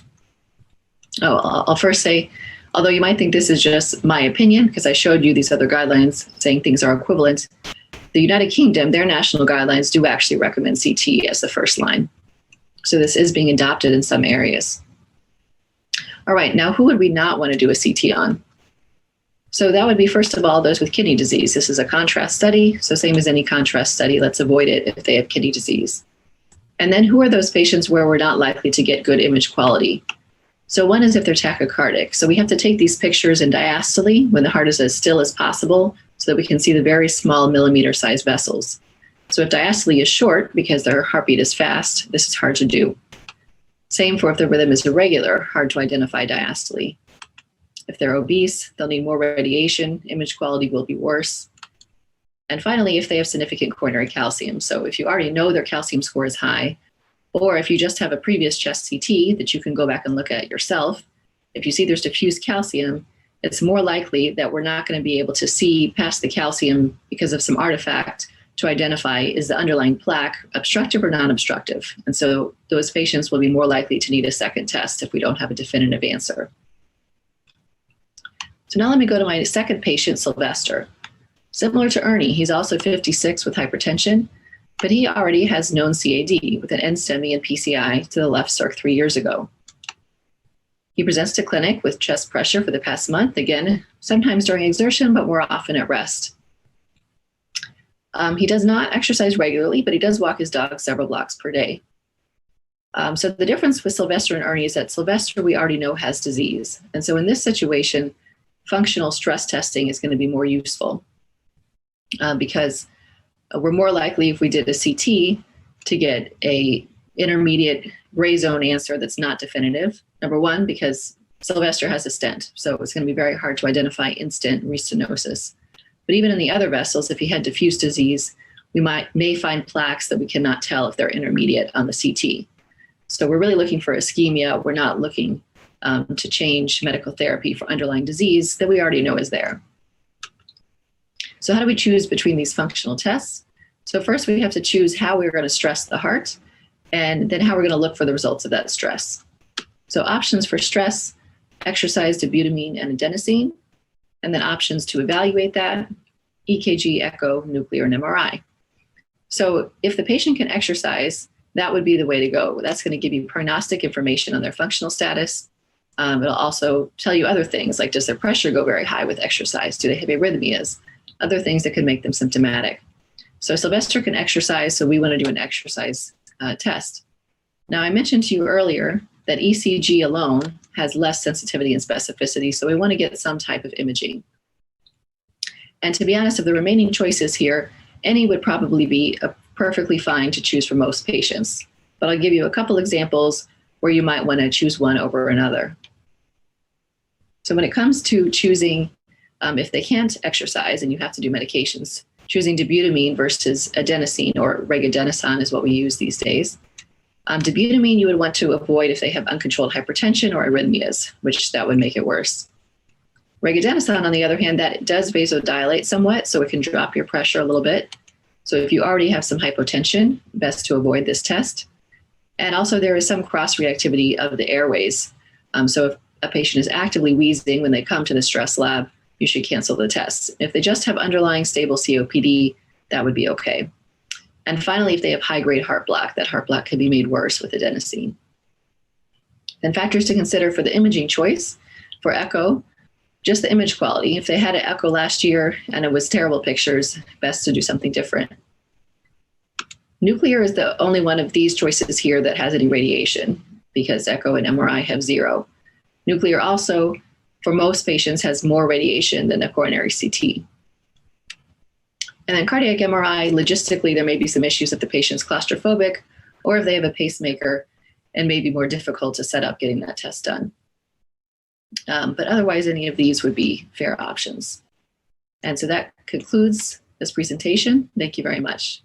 I'll first say, although you might think this is just my opinion, because I showed you these other guidelines saying things are equivalent, the United Kingdom, their national guidelines do actually recommend CT as the first line. So this is being adopted in some areas. All right, now who would we not want to do a CT on? So that would be, first of all, those with kidney disease. This is a contrast study, so same as any contrast study, let's avoid it if they have kidney disease. And then who are those patients where we're not likely to get good image quality? So one is if they're tachycardic. So we have to take these pictures in diastole when the heart is as still as possible so that we can see the very small millimeter-sized vessels. So if diastole is short because their heartbeat is fast, this is hard to do. Same for if the rhythm is irregular, hard to identify diastole. If they're obese, they'll need more radiation, image quality will be worse. And finally, if they have significant coronary calcium. So if you already know their calcium score is high, or if you just have a previous chest CT that you can go back and look at yourself, if you see there's diffuse calcium, it's more likely that we're not going to be able to see past the calcium because of some artifact to identify is the underlying plaque obstructive or non-obstructive. And so those patients will be more likely to need a second test if we don't have a definitive answer. So now let me go to my second patient, Sylvester. Similar to Ernie, he's also 56 with hypertension, but he already has known CAD with an NSTEMI and PCI to the left circ 3 years ago. He presents to clinic with chest pressure for the past month, again, sometimes during exertion, but more often at rest. He does not exercise regularly, but he does walk his dog several blocks per day. So the difference with Sylvester and Ernie is that Sylvester we already know has disease. And so in this situation, functional stress testing is going to be more useful because we're more likely if we did a CT to get a intermediate gray zone answer that's not definitive. Number one, because Sylvester has a stent, so it's going to be very hard to identify instant restenosis. But even in the other vessels, if he had diffuse disease, we may find plaques that we cannot tell if they're intermediate on the CT. So we're really looking for ischemia. We're not looking to change medical therapy for underlying disease that we already know is there. So how do we choose between these functional tests? So first we have to choose how we're going to stress the heart and then how we're going to look for the results of that stress. So options for stress, exercise, dobutamine, and adenosine, and then options to evaluate that, EKG, echo, nuclear, and MRI. So if the patient can exercise, that would be the way to go. That's going to give you prognostic information on their functional status. It'll also tell you other things, like does their pressure go very high with exercise? Do they have arrhythmias? Other things that could make them symptomatic. So Sylvester can exercise, so we want to do an exercise test. Now, I mentioned to you earlier that ECG alone has less sensitivity and specificity, so we want to get some type of imaging. And to be honest, of the remaining choices here, any would probably be perfectly fine to choose for most patients. But I'll give you a couple examples where you might want to choose one over another. So when it comes to choosing, if they can't exercise and you have to do medications, choosing dobutamine versus adenosine, or regadenoson is what we use these days. Dobutamine you would want to avoid if they have uncontrolled hypertension or arrhythmias, which that would make it worse. Regadenoson, on the other hand, that does vasodilate somewhat, so it can drop your pressure a little bit. So if you already have some hypotension, best to avoid this test. And also there is some cross-reactivity of the airways. So if a patient is actively wheezing when they come to the stress lab, you should cancel the test. If they just have underlying stable COPD, that would be okay. And finally, if they have high-grade heart block, that heart block could be made worse with adenosine. Then factors to consider for the imaging choice. For echo, just the image quality. If they had an echo last year and it was terrible pictures, best to do something different. Nuclear is the only one of these choices here that has any radiation, because echo and MRI have 0. Nuclear also, for most patients, has more radiation than a coronary CT. And then cardiac MRI, logistically, there may be some issues if the patient's claustrophobic or if they have a pacemaker, and may be more difficult to set up getting that test done. But otherwise, any of these would be fair options. And so that concludes this presentation. Thank you very much.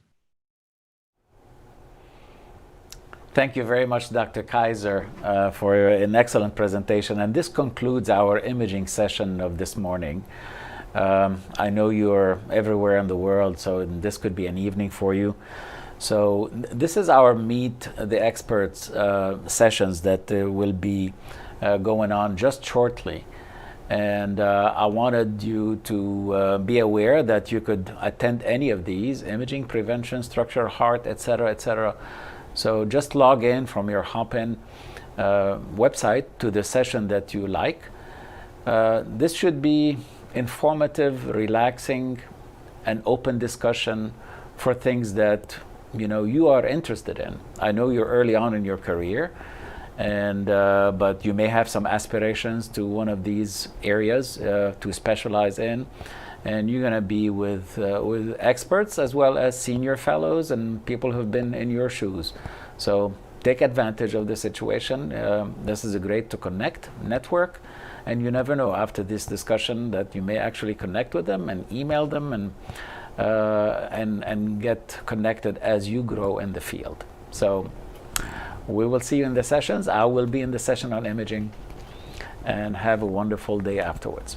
Thank you very much, Dr. Kaiser, for an excellent presentation. And this concludes our imaging session of this morning. I know you're everywhere in the world, so this could be an evening for you. So this is our Meet the Experts sessions that will be going on just shortly. And I wanted you to be aware that you could attend any of these: imaging, prevention, structural heart, etc., etc. So just log in from your Hopin website to the session that you like. This should be informative, relaxing, and open discussion for things that you are interested in. I know you're early on in your career, and but you may have some aspirations to one of these areas to specialize in, and you're going to be with experts as well as senior fellows and people who've been in your shoes. So take advantage of the situation. This is a great to connect, network, and you never know after this discussion that you may actually connect with them and email them and get connected as you grow in the field. So we will see you in the sessions. I will be in the session on imaging, and have a wonderful day afterwards.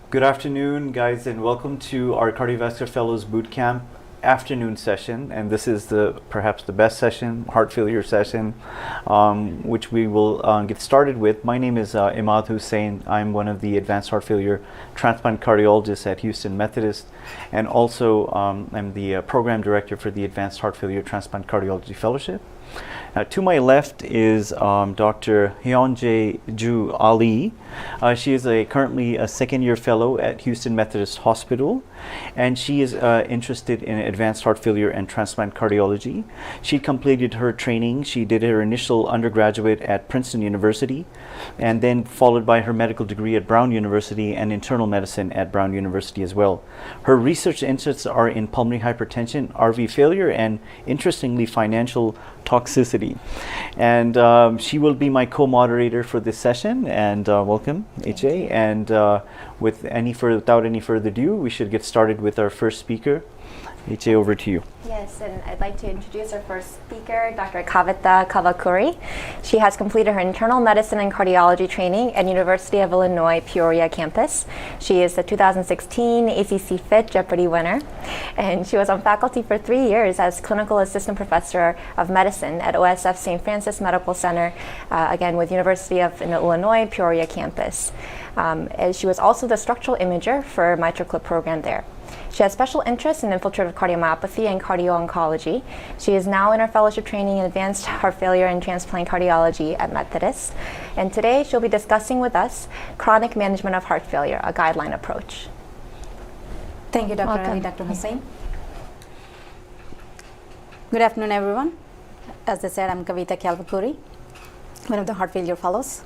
Good afternoon, guys, and welcome to our Cardiovascular Fellows Bootcamp afternoon session. And this is perhaps the best session, heart failure session, which we will get started with. My name is Imad Hussain. I'm one of the advanced heart failure transplant cardiologists at Houston Methodist, and also I'm the program director for the Advanced Heart Failure Transplant Cardiology Fellowship. To my left is Dr. Hyunjae Ju Ali. She is currently a second-year fellow at Houston Methodist Hospital, and she is interested in advanced heart failure and transplant cardiology. She completed her training. She did her initial undergraduate at Princeton University, and then followed by her medical degree at Brown University and internal medicine at Brown University as well. Her research interests are in pulmonary hypertension, RV failure, and interestingly, financial toxicity. And she will be my co-moderator for this session. And welcome, HA. And without any further ado, we should get started with our first speaker. HA, over to you. Yes, and I'd like to introduce our first speaker, Dr. Kavita Kavakuri. She has completed her internal medicine and cardiology training at University of Illinois Peoria campus. She is the 2016 ACC Fit Jeopardy winner, and she was on faculty for 3 years as clinical assistant professor of medicine at OSF St. Francis Medical Center, again with University of Illinois Peoria campus. And she was also the structural imager for MitraClip program there. She has special interest in infiltrative cardiomyopathy and cardio-oncology. She is now in her fellowship training in advanced heart failure and transplant cardiology at Methodist. And today she'll be discussing with us chronic management of heart failure, a guideline approach. Thank you, Dr. Ali, Dr. Hussain. Good afternoon, everyone. As I said, I'm Kavita Kavakuri, one of the heart failure fellows.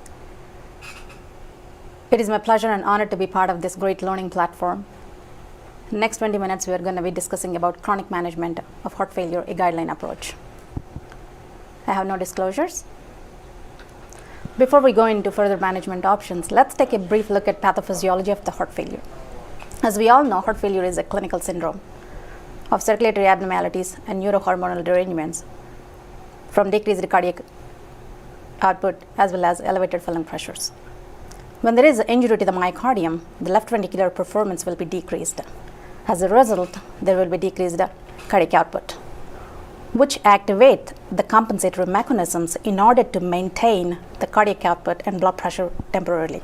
It is my pleasure and honor to be part of this great learning platform. Next 20 minutes, we are going to be discussing about chronic management of heart failure, a guideline approach. I have no disclosures. Before we go into further management options, let's take a brief look at pathophysiology of the heart failure. As we all know, heart failure is a clinical syndrome of circulatory abnormalities and neurohormonal derangements from decreased cardiac output as well as elevated filling pressures. When there is an injury to the myocardium, the left ventricular performance will be decreased. As a result, there will be decreased cardiac output, which activate the compensatory mechanisms in order to maintain the cardiac output and blood pressure temporarily.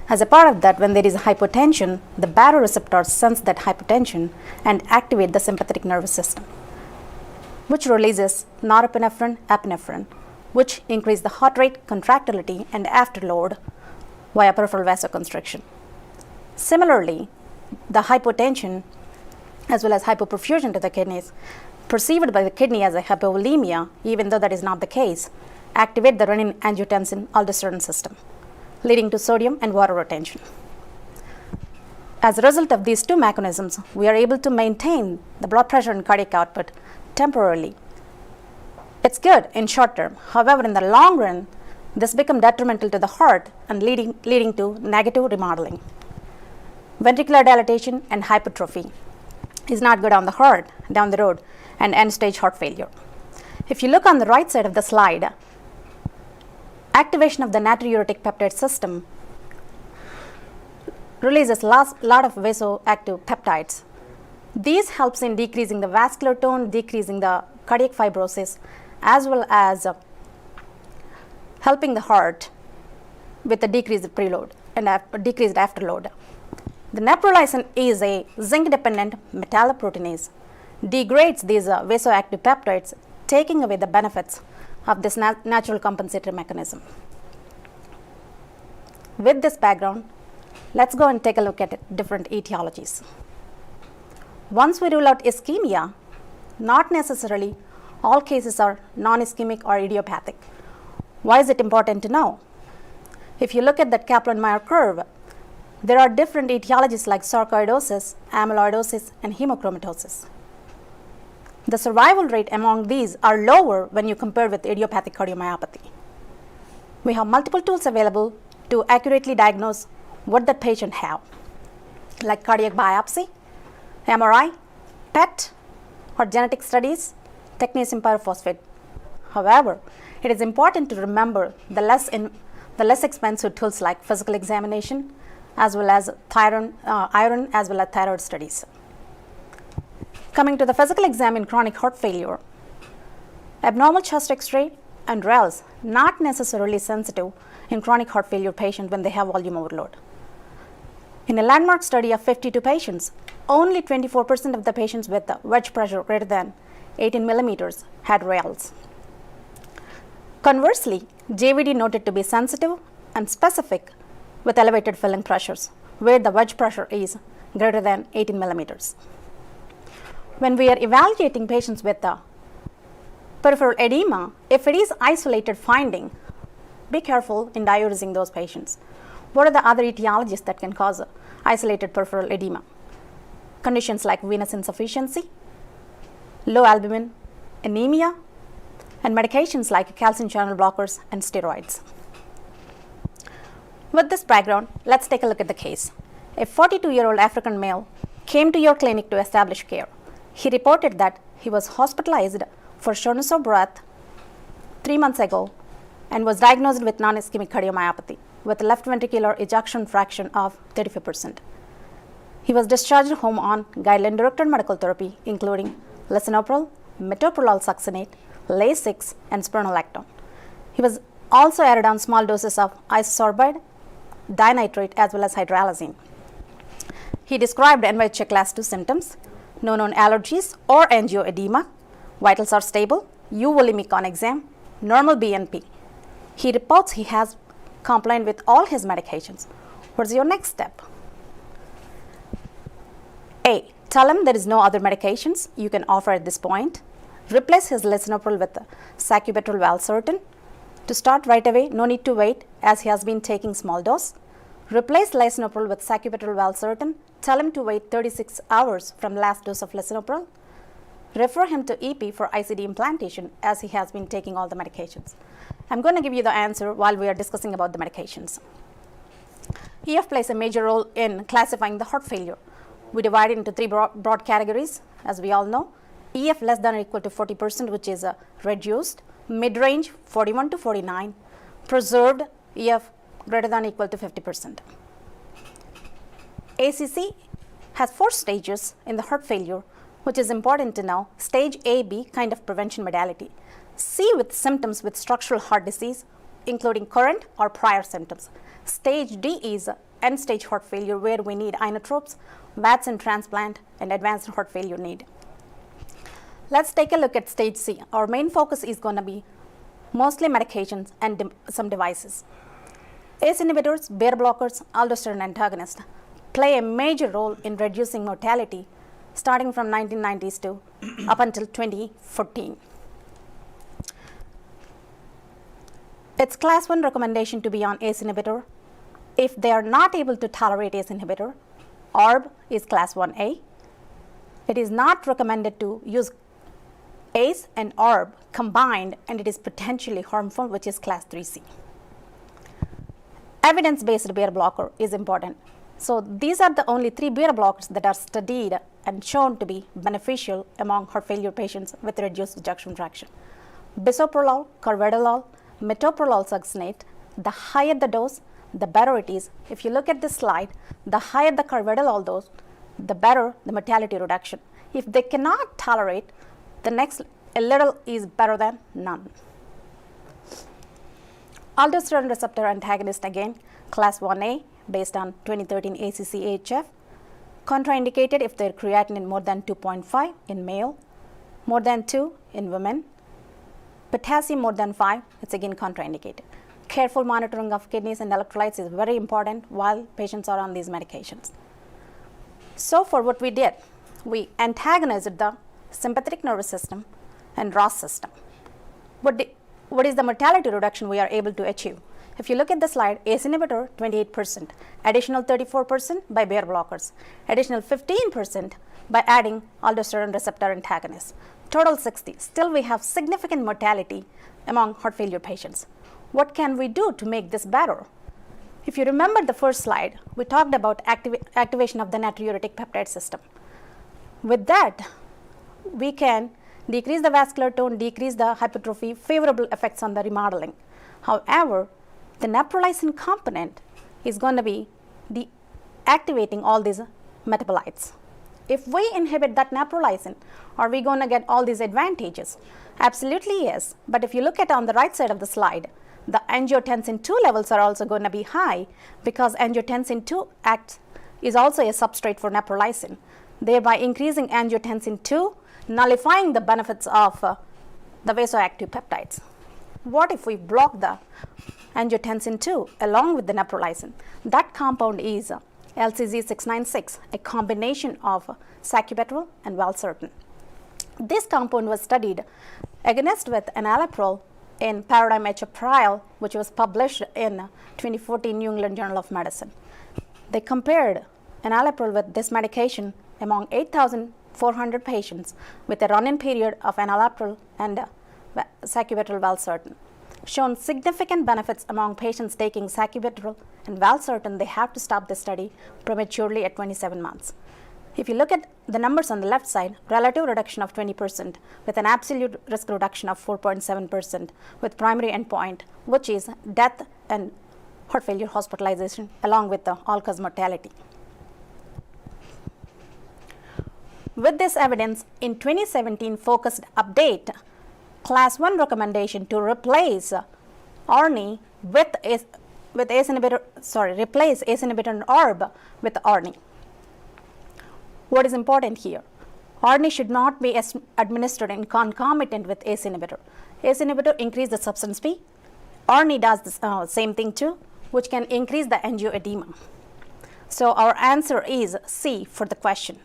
As a part of that, when there is hypotension, the baroreceptors sense that hypotension and activate the sympathetic nervous system, which releases norepinephrine, epinephrine, which increase the heart rate, contractility, and afterload via peripheral vasoconstriction. Similarly, the hypotension as well as hypoperfusion to the kidneys perceived by the kidney as a hypovolemia, even though that is not the case, activate the renin-angiotensin-aldosterone system, leading to sodium and water retention. As a result of these two mechanisms, we are able to maintain the blood pressure and cardiac output temporarily. It's good in short term. However, in the long run, this becomes detrimental to the heart and leading to negative remodeling. Ventricular dilatation and hypertrophy is not good on the heart down the road, and end-stage heart failure. If you look on the right side of the slide, activation of the natriuretic peptide system releases a lot of vasoactive peptides. These helps in decreasing the vascular tone, decreasing the cardiac fibrosis, as well as helping the heart with a decreased preload and decreased afterload. The neprilysin is a zinc-dependent metalloproteinase, degrades these vasoactive peptides, taking away the benefits of this natural compensatory mechanism. With this background, let's go and take a look at different etiologies. Once we rule out ischemia, not necessarily all cases are non-ischemic or idiopathic. Why is it important to know? If you look at that Kaplan-Meier curve, there are different etiologies like sarcoidosis, amyloidosis, and hemochromatosis. The survival rate among these are lower when you compare with idiopathic cardiomyopathy. We have multiple tools available to accurately diagnose what the patient have, like cardiac biopsy, MRI, PET, or genetic studies, technetium pyrophosphate. However, it is important to remember the less expensive tools like physical examination, as well as iron as well as thyroid studies. Coming to the physical exam in chronic heart failure, abnormal chest X-ray and RELs not necessarily sensitive in chronic heart failure patients when they have volume overload. In a landmark study of 52 patients, only 24% of the patients with the wedge pressure greater than 18 millimeters had RELs. Conversely, JVD noted to be sensitive and specific with elevated filling pressures, where the wedge pressure is greater than 18 millimeters. When we are evaluating patients with the peripheral edema, if it is isolated finding, be careful in diuresing those patients. What are the other etiologies that can cause isolated peripheral edema? Conditions like venous insufficiency, low albumin, anemia, and medications like calcium channel blockers and steroids. With this background, let's take a look at the case. A 42-year-old African male came to your clinic to establish care. He reported that he was hospitalized for shortness of breath 3 months ago and was diagnosed with non-ischemic cardiomyopathy with left ventricular ejection fraction of 35%. He was discharged home on guideline-directed medical therapy, including lisinopril, metoprolol succinate, Lasix, and spironolactone. He was also added on small doses of isosorbide, dinitrate, as well as hydralazine. He described NYHA class 2 symptoms, no known allergies or angioedema. Vitals are stable, euvolemic on exam, normal BNP. He reports he has complied with all his medications. What's your next step? A. Tell him there is no other medications you can offer at this point. Replace his lisinopril with sacubitril valsartan. To start right away, no need to wait as he has been taking small dose. Replace lisinopril with sacubitril valsartan. Tell him to wait 36 hours from last dose of lisinopril. Refer him to EP for ICD implantation as he has been taking all the medications. I'm going to give you the answer while we are discussing about the medications. EF plays a major role in classifying the heart failure. We divide it into three broad categories, as we all know. EF less than or equal to 40%, which is reduced, mid-range 41 to 49, preserved EF greater than or equal to 50%. ACC has 4 stages in the heart failure, which is important to know. Stage A, B, kind of prevention modality. C with symptoms with structural heart disease, including current or prior symptoms. Stage D is end-stage heart failure, where we need inotropes, VATS and transplant, and advanced heart failure need. Let's take a look at stage C. Our main focus is going to be mostly medications and some devices. ACE inhibitors, beta blockers, aldosterone antagonists play a major role in reducing mortality starting from 1990s to up until 2014. It's class 1 recommendation to be on ACE inhibitor. If they are not able to tolerate ACE inhibitor, ARB is class 1A. It is not recommended to use ACE and ARB combined, and it is potentially harmful, which is class 3C. Evidence-based beta blocker is important. So these are the only 3 beta blockers that are studied and shown to be beneficial among heart failure patients with reduced ejection fraction. Bisoprolol, carvedilol, metoprolol succinate, the higher the dose, the better it is. If you look at this slide, the higher the carvedilol dose, the better the mortality reduction. If they cannot tolerate, the next a little is better than none. Aldosterone receptor antagonist, again, class 1A, based on 2013 ACC-AHF, contraindicated if their creatinine more than 2.5 in male, more than 2 in women. Potassium more than 5, it's again contraindicated. Careful monitoring of kidneys and electrolytes is very important while patients are on these medications. So for what we did, we antagonized the sympathetic nervous system and ROS system. What is the mortality reduction we are able to achieve? If you look at the slide, ACE inhibitor 28%, additional 34% by beta blockers, additional 15% by adding aldosterone receptor antagonists, total 60. Still we have significant mortality among heart failure patients. What can we do to make this better? If you remember the first slide, we talked about activation of the natriuretic peptide system. With that, we can decrease the vascular tone, decrease the hypertrophy, favorable effects on the remodeling. However, the neprilysin component is going to be the activating all these metabolites. If we inhibit that neprilysin, are we going to get all these advantages? Absolutely yes. But if you look at on the right side of the slide, the angiotensin 2 levels are also going to be high because angiotensin 2 is also a substrate for neprilysin, thereby increasing angiotensin 2, nullifying the benefits of the vasoactive peptides. What if we block the angiotensin 2 along with the neprilysin? That compound is LCZ696, a combination of sacubitril and valsartan. This compound was studied against with enalapril in Paradigm HF trial, which was published in 2014 New England Journal of Medicine. They compared enalapril with this medication among 8,400 patients with a run-in period of enalapril and sacubitril valsartan. Shown significant benefits among patients taking sacubitril and valsartan. They have to stop the study prematurely at 27 months. If you look at the numbers on the left side, relative reduction of 20% with an absolute risk reduction of 4.7% with primary endpoint, which is death and heart failure hospitalization along with the all-cause mortality. With this evidence, in 2017 focused update, class 1 recommendation to replace ARNI replace ACE inhibitor and ARB with ARNI. What is important here? ARNI should not be administered in concomitant with ACE inhibitor. ACE inhibitor increase the substance P. ARNI does the same thing too, which can increase the angioedema. So our answer is C for the question.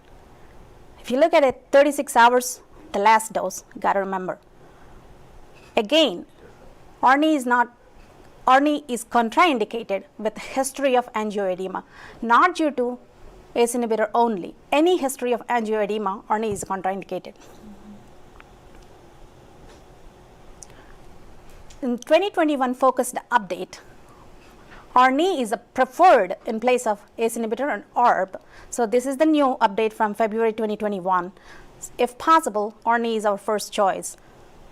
If you look at it, 36 hours, the last dose, gotta remember. Again, ARNI is contraindicated with history of angioedema, not due to ACE inhibitor only. Any history of angioedema, ARNI is contraindicated. In 2021 focused update, ARNI is preferred in place of ACE inhibitor and ARB. So this is the new update from February 2021. If possible, ARNI is our first choice.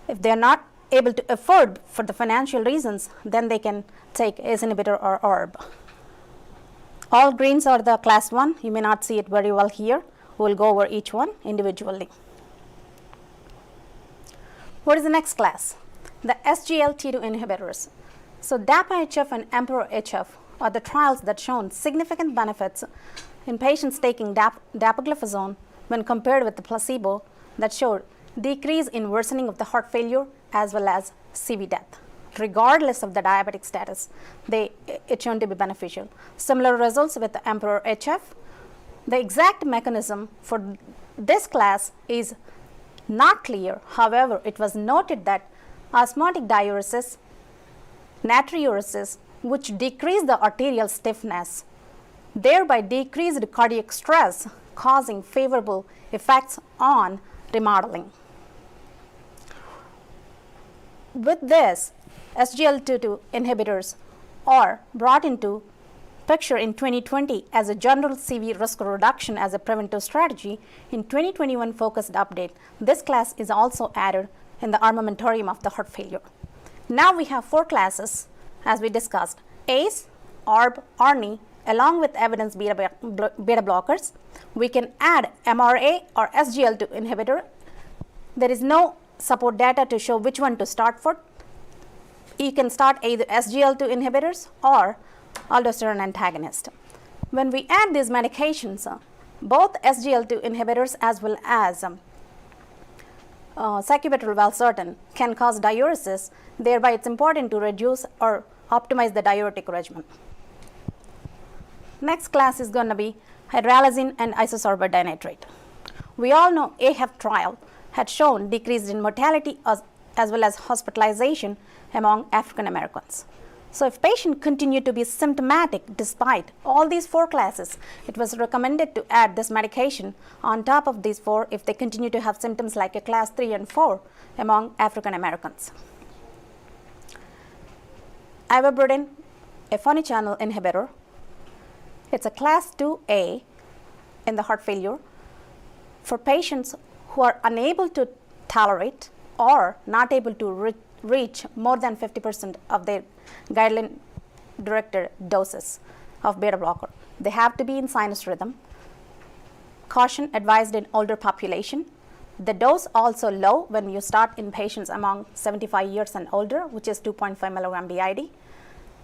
If they are not able to afford for the financial reasons, then they can take ACE inhibitor or ARB. All greens are the class 1. You may not see it very well here. We'll go over each one individually. What is the next class? The SGLT2 inhibitors. So DAPA-HF and EMPEROR-HF are the trials that shown significant benefits in patients taking dapagliflozin when compared with the placebo that showed decrease in worsening of the heart failure as well as CV death. Regardless of the diabetic status, it's shown to be beneficial. Similar results with the EMPEROR-HF. The exact mechanism for this class is not clear. However, it was noted that osmotic diuresis, natriuresis, which decreased the arterial stiffness, thereby decreased cardiac stress, causing favorable effects on remodeling. With this, SGLT2 inhibitors are brought into picture in 2020 as a general CV risk reduction as a preventive strategy. In 2021 focused update, this class is also added in the armamentarium of the heart failure. Now we have 4 classes as we discussed: ACE, ARB, ARNI, along with evidence beta blockers. We can add MRA or SGLT2 inhibitor. There is no support data to show which one to start for. You can start either SGLT2 inhibitors or aldosterone antagonist. When we add these medications, both SGLT2 inhibitors as well as sacubitril valsartan can cause diuresis. Thereby, it's important to reduce or optimize the diuretic regimen. Next class is going to be hydralazine and isosorbate dinitrate. We all know AHF trial had shown decrease in mortality as well as hospitalization among African Americans. So if patient continued to be symptomatic despite all these 4 classes, it was recommended to add this medication on top of these 4 if they continue to have symptoms like a class 3 and 4 among African Americans. Ivermectin, a funny channel inhibitor. It's a class 2A in the heart failure for patients who are unable to tolerate or not able to reach more than 50% of their guideline directed doses. of beta blocker. They have to be in sinus rhythm. Caution advised in older population. The dose also low when you start in patients among 75 years and older, which is 2.5 milligram BID.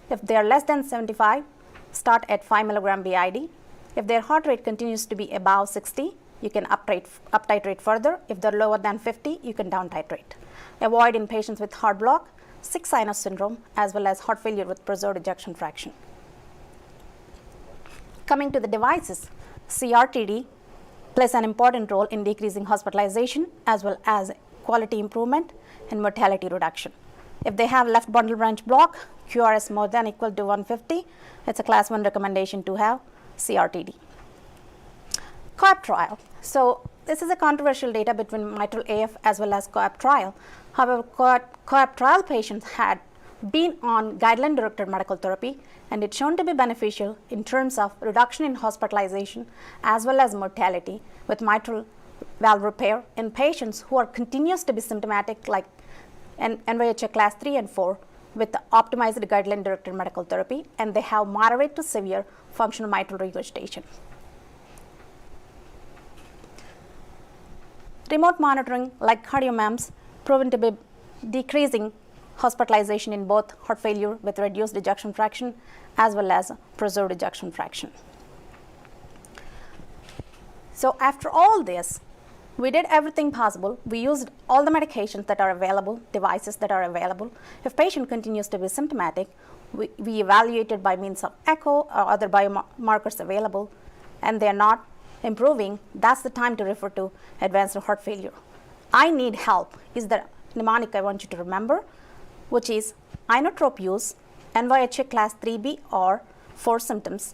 If they are less than 75, start at 5 milligram BID. If their heart rate continues to be above 60, you can up titrate further. If they're lower than 50, you can down titrate. Avoid in patients with heart block, sick sinus syndrome, as well as heart failure with preserved ejection fraction. Coming to the devices, CRTD plays an important role in decreasing hospitalization as well as quality improvement and mortality reduction. If they have left bundle branch block, QRS more than equal to 150, it's a class 1 recommendation to have CRTD. COAP trial. So this is a controversial data between mitral AF as well as COAP trial. However, COAP trial patients had been on guideline-directed medical therapy, and it's shown to be beneficial in terms of reduction in hospitalization as well as mortality with mitral valve repair in patients who are continuous to be symptomatic, like NYHA class 3 and 4, with the optimized guideline-directed medical therapy, and they have moderate to severe functional mitral regurgitation. Remote monitoring, like CardioMEMS, proven to be decreasing hospitalization in both heart failure with reduced ejection fraction as well as preserved ejection fraction. So after all this, we did everything possible. We used all the medications that are available, devices that are available. If patient continues to be symptomatic, we evaluated by means of echo or other biomarkers available, and they're not improving. That's the time to refer to advanced heart failure. I need help is the mnemonic I want you to remember, which is inotrope use, NYHA class 3B or 4 symptoms,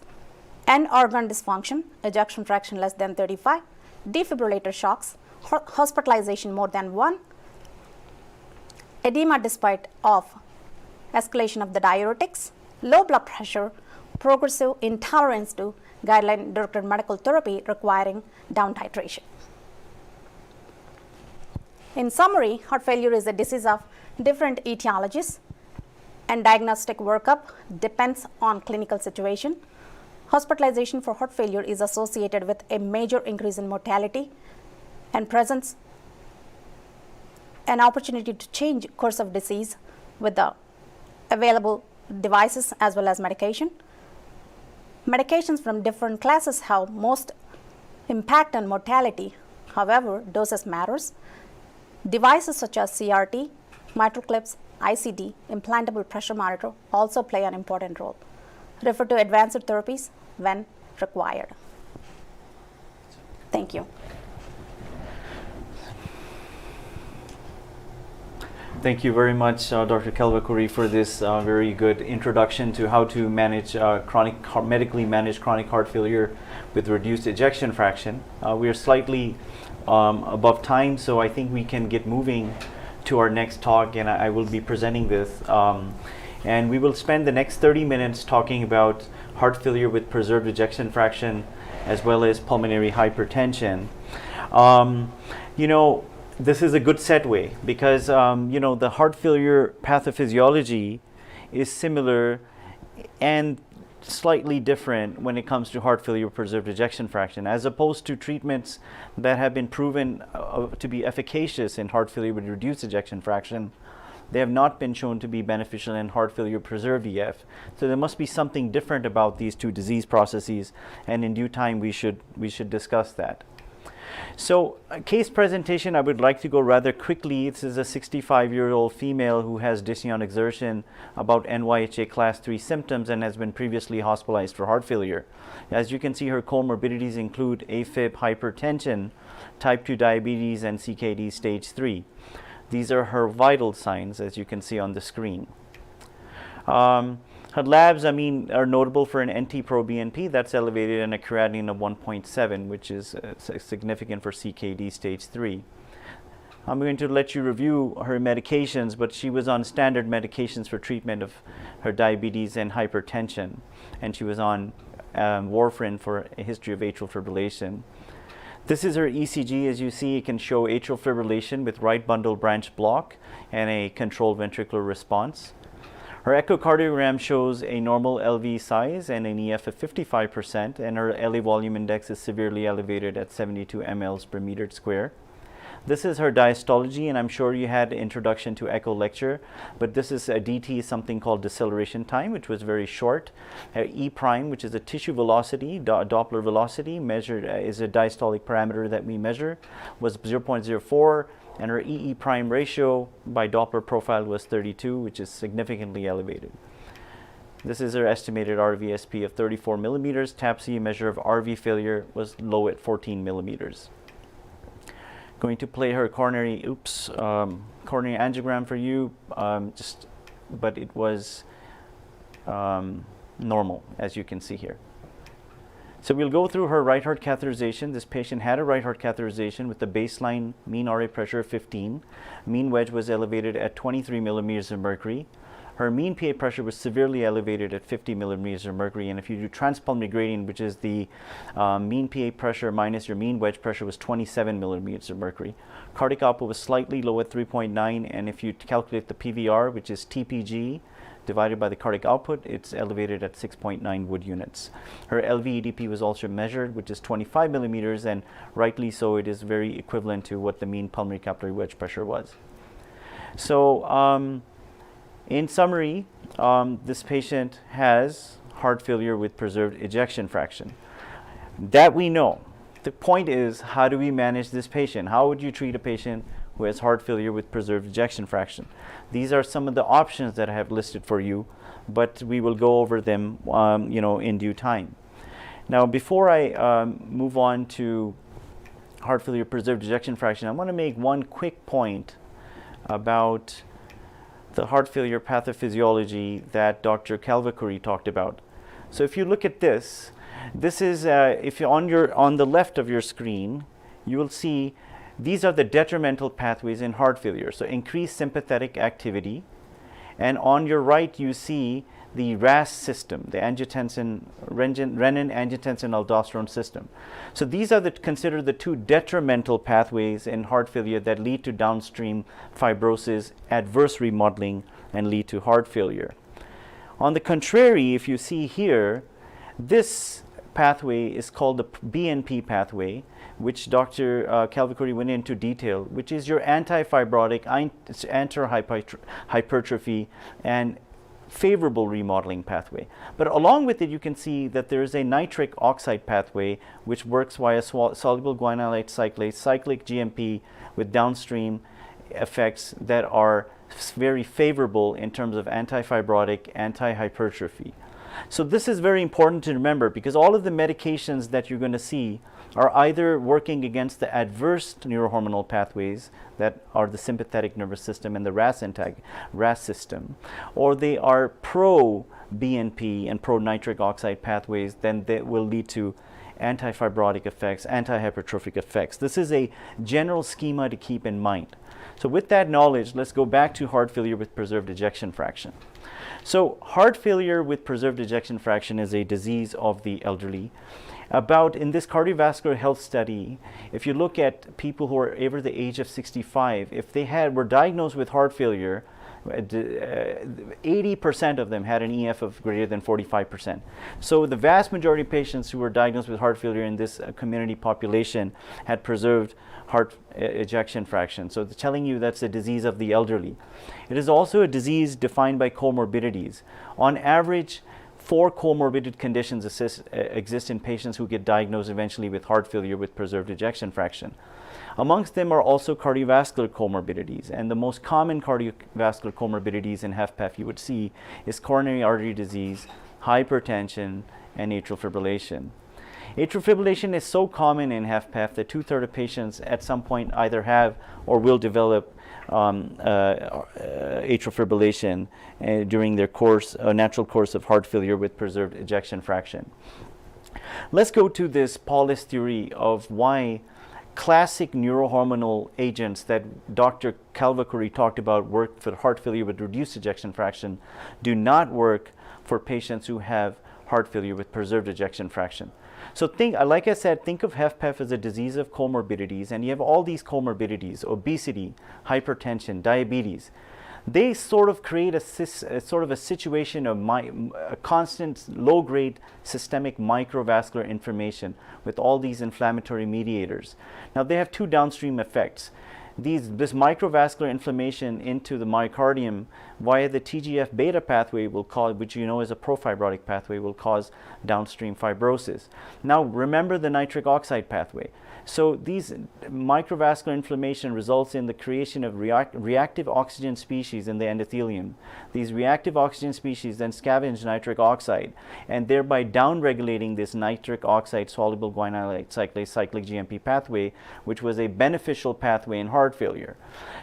end organ dysfunction, ejection fraction less than 35, defibrillator shocks, hospitalization more than 1, edema despite of escalation of the diuretics, low blood pressure, progressive intolerance to guideline-directed medical therapy requiring down titration. In summary, heart failure is a disease of different etiologies, and diagnostic workup depends on clinical situation. Hospitalization for heart failure is associated with a major increase in mortality and presents an opportunity to change course of disease with the available devices as well as medication. Medications from different classes have most impact on mortality. However, doses matters. Devices such as CRT, mitral clips, ICD, implantable pressure monitor also play an important role. Refer to advanced therapies when required. Thank you. Thank you very much, Dr. Kalvakuri, for this very good introduction to how to manage medically managed chronic heart failure with reduced ejection fraction. We are slightly above time, so I think we can get moving to our next talk, and I will be presenting this. And we will spend the next 30 minutes talking about heart failure with preserved ejection fraction as well as pulmonary hypertension. This is a good segue because the heart failure pathophysiology is similar and slightly different when it comes to heart failure with preserved ejection fraction, as opposed to treatments that have been proven to be efficacious in heart failure with reduced ejection fraction. They have not been shown to be beneficial in heart failure preserved EF. So there must be something different about these two disease processes, and in due time we should discuss that. So a case presentation, I would like to go rather quickly. This is a 65-year-old female who has dyspnea on exertion, about NYHA class 3 symptoms, and has been previously hospitalized for heart failure. As you can see, her comorbidities include AFib, hypertension, type 2 diabetes, and CKD stage 3. These are her vital signs, as you can see on the screen. Her labs, are notable for an NT-proBNP that's elevated and a creatinine of 1.7, which is significant for CKD stage 3. I'm going to let you review her medications, but she was on standard medications for treatment of her diabetes and hypertension, and she was on warfarin for a history of atrial fibrillation. This is her ECG. As you see, it can show atrial fibrillation with right bundle branch block and a controlled ventricular response. Her echocardiogram shows a normal LV size and an EF of 55%, and her LA volume index is severely elevated at 72 mLs per meter square. This is her diastology, and I'm sure you had an introduction to echo lecture, but this is a DT, something called deceleration time, which was very short. E prime, which is a tissue velocity, Doppler velocity, measured is a diastolic parameter that we measure, was 0.04, and her EE prime ratio by Doppler profile was 32, which is significantly elevated. This is her estimated RVSP of 34 millimeters. TAPSE measure of RV failure was low at 14 millimeters. Going to play her coronary angiogram for you, but it was normal, as you can see here. So we'll go through her right heart catheterization. This patient had a right heart catheterization with the baseline mean RA pressure of 15. Mean wedge was elevated at 23 millimeters of mercury. Her mean PA pressure was severely elevated at 50 millimeters of mercury, and if you do transpulmonary gradient, which is the mean PA pressure minus your mean wedge pressure, was 27 millimeters of mercury. Cardiac output was slightly low at 3.9, and if you calculate the PVR, which is TPG, divided by the cardiac output, it's elevated at 6.9 Wood units. Her LV EDP was also measured, which is 25 millimeters, and rightly so, it is very equivalent to what the mean pulmonary capillary wedge pressure was. So, in summary, this patient has heart failure with preserved ejection fraction. That we know. The point is, how do we manage this patient? How would you treat a patient who has heart failure with preserved ejection fraction? These are some of the options that I have listed for you, but we will go over them in due time. Now, before I move on to heart failure with preserved ejection fraction, I want to make one quick point about the heart failure pathophysiology that Dr. Calvacuri talked about. So if you look at this, this is if you're on the left of your screen, you will see these are the detrimental pathways in heart failure. So increased sympathetic activity, and on your right you see the RAS system, the angiotensin, renin-angiotensin-aldosterone system. So these are considered the two detrimental pathways in heart failure that lead to downstream fibrosis, adverse remodeling, and lead to heart failure. On the contrary, if you see here, this pathway is called the BNP pathway, which Dr. Calvacuri went into detail, which is your anti-fibrotic, anti-hypertrophy, and favorable remodeling pathway. But along with it, you can see that there is a nitric oxide pathway which works via soluble guanylate cyclase, cyclic GMP, with downstream effects that are very favorable in terms of anti-fibrotic, anti-hypertrophy. So this is very important to remember, because all of the medications that you're going to see are either working against the adverse neurohormonal pathways that are the sympathetic nervous system and the RAS system, or they are pro-BNP and pro-nitric oxide pathways, then they will lead to anti-fibrotic effects, anti-hypertrophic effects. This is a general schema to keep in mind. So with that knowledge, let's go back to heart failure with preserved ejection fraction. So heart failure with preserved ejection fraction is a disease of the elderly. In this cardiovascular health study, if you look at people who are over the age of 65, if they were diagnosed with heart failure, 80% of them had an EF of greater than 45%. So the vast majority of patients who were diagnosed with heart failure in this community population had preserved heart ejection fraction. So it's telling you that's a disease of the elderly. It is also a disease defined by comorbidities. On average, 4 comorbid conditions exist in patients who get diagnosed eventually with heart failure with preserved ejection fraction. Amongst them are also cardiovascular comorbidities, and the most common cardiovascular comorbidities in HFpEF you would see is coronary artery disease, hypertension, and atrial fibrillation. Atrial fibrillation is so common in HFpEF that 2/3 of patients at some point either have or will develop atrial fibrillation during their natural course of heart failure with preserved ejection fraction. Let's go to this Paulus theory of why classic neurohormonal agents that Dr. Calvacuri talked about work for heart failure with reduced ejection fraction do not work for patients who have heart failure with preserved ejection fraction. So like I said, think of HFpEF as a disease of comorbidities, and you have all these comorbidities: obesity, hypertension, diabetes. they sort of create a sort of a situation of a constant low-grade systemic microvascular inflammation with all these inflammatory mediators. Now they have two downstream effects. This microvascular inflammation into the myocardium via the TGF beta pathway will cause, which you know is a profibrotic pathway, will cause downstream fibrosis. Now remember the nitric oxide pathway. So these microvascular inflammation results in the creation of reactive oxygen species in the endothelium. These reactive oxygen species then scavenge nitric oxide and thereby downregulating this nitric oxide soluble guanylate cyclase cyclic GMP pathway, which was a beneficial pathway in heart failure.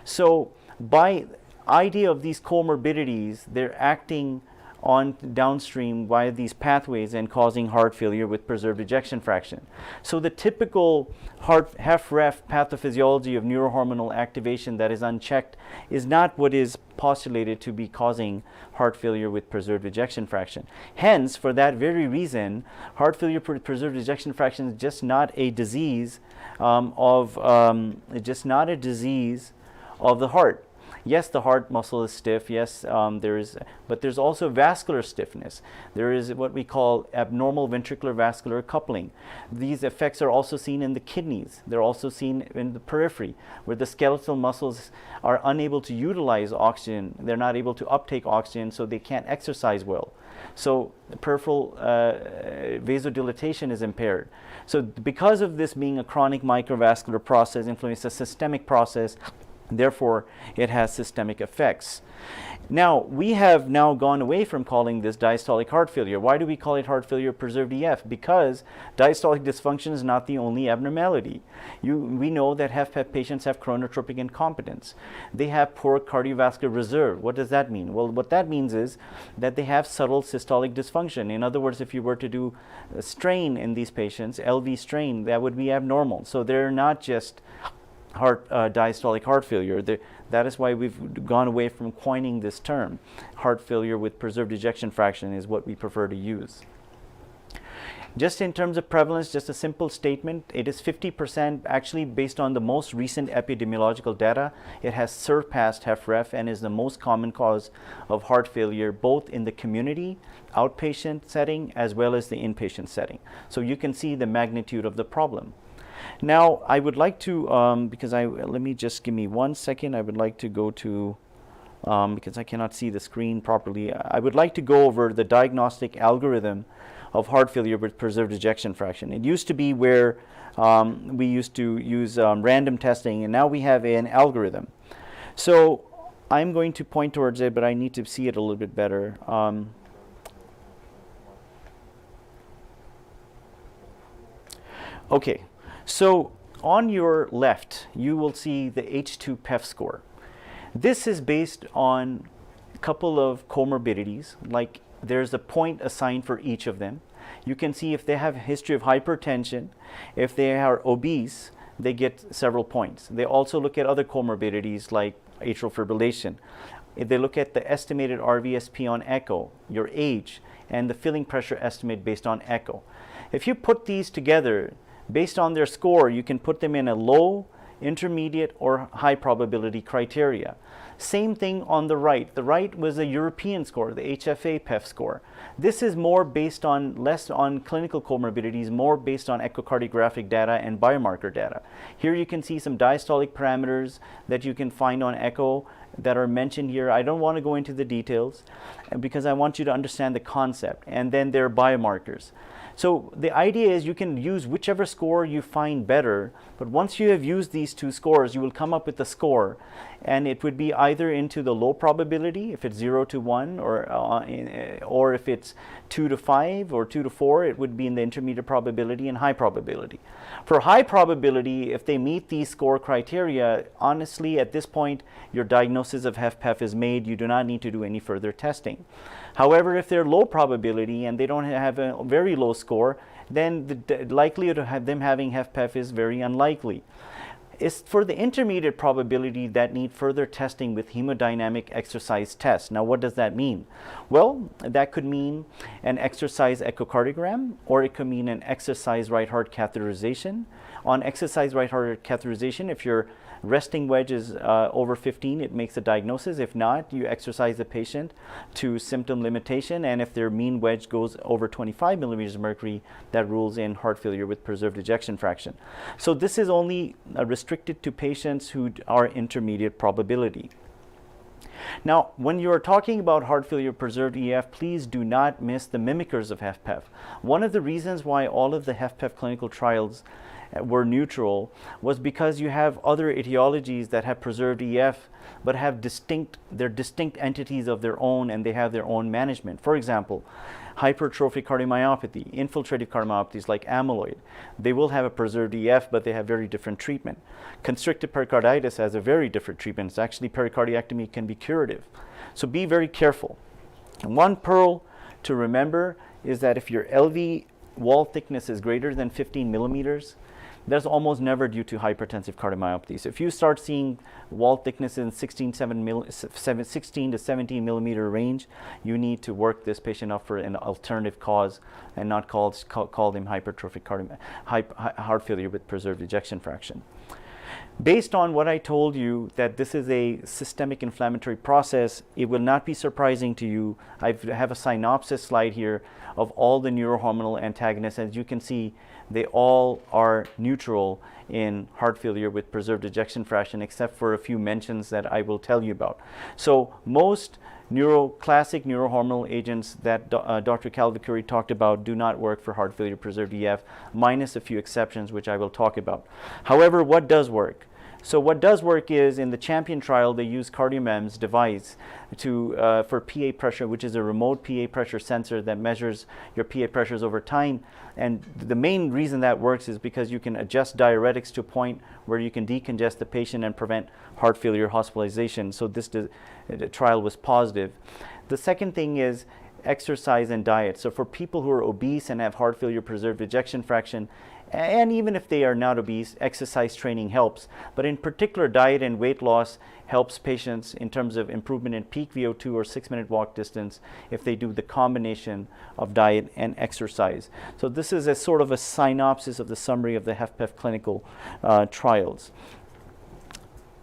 So by idea of these comorbidities, they're acting on downstream via these pathways and causing heart failure with preserved ejection fraction. So the typical HFrEF pathophysiology of neurohormonal activation that is unchecked is not what is postulated to be causing heart failure with preserved ejection fraction. Hence, for that very reason, heart failure with preserved ejection fraction is just not a disease of the heart. Yes, the heart muscle is stiff. Yes, but there's also vascular stiffness. There is what we call abnormal ventricular vascular coupling. These effects are also seen in the kidneys. They're also seen in the periphery, where the skeletal muscles are unable to utilize oxygen. They're not able to uptake oxygen, so they can't exercise well. So the peripheral vasodilatation is impaired. So because of this being a chronic microvascular process, inflammation is a systemic process. Therefore, it has systemic effects. Now, we have now gone away from calling this diastolic heart failure. Why do we call it heart failure of preserved EF? Because diastolic dysfunction is not the only abnormality. We know that HFpEF patients have chronotropic incompetence. They have poor cardiovascular reserve. What does that mean? Well, what that means is that they have subtle systolic dysfunction. In other words, if you were to do a strain in these patients, LV strain, that would be abnormal. So they're not just diastolic heart failure. That is why we've gone away from coining this term. Heart failure with preserved ejection fraction is what we prefer to use. Just in terms of prevalence, just a simple statement, it is 50%. Actually, based on the most recent epidemiological data, it has surpassed HFrEF and is the most common cause of heart failure, both in the community, outpatient setting, as well as the inpatient setting. So you can see the magnitude of the problem. Now, I would like to, let me just give me 1 second. I would like to go to, because I cannot see the screen properly, I would like to go over the diagnostic algorithm of heart failure with preserved ejection fraction. It used to be where we used to use random testing, and now we have an algorithm. So I'm going to point towards it, but I need to see it a little bit better. Okay. So on your left, you will see the H2PEF score. This is based on a couple of comorbidities, like there's a point assigned for each of them. You can see if they have a history of hypertension, if they are obese, they get several points. They also look at other comorbidities like atrial fibrillation. If they look at the estimated RVSP on echo, your age, and the filling pressure estimate based on echo. If you put these together, based on their score, you can put them in a low, intermediate, or high probability criteria. Same thing on the right. The right was a European score, the HFA-PEF score. This is more based on, less on clinical comorbidities, more based on echocardiographic data and biomarker data. Here you can see some diastolic parameters that you can find on echo that are mentioned here. I don't want to go into the details because I want you to understand the concept, and then their biomarkers. So the idea is you can use whichever score you find better, but once you have used these two scores, you will come up with a score, and it would be either into the low probability, if it's 0 to 1, or if it's 2 to 5 or 2 to 4, it would be in the intermediate probability and high probability. For high probability, if they meet these score criteria, honestly, at this point, your diagnosis of HFpEF is made. You do not need to do any further testing. However, if they're low probability and they don't have a very low score, then the likelihood of them having HFpEF is very unlikely. It's for the intermediate probability that need further testing with hemodynamic exercise tests. Now, what does that mean? Well, that could mean an exercise echocardiogram, or it could mean an exercise right heart catheterization. On exercise right heart catheterization, if you're Resting wedge is over 15, it makes a diagnosis. If not, you exercise the patient to symptom limitation, and if their mean wedge goes over 25 millimeters of mercury, that rules in heart failure with preserved ejection fraction. So this is only restricted to patients who are intermediate probability. Now, when you are talking about heart failure preserved EF, please do not miss the mimickers of HFpEF. One of the reasons why all of the HFpEF clinical trials were neutral was because you have other etiologies that have preserved EF but have they're distinct entities of their own, and they have their own management. For example, hypertrophic cardiomyopathy, infiltrative cardiomyopathies like amyloid, they will have a preserved EF, but they have very different treatment. Constrictive pericarditis has a very different treatment. It's actually pericardiectomy can be curative. So be very careful. And one pearl to remember is that if your LV wall thickness is greater than 15 millimeters, that's almost never due to hypertensive cardiomyopathy. So if you start seeing wall thickness in 16 to 17 millimeter range, you need to work this patient up for an alternative cause and not call them hypertrophic heart failure with preserved ejection fraction. Based on what I told you, that this is a systemic inflammatory process, it will not be surprising to you. I have a synopsis slide here of all the neurohormonal antagonists. As you can see, they all are neutral in heart failure with preserved ejection fraction, except for a few mentions that I will tell you about. So most classic neurohormonal agents that Dr. Calvicuri talked about do not work for heart failure preserved EF, minus a few exceptions, which I will talk about. However, what does work? So what does work is, in the CHAMPION trial, they use CardioMEMS device for PA pressure, which is a remote PA pressure sensor that measures your PA pressures over time. And the main reason that works is because you can adjust diuretics to a point where you can decongest the patient and prevent heart failure hospitalization. So this trial was positive. The second thing is exercise and diet. So for people who are obese and have heart failure preserved ejection fraction, and even if they are not obese, exercise training helps. But in particular, diet and weight loss helps patients in terms of improvement in peak VO2 or 6-minute walk distance if they do the combination of diet and exercise. So this is a sort of a synopsis of the summary of the HFpEF clinical trials.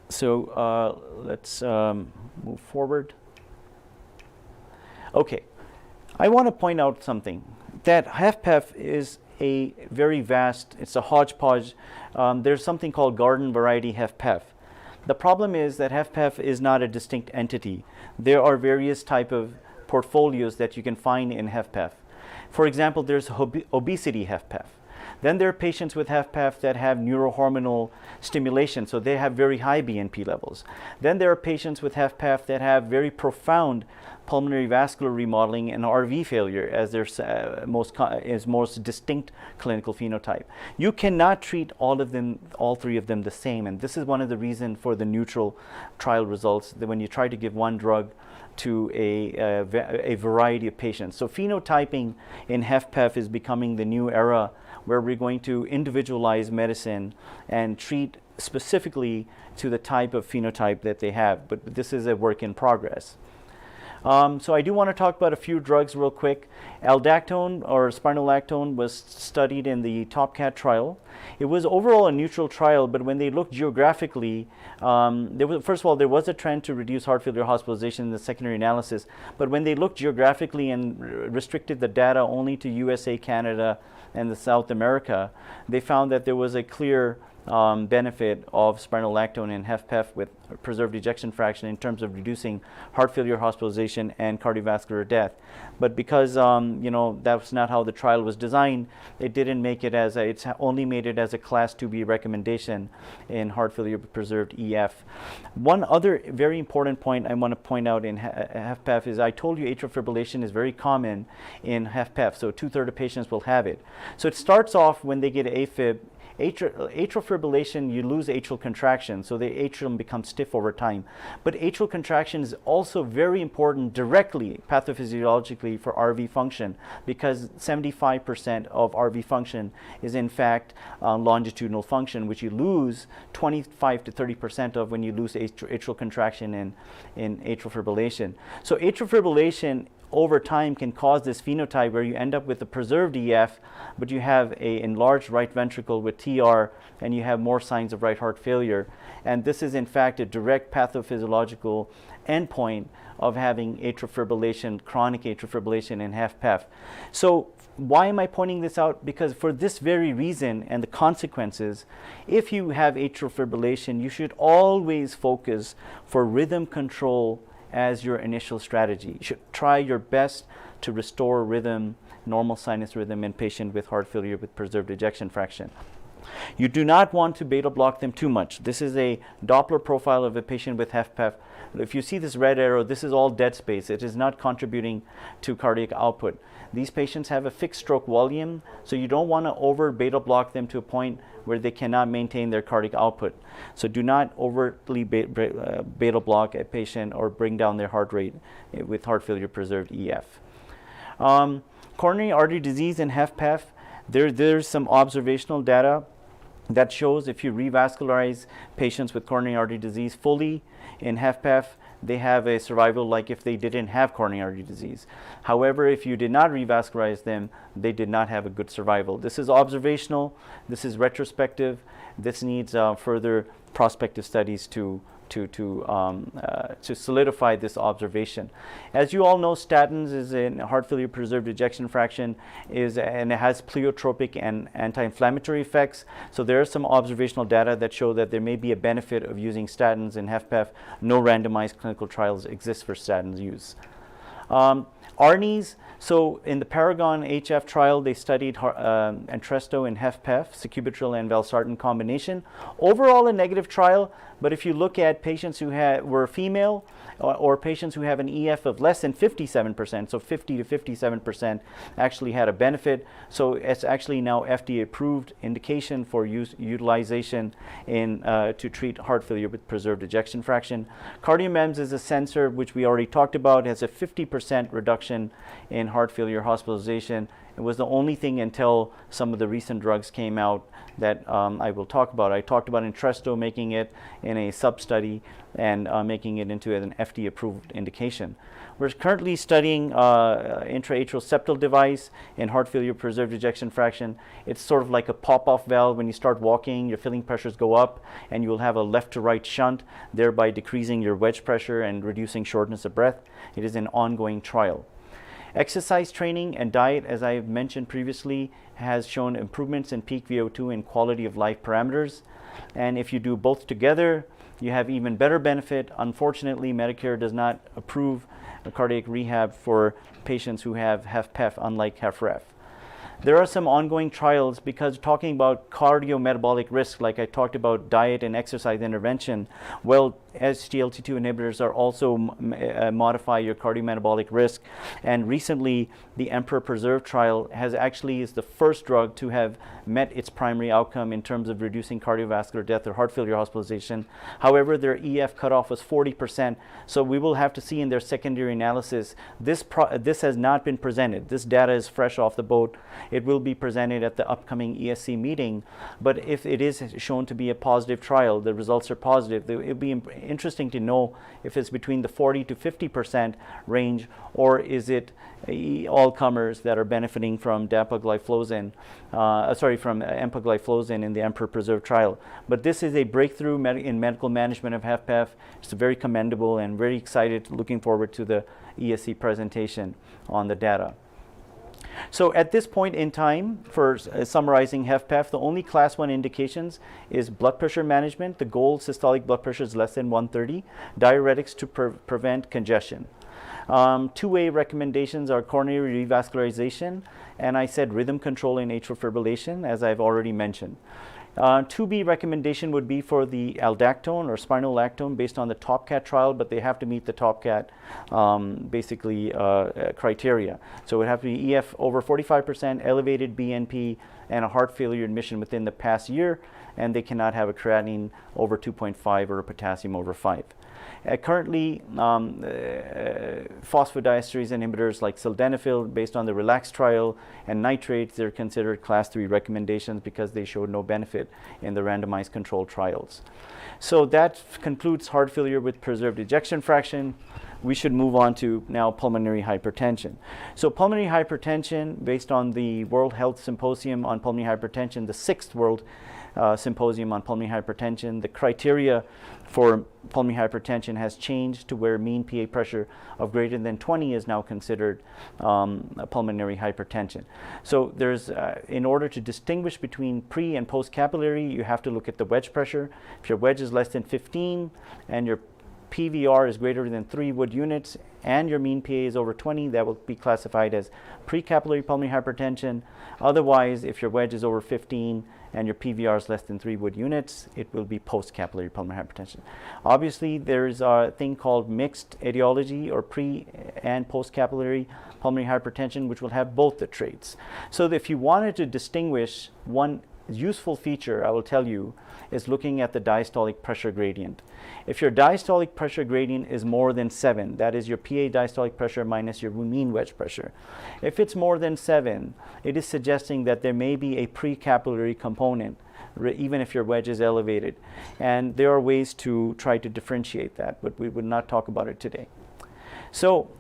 So let's move forward. Okay, I want to point out something, that HFpEF is a very vast, it's a hodgepodge. There's something called garden variety HFpEF. The problem is that HFpEF is not a distinct entity. There are various type of portfolios that you can find in HFpEF. For example, there's obesity HFpEF. Then there are patients with HFpEF that have neurohormonal stimulation, so they have very high BNP levels. Then there are patients with HFpEF that have very profound pulmonary vascular remodeling and RV failure as their most distinct clinical phenotype. You cannot treat all three of them the same, and this is one of the reasons for the neutral trial results, that when you try to give one drug to a variety of patients. So phenotyping in HFpEF is becoming the new era, where we're going to individualize medicine and treat specifically to the type of phenotype that they have. But this is a work in progress. So I do want to talk about a few drugs real quick. Aldactone, or spironolactone, was studied in the TOPCAT trial. It was overall a neutral trial, but when they looked geographically, first of all, there was a trend to reduce heart failure hospitalization in the secondary analysis, but when they looked geographically and restricted the data only to USA, Canada, and the South America, they found that there was a clear benefit of spironolactone in HFpEF with preserved ejection fraction in terms of reducing heart failure hospitalization and cardiovascular death. But because that's not how the trial was designed, it didn't make it it's only made it as a class 2B recommendation in heart failure with preserved EF. One other very important point I want to point out in HFpEF is, I told you atrial fibrillation is very common in HFpEF, so 2/3 of patients will have it. So it starts off when they get AFib. Atrial fibrillation, you lose atrial contraction, so the atrium becomes stiff over time. But atrial contraction is also very important directly, pathophysiologically, for RV function, because 75% of RV function is in fact longitudinal function, which you lose 25 to 30% of when you lose atrial contraction in atrial fibrillation. So atrial fibrillation over time can cause this phenotype where you end up with a preserved EF, but you have a enlarged right ventricle with TR, and you have more signs of right heart failure. And this is in fact a direct pathophysiological endpoint of having atrial fibrillation, chronic atrial fibrillation in HFpEF. So why am I pointing this out? Because for this very reason and the consequences, if you have atrial fibrillation, you should always focus for rhythm control as your initial strategy. You should try your best to restore rhythm, normal sinus rhythm in patient with heart failure with preserved ejection fraction. You do not want to beta block them too much. This is a Doppler profile of a patient with HFpEF. If you see this red arrow, this is all dead space. It is not contributing to cardiac output. These patients have a fixed stroke volume, so you don't want to over beta block them to a point where they cannot maintain their cardiac output. So do not overtly beta block a patient or bring down their heart rate with heart failure preserved EF. Coronary artery disease in HFpEF, there's some observational data that shows if you revascularize patients with coronary artery disease fully in HFpEF, they have a survival like if they didn't have coronary artery disease. However, if you did not revascularize them, they did not have a good survival. This is observational, this is retrospective, this needs further prospective studies to solidify this observation. As you all know, statins is in heart failure preserved ejection fraction and it has pleiotropic and anti-inflammatory effects. So there are some observational data that show that there may be a benefit of using statins in HFpEF. No randomized clinical trials exist for statins use. ARNIs, so in the Paragon HF trial, they studied Entresto in HFpEF, sacubitril and valsartan combination. Overall a negative trial, but if you look at patients who were female or patients who have an EF of less than 57%, so 50 to 57% actually had a benefit. So it's actually now FDA approved indication for utilization to treat heart failure with preserved ejection fraction. CardioMEMS is a sensor which we already talked about, has a 50% reduction in heart failure hospitalization. It was the only thing until some of the recent drugs came out that I will talk about. I talked about Entresto making it in a sub-study and making it into an FDA-approved indication. We're currently studying intra-atrial septal device in heart failure preserved ejection fraction. It's sort of like a pop-off valve. When you start walking, your filling pressures go up and you will have a left to right shunt, thereby decreasing your wedge pressure and reducing shortness of breath. It is an ongoing trial. Exercise training and diet, as I have mentioned previously, has shown improvements in peak VO2 and quality of life parameters. And if you do both together, you have even better benefit. Unfortunately, Medicare does not approve cardiac rehab for patients who have HFpEF, unlike HFrEF. There are some ongoing trials because talking about cardiometabolic risk, like I talked about diet and exercise intervention, well, SGLT2 inhibitors are also modify your cardiometabolic risk. And recently, the Emperor Preserve trial is the first drug to have met its primary outcome in terms of reducing cardiovascular death or heart failure hospitalization. However, their EF cutoff was 40%. So we will have to see in their secondary analysis. This has not been presented. This data is fresh off the boat. It will be presented at the upcoming ESC meeting. But if it is shown to be a positive trial, the results are positive, it will be interesting to know if it's between the 40 to 50% range, or is it all comers that are benefiting from empagliflozin in the Emperor Preserve trial. But this is a breakthrough in medical management of HFpEF. It's very commendable and very excited, looking forward to the ESC presentation on the data. So at this point in time, for summarizing HFpEF, the only class 1 indications is blood pressure management. The goal systolic blood pressure is less than 130. Diuretics to prevent congestion. 2A recommendations are coronary revascularization, and I said rhythm control in atrial fibrillation, as I've already mentioned. 2B recommendation would be for the aldactone or spironolactone based on the TOPCAT trial, but they have to meet the TOPCAT criteria. So it would have to be EF over 45%, elevated BNP, and a heart failure admission within the past year, and they cannot have a creatinine over 2.5 or a potassium over 5. Currently, phosphodiesterase inhibitors like sildenafil, based on the RELAX trial, and nitrates, they're considered class 3 recommendations because they showed no benefit in the randomized controlled trials. So that concludes heart failure with preserved ejection fraction. We should move on to now pulmonary hypertension. So pulmonary hypertension, based on the World Health Symposium on Pulmonary Hypertension, the 6th World Symposium on Pulmonary Hypertension, the criteria for pulmonary hypertension has changed to where mean PA pressure of greater than 20 is now considered pulmonary hypertension. So there's, in order to distinguish between pre and post capillary, you have to look at the wedge pressure. If your wedge is less than 15 and your PVR is greater than 3 Wood units and your mean PA is over 20, that will be classified as pre-capillary pulmonary hypertension. Otherwise, if your wedge is over 15 and your PVR is less than 3 Wood units, it will be post-capillary pulmonary hypertension. Obviously, there's a thing called mixed etiology or pre and post-capillary pulmonary hypertension, which will have both the traits. So if you wanted to distinguish, one useful feature, I will tell you, is looking at the diastolic pressure gradient. If your diastolic pressure gradient is more than 7, that is your PA diastolic pressure minus your mean wedge pressure. If it's more than 7, it is suggesting that there may be a pre-capillary component, even if your wedge is elevated. And there are ways to try to differentiate that, but we would not talk about it today. So,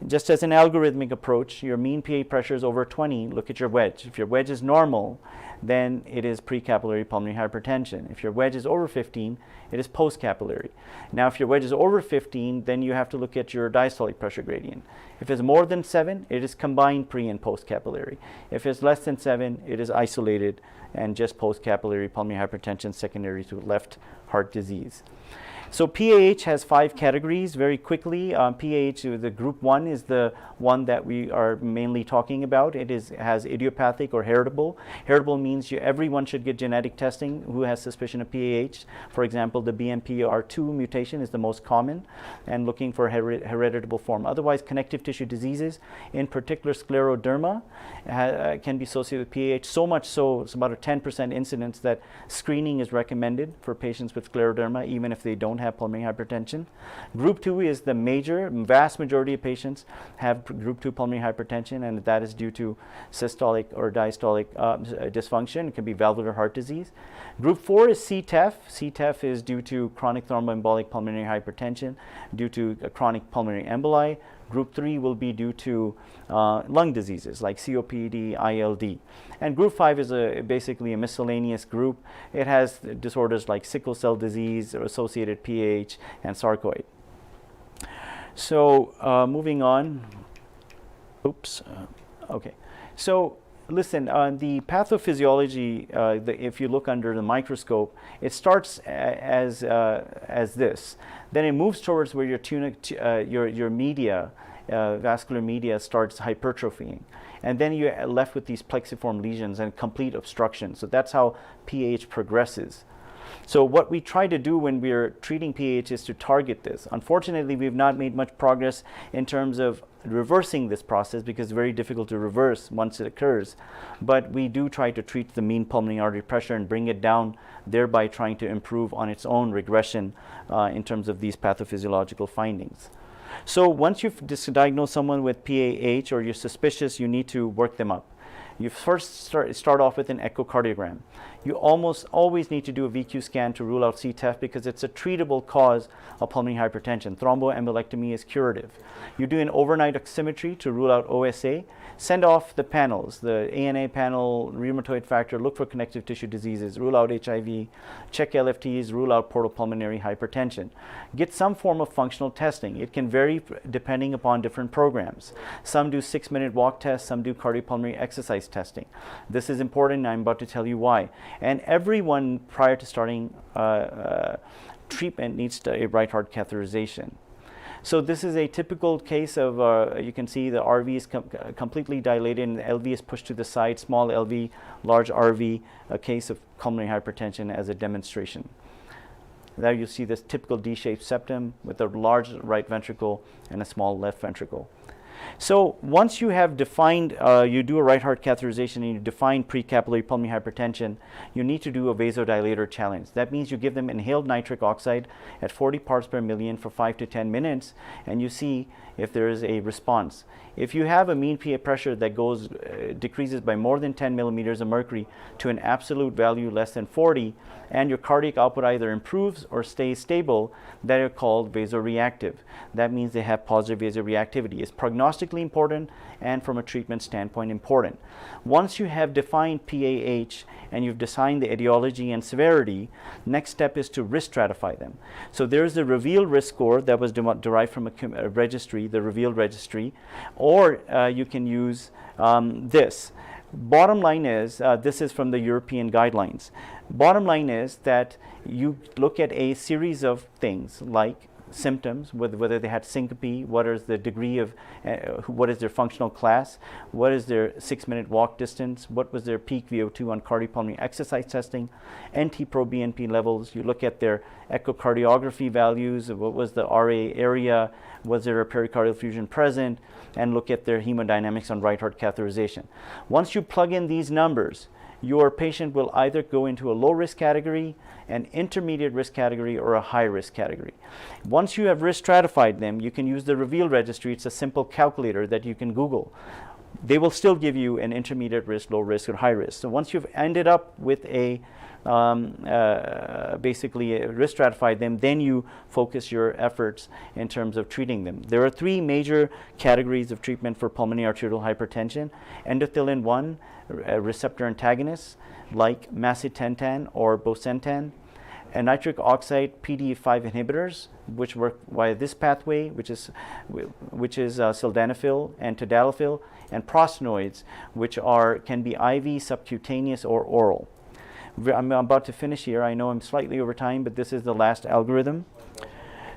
just as an algorithmic approach, your mean PA pressure is over 20, look at your wedge. If your wedge is normal, then it is pre-capillary pulmonary hypertension. If your wedge is over 15, it is post-capillary. Now, if your wedge is over 15, then you have to look at your diastolic pressure gradient. If it's more than 7, it is combined pre- and post-capillary. If it's less than 7, it is isolated and just post-capillary pulmonary hypertension secondary to left heart disease. So PAH has 5 categories. Very quickly, PAH, the group 1 is the one that we are mainly talking about. It has idiopathic or heritable. Heritable means everyone should get genetic testing who has suspicion of PAH. For example, the BMPR2 mutation is the most common, and looking for hereditable form. Otherwise, connective tissue diseases, in particular scleroderma, can be associated with PAH. So much so, it's about a 10% incidence that screening is recommended for patients with scleroderma, even if they don't have pulmonary hypertension. Group 2 is the vast majority of patients have group 2 pulmonary hypertension, and that is due to systolic or diastolic dysfunction. It can be valvular heart disease. Group 4 is CTEPH. CTEPH is due to chronic thromboembolic pulmonary hypertension due to chronic pulmonary emboli. Group 3 will be due to lung diseases like COPD, ILD. And group 5 is basically a miscellaneous group. It has disorders like sickle cell disease or associated PAH and sarcoid. So moving on. Oops. Okay. So listen, the pathophysiology, if you look under the microscope, it starts as this. Then it moves towards where your media, vascular media, starts hypertrophying. And then you're left with these plexiform lesions and complete obstruction. So that's how PAH progresses. So what we try to do when we're treating PAH is to target this. Unfortunately, we've not made much progress in terms of reversing this process because it's very difficult to reverse once it occurs. But we do try to treat the mean pulmonary artery pressure and bring it down, thereby trying to improve on its own regression in terms of these pathophysiological findings. So once you've diagnosed someone with PAH or you're suspicious, you need to work them up. You first start off with an echocardiogram. You almost always need to do a VQ scan to rule out CTEPH because it's a treatable cause of pulmonary hypertension. Thromboembolectomy is curative. You do an overnight oximetry to rule out OSA. Send off the panels, the ANA panel, rheumatoid factor, look for connective tissue diseases, rule out HIV, check LFTs, rule out portal pulmonary hypertension. Get some form of functional testing. It can vary depending upon different programs. Some do 6-minute walk tests, some do cardiopulmonary exercise testing. This is important, and I'm about to tell you why. And everyone prior to starting treatment needs a right heart catheterization. So this is a typical case of, you can see the RV is completely dilated and the LV is pushed to the side, small LV, large RV, a case of pulmonary hypertension as a demonstration. There you see this typical D-shaped septum with a large right ventricle and a small left ventricle. So once you have defined, you do a right heart catheterization and you define pre-capillary pulmonary hypertension, you need to do a vasodilator challenge. That means you give them inhaled nitric oxide at 40 parts per million for 5 to 10 minutes, and you see if there is a response. If you have a mean PA pressure that goes decreases by more than 10 millimeters of mercury to an absolute value less than 40, and your cardiac output either improves or stays stable, that are called vasoreactive. That means they have positive vasoreactivity. It's prognostically important and from a treatment standpoint important. Once you have defined PAH and you've defined the etiology and severity, next step is to risk stratify them. So there's the REVEAL risk score that was derived from a registry, the REVEAL registry, or you can use this. Bottom line is, this is from the European guidelines. Bottom line is that you look at a series of things like symptoms, whether they had syncope, what is the degree of, what is their functional class, what is their 6-minute walk distance, what was their peak VO2 on cardiopulmonary exercise testing, NT-proBNP levels. You look at their echocardiography values, what was the RA area, was there a pericardial effusion present, and look at their hemodynamics on right heart catheterization. Once you plug in these numbers, your patient will either go into a low risk category, an intermediate risk category, or a high risk category. Once you have risk stratified them, you can use the REVEAL registry. It's a simple calculator that you can Google. They will still give you an intermediate risk, low risk, or high risk. So once you've ended up with a basically risk stratified them, then you focus your efforts in terms of treating them. There are 3 major categories of treatment for pulmonary arterial hypertension: endothelin-1 receptor antagonists like macitentan or bosentan, and nitric oxide PDE5 inhibitors, which work via this pathway, which is sildenafil and tadalafil, and prostanoids, which can be IV, subcutaneous, or oral. I'm about to finish here. I know I'm slightly over time, but this is the last algorithm.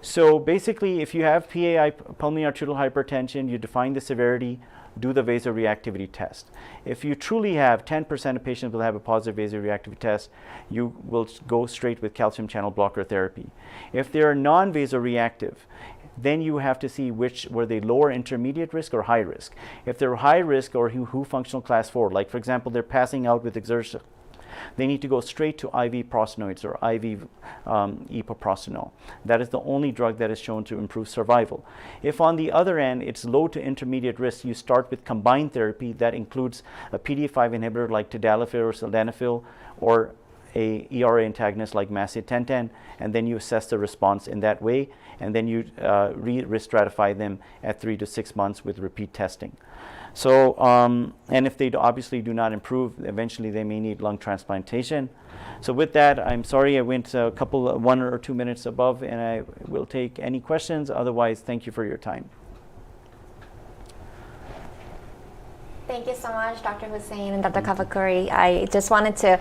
So basically, if you have PAI, pulmonary arterial hypertension, you define the severity, do the vasoreactivity test. If you truly have 10% of patients will have a positive vasoreactivity test, you will go straight with calcium channel blocker therapy. If they are non-vasoreactive, then you have to see were they lower intermediate risk or high risk. If they're high risk or WHO functional class 4, like for example, they're passing out with exertion, they need to go straight to IV prostanoids or IV epoprostenol. That is the only drug that is shown to improve survival. If on the other end it's low to intermediate risk, you start with combined therapy that includes a PDE5 inhibitor like tadalafil or sildenafil, or a ERA antagonist like macitentan, and then you assess the response in that way, and then you risk stratify them at 3 to 6 months with repeat testing. So, and if they obviously do not improve, eventually they may need lung transplantation. So with that, I'm sorry I went 1 or 2 minutes above, and I will take any questions. Otherwise, thank you for your time. Thank you so much, Dr. Hussain and Dr. Kavakuri. I just wanted to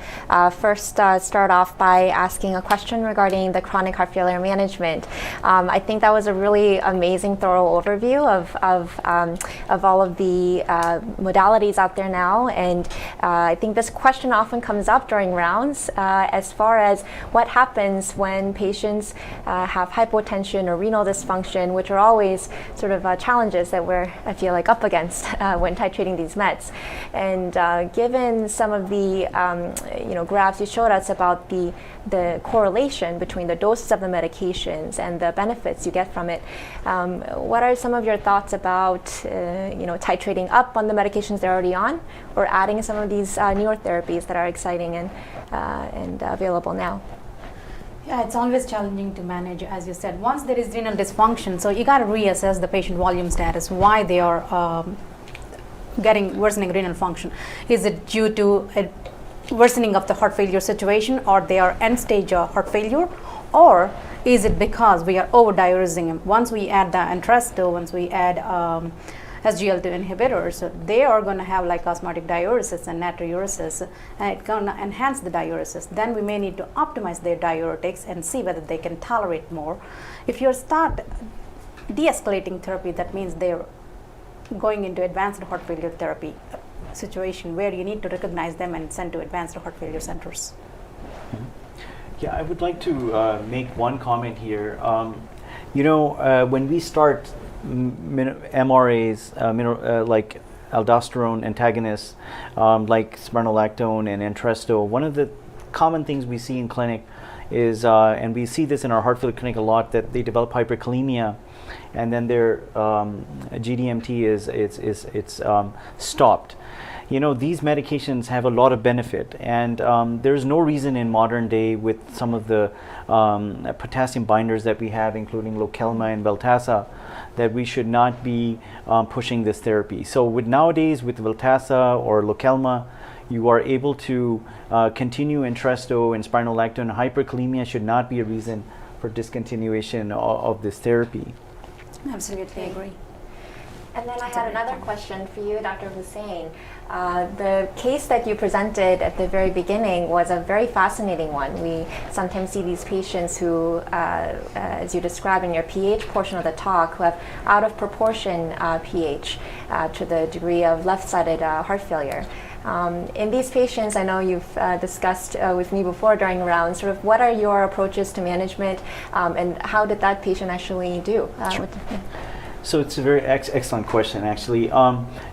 first start off by asking a question regarding the chronic heart failure management. I think that was a really amazing, thorough overview of all of the modalities out there now. And I think this question often comes up during rounds as far as what happens when patients have hypotension or renal dysfunction, which are always sort of challenges that I feel like, up against when titrating these meds. And given some of the graphs you showed us about the correlation between the doses of the medications and the benefits you get from it, what are some of your thoughts about titrating up on the medications they're already on, or adding some of these newer therapies that are exciting and available now? Yeah, it's always challenging to manage, as you said. Once there is renal dysfunction, so you got to reassess the patient volume status, why they are getting worsening renal function. Is it due to a worsening of the heart failure situation, or they are end stage heart failure, or is it because we are over diuresing them? Once we add the Entresto, once we add SGLT2 inhibitors, they are going to have like osmotic diuresis and natriuresis, and it's going to enhance the diuresis. Then we may need to optimize their diuretics and see whether they can tolerate more. If you start de-escalating therapy, that means they're going into advanced heart failure therapy situation where you need to recognize them and send to advanced heart failure centers. Yeah, I would like to make one comment here. When we start MRAs, like aldosterone antagonists, like spironolactone and Entresto, one of the common things we see in clinic is, and we see this in our heart failure clinic a lot, that they develop hyperkalemia, and then their GDMT is stopped. You know, these medications have a lot of benefit, and there's no reason in modern day with some of the potassium binders that we have, including Lokelma and Veltassa, that we should not be pushing this therapy. So with nowadays with Veltassa or Lokelma, you are able to continue Entresto and spironolactone. Hyperkalemia should not be a reason for discontinuation of this therapy. Absolutely agree. And then I had another question for you, Dr. Hussain. The case that you presented at the very beginning was a very fascinating one. We sometimes see these patients who, as you described in your pH portion of the talk, who have out of proportion pH to the degree of left-sided heart failure. In these patients, I know you've discussed with me before during rounds, sort of what are your approaches to management, and how did that patient actually do? Sure. So it's a very excellent question, actually.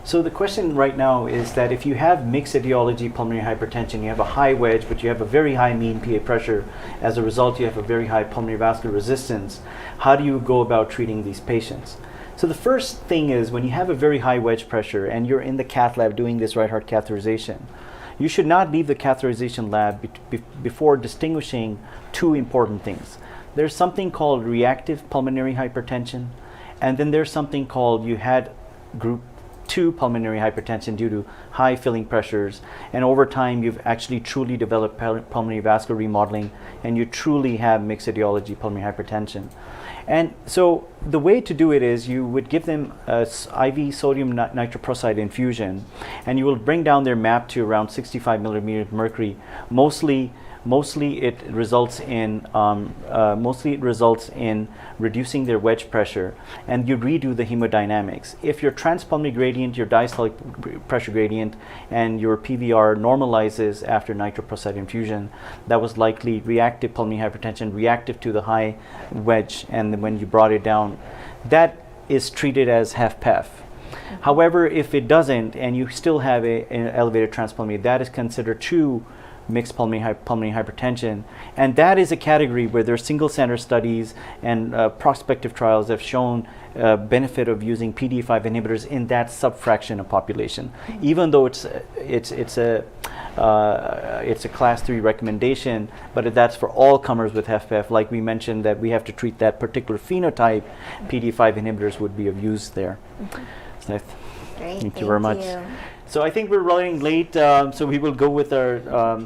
So the question right now is that if you have mixed etiology pulmonary hypertension, you have a high wedge, but you have a very high mean PA pressure. As a result, you have a very high pulmonary vascular resistance. How do you go about treating these patients? So the first thing is, when you have a very high wedge pressure and you're in the cath lab doing this right heart catheterization, you should not leave the catheterization lab before distinguishing two important things. There's something called reactive pulmonary hypertension, and then there's something called, you had group 2 pulmonary hypertension due to high filling pressures, and over time you've actually truly developed pulmonary vascular remodeling, and you truly have mixed etiology pulmonary hypertension. And so the way to do it is you would give them IV sodium nitroprusside infusion, and you will bring down their MAP to around 65 millimeters of mercury. Mostly it results in reducing their wedge pressure, and you redo the hemodynamics. If your transpulmonary gradient, your diastolic pressure gradient, and your PVR normalizes after nitroprusside infusion, that was likely reactive pulmonary hypertension, reactive to the high wedge, and then when you brought it down, that is treated as HFpEF. However, if it doesn't, and you still have an elevated transpulmonary, that is considered true mixed pulmonary hypertension, and that is a category where there are single center studies and prospective trials have shown benefit of using PDE5 inhibitors in that subfraction of population. Even though it's a class 3 recommendation, but that's for all comers with HFpEF. Like we mentioned, that we have to treat that particular phenotype, PDE5 inhibitors would be of use there. So Great, thank you very much. you. So I think we're running late, so we will go with our,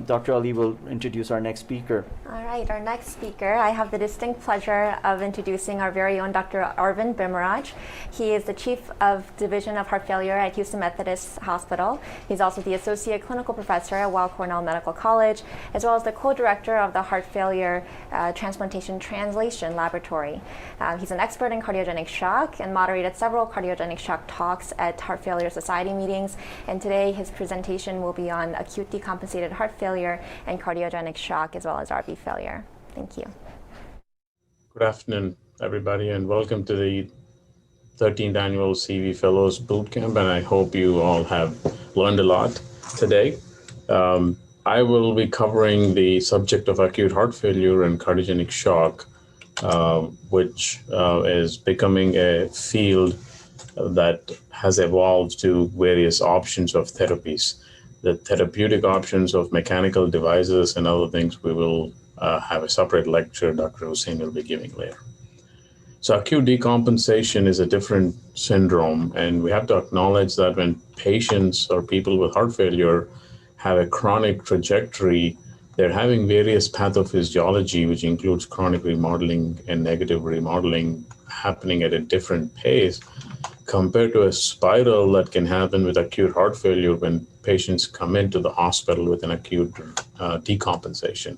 Dr. Ali will introduce our next speaker. All right, our next speaker, I have the distinct pleasure of introducing our very own Dr. Arvind Bimraj. He is the Chief of Division of Heart Failure at Houston Methodist Hospital. He's also the Associate Clinical Professor at Weill Cornell Medical College, as well as the Co-Director of the Heart Failure Transplantation Translation Laboratory. He's an expert in cardiogenic shock and moderated several cardiogenic shock talks at Heart Failure Society meetings. And today his presentation will be on acute decompensated heart failure and cardiogenic shock, as well as RV failure. Thank you. Good afternoon, everybody, and welcome to the 13th Annual CV Fellows Bootcamp, and I hope you all have learned a lot today. I will be covering the subject of acute heart failure and cardiogenic shock, which is becoming a field that has evolved to various options of therapies. The therapeutic options of mechanical devices and other things, we will have a separate lecture Dr. Hussain will be giving later. So acute decompensation is a different syndrome, and we have to acknowledge that when patients or people with heart failure have a chronic trajectory, they're having various pathophysiology, which includes chronic remodeling and negative remodeling happening at a different pace compared to a spiral that can happen with acute heart failure when patients come into the hospital with an acute decompensation.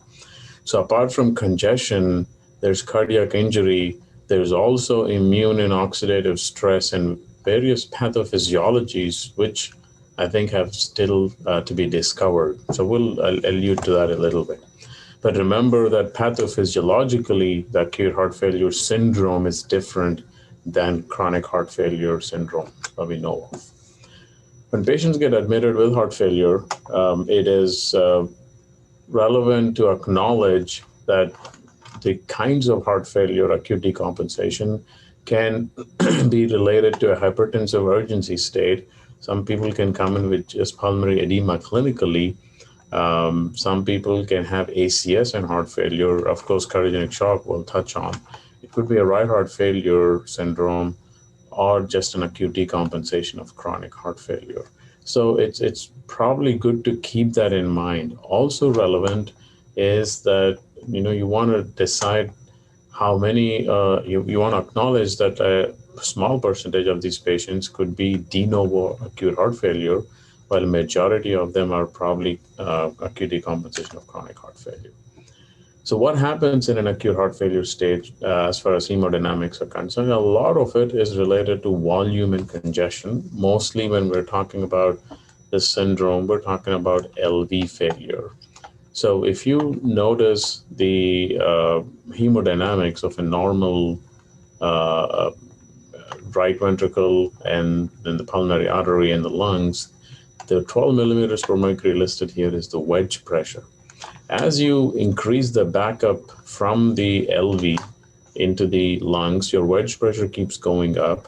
So apart from congestion, there's cardiac injury, there's also immune and oxidative stress and various pathophysiologies, which I think have still to be discovered. So I'll allude to that a little bit. But remember that pathophysiologically, the acute heart failure syndrome is different than chronic heart failure syndrome that we know of. When patients get admitted with heart failure, it is relevant to acknowledge that the kinds of heart failure, acute decompensation, can be related to a hypertensive urgency state. Some people can come in with just pulmonary edema clinically. Some people can have ACS and heart failure. Of course, cardiogenic shock we'll touch on. It could be a right heart failure syndrome or just an acute decompensation of chronic heart failure. So it's probably good to keep that in mind. Also relevant is that you want to decide how many, you want to acknowledge that a small percentage of these patients could be de novo acute heart failure, while a majority of them are probably acute decompensation of chronic heart failure. So what happens in an acute heart failure state as far as hemodynamics are concerned? A lot of it is related to volume and congestion. Mostly when we're talking about this syndrome, we're talking about LV failure. So if you notice the hemodynamics of a normal right ventricle and then the pulmonary artery and the lungs, the 12 millimeters per mercury listed here is the wedge pressure. As you increase the backup from the LV into the lungs, your wedge pressure keeps going up,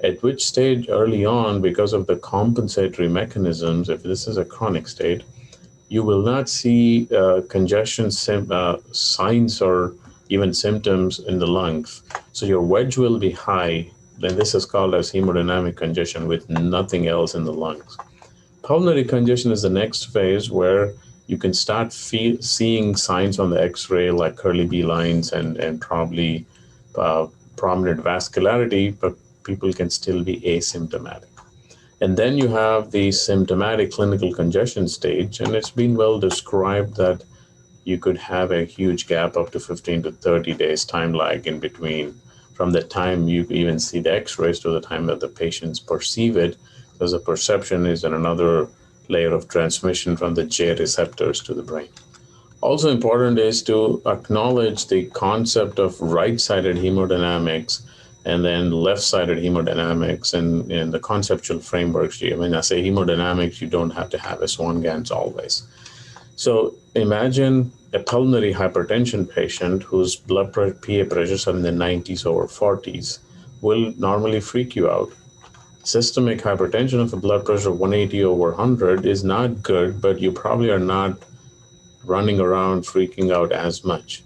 at which stage early on, because of the compensatory mechanisms, if this is a chronic state, you will not see congestion signs or even symptoms in the lungs. So your wedge will be high, then this is called as hemodynamic congestion with nothing else in the lungs. Pulmonary congestion is the next phase where you can start seeing signs on the X-ray like curly B lines and probably prominent vascularity, but people can still be asymptomatic. And then you have the symptomatic clinical congestion stage, and it's been well described that you could have a huge gap up to 15 to 30 days time lag in between from the time you even see the X-rays to the time that the patients perceive it, because the perception is in another layer of transmission from the J receptors to the brain. Also important is to acknowledge the concept of right-sided hemodynamics and then left-sided hemodynamics and the conceptual frameworks. When I say hemodynamics, you don't have to have a Swan-Ganz always. So imagine a pulmonary hypertension patient whose blood PA pressures are in the 90s over 40s will normally freak you out. Systemic hypertension of a blood pressure of 180 over 100 is not good, but you probably are not running around freaking out as much.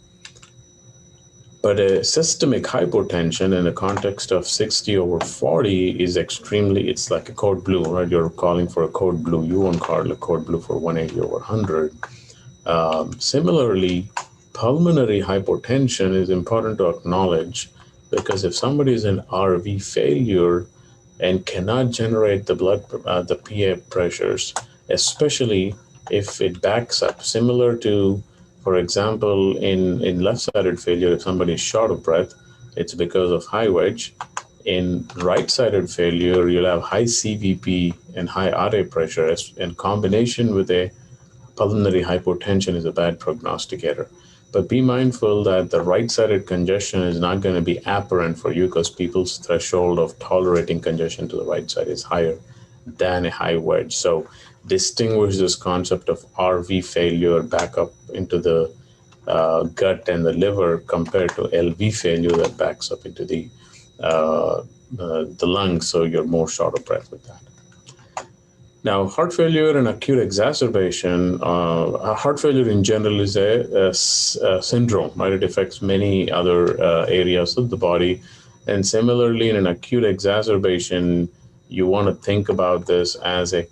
But a systemic hypotension in the context of 60 over 40 is extremely, it's like a code blue, right? You're calling for a code blue. You won't call a code blue for 180 over 100. Similarly, pulmonary hypotension is important to acknowledge because if somebody is in RV failure and cannot generate the the PA pressures, especially if it backs up, similar to, for example, in left-sided failure, if somebody is short of breath, it's because of high wedge. In right-sided failure, you'll have high CVP and high RA pressure, in combination with a pulmonary hypotension is a bad prognosticator. But be mindful that the right-sided congestion is not going to be apparent for you because people's threshold of tolerating congestion to the right side is higher than a high wedge. So distinguish this concept of RV failure back up into the gut and the liver compared to LV failure that backs up into the lungs, so you're more short of breath with that. Now, heart failure and acute exacerbation, heart failure in general is a syndrome, right? It affects many other areas of the body. And similarly, in an acute exacerbation, you want to think about this as a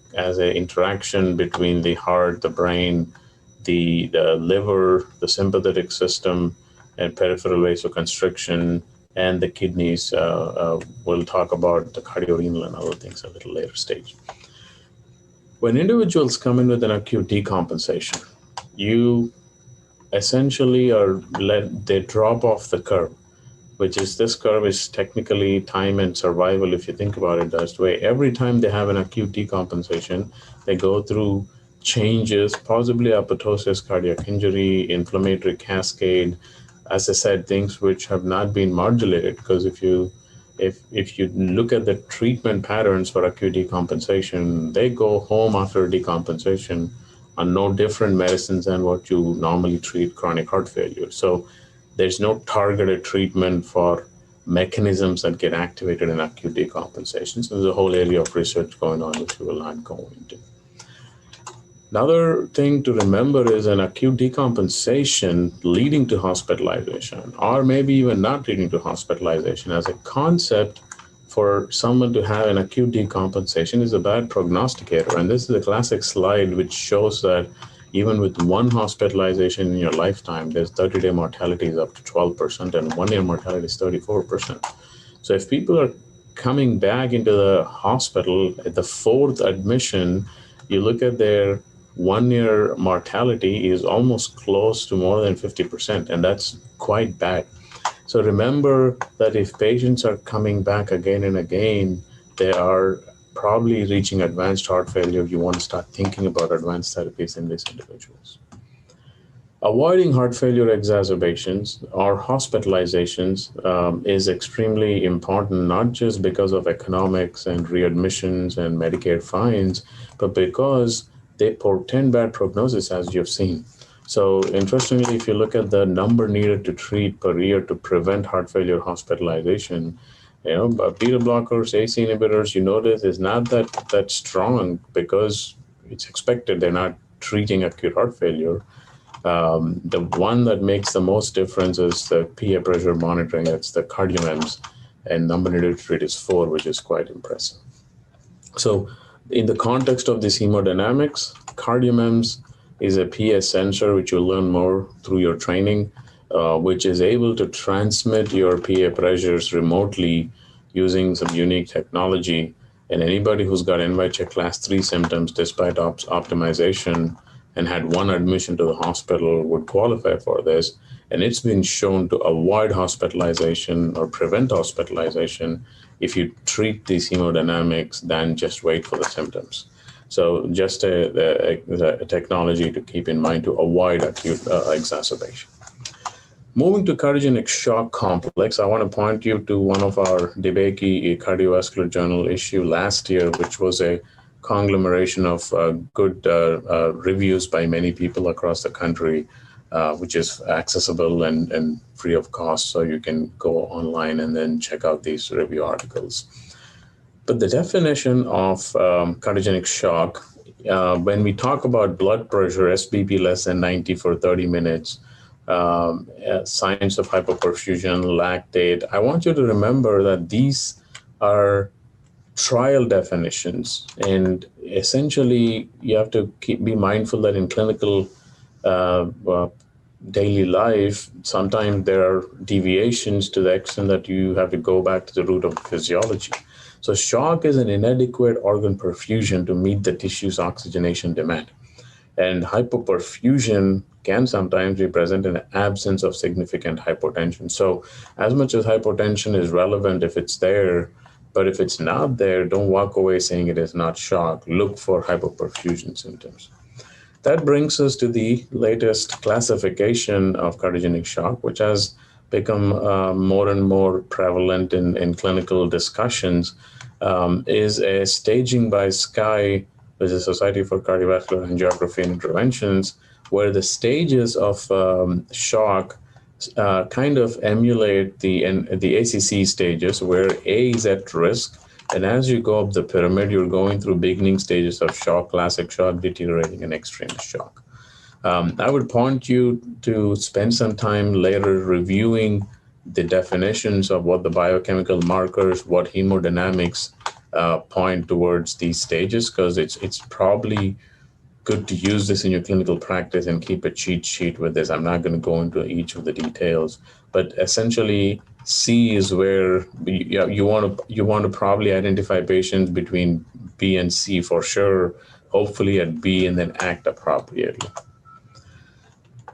interaction between the heart, the brain, the liver, the sympathetic system, and peripheral vasoconstriction, and the kidneys. We'll talk about the cardiorenal and other things a little later stage. When individuals come in with an acute decompensation, you essentially they drop off the curve, which is this curve is technically time and survival. If you think about it that way, every time they have an acute decompensation, they go through changes, possibly apoptosis, cardiac injury, inflammatory cascade, as I said, things which have not been modulated, because if you if you look at the treatment patterns for acute decompensation, they go home after decompensation on no different medicines than what you normally treat chronic heart failure. So there's no targeted treatment for mechanisms that get activated in acute decompensation. So there's a whole area of research going on, which we will not go into. Another thing to remember is an acute decompensation leading to hospitalization, or maybe even not leading to hospitalization, as a concept for someone to have an acute decompensation is a bad prognosticator. And this is a classic slide which shows that even with one hospitalization in your lifetime, there's 30-day mortality is up to 12% and 1-year mortality is 34%. So if people are coming back into the hospital at the 4th admission, you look at their 1-year mortality is almost close to more than 50%, and that's quite bad. So remember that if patients are coming back again and again, they are probably reaching advanced heart failure. You want to start thinking about advanced therapies in these individuals. Avoiding heart failure exacerbations or hospitalizations is extremely important, not just because of economics and readmissions and Medicare fines, but because they portend bad prognosis, as you've seen. So interestingly, if you look at the number needed to treat per year to prevent heart failure hospitalization, beta blockers, ACE inhibitors, you notice is not that strong because it's expected they're not treating acute heart failure. The one that makes the most difference is the PA pressure monitoring. That's the CardioMEMS, and number needed to treat is 4, which is quite impressive. So in the context of this hemodynamics, CardioMEMS is a PA sensor, which you'll learn more through your training, which is able to transmit your PA pressures remotely using some unique technology. And anybody who's got NYCHEC class 3 symptoms, despite optimization, and had one admission to the hospital would qualify for this. And it's been shown to avoid hospitalization or prevent hospitalization if you treat these hemodynamics than just wait for the symptoms. So just a technology to keep in mind to avoid acute exacerbation. Moving to cardiogenic shock complex, I want to point you to one of our DeBakey Cardiovascular Journal issue last year, which was a conglomeration of good reviews by many people across the country, which is accessible and free of cost, so you can go online and then check out these review articles. But the definition of cardiogenic shock, when we talk about blood pressure, SBP less than 90 for 30 minutes, signs of hypoperfusion, lactate, I want you to remember that these are trial definitions, and essentially you have to be mindful that in clinical daily life, sometimes there are deviations to the extent that you have to go back to the root of physiology. So shock is an inadequate organ perfusion to meet the tissue's oxygenation demand. And hypoperfusion can sometimes be present in the absence of significant hypotension. So as much as hypotension is relevant if it's there, but if it's not there, don't walk away saying it is not shock. Look for hypoperfusion symptoms. That brings us to the latest classification of cardiogenic shock, which has become more and more prevalent in clinical discussions, is a staging by SCAI, which is Society for Cardiovascular Angiography and Interventions, where the stages of shock kind of emulate the ACC stages, where A is at risk, and as you go up the pyramid, you're going through beginning stages of shock, classic shock, deteriorating, and extreme shock. I would point you to spend some time later reviewing the definitions of what the biochemical markers, what hemodynamics point towards these stages, because it's probably good to use this in your clinical practice and keep a cheat sheet with this. I'm not going to go into each of the details, but essentially C is where you want to probably identify patients between B and C for sure, hopefully at B, and then act appropriately.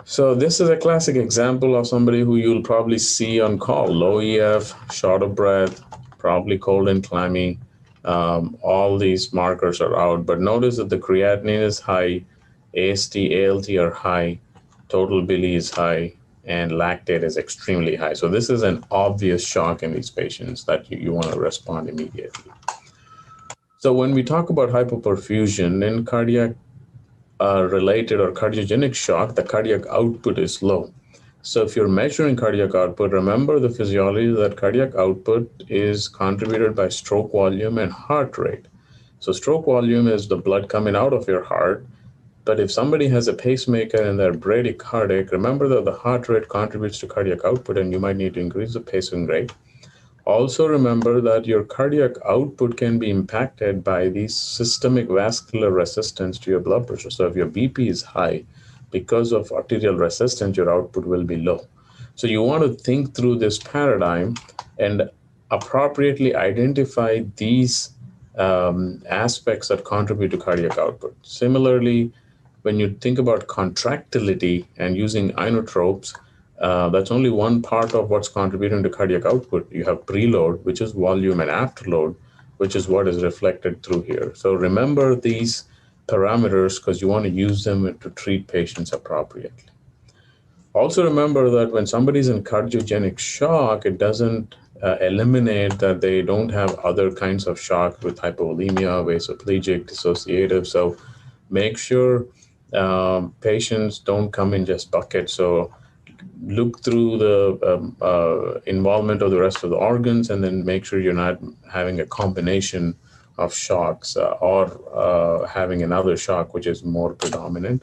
So this is a classic example of somebody who you'll probably see on call, low EF, short of breath, probably cold and clammy. All these markers are out, but notice that the creatinine is high, AST, ALT are high, total bili is high, and lactate is extremely high. So this is an obvious shock in these patients that you want to respond immediately. So when we talk about hypoperfusion in cardiac related or cardiogenic shock, the cardiac output is low. So if you're measuring cardiac output, remember the physiology that cardiac output is contributed by stroke volume and heart rate. So stroke volume is the blood coming out of your heart. But if somebody has a pacemaker and they're bradycardic, remember that the heart rate contributes to cardiac output and you might need to increase the pacing rate. Also remember that your cardiac output can be impacted by the systemic vascular resistance to your blood pressure. So if your BP is high, because of arterial resistance, your output will be low. So you want to think through this paradigm and appropriately identify these aspects that contribute to cardiac output. Similarly, when you think about contractility and using inotropes, that's only one part of what's contributing to cardiac output. You have preload, which is volume, and afterload, which is what is reflected through here. So remember these parameters because you want to use them to treat patients appropriately. Also remember that when somebody's in cardiogenic shock, it doesn't eliminate that they don't have other kinds of shock with hypovolemia, vasoplegic, dissociative. So make sure patients don't come in just buckets. So look through the involvement of the rest of the organs and then make sure you're not having a combination of shocks or having another shock which is more predominant.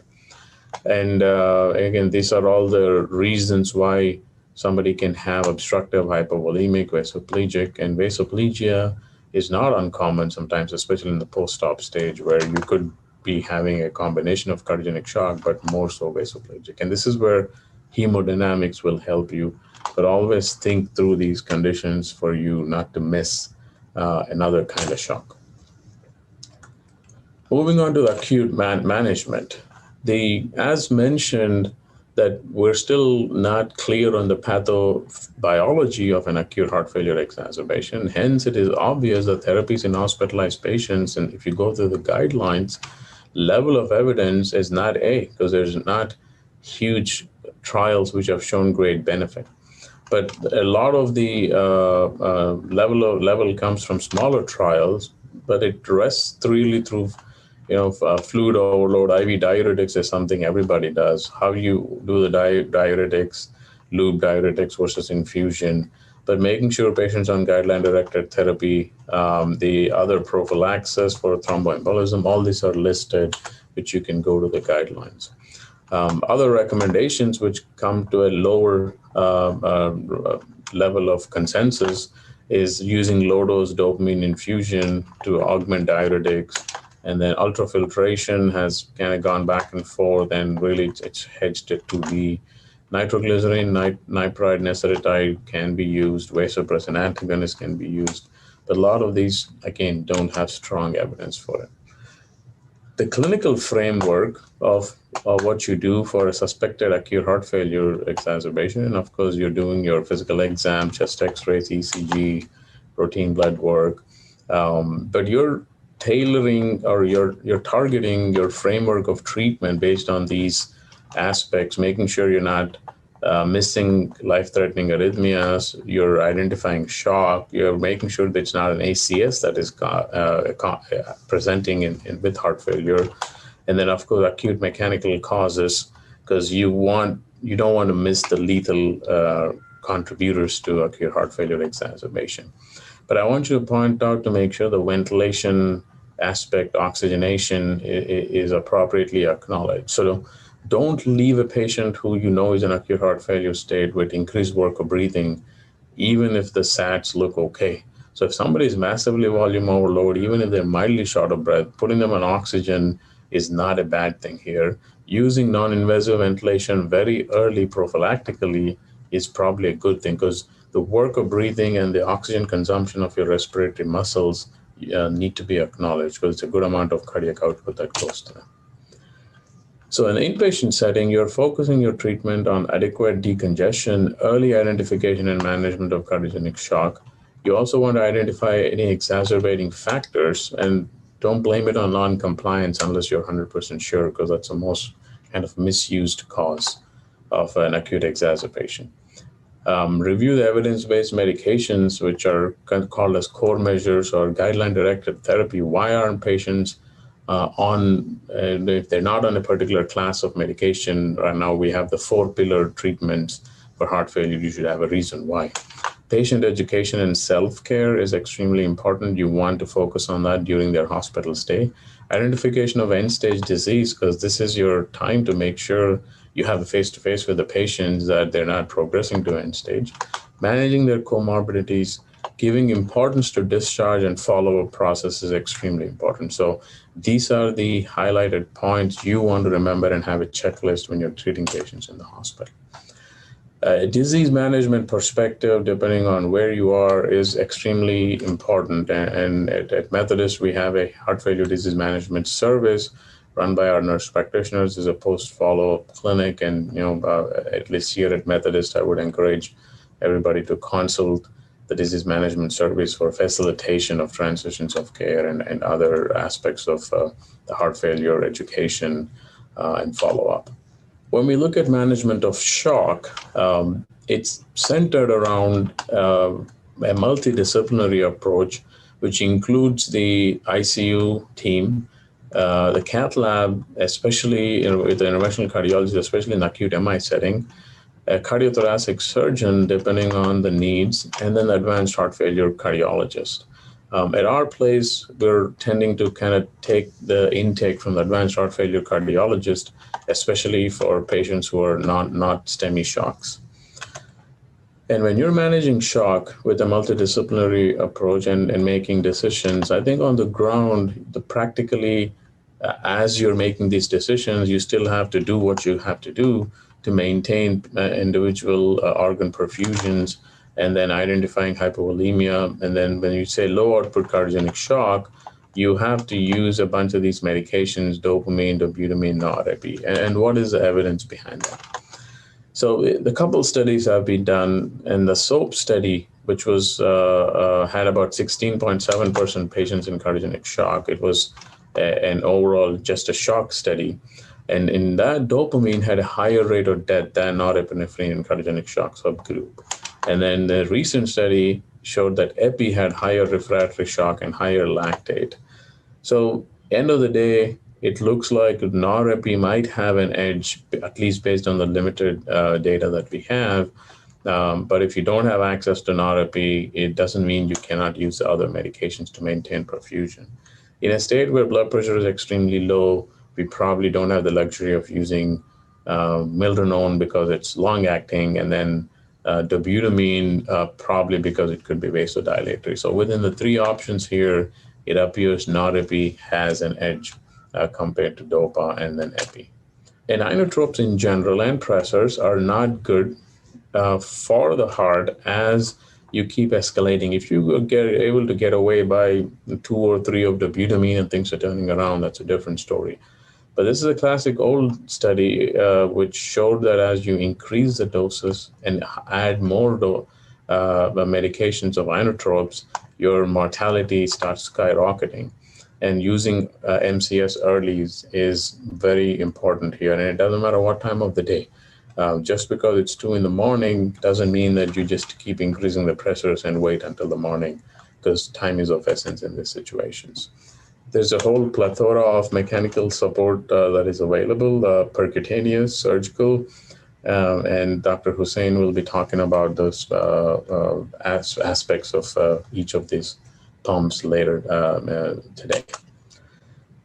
And again, these are all the reasons why somebody can have obstructive hypovolemic, vasoplegic, and vasoplegia is not uncommon sometimes, especially in the post-op stage where you could be having a combination of cardiogenic shock, but more so vasoplegic. And this is where hemodynamics will help you, but always think through these conditions for you not to miss another kind of shock. Moving on to the acute management. As mentioned, that we're still not clear on the pathobiology of an acute heart failure exacerbation. Hence, it is obvious that therapies in hospitalized patients, and if you go through the guidelines, level of evidence is not because there's not huge trials which have shown great benefit. But a lot of the level comes from smaller trials, but it rests really through fluid overload. IV diuretics is something everybody does. How you do the diuretics, loop diuretics versus infusion, but making sure patients on guideline-directed therapy, the other prophylaxis for thromboembolism, all these are listed, which you can go to the guidelines. Other recommendations which come to a lower level of consensus is using low-dose dopamine infusion to augment diuretics. And then ultrafiltration has kind of gone back and forth, and really it's hedged it to be nitroglycerin, nipride, neseritide can be used, vasopressin antagonist can be used. But a lot of these, again, don't have strong evidence for it. The clinical framework of what you do for a suspected acute heart failure exacerbation, and of course you're doing your physical exam, chest x-rays, ECG, routine blood work, but you're tailoring or you're targeting your framework of treatment based on these aspects, making sure you're not missing life-threatening arrhythmias, you're identifying shock, you're making sure that it's not an ACS that is presenting with heart failure, and then of course acute mechanical causes, because you don't want to miss the lethal contributors to acute heart failure exacerbation. But I want you to point out to make sure the ventilation aspect, oxygenation is appropriately acknowledged. So don't leave a patient who you know is in acute heart failure state with increased work of breathing, even if the SATs look okay. So if somebody is massively volume overload, even if they're mildly short of breath, putting them on oxygen is not a bad thing here. Using non-invasive ventilation very early prophylactically is probably a good thing, because the work of breathing and the oxygen consumption of your respiratory muscles need to be acknowledged, because it's a good amount of cardiac output that goes to them. So in the inpatient setting, you're focusing your treatment on adequate decongestion, early identification and management of cardiogenic shock. You also want to identify any exacerbating factors, and don't blame it on non-compliance unless you're 100% sure, because that's the most kind of misused cause. of an acute exacerbation. Review the evidence-based medications, which are called as core measures or guideline-directed therapy. Why aren't patients if they're not on a particular class of medication? Right now we have the 4-pillar treatments for heart failure. You should have a reason why. Patient education and self-care is extremely important. You want to focus on that during their hospital stay. Identification of end-stage disease, because this is your time to make sure you have a face-to-face with the patients that they're not progressing to end stage. Managing their comorbidities, giving importance to discharge and follow-up process is extremely important. So these are the highlighted points you want to remember and have a checklist when you're treating patients in the hospital. Disease management perspective, depending on where you are, is extremely important. And at Methodist, we have a heart failure disease management service run by our nurse practitioners. Is a post-follow-up clinic. And, at least here at Methodist, I would encourage everybody to consult the disease management service for facilitation of transitions of care and other aspects of the heart failure education and follow-up. When we look at management of shock, it's centered around a multidisciplinary approach, which includes the ICU team, the cath lab, especially with the interventional cardiologist, especially in the acute MI setting, a cardiothoracic surgeon, depending on the needs, and then the advanced heart failure cardiologist. At our place, we're tending to kind of take the intake from the advanced heart failure cardiologist, especially for patients who are not STEMI shocks. And when you're managing shock with a multidisciplinary approach and making decisions, I think on the ground, practically, as you're making these decisions, you still have to do what you have to do to maintain individual organ perfusions, and then identifying hypovolemia. And then when you say low output cardiogenic shock, you have to use a bunch of these medications, dopamine, dobutamine, norepi. And what is the evidence behind that? So the couple studies have been done, and the SOAP study, which was had about 16.7% patients in cardiogenic shock. It was an overall just a shock study. And in that, dopamine had a higher rate of death than norepinephrine in cardiogenic shock subgroup. And then the recent study showed that epi had higher refractory shock and higher lactate. So end of the day, it looks like norepi might have an edge, at least based on the limited data that we have. But if you don't have access to norepi, it doesn't mean you cannot use the other medications to maintain perfusion. In a state where blood pressure is extremely low, we probably don't have the luxury of using milrinone because it's long-acting, and then dobutamine probably because it could be vasodilatory. So within the three options here, it appears norepi has an edge compared to dopa and then epi. And inotropes in general and pressors are not good for the heart as you keep escalating. If you get able to get away by 2 or 3 of dobutamine and things are turning around, that's a different story. But this is a classic old study which showed that as you increase the doses and add more medications of inotropes, your mortality starts skyrocketing. And using MCS early is very important here. And it doesn't matter what time of the day. Just because it's 2 in the morning doesn't mean that you just keep increasing the pressures and wait until the morning, because time is of essence in these situations. There's a whole plethora of mechanical support that is available, percutaneous, surgical, and Dr. Hussain will be talking about those aspects of each of these pumps later today.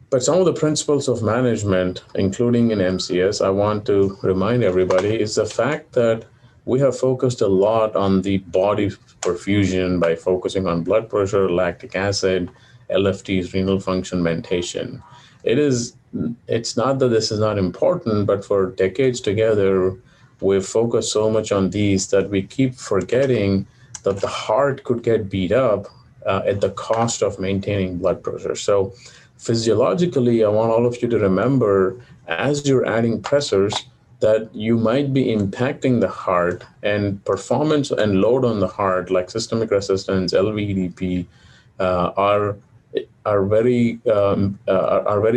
But some of the principles of management, including in MCS, I want to remind everybody, is the fact that we have focused a lot on the body perfusion by focusing on blood pressure, lactic acid, LFTs, renal function, mentation. It's not that this is not important, but for decades together, we've focused so much on these that we keep forgetting that the heart could get beat up at the cost of maintaining blood pressure. So physiologically, I want all of you to remember, as you're adding pressors, that you might be impacting the heart, and performance and load on the heart, like systemic resistance, LVEDP, are are very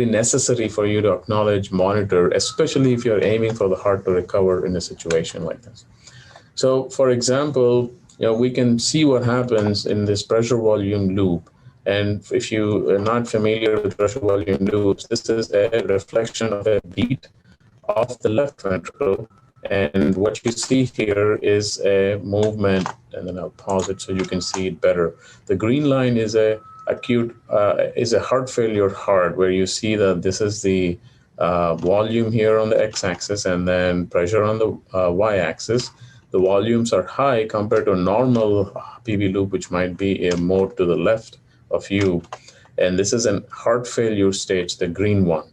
necessary for you to acknowledge, monitor, especially if you're aiming for the heart to recover in a situation like this. So, for example, we can see what happens in this pressure volume loop. And if you are not familiar with pressure volume loops, this is a reflection of a beat of the left ventricle. And what you see here is a movement, and then I'll pause it so you can see it better. The green line is a heart failure heart, where you see that this is the volume here on the x-axis and then pressure on the y-axis. The volumes are high compared to a normal PV loop, which might be more to the left of you. And this is a heart failure stage, the green one.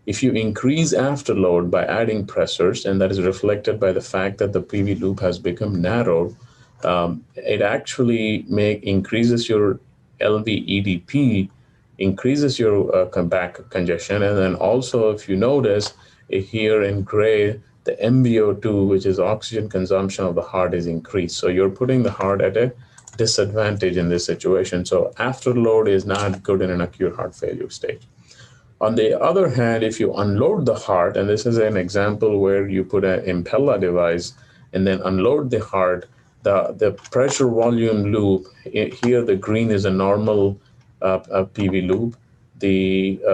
If you increase afterload by adding pressors, and that is reflected by the fact that the PV loop has become narrow, it actually increases your LV EDP, increases your back congestion, and then also, if you notice here in gray, the MVO2, which is oxygen consumption of the heart, is increased. So you're putting the heart at a disadvantage in this situation. So afterload is not good in an acute heart failure stage. On the other hand, if you unload the heart, and this is an example where you put an Impella device and then unload the heart, the pressure volume loop, here the green is a normal PV loop. The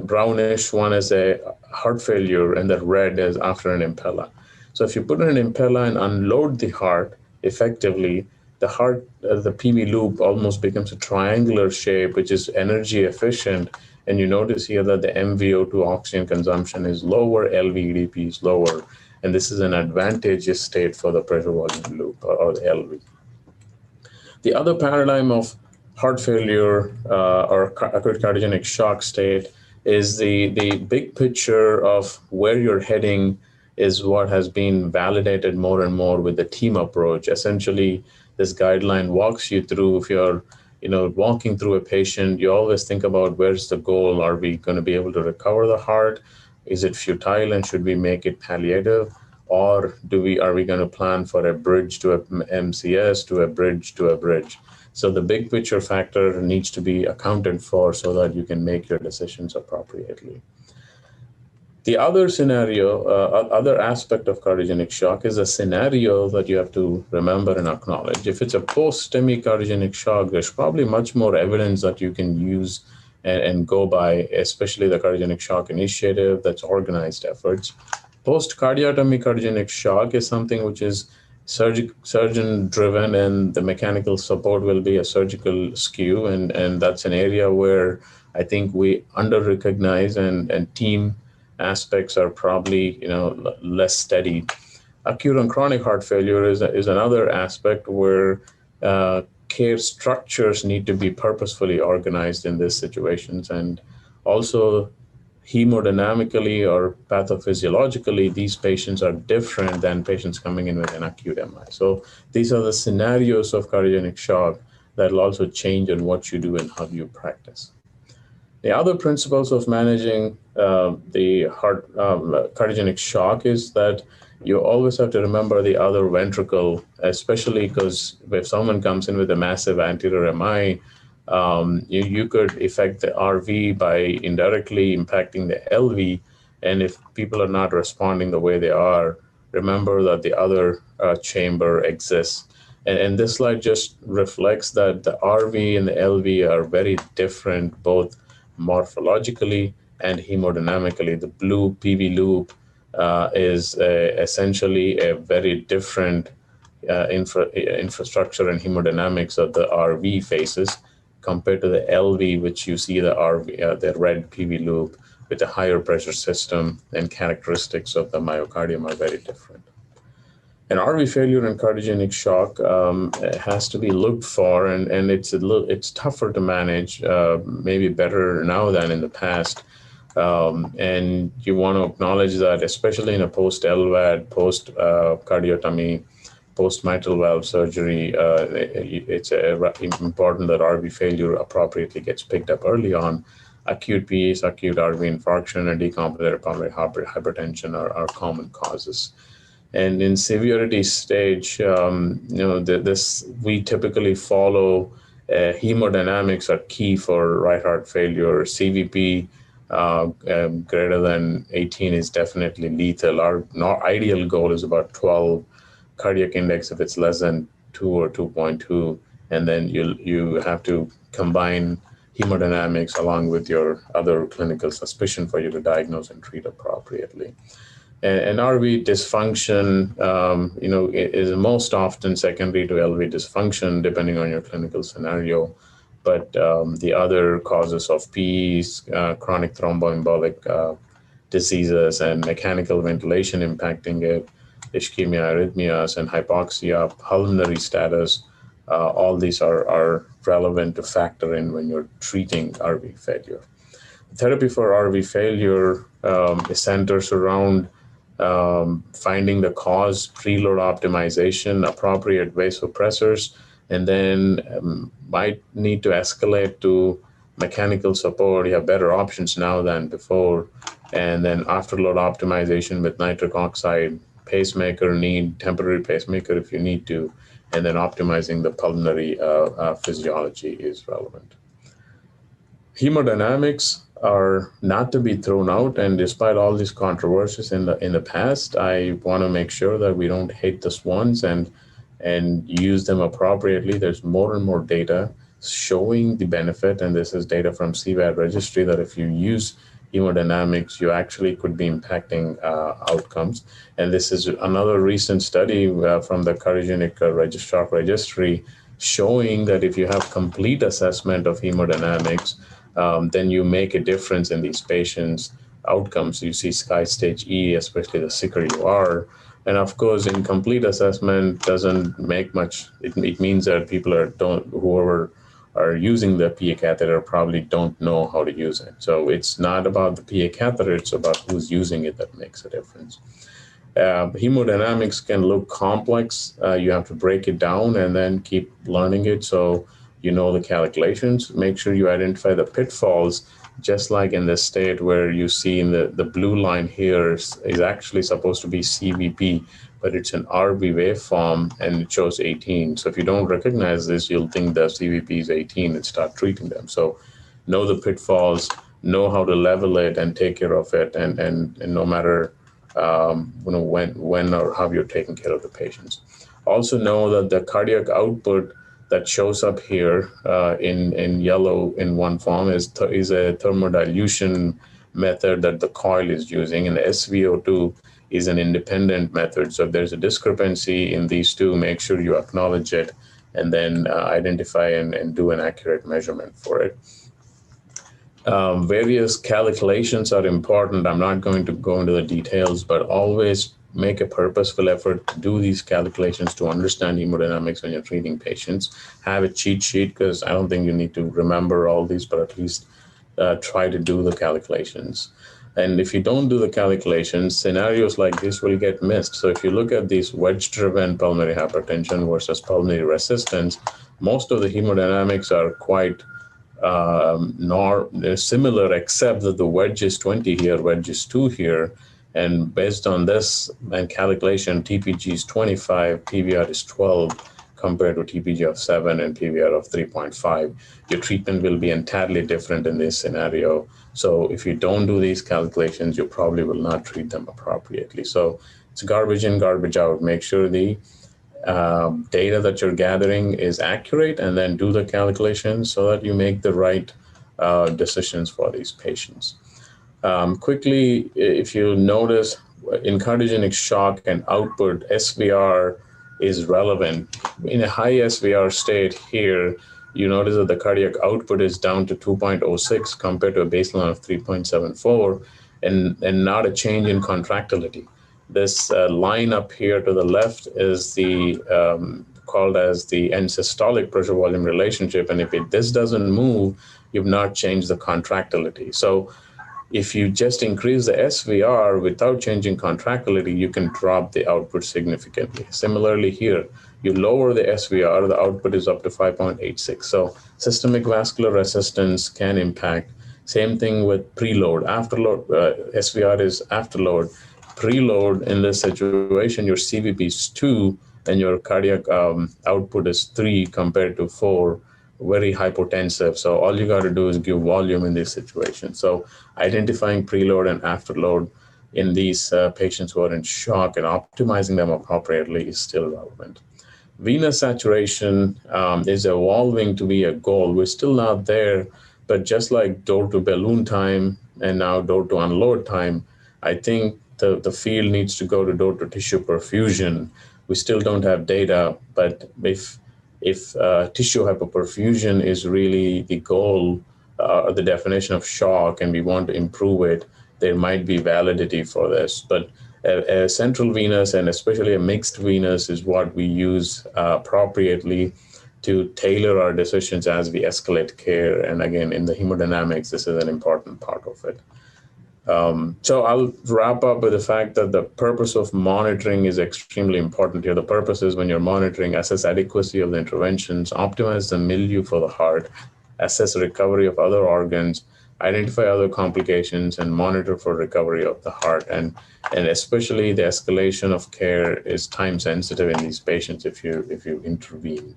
brownish one is a heart failure, and the red is after an Impella. So if you put in an Impella and unload the heart effectively, the heart, the PV loop almost becomes a triangular shape, which is energy efficient. And you notice here that the MVO2 oxygen consumption is lower, LV-EDP is lower. And this is an advantageous state for the pressure volume loop, or the LV. The other paradigm of heart failure or acute cardiogenic shock state is the big picture of where you're heading is what has been validated more and more with the team approach. Essentially, this guideline walks you through, if you're walking through a patient, you always think about where's the goal. Are we going to be able to recover the heart? Is it futile and should we make it palliative? Or are we going to plan for a bridge to a MCS, to a bridge to a bridge? So the big picture factor needs to be accounted for so that you can make your decisions appropriately. The other scenario, other aspect of cardiogenic shock is a scenario that you have to remember and acknowledge. If it's a post-STEMI cardiogenic shock, there's probably much more evidence that you can use and go by, especially the Cardiogenic Shock Initiative, that's organized efforts. Post-cardiotomy cardiogenic shock is something which is surgeon-driven, and the mechanical support will be a surgical skew, and that's an area where I think we under-recognize, and team aspects are probably less steady. Acute and chronic heart failure is another aspect where care structures need to be purposefully organized in these situations, and also hemodynamically or pathophysiologically, these patients are different than patients coming in with an acute MI. So these are the scenarios of cardiogenic shock that will also change on what you do and how you practice. The other principles of managing the heart cardiogenic shock is that you always have to remember the other ventricle, especially because if someone comes in with a massive anterior MI, you could affect the RV by indirectly impacting the LV. And if people are not responding the way they are, remember that the other chamber exists. And this slide just reflects that the RV and the LV are very different, both morphologically and hemodynamically. The blue PV loop is essentially a very different infrastructure and hemodynamics of the RV faces compared to the LV, which you see the RV, the red PV loop with a higher pressure system, and characteristics of the myocardium are very different. And RV failure and cardiogenic shock has to be looked for, and it's tougher to manage, maybe better now than in the past. And you want to acknowledge that, especially in a post-LVAD, post-cardiotomy, post-mitral valve surgery, it's important that RV failure appropriately gets picked up early on. Acute PAs, acute RV infarction, and decompensated pulmonary hypertension are common causes. And in severity stage, we typically follow hemodynamics are key for right heart failure. CVP greater than 18 is definitely lethal. Our ideal goal is about 12. Cardiac index, if it's less than 2 or 2.2, and then you have to combine hemodynamics along with your other clinical suspicion for you to diagnose and treat appropriately. And RV dysfunction, is most often secondary to LV dysfunction, depending on your clinical scenario. But the other causes of PEs, chronic thromboembolic diseases, and mechanical ventilation impacting it, ischemia, arrhythmias, and hypoxia, pulmonary status, all these are relevant to factor in when you're treating RV failure. Therapy for RV failure centers around finding the cause, preload optimization, appropriate vasopressors, and then might need to escalate to mechanical support. You have better options now than before. And then afterload optimization with nitric oxide, pacemaker, need temporary pacemaker if you need to, and then optimizing the pulmonary physiology is relevant. Hemodynamics are not to be thrown out, and despite all these controversies in the past, I want to make sure that we don't hate the swans and use them appropriately. There's more and more data showing the benefit, and this is data from CVAD registry, that if you use hemodynamics, you actually could be impacting outcomes. And this is another recent study from the Cardiogenic registry showing that if you have complete assessment of hemodynamics, then you make a difference in these patients' outcomes. You see Sky Stage E, especially the sicker you are. And of course, incomplete assessment doesn't make much. It means that people whoever are using the PA catheter probably don't know how to use it. So it's not about the PA catheter, it's about who's using it that makes a difference. Hemodynamics can look complex. You have to break it down and then keep learning it so you know the calculations. Make sure you identify the pitfalls, just like in the state where you see in the blue line here is actually supposed to be CVP, but it's an RV waveform and it shows 18. So if you don't recognize this, you'll think the CVP is 18 and start treating them. So know the pitfalls, know how to level it and take care of it, and no matter when or how you're taking care of the patients. Also know that the cardiac output that shows up here in yellow in one form is a thermodilution method that the coil is using, and the SVO2 is an independent method. So if there's a discrepancy in these two, make sure you acknowledge it and then identify and do an accurate measurement for it. Various calculations are important. I'm not going to go into the details, but always make a purposeful effort to do these calculations to understand hemodynamics when you're treating patients. Have a cheat sheet, because I don't think you need to remember all these, but at least try to do the calculations. And if you don't do the calculations, scenarios like this will get missed. So if you look at these wedge-driven pulmonary hypertension versus pulmonary resistance, most of the hemodynamics are quite similar, except that the wedge is 20 here, wedge is 2 here. And based on this and calculation, TPG is 25, PVR is 12, compared to TPG of 7 and PVR of 3.5. Your treatment will be entirely different in this scenario. So if you don't do these calculations, you probably will not treat them appropriately. So it's garbage in, garbage out. Make sure the data that you're gathering is accurate, and then do the calculations so that you make the right decisions for these patients. Quickly, if you notice in cardiogenic shock and output, SVR is relevant. In a high SVR state here, you notice that the cardiac output is down to 2.06 compared to a baseline of 3.74, and not a change in contractility. This line up here to the left is the called as the end systolic pressure volume relationship, and if this doesn't move, you've not changed the contractility. So if you just increase the SVR without changing contractility, you can drop the output significantly. Similarly here, you lower the SVR, the output is up to 5.86. So systemic vascular resistance can impact. Same thing with preload. Afterload, SVR is afterload. preload in this situation, your CVP is 2 and your cardiac output is 3 compared to 4, very hypotensive. So all you got to do is give volume in this situation. So identifying preload and afterload in these patients who are in shock and optimizing them appropriately is still relevant. Venous saturation is evolving to be a goal. We're still not there, but just like door to balloon time and now door to unload time, I think the field needs to go to door to tissue perfusion. We still don't have data, but if tissue hypoperfusion is really the goal, the definition of shock, and we want to improve it, there might be validity for this. But a central venous and especially a mixed venous is what we use appropriately to tailor our decisions as we escalate care. And again, in the hemodynamics, this is an important part of it. So I'll wrap up with the fact that the purpose of monitoring is extremely important here. The purpose is when you're monitoring, assess adequacy of the interventions, optimize the milieu for the heart, assess recovery of other organs, identify other complications, and monitor for recovery of the heart. And especially the escalation of care is time sensitive in these patients if you intervene.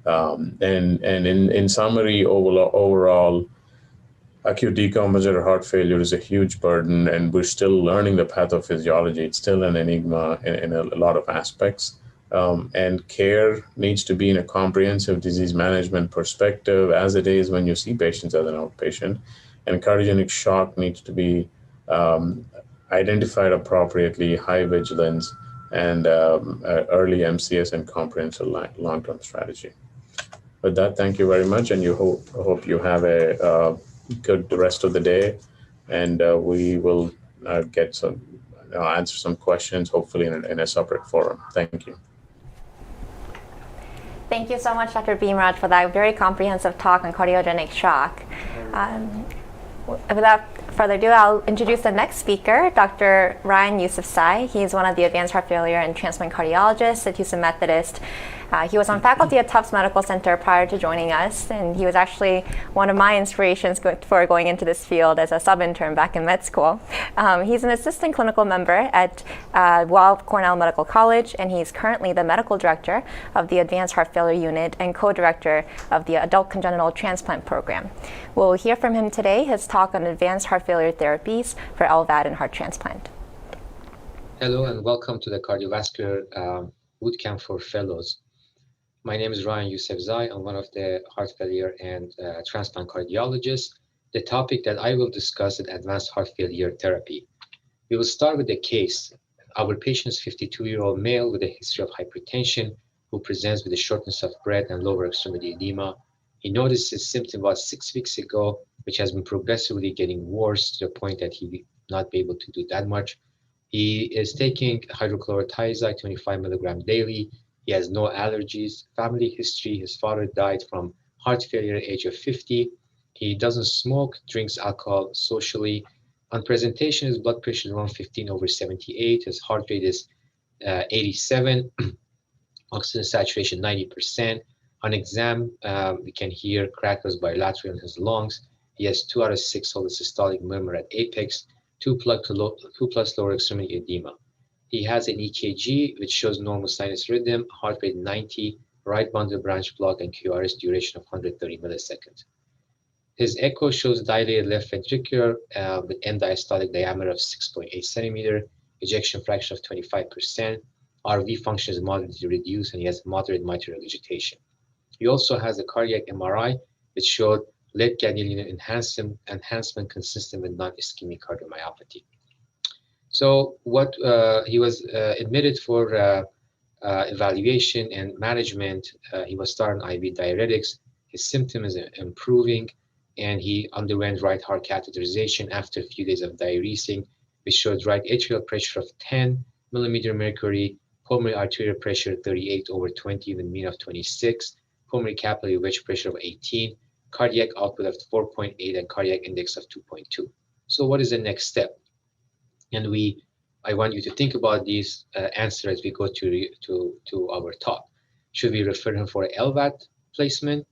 And in summary, overall, acute decompensated heart failure is a huge burden, and we're still learning the pathophysiology. It's still an enigma in a lot of aspects. And care needs to be in a comprehensive disease management perspective, as it is when you see patients as an outpatient. And cardiogenic shock needs to be identified appropriately, high vigilance, and early MCS and comprehensive long-term strategy. With that, thank you very much, and hope you have a good rest of the day, and we will get some answer some questions, hopefully in a separate forum. Thank you. Thank you so much, Dr. Bhimraj, for that very comprehensive talk on cardiogenic shock. Without further ado, I'll introduce the next speaker, Dr. Ryan Yousafzai. He's one of the advanced heart failure and transplant cardiologists at Houston Methodist. He was on faculty at Tufts Medical Center prior to joining us, and he was actually one of my inspirations for going into this field as a sub-intern back in med school. He's an assistant clinical member at Weill Cornell Medical College, and he's currently the medical director of the Advanced Heart Failure Unit and co-director of the Adult Congenital Transplant Program. We'll hear from him today, his talk on advanced heart failure therapies for LVAD and heart transplant. Hello, and welcome to the Cardiovascular Bootcamp for Fellows. My name is Ryan Yousafzai. I'm one of the heart failure and transplant cardiologists. The topic that I will discuss is advanced heart failure therapy. We will start with the case. Our patient is a 52-year-old male with a history of hypertension who presents with a shortness of breath and lower extremity edema. He noticed his symptom about 6 weeks ago, which has been progressively getting worse to the point that he will not be able to do that much. He is taking hydrochlorothiazide 25 milligram daily. He has no allergies, family history. His father died from heart failure at the age of 50. He doesn't smoke, drinks alcohol socially. On presentation, his blood pressure is 115/78. His heart rate is 87. Oxygen saturation 90%. On exam, we can hear crackers bilaterally in his lungs. He has 2 out of 6 holosystolic murmur at apex, 2 plus lower extremity edema. He has an EKG, which shows normal sinus rhythm, heart rate 90, right bundle branch block, and QRS duration of 130 milliseconds. His echo shows dilated left ventricular with end diastolic diameter of 6.8 centimeter, ejection fraction of 25%. RV function is moderately reduced, and he has moderate mitral regurgitation. He also has a cardiac MRI, which showed left ganglion enhancement consistent with non-ischemic cardiomyopathy. So what he was admitted for evaluation and management. He was started on IV diuretics. His symptom is improving, and he underwent right heart catheterization after a few days of diuresing, which showed right atrial pressure of 10 millimeter mercury, pulmonary arterial pressure 38/20 with mean of 26, pulmonary capillary wedge pressure of 18, cardiac output of 4.8, and cardiac index of 2.2. So what is the next step? And I want you to think about these answers as we go to our talk. Should we refer him for an LVAD placement,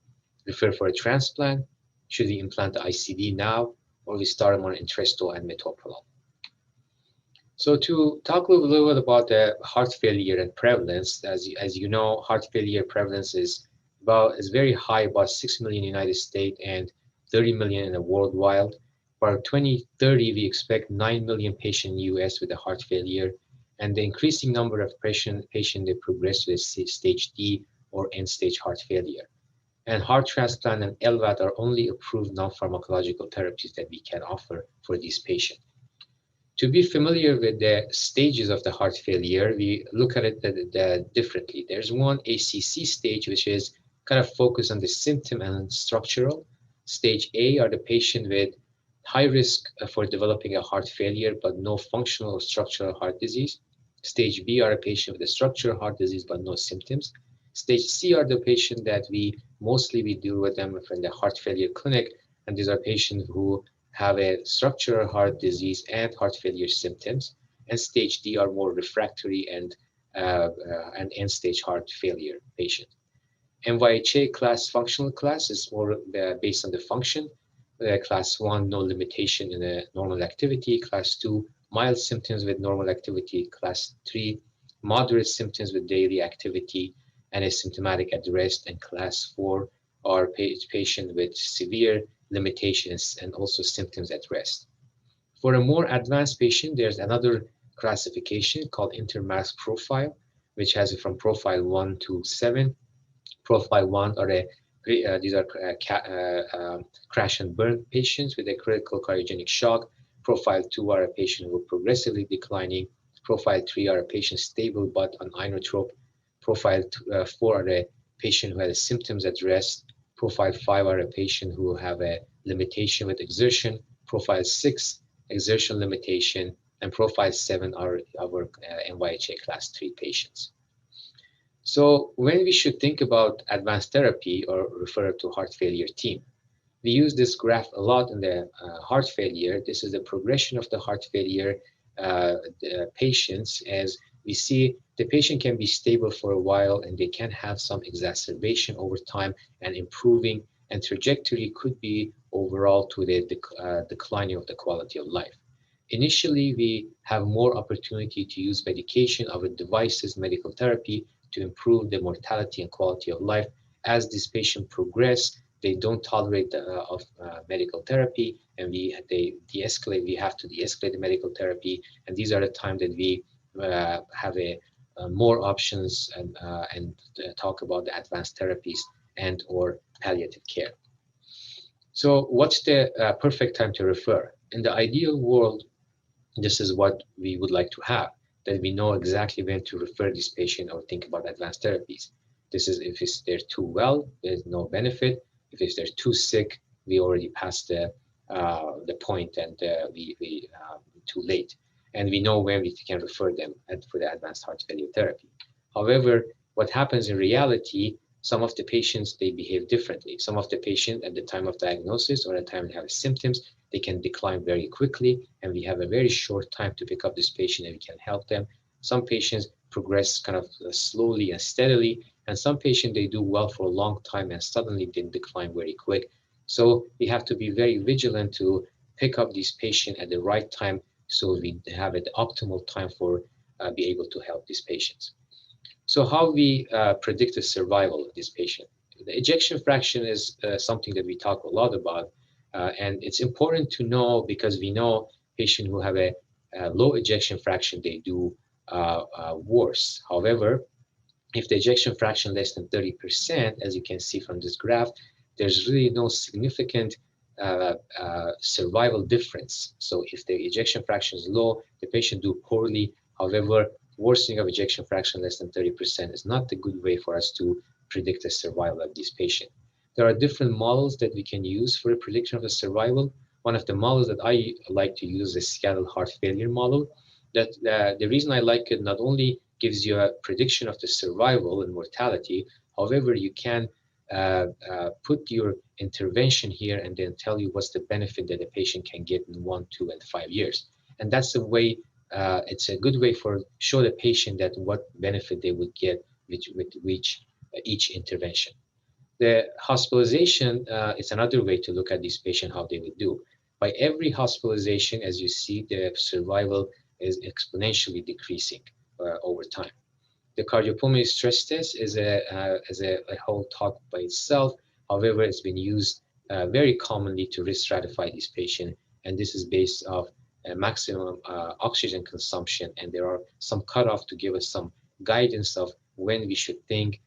refer for a transplant? Should we implant the ICD now, or we start him on Entresto and metoprolol? So to talk a little bit about the heart failure and prevalence, as you know, heart failure prevalence is very high, about 6 million in the United States and 30 million in the worldwide. By 2030, we expect 9 million patients in the US with a heart failure, and the increasing number of patients that progress with stage D or end-stage heart failure. And heart transplant and LVAD are only approved non-pharmacological therapies that we can offer for these patients. To be familiar with the stages of the heart failure, we look at it differently. There's one ACC stage, which is kind of focused on the symptom and structural. Stage A are the patient with high risk for developing a heart failure, but no functional or structural heart disease. Stage B are a patient with a structural heart disease, but no symptoms. Stage C are the patient that we deal with them from the heart failure clinic, and these are patients who have a structural heart disease and heart failure symptoms. And stage D are more refractory and end-stage heart failure patient. NYHA class, functional class, is more based on the function. Class 1, no limitation in the normal activity. Class 2, mild symptoms with normal activity. Class 3, moderate symptoms with daily activity and asymptomatic at rest. And class 4 are patient with severe limitations and also symptoms at rest. For a more advanced patient, there's another classification called intermask profile, which has it from profile 1 to 7. Profile 1 are these are crash and burn patients with a critical cardiogenic shock. Profile 2 are a patient who are progressively declining. Profile 3 are a patient stable but on inotrope. Profile 4 are a patient who has symptoms at rest. Profile 5 are a patient who have a limitation with exertion. Profile 6, exertion limitation. And profile 7 are our NYHA class 3 patients. So when we should think about advanced therapy or refer to heart failure team, we use this graph a lot in the heart failure. This is the progression of the heart failure the patients. As we see, the patient can be stable for a while and they can have some exacerbation over time and improving, and trajectory could be overall to the declining of the quality of life. Initially, we have more opportunity to use medication, our devices, medical therapy to improve the mortality and quality of life. As this patient progress, they don't tolerate medical therapy, and they de-escalate. We have to de-escalate the medical therapy, and these are the time that we have more options and talk about the advanced therapies and or palliative care. So what's the perfect time to refer? In the ideal world, this is what we would like to have, that we know exactly when to refer this patient or think about advanced therapies. This is if they're too well, there's no benefit. If they're too sick, we already passed the point and we too late. And we know when we can refer them for the advanced heart failure therapy. However, what happens in reality, some of the patients, they behave differently. Some of the patients at the time of diagnosis or at the time they have symptoms, they can decline very quickly, and we have a very short time to pick up this patient and we can help them. Some patients progress kind of slowly and steadily, and some patients, they do well for a long time and suddenly they decline very quick. So we have to be very vigilant to pick up these patients at the right time so we have the optimal time for be able to help these patients. So how we predict the survival of this patient? The ejection fraction is something that we talk a lot about, and it's important to know because we know patients who have a low ejection fraction, they do worse. However, if the ejection fraction less than 30%, as you can see from this graph, there's really no significant survival difference. So if the ejection fraction is low, the patient do poorly. However, worsening of ejection fraction less than 30% is not a good way for us to predict the survival of this patient. There are different models that we can use for a prediction of the survival. One of the models that I like to use is Seattle heart failure model. That the reason I like it, not only gives you a prediction of the survival and mortality, however, you can put your intervention here and then tell you what's the benefit that a patient can get in 1, 2, and 5 years. And that's the way, it's a good way for show the patient that what benefit they would get with each intervention. The hospitalization is another way to look at this patient, how they would do. By every hospitalization, as you see, the survival is exponentially decreasing over time. The cardiopulmonary stress test is a whole talk by itself. However, it's been used very commonly to risk stratify these patients, and this is based off maximum oxygen consumption, and there are some cutoff to give us some guidance of when we should think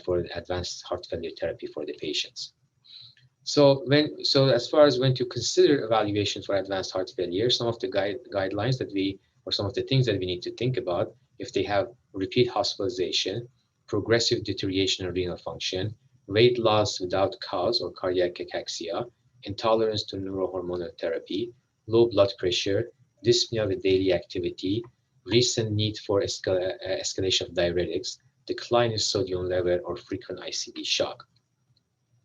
for advanced heart failure therapy for the patients. So as far as when to consider evaluation for advanced heart failure, some of the guidelines that or some of the things that we need to think about, if they have repeat hospitalization, progressive deterioration of renal function, weight loss without cause or cardiac cachexia, intolerance to neurohormonal therapy, low blood pressure, dyspnea with daily activity, recent need for escalation of diuretics, decline in sodium level, or frequent ICD shock.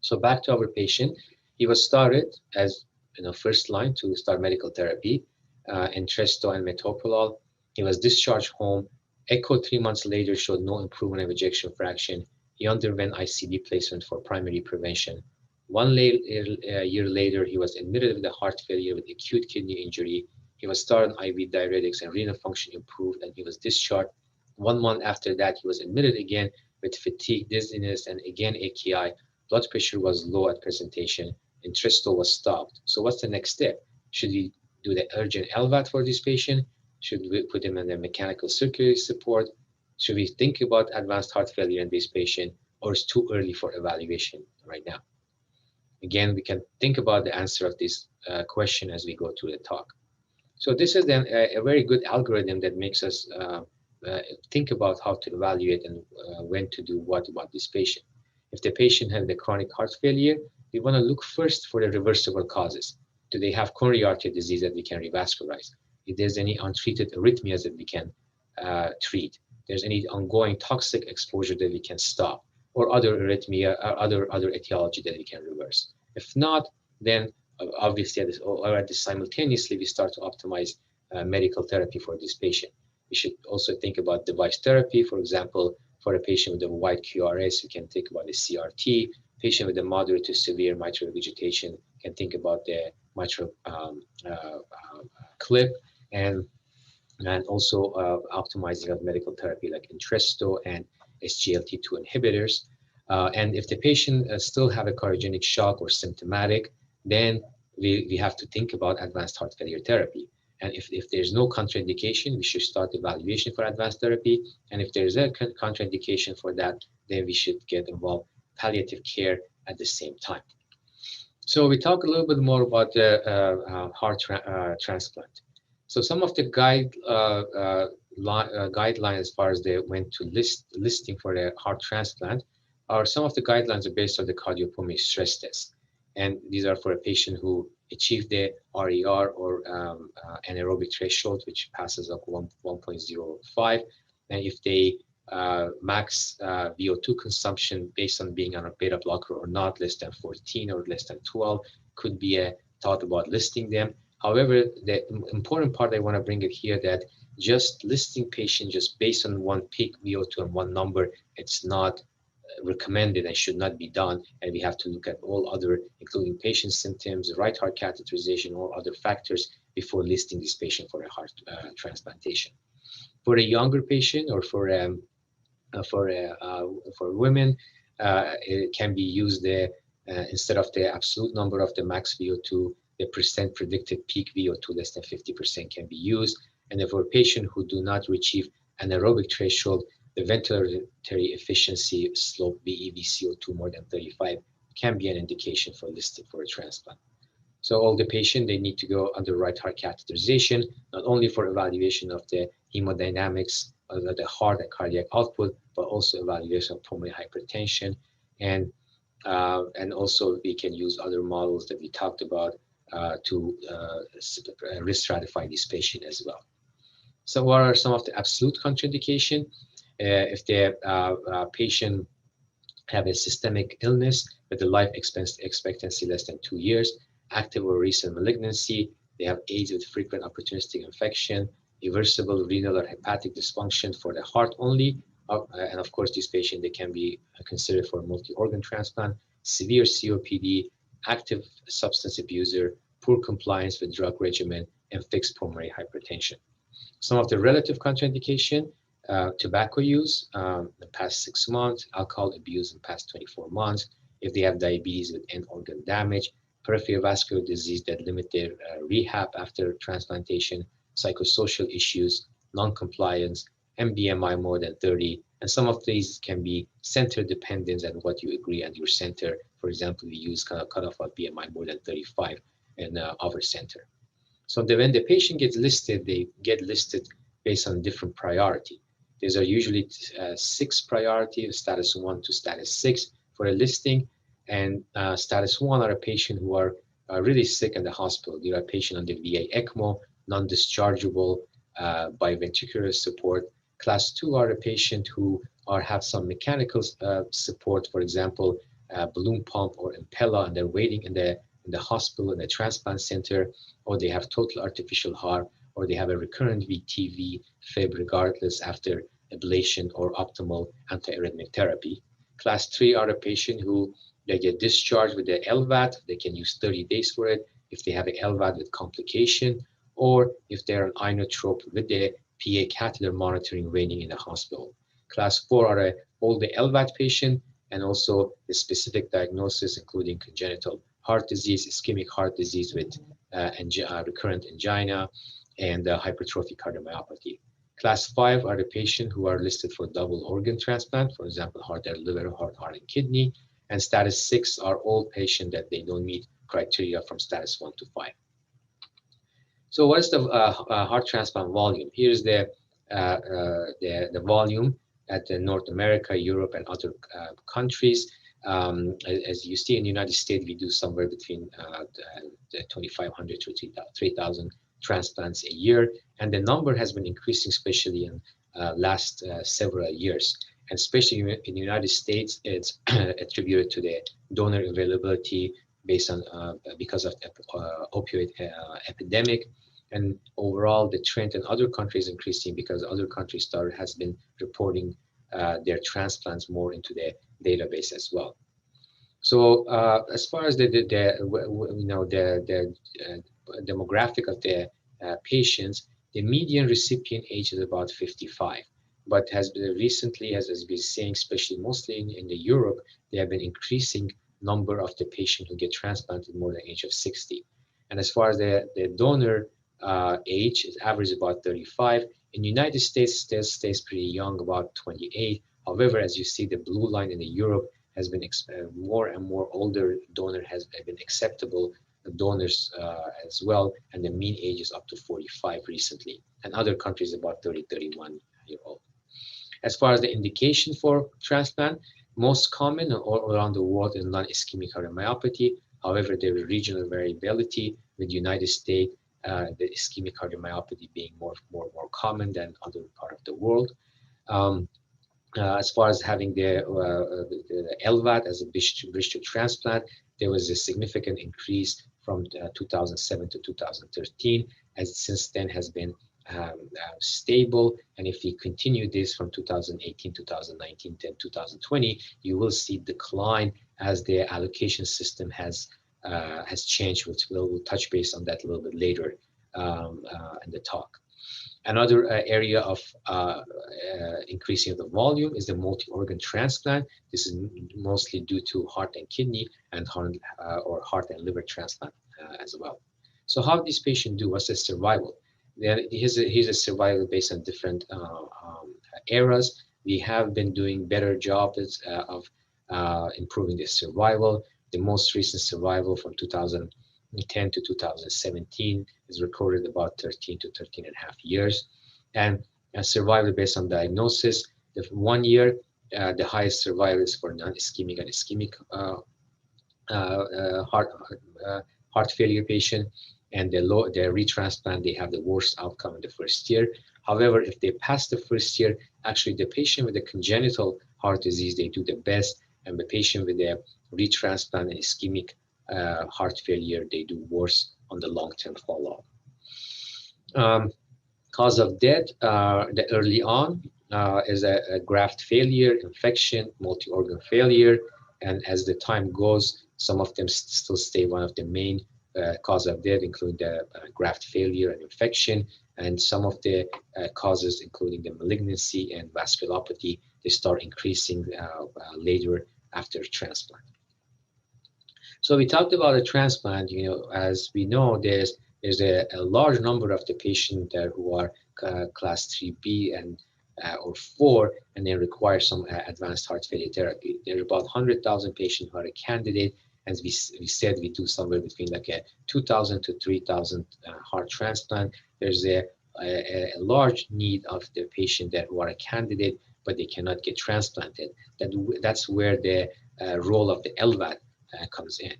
So back to our patient, he was started as first line to start medical therapy, Entresto and metoprolol. He was discharged home. Echo 3 months later showed no improvement of ejection fraction. He underwent ICD placement for primary prevention. 1 year later, he was admitted with a heart failure with acute kidney injury. He was started on IV diuretics and renal function improved, and he was discharged. 1 month after that, he was admitted again with fatigue, dizziness, and again AKI. Blood pressure was low at presentation. Entresto was stopped. So what's the next step? Should we do the urgent LVAD for this patient? Should we put him in the mechanical circulatory support? Should we think about advanced heart failure in this patient, or is it too early for evaluation right now? Again, we can think about the answer of this question as we go through the talk. So this is then a very good algorithm that makes us think about how to evaluate and when to do what about this patient. If the patient has the chronic heart failure, we want to look first for the reversible causes. Do they have coronary artery disease that we can revascularize? If there's any untreated arrhythmias that we can treat, there's any ongoing toxic exposure that we can stop, or other arrhythmia or other etiology that we can reverse. If not, then obviously simultaneously we start to optimize medical therapy for this patient. We should also think about device therapy. For example, for a patient with a wide QRS, we can think about a CRT. Patient with a moderate to severe mitral regurgitation can think about the mitral clip, and also optimizing of medical therapy like Entresto and SGLT2 inhibitors. And if the patient still have a cardiogenic shock or symptomatic, then we have to think about advanced heart failure therapy. And if there's no contraindication, we should start evaluation for advanced therapy. And if there's a contraindication for that, then we should get involved palliative care at the same time. So we talk a little bit more about the heart transplant. So some of the guidelines as far as they went to listing for the heart transplant are some of the guidelines are based on the cardiopulmonary stress test. And these are for a patient who achieved the RER or anaerobic threshold, which passes up 1.05. And if they max VO2 consumption based on being on a beta blocker or not, less than 14 or less than 12, could be a thought about listing them. However, the important part I want to bring it here that just listing patients just based on one peak VO2 and one number, it's not recommended and should not be done. And we have to look at all other, including patient symptoms, right heart catheterization, or other factors before listing this patient for a heart transplantation. For a younger patient or for women, it can be used instead of the absolute number of the max VO2, the percent predicted peak VO2 less than 50% can be used. And then for a patient who do not achieve anaerobic threshold, the ventilatory efficiency slope BEV-CO2 more than 35 can be an indication for listing for a transplant. So all the patient, they need to go under right heart catheterization, not only for evaluation of the hemodynamics of the heart and cardiac output, but also evaluation of pulmonary hypertension. And also we can use other models that we talked about to risk stratify this patient as well. So what are some of the absolute contraindication? If the patient have a systemic illness with a life expectancy less than 2 years, active or recent malignancy, they have AIDS with frequent opportunistic infection, irreversible renal or hepatic dysfunction for the heart only, and of course this patient, they can be considered for multi-organ transplant, severe COPD, active substance abuser, poor compliance with drug regimen, and fixed pulmonary hypertension. Some of the relative contraindication, tobacco use in the past 6 months, alcohol abuse in the past 24 months, if they have diabetes with end organ damage, peripheral vascular disease that limit their rehab after transplantation, psychosocial issues, non-compliance, and BMI more than 30. And some of these can be center dependent and what you agree at your center. For example, we use kind of cutoff of BMI more than 35 in our center. So when the patient gets listed, they get listed based on different priority. These are usually 6 priority, status 1 to status 6 for a listing. And status 1 are a patient who are really sick in the hospital. They are a patient on the VA ECMO, non-dischargeable, biventricular support. Class 2 are a patient who have some mechanical support, for example, balloon pump or Impella, and they're waiting in the hospital, in the transplant center, or they have total artificial heart, or they have a recurrent VTV fib regardless after ablation or optimal antiarrhythmic therapy. Class 3 are a patient who they get discharged with the LVAD. They can use 30 days for it if they have an LVAD with complication, or if they're an inotrope with the PA catheter monitoring waiting in the hospital. Class 4 are all the LVAD patient and also the specific diagnosis, including congenital heart disease, ischemic heart disease with recurrent angina, and hypertrophic cardiomyopathy. Class 5 are the patients who are listed for double organ transplant, for example, heart and liver, heart and kidney. And status 6 are all patients that they don't meet criteria from status 1 to 5. So what is the heart transplant volume? Here's the volume at North America, Europe, and other countries. As you see in the United States, we do somewhere between 2,500 to 3,000 transplants a year. And the number has been increasing, especially in last several years. And especially in the United States, it's attributed to the donor availability based on because of the opioid epidemic. And overall, the trend in other countries increasing because other countries has been reporting their transplants more into the database as well. So as far as the demographic of the patients, the median recipient age is about 55. But has been recently, as has been saying, especially mostly in the Europe, they have been increasing number of the patients who get transplanted more than age of 60. And as far as the donor age, is average about 35. In the United States, still stays pretty young, about 28. However, as you see, the blue line in the Europe has been more and more older donor has been acceptable donors as well, and the mean age is up to 45 recently. And other countries about 30, 31 year old. As far as the indication for transplant, most common all around the world is non-ischemic cardiomyopathy. However, there is regional variability with the United States, the ischemic cardiomyopathy being more common than other part of the world. As far as having the LVAD as a bridge to transplant, there was a significant increase from 2007 to 2013, as since then has been stable. And if we continue this from 2018, 2019, then 2020, you will see decline as the allocation system has changed, which we'll touch base on that a little bit later in the talk. Another area of increasing of the volume is the multi-organ transplant. This is mostly due to heart and kidney and heart and liver transplant as well. So how these patients do? What's the survival? Then here's a survival based on different eras. We have been doing better jobs of improving the survival. The most recent survival from 2010 to 2017 is recorded about 13 to 13 and a half years. And survival based on diagnosis, the 1 year, the highest survival is for non-ischemic and ischemic heart failure patient. And the retransplant, they have the worst outcome in the first year. However, if they pass the first year, actually the patient with a congenital heart disease, they do the best. And the patient with a retransplant and ischemic heart failure, they do worse on the long-term follow-up. Cause of death, the early on is a graft failure, infection, multi-organ failure. And as the time goes, some of them still stay one of the main cause of death, including the graft failure and infection. And some of the causes, including the malignancy and vasculopathy, they start increasing later after transplant. So we talked about a transplant. As we know, there's a large number of the patients who are class 3B and or 4, and they require some advanced heart failure therapy. There are about 100,000 patients who are a candidate. As we said, we do somewhere between like a 2,000 to 3,000 heart transplant. There's a large need of the patient who are a candidate, but they cannot get transplanted. That's where the role of the LVAD comes in.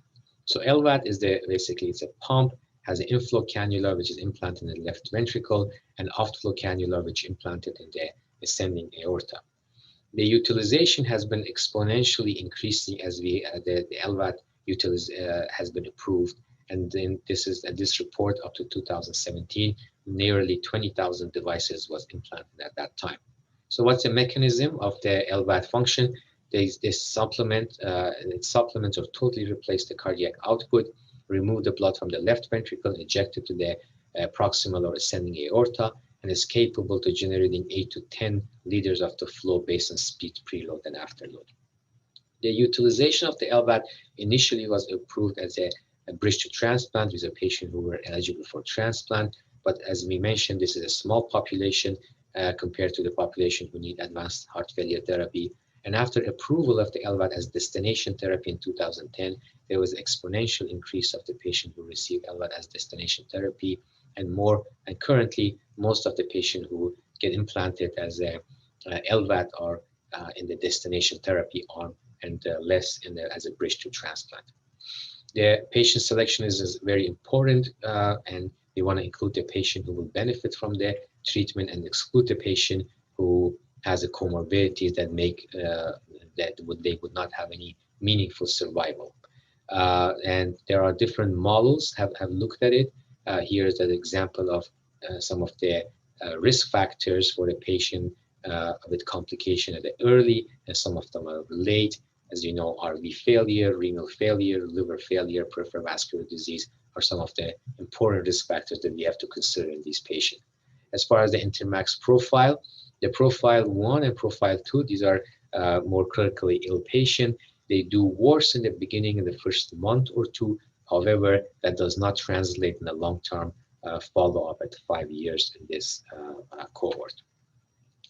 So LVAD is basically it's a pump, has an inflow cannula which is implanted in the left ventricle, and outflow cannula which is implanted in the ascending aorta. The utilization has been exponentially increasing as the LVAD has been approved, and then this report up to 2017, nearly 20,000 devices was implanted at that time. So what's the mechanism of the LVAD function? This supplements or totally replace the cardiac output, remove the blood from the left ventricle, inject it to the proximal or ascending aorta, and is capable to generating 8 to 10 liters of the flow based on speed preload and afterload. The utilization of the LVAD initially was approved as a bridge to transplant with a patient who were eligible for transplant, but as we mentioned, this is a small population compared to the population who need advanced heart failure therapy. And after approval of the LVAD as destination therapy in 2010, there was exponential increase of the patient who received LVAD as destination therapy, and currently most of the patients who get implanted as a LVAD are in the destination therapy arm, and less as a bridge to transplant. The patient selection is very important, and they want to include the patient who will benefit from the treatment and exclude the patient who has a comorbidity that make they would not have any meaningful survival. And there are different models have looked at it. Here is an example of some of the risk factors for a patient with complication at the early, and some of them are late. As you know, RV failure, renal failure, liver failure, peripheral vascular disease are some of the important risk factors that we have to consider in these patients. As far as the Intermax profile, the profile 1 and profile 2, these are more critically ill patients. They do worse in the beginning, in the first month or two. However, that does not translate in the long-term follow-up at 5 years in this cohort.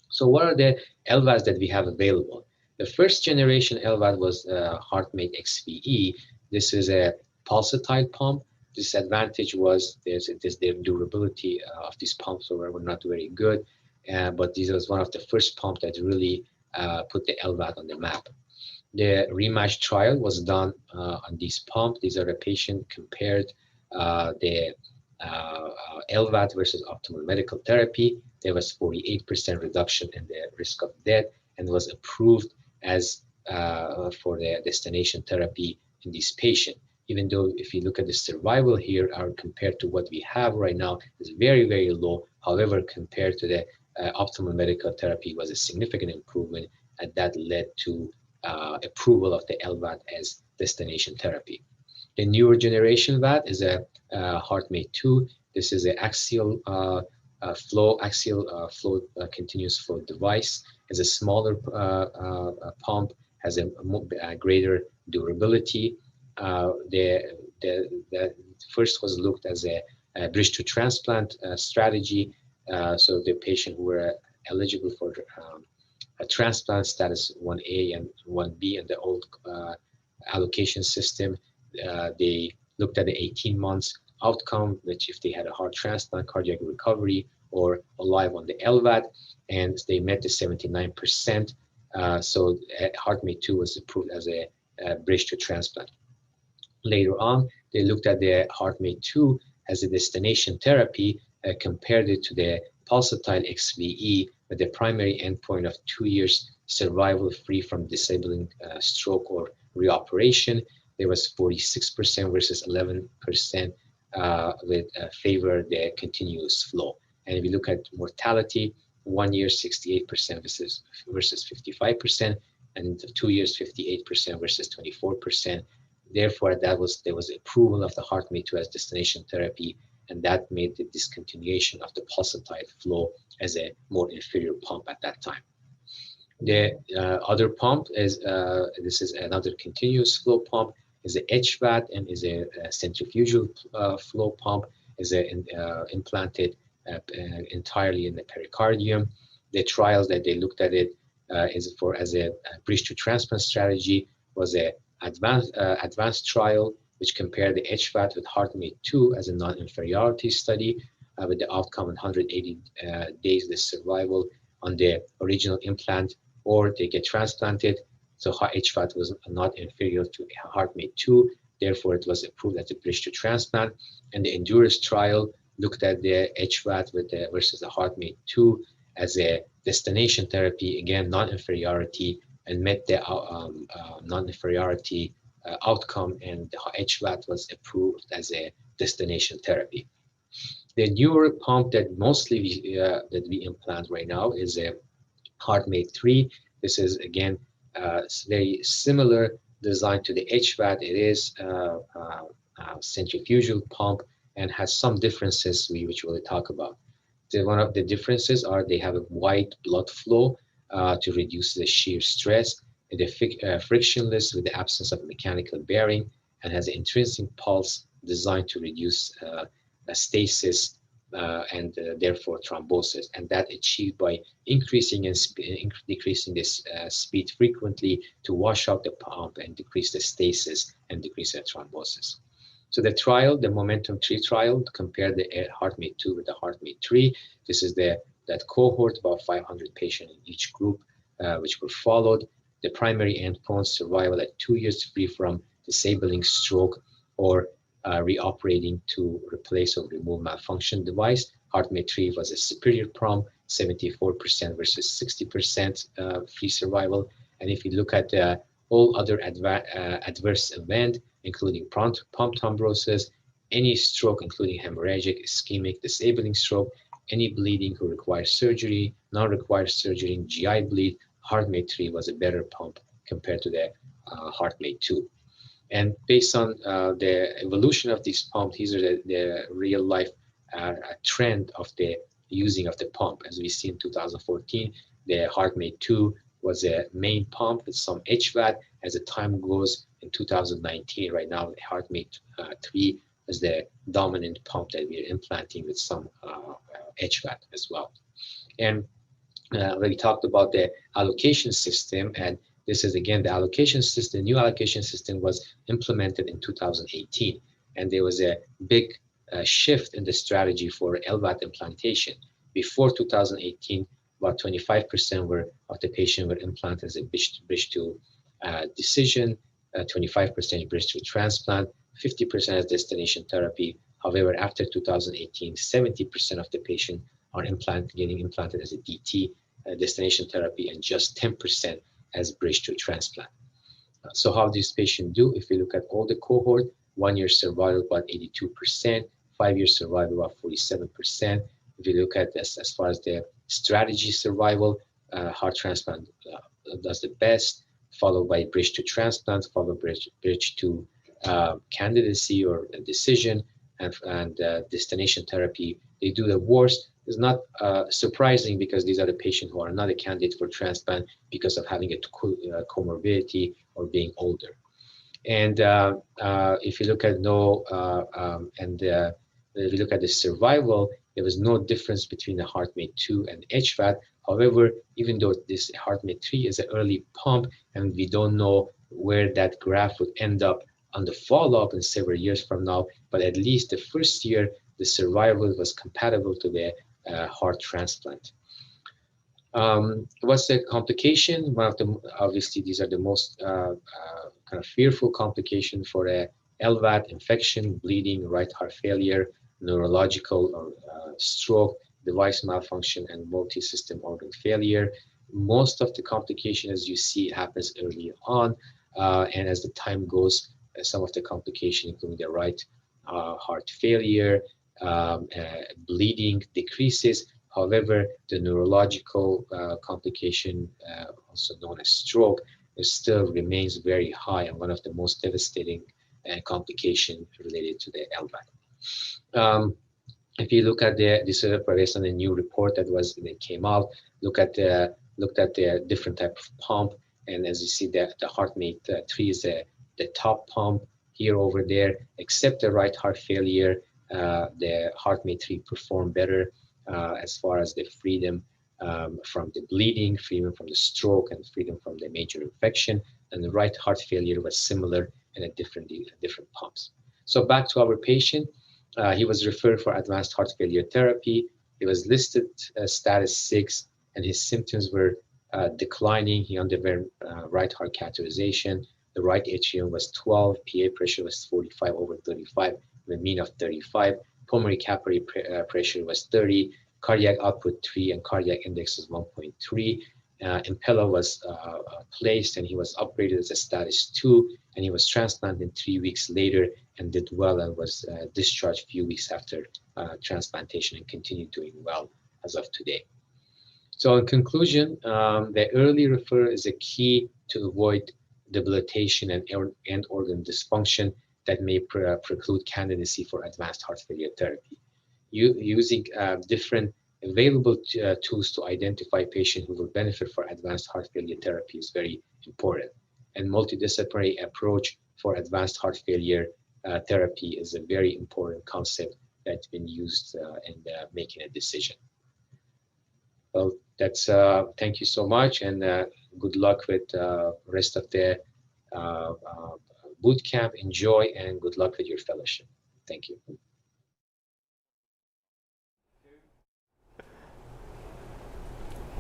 So what are the LVADs that we have available? The first generation LVAD was HeartMate XVE. This is a pulsatile pump. Disadvantage was their durability of these pumps were not very good, but this was one of the first pumps that really put the LVAD on the map. The rematch trial was done on this pump. These are the patient compared the LVAD versus optimal medical therapy. There was 48% reduction in the risk of death, and was approved as for the destination therapy in this patient. Even though if you look at the survival here, compared to what we have right now, is very, very low. However, compared to the optimal medical therapy, was a significant improvement, and that led to approval of the LVAD as destination therapy. The newer generation VAD is a HeartMate 2. This is an axial flow continuous flow device. It's a smaller pump, has a greater durability. The first was looked as a bridge to transplant strategy. So the patient who were eligible for a transplant status 1A and 1B in the old allocation system, they looked at the 18 months outcome, which if they had a heart transplant, cardiac recovery, or alive on the LVAD, and they met the 79%. So HeartMate 2 was approved as a bridge to transplant. Later on, they looked at the HeartMate 2 as a destination therapy, compared it to the pulsatile XVE with the primary endpoint of 2 years survival free from disabling stroke or reoperation. There was 46% versus 11% with favor the continuous flow. And if you look at mortality, 1 year 68% versus 55%, and 2 years 58% versus 24%. Therefore, there was approval of the HeartMate 2 as destination therapy, and that made the discontinuation of the pulsatile flow as a more inferior pump at that time. The other pump is, this is another continuous flow pump, is a HVAT and is a centrifugal flow pump, is implanted entirely in the pericardium. The trials that they looked at it as a bridge to transplant strategy was a advanced trial which compared the HVAT with HeartMate 2 as a non-inferiority study with the outcome in 180 days, the survival on the original implant, or they get transplanted. So HVAT was not inferior to HeartMate 2, therefore it was approved as a bridge to transplant. And the Endurance trial looked at the HVAT versus the HeartMate 2 as a destination therapy, again non-inferiority, and met the non-inferiority outcome, and the HVAT was approved as a destination therapy. The newer pump that mostly we implant right now is a HeartMate 3. This is again very similar design to the HVAT. It is a centrifugal pump and has some differences which we'll talk about. One of the differences are they have a wide blood flow to reduce the shear stress. They're frictionless with the absence of mechanical bearing, and has an intrinsic pulse designed to reduce stasis and therefore thrombosis, and that achieved by increasing and decreasing this speed frequently to wash out the pump and decrease the stasis and decrease the thrombosis. So the trial, the Momentum 3 trial, compared the HeartMate 2 with the HeartMate 3. This is that cohort, about 500 patients in each group, which were followed. The primary endpoint, survival at 2 years free from disabling stroke or reoperating to replace or remove malfunction device. HeartMate 3 was a superior pump, 74% versus 60% free survival. And if you look at all other adverse event, including pump thrombosis, any stroke, including hemorrhagic, ischemic, disabling stroke, any bleeding who requires surgery, non-required surgery, GI bleed, HeartMate 3 was a better pump compared to the HeartMate 2. And based on the evolution of these pumps, these are the real life trend of the using of the pump. As we see in 2014, the HeartMate 2 was a main pump with some HVAT. As the time goes, in 2019, right now, the HeartMate 3 is the dominant pump that we are implanting with some HVAT as well. And we talked about the allocation system, and this is again the allocation system. New allocation system was implemented in 2018, and there was a big shift in the strategy for LVAD implantation. Before 2018, about 25% of the patient were implanted as a bridge to decision, 25% bridge to transplant, 50% as destination therapy. However, after 2018, 70% of the patient are getting implanted as a DT, destination therapy, and just 10% as bridge to transplant. So how these patients do? If you look at all the cohort, 1 year survival about 82%, 5 year survival about 47%. If you look at this as far as the strategy survival, heart transplant does the best, followed by bridge to transplant, followed by bridge to candidacy or decision, and destination therapy. They do the worst. It's not surprising, because these are the patients who are not a candidate for transplant because of having a comorbidity or being older. And if you look at if you look at the survival, there was no difference between the HeartMate 2 and HVAT. However, even though this HeartMate 3 is an early pump, and we don't know where that graph would end up on the follow-up in several years from now, but at least the first year, the survival was compatible to the heart transplant. What's the complication? One of the, obviously, these are the most kind of fearful complication for a LVAD: infection, bleeding, right heart failure, neurological or stroke, device malfunction, and multi-system organ failure. Most of the complication, as you see, happens early on, and as the time goes, some of the complication, including the right heart failure, bleeding, decreases. However, the neurological complication, also known as stroke, still remains very high, and one of the most devastating complications related to the LVAD. If you look at this based on a new report that came out, looked at the different type of pump, and as you see, the HeartMate 3 is the top pump here over there. Except the right heart failure, the HeartMate 3 performed better as far as the freedom from the bleeding, freedom from the stroke, and freedom from the major infection. And the right heart failure was similar in a different pumps. So back to our patient. He was referred for advanced heart failure therapy. He was listed as status 6, and his symptoms were declining. He underwent right heart catheterization. The right atrium was 12, PA pressure was 45/35, with a mean of 35. Pulmonary capillary pressure was 30. Cardiac output 3, and cardiac index was 1.3. Impella was placed, and he was upgraded as a status 2, and he was transplanted 3 weeks later and did well, and was discharged a few weeks after transplantation and continued doing well as of today. So in conclusion, the early referral is a key to avoid debilitation and organ dysfunction that may preclude candidacy for advanced heart failure therapy. Using different available tools to identify patients who will benefit for advanced heart failure therapy is very important. And multidisciplinary approach for advanced heart failure therapy is a very important concept that's been used in making a decision. Well, that's thank you so much, and good luck with rest of the boot camp. Enjoy, and good luck with your fellowship. Thank you.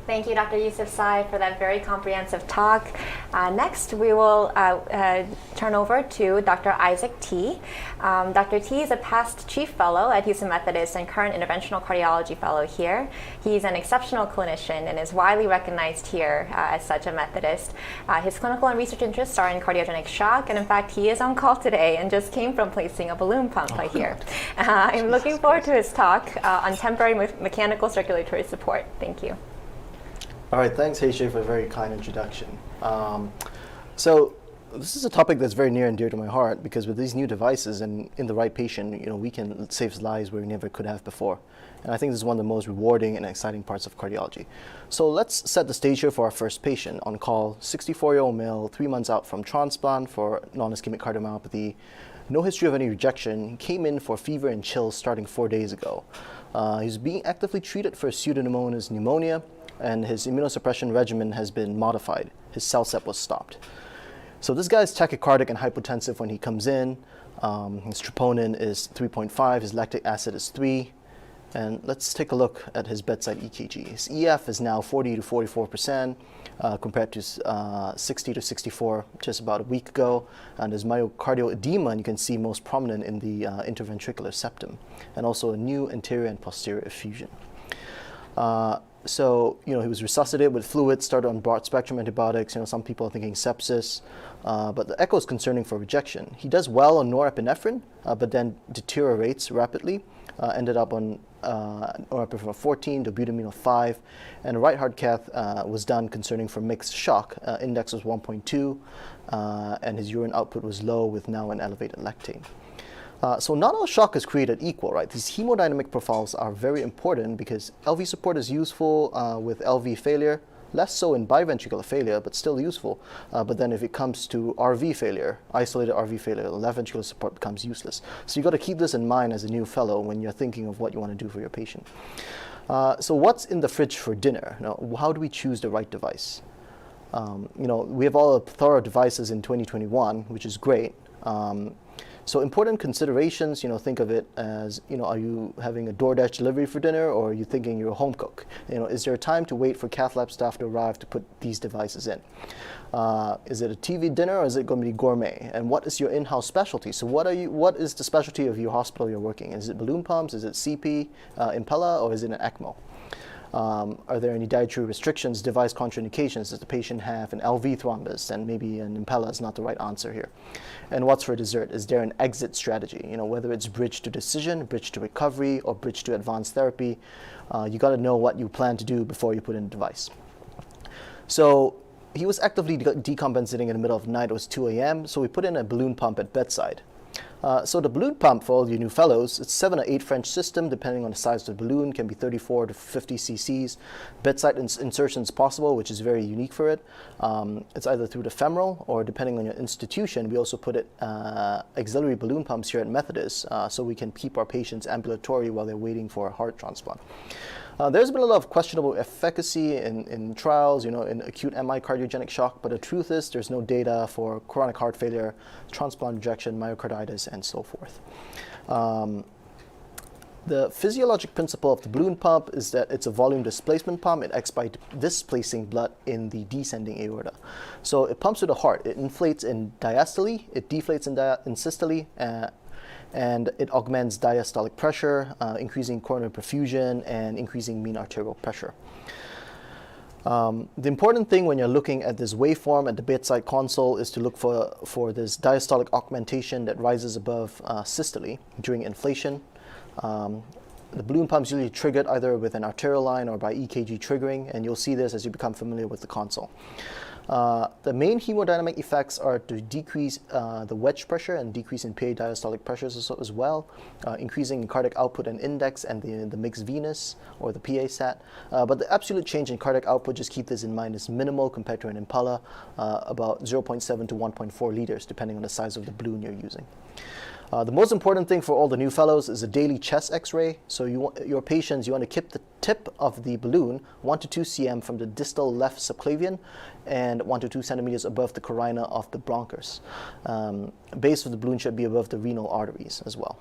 Thank you, Dr. Yousafzai, for that very comprehensive talk. Next, we will turn over to Dr. Isaac T. Dr. T is a past chief fellow at Houston Methodist and current interventional cardiology fellow here. He's an exceptional clinician and is widely recognized here as such a Methodist. His clinical and research interests are in cardiogenic shock, and in fact, he is on call today and just came from placing a balloon pump right here. I'm looking forward to his talk on temporary mechanical circulatory support. Thank you. All right, thanks, Hayshay, for a very kind introduction. So this is a topic that's very near and dear to my heart, because with these new devices and in the right patient, we can save lives where we never could have before. And I think this is one of the most rewarding and exciting parts of cardiology. So let's set the stage here for our first patient on call, 64-year-old male, 3 months out from transplant for non-ischemic cardiomyopathy, no history of any rejection, came in for fever and chills starting 4 days ago. He's being actively treated for pseudomonas pneumonia, and his immunosuppression regimen has been modified. His CellCept was stopped. So this guy is tachycardic and hypotensive when he comes in. His troponin is 3.5, his lactic acid is 3. And let's take a look at his bedside EKG. His EF is now 40 to 44%, compared to 60 to 64 just about a week ago. And his myocardial edema, and you can see most prominent in the interventricular septum, and also a new anterior and posterior effusion. So, he was resuscitated with fluids, started on broad spectrum antibiotics. Some people are thinking sepsis, but the echo is concerning for rejection. He does well on norepinephrine, but then deteriorates rapidly. Ended up on norepinephrine 14, dobutamine of 5, and a right heart cath was done concerning for mixed shock. Index was 1.2, and his urine output was low with now an elevated lactate. So not all shock is created equal, right? These hemodynamic profiles are very important because LV support is useful with LV failure, less so in biventricular failure, but still useful. But then if it comes to RV failure, isolated RV failure, left ventricular support becomes useless. So you've got to keep this in mind as a new fellow when you're thinking of what you want to do for your patient. So what's in the fridge for dinner? How do we choose the right device? We have all the thorough devices in 2021, which is great. So important considerations, think of it as, are you having a DoorDash delivery for dinner, or are you thinking you're a home cook? Is there a time to wait for cath lab staff to arrive to put these devices in? Is it a TV dinner, or is it going to be gourmet? And what is your in-house specialty? So what is the specialty of your hospital you're working in? Is it balloon pumps? Is it CP, Impella, or is it an ECMO? Are there any dietary restrictions, device contraindications? Does the patient have an LV thrombus? And maybe an Impella is not the right answer here. And what's for dessert? Is there an exit strategy? Whether it's bridge to decision, bridge to recovery, or bridge to advanced therapy, you got to know what you plan to do before you put in a device. So he was actively decompensating in the middle of the night. It was 2 a.m., so we put in a balloon pump at bedside. So the balloon pump, for all you new fellows, it's 7 or 8 French system, depending on the size of the balloon, can be 34 to 50 cc's. Bedside insertion is possible, which is very unique for it. It's either through the femoral, or depending on your institution, we also put it auxiliary balloon pumps here at Methodist, so we can keep our patients ambulatory while they're waiting for a heart transplant. There's been a lot of questionable efficacy in trials, in acute MI cardiogenic shock, but the truth is there's no data for chronic heart failure, transplant rejection, myocarditis, and so forth. The physiologic principle of the balloon pump is that it's a volume displacement pump. It acts by displacing blood in the descending aorta. So it pumps to the heart. It inflates in diastole, it deflates in systole, and it augments diastolic pressure, increasing coronary perfusion and increasing mean arterial pressure. The important thing when you're looking at this waveform at the bedside console is to look for this diastolic augmentation that rises above systole during inflation. The balloon pump is usually triggered either with an arterial line or by EKG triggering, and you'll see this as you become familiar with the console. The main hemodynamic effects are to decrease the wedge pressure and decrease in PA diastolic pressures as well, increasing in cardiac output and index and the mixed venous or the PA sat. But the absolute change in cardiac output, just keep this in mind, is minimal compared to an Impella, about 0.7 to 1.4 liters, depending on the size of the balloon you're using. The most important thing for all the new fellows is a daily chest x-ray. So your patients, you want to keep the tip of the balloon 1 to 2 cm from the distal left subclavian and 1 to 2 centimeters above the carina of the bronchus. Base of the balloon should be above the renal arteries as well.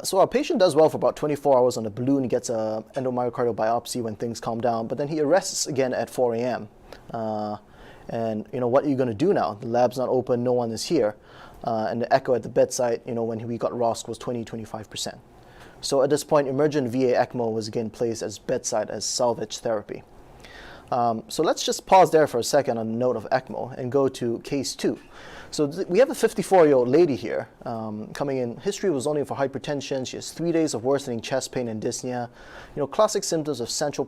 So our patient does well for about 24 hours on the balloon. He gets an endomyocardial biopsy when things calm down, but then he arrests again at 4 a.m. And what are you going to do now? The lab's not open, no one is here. And the echo at the bedside, when we got ROSC was 20-25%. So at this point, emergent VA ECMO was again placed as bedside as salvage therapy. So let's just pause there for a second on the note of ECMO and go to case 2. So we have a 54-year-old lady here coming in. History was only for hypertension. She has 3 days of worsening chest pain and dyspnea. Classic symptoms of central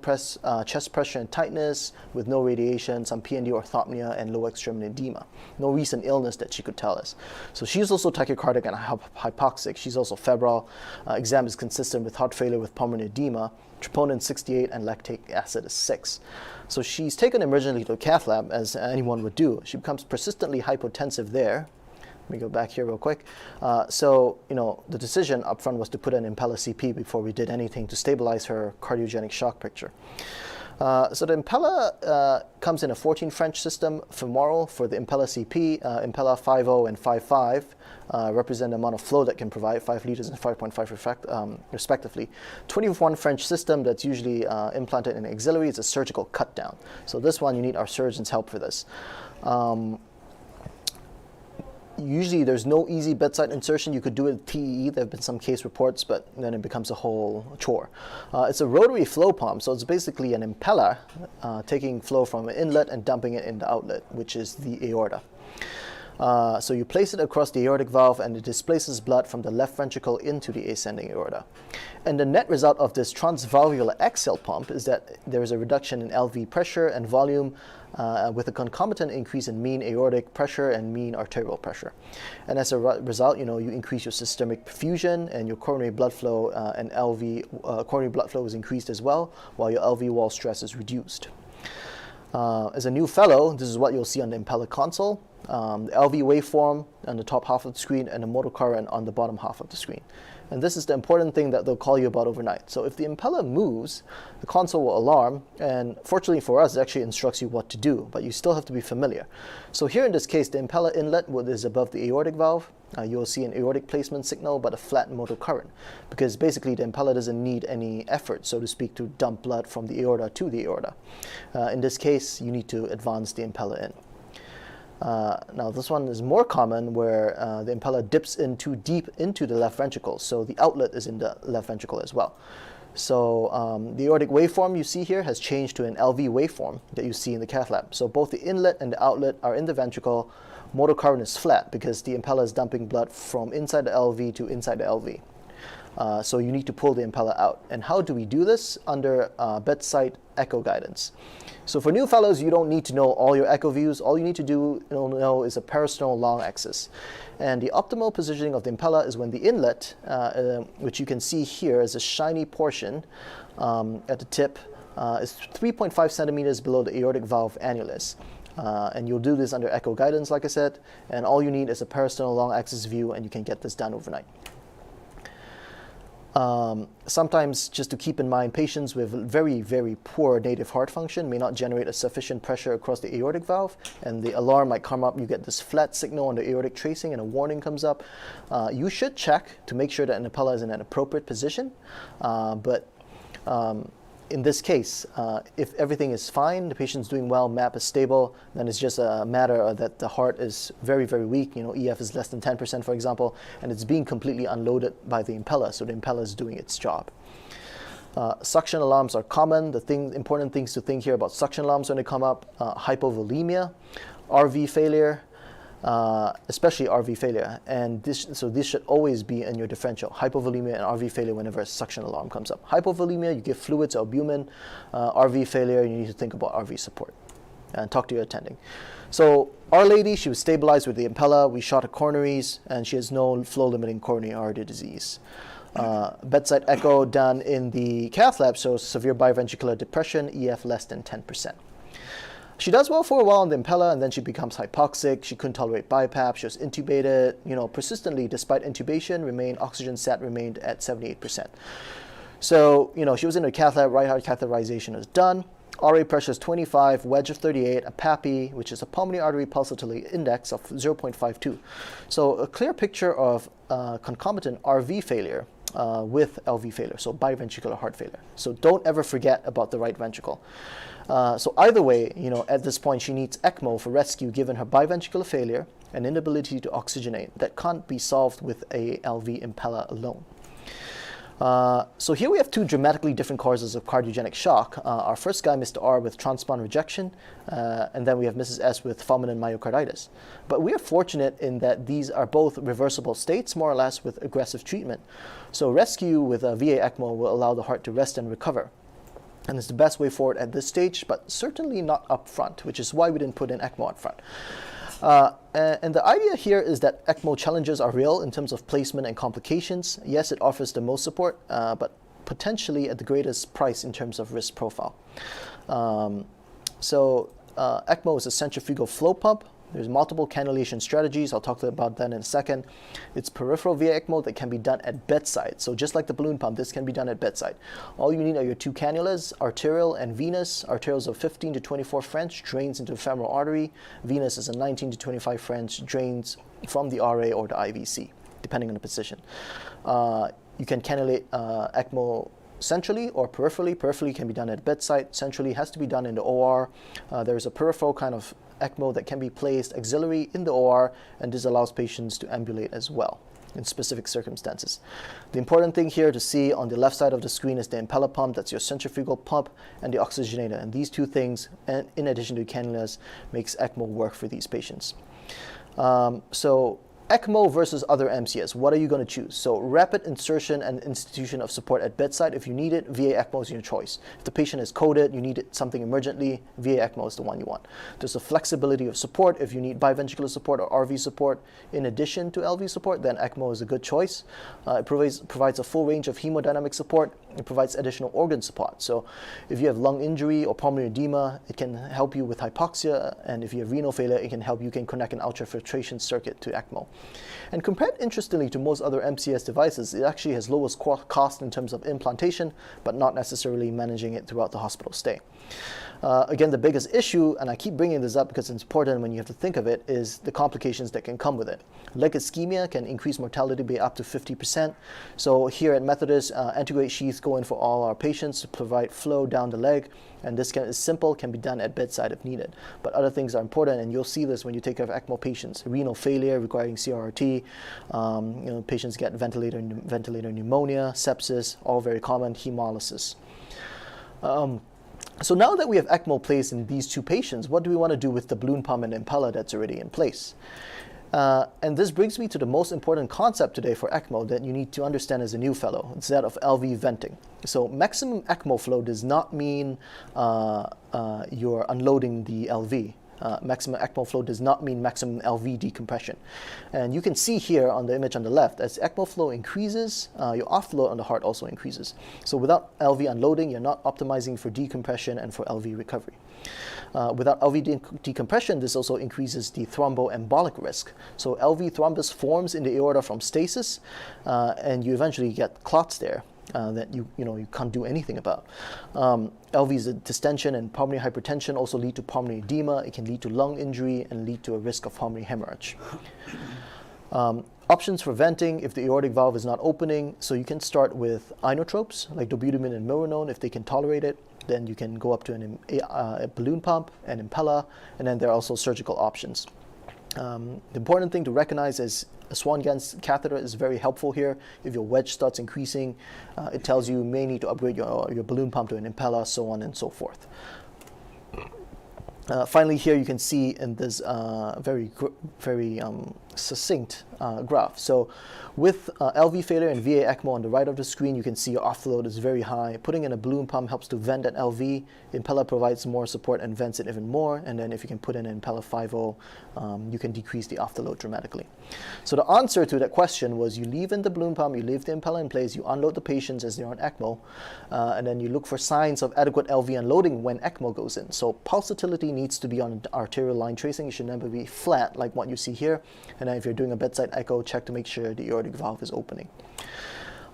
chest pressure and tightness with no radiation, some PND orthopnea, and low extremity edema. No recent illness that she could tell us. So she's also tachycardic and hypoxic. She's also febrile. Exam is consistent with heart failure with pulmonary edema. Troponin 68 and lactic acid is 6. So she's taken emergently to a cath lab, as anyone would do. She becomes persistently hypotensive there. Let me go back here real quick. So the decision up front was to put an Impella CP before we did anything to stabilize her cardiogenic shock picture. So the Impella comes in a 14 French system, femoral for the Impella CP. Impella 5.0 and 5.5 represent the amount of flow that can provide, 5 liters and 5.5 respectively. 21 French system that's usually implanted in auxiliary is a surgical cut down. So this one, you need our surgeon's help for this. Usually there's no easy bedside insertion. You could do it with TEE. There have been some case reports, but then it becomes a whole chore. It's a rotary flow pump, so it's basically an impeller taking flow from an inlet and dumping it in the outlet, which is the aorta. So you place it across the aortic valve and it displaces blood from the left ventricle into the ascending aorta. And the net result of this transvalvular axial pump is that there is a reduction in LV pressure and volume with a concomitant increase in mean aortic pressure and mean arterial pressure. And as a result, you increase your systemic perfusion and your coronary blood flow and coronary blood flow is increased as well, while your LV wall stress is reduced. As a new fellow, this is what you'll see on the Impella console. The LV waveform on the top half of the screen and the motor current on the bottom half of the screen. And this is the important thing that they'll call you about overnight. So if the Impella moves, the console will alarm, and fortunately for us, it actually instructs you what to do, but you still have to be familiar. So here in this case, the Impella inlet is above the aortic valve. You'll see an aortic placement signal, but a flat motor current, because basically the Impella doesn't need any effort, so to speak, to dump blood from the aorta to the aorta. In this case, you need to advance the Impella in. Now this one is more common where the Impella dips in too deep into the left ventricle, so the outlet is in the left ventricle as well. So the aortic waveform you see here has changed to an LV waveform that you see in the cath lab. So both the inlet and the outlet are in the ventricle. Motor current is flat because the Impella is dumping blood from inside the LV to inside the LV. So you need to pull the impella out. And how do we do this? Under bedside echo guidance. So for new fellows, you don't need to know all your echo views. All you need to know is a peristernal long axis. And the optimal positioning of the impella is when the inlet, which you can see here as a shiny portion at the tip, is 3.5 centimeters below the aortic valve annulus. And you'll do this under echo guidance, like I said. And all you need is a peristernal long axis view, and you can get this done overnight. Sometimes, just to keep in mind, patients with very, very poor native heart function may not generate a sufficient pressure across the aortic valve, and the alarm might come up. You get this flat signal on the aortic tracing, and a warning comes up. You should check to make sure that an impella is in an appropriate position, but in this case, if everything is fine, the patient's doing well, MAP is stable, then it's just a matter that the heart is very, very weak. EF is less than 10%, for example, and it's being completely unloaded by the impella, so the impella is doing its job. Suction alarms are common. Important things to think here about suction alarms when they come up: hypovolemia, RV failure, especially RV failure, and this should always be in your differential: hypovolemia and RV failure whenever a suction alarm comes up. Hypovolemia, you give fluids, albumin. RV failure, you need to think about RV support and talk to your attending. So Our Lady, she was stabilized with the impella. We shot her coronaries, and she has no flow-limiting coronary artery disease. Bedside echo done in the cath lab shows severe biventricular depression, EF less than 10%. She does well for a while on the impella, and then she becomes hypoxic. She couldn't tolerate BiPAP. She was intubated, persistently, despite intubation, oxygen sat remained at 78%. So, she was in the cath lab, right heart catheterization is done. RA pressure is 25, wedge of 38, a PAPI, which is a pulmonary artery pulsatility index of 0.52. So a clear picture of concomitant RV failure with LV failure, so biventricular heart failure. So don't ever forget about the right ventricle. So either way, at this point she needs ECMO for rescue given her biventricular failure and inability to oxygenate that can't be solved with a LV impella alone. So here we have two dramatically different causes of cardiogenic shock. Our first guy, Mr. R, with transplant rejection, and then we have Mrs. S with fulminant myocarditis. But we are fortunate in that these are both reversible states, more or less, with aggressive treatment. So rescue with a VA ECMO will allow the heart to rest and recover. And it's the best way forward at this stage, but certainly not up front, which is why we didn't put in ECMO up front. And the idea here is that ECMO challenges are real in terms of placement and complications. Yes, it offers the most support, but potentially at the greatest price in terms of risk profile. ECMO is a centrifugal flow pump. There's multiple cannulation strategies. I'll talk about that in a second. It's peripheral VA ECMO that can be done at bedside. So just like the balloon pump, this can be done at bedside. All you need are your two cannulas, arterial and venous. Arterial is a 15 to 24 French, drains into the femoral artery. Venous is a 19 to 25 French, drains from the RA or the IVC, depending on the position. You can cannulate ECMO centrally or peripherally. Peripherally can be done at bedside. Centrally has to be done in the OR. There's a peripheral kind of ECMO that can be placed auxiliary in the OR, and this allows patients to ambulate as well in specific circumstances. The important thing here to see on the left side of the screen is the impella pump. That's your centrifugal pump, and the oxygenator. And these two things, and in addition to cannulas, makes ECMO work for these patients. ECMO versus other MCS, what are you going to choose? So rapid insertion and institution of support at bedside. If you need it, VA ECMO is your choice. If the patient is coded, you need something emergently, VA ECMO is the one you want. There's a flexibility of support. If you need biventricular support or RV support in addition to LV support, then ECMO is a good choice. It provides a full range of hemodynamic support. It provides additional organ support. So if you have lung injury or pulmonary edema, it can help you with hypoxia, and if you have renal failure, it can help you connect an ultrafiltration circuit to ECMO. And compared, interestingly, to most other MCS devices, it actually has lowest cost in terms of implantation, but not necessarily managing it throughout the hospital stay. Again, the biggest issue, and I keep bringing this up because it's important when you have to think of it, is the complications that can come with it. Leg ischemia can increase mortality by up to 50%. So here at Methodist, antegrade sheaths go in for all our patients to provide flow down the leg, and this is simple, can be done at bedside if needed. But other things are important, and you'll see this when you take care of ECMO patients. Renal failure requiring CRRT, patients get ventilator pneumonia, sepsis, all very common, hemolysis. So now that we have ECMO placed in these two patients, what do we want to do with the balloon pump and impella that's already in place? And this brings me to the most important concept today for ECMO that you need to understand as a new fellow. It's that of LV venting. So maximum ECMO flow does not mean you're unloading the LV. Maximum ECMO flow does not mean maximum LV decompression. And you can see here on the image on the left, as ECMO flow increases, your offload on the heart also increases. So without LV unloading, you're not optimizing for decompression and for LV recovery. Without LV decompression, this also increases the thromboembolic risk. So LV thrombus forms in the aorta from stasis, and you eventually get clots there. That you can't do anything about. LV distension and pulmonary hypertension also lead to pulmonary edema. It can lead to lung injury and lead to a risk of pulmonary hemorrhage. Options for venting if the aortic valve is not opening. So you can start with inotropes like dobutamine and milrinone if they can tolerate it. Then you can go up to a balloon pump, an Impella, and then there are also surgical options. The important thing to recognize is a Swan-Ganz catheter is very helpful here. If your wedge starts increasing, it tells you may need to upgrade your balloon pump to an Impella, so on and so forth. Finally, here you can see in this very succinct graph. So with LV failure and VA ECMO on the right of the screen, you can see your offload is very high. Putting in a balloon pump helps to vent at LV. Impella provides more support and vents it even more. And then if you can put in an Impella 5.0, you can decrease the afterload dramatically. So the answer to that question was you leave in the balloon pump, you leave the Impella in place, you unload the patients as they're on ECMO, and then you look for signs of adequate LV unloading when ECMO goes in. So pulsatility needs to be on arterial line tracing. It should never be flat like what you see here. And then if you're doing a bedside echo, check to make sure the aortic valve is opening.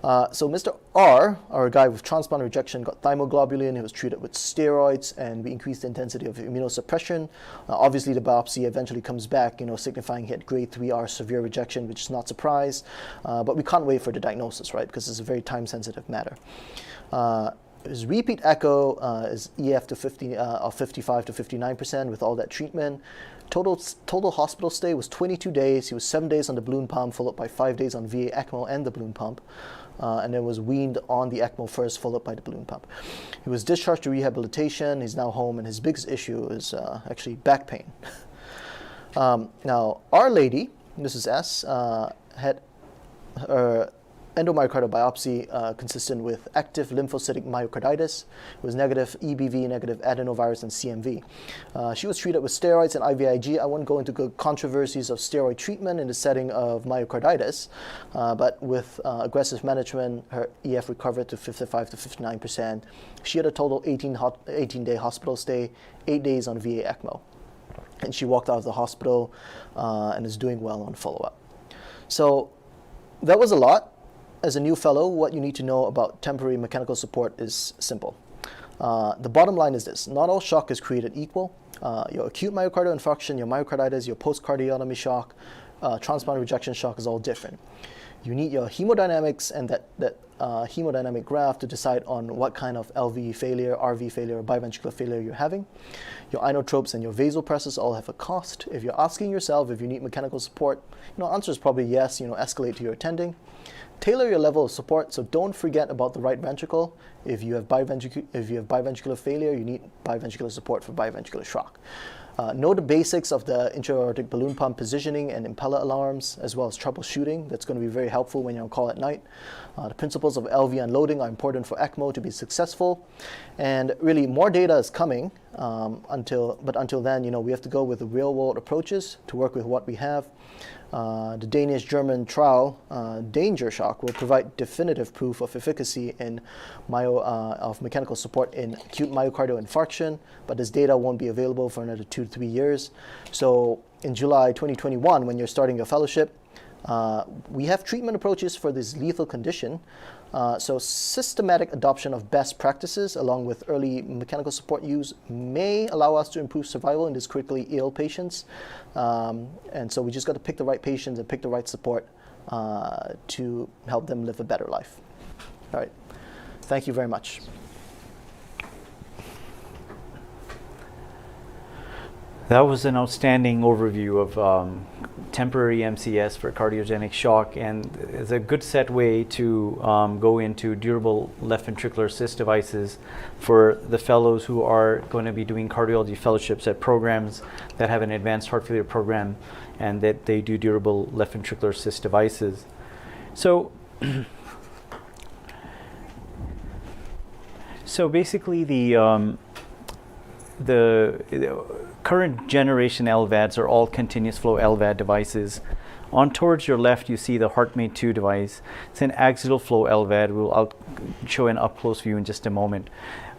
So Mr. R, our guy with transplant rejection, got thymoglobulin. He was treated with steroids, and we increased the intensity of immunosuppression. Obviously, the biopsy eventually comes back, signifying he had grade 3R severe rejection, which is not a surprise. But we can't wait for the diagnosis, right? Because it's a very time-sensitive matter. His repeat echo is EF of 55 to 59% with all that treatment. Total hospital stay was 22 days. He was 7 days on the balloon pump, followed by 5 days on VA ECMO and the balloon pump. And then was weaned on the ECMO first, followed by the balloon pump. He was discharged to rehabilitation. He's now home, and his biggest issue is actually back pain. Now, Our Lady, this is S, had endomyocardial biopsy consistent with active lymphocytic myocarditis. It was negative EBV, negative adenovirus, and CMV. She was treated with steroids and IVIG. I won't go into the controversies of steroid treatment in the setting of myocarditis, but with aggressive management, her EF recovered to 55 to 59%. She had a total 18-day hospital stay, 8 days on VA ECMO. And she walked out of the hospital and is doing well on follow-up. So that was a lot. As a new fellow, what you need to know about temporary mechanical support is simple. The bottom line is this: not all shock is created equal. Your acute myocardial infarction, your myocarditis, your post-cardiotomy shock, transplant rejection shock is all different. You need your hemodynamics and that hemodynamic graph to decide on what kind of LV failure, RV failure, or biventricular failure you're having. Your inotropes and your vasopressors all have a cost. If you're asking yourself if you need mechanical support, answer is probably yes. Escalate to your attending. Tailor your level of support, so don't forget about the right ventricle. If you have biventricular failure, you need biventricular support for biventricular shock. Know the basics of the intra-aortic balloon pump positioning and Impella alarms, as well as troubleshooting. That's going to be very helpful when you're on call at night. The principles of LV unloading are important for ECMO to be successful. And really, more data is coming. But until then, we have to go with the real-world approaches to work with what we have. The Danish-German trial, Danger Shock, will provide definitive proof of efficacy in of mechanical support in acute myocardial infarction, but this data won't be available for another 2 to 3 years. So in July 2021, when you're starting your fellowship, we have treatment approaches for this lethal condition. So systematic adoption of best practices along with early mechanical support use may allow us to improve survival in these critically ill patients. And so we just got to pick the right patients and pick the right support to help them live a better life. All right. Thank you very much. That was an outstanding overview of temporary MCS for cardiogenic shock, and it's a good segue to go into durable left ventricular assist devices for the fellows who are going to be doing cardiology fellowships at programs that have an advanced heart failure program and that they do durable left ventricular assist devices. So, so basically the current generation LVADs are all continuous flow LVAD devices. On towards your left, you see the HeartMate 2 device. It's an axial flow LVAD. I'll show an up close view in just a moment.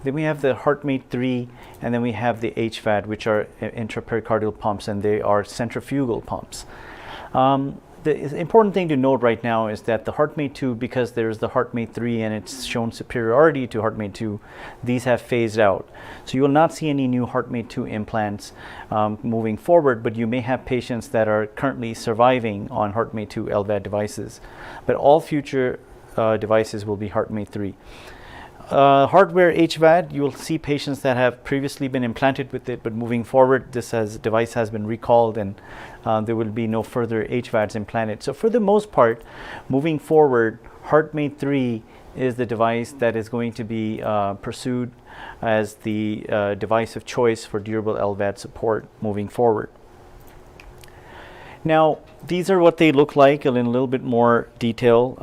Then we have the HeartMate 3, and then we have the HVAD, which are intrapericardial pumps, and they are centrifugal pumps. The important thing to note right now is that the HeartMate 2, because there's the HeartMate 3 and it's shown superiority to HeartMate 2, these have phased out. So you will not see any new HeartMate 2 implants moving forward, but you may have patients that are currently surviving on HeartMate 2 LVAD devices. But all future devices will be HeartMate 3. Hardware HVAD, you will see patients that have previously been implanted with it, but moving forward, this device has been recalled and there will be no further HVADs implanted. So for the most part, moving forward, HeartMate 3 is the device that is going to be pursued as the device of choice for durable LVAD support moving forward. Now, these are what they look like in a little bit more detail.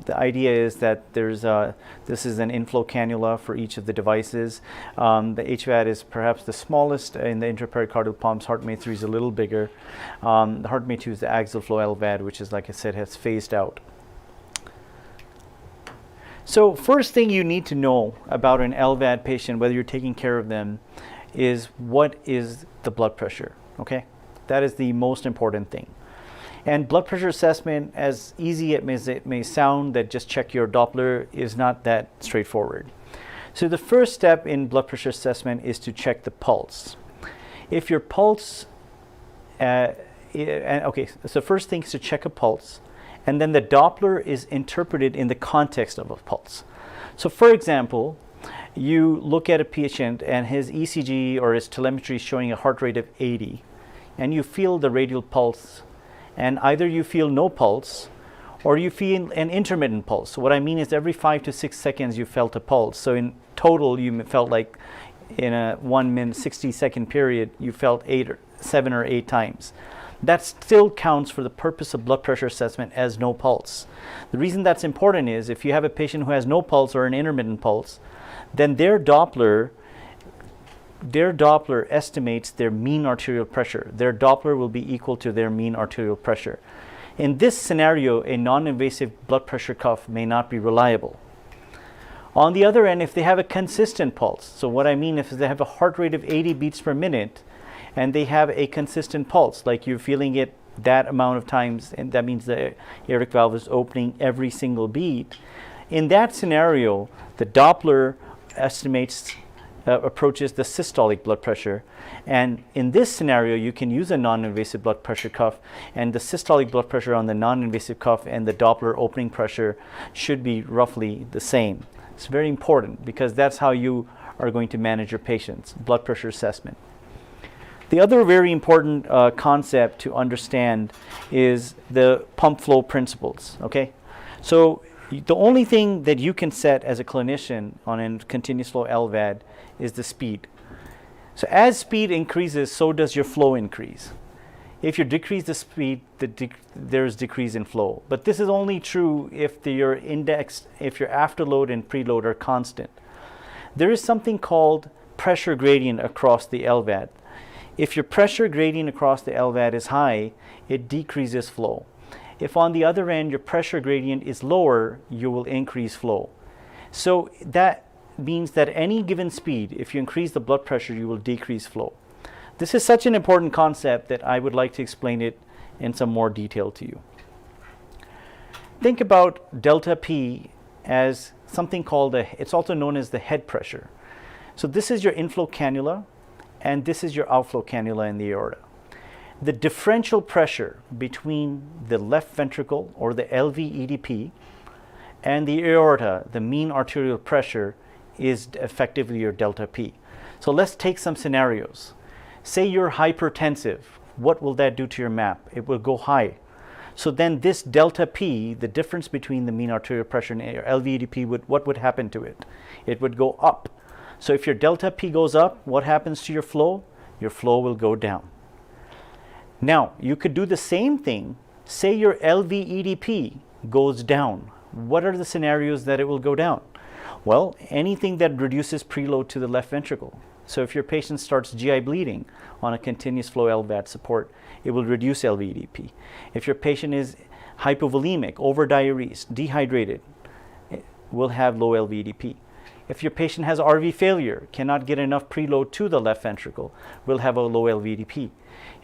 The idea is that this is an inflow cannula for each of the devices. The HVAD is perhaps the smallest in the intrapericardial pumps. HeartMate 3 is a little bigger. The HeartMate 2 is the axial flow LVAD, which is, like I said, has phased out. So first thing you need to know about an LVAD patient, whether you're taking care of them, is what is the blood pressure, okay? That is the most important thing. And blood pressure assessment, as easy as it may sound, that just check your Doppler, is not that straightforward. So the first step in blood pressure assessment is to check the pulse. If your pulse, okay, so first thing is to check a pulse, and then the Doppler is interpreted in the context of a pulse. So for example, you look at a patient and his ECG or his telemetry is showing a heart rate of 80, and you feel the radial pulse, and either you feel no pulse or you feel an intermittent pulse. So what I mean is every 5 to 6 seconds you felt a pulse. So in total you felt like in a 1 minute 60-second period you felt 7 or 8 times. That still counts for the purpose of blood pressure assessment as no pulse. The reason that's important is if you have a patient who has no pulse or an intermittent pulse, then their Doppler estimates their mean arterial pressure. Their Doppler will be equal to their mean arterial pressure. In this scenario, a non-invasive blood pressure cuff may not be reliable. On the other end, if they have a consistent pulse, so what I mean if they have a heart rate of 80 beats per minute and they have a consistent pulse, like you're feeling it that amount of times, and that means the aortic valve is opening every single beat, in that scenario, the Doppler estimates approaches the systolic blood pressure, and in this scenario you can use a non-invasive blood pressure cuff, and the systolic blood pressure on the non-invasive cuff and the Doppler opening pressure should be roughly the same. It's very important because that's how you are going to manage your patients, blood pressure assessment. The other very important concept to understand is the pump flow principles, okay? So the only thing that you can set as a clinician on a continuous flow LVAD is the speed. So as speed increases, so does your flow increase. If you decrease the speed, there's decrease in flow. But this is only true if your afterload and preload are constant. There is something called pressure gradient across the LVAD. If your pressure gradient across the LVAD is high, it decreases flow. If on the other end your pressure gradient is lower, you will increase flow. So that means that any given speed, if you increase the blood pressure, you will decrease flow. This is such an important concept that I would like to explain it in some more detail to you. Think about delta P as something called it's also known as the head pressure. So this is your inflow cannula, and this is your outflow cannula in the aorta. The differential pressure between the left ventricle, or the LV EDP, and the aorta, the mean arterial pressure, is effectively your delta P. So let's take some scenarios. Say you're hypertensive. What will that do to your MAP? It will go high. So then this delta P, the difference between the mean arterial pressure and your LVEDP, what would happen to it? It would go up. So if your delta P goes up, what happens to your flow? Your flow will go down. Now, you could do the same thing. Say your LVEDP goes down. What are the scenarios that it will go down? Well, anything that reduces preload to the left ventricle. So if your patient starts GI bleeding on a continuous flow LVAD support, it will reduce LVEDP. If your patient is hypovolemic, overdiuresed, dehydrated, it will have low LVEDP. If your patient has RV failure, cannot get enough preload to the left ventricle, will have a low LVEDP.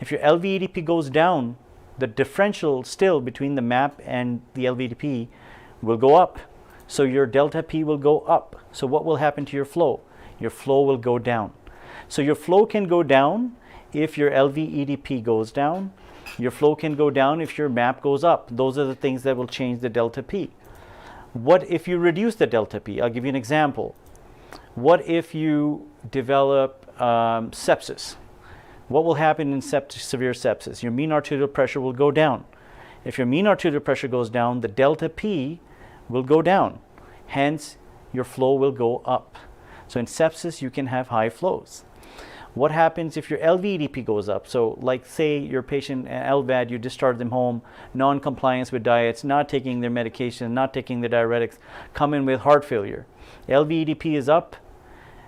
If your LVEDP goes down, the differential still between the MAP and the LVEDP will go up. So your delta P will go up. So what will happen to your flow? Your flow will go down. So your flow can go down if your LVEDP goes down. Your flow can go down if your MAP goes up. Those are the things that will change the delta P. What if you reduce the delta P? I'll give you an example. What if you develop sepsis? What will happen in severe sepsis? Your mean arterial pressure will go down. If your mean arterial pressure goes down, the delta P will go down. Hence, your flow will go up. So in sepsis, you can have high flows. What happens if your LVEDP goes up? So like say your patient LVAD, you discharge them home, non-compliance with diets, not taking their medication, not taking the diuretics, come in with heart failure. LVEDP is up,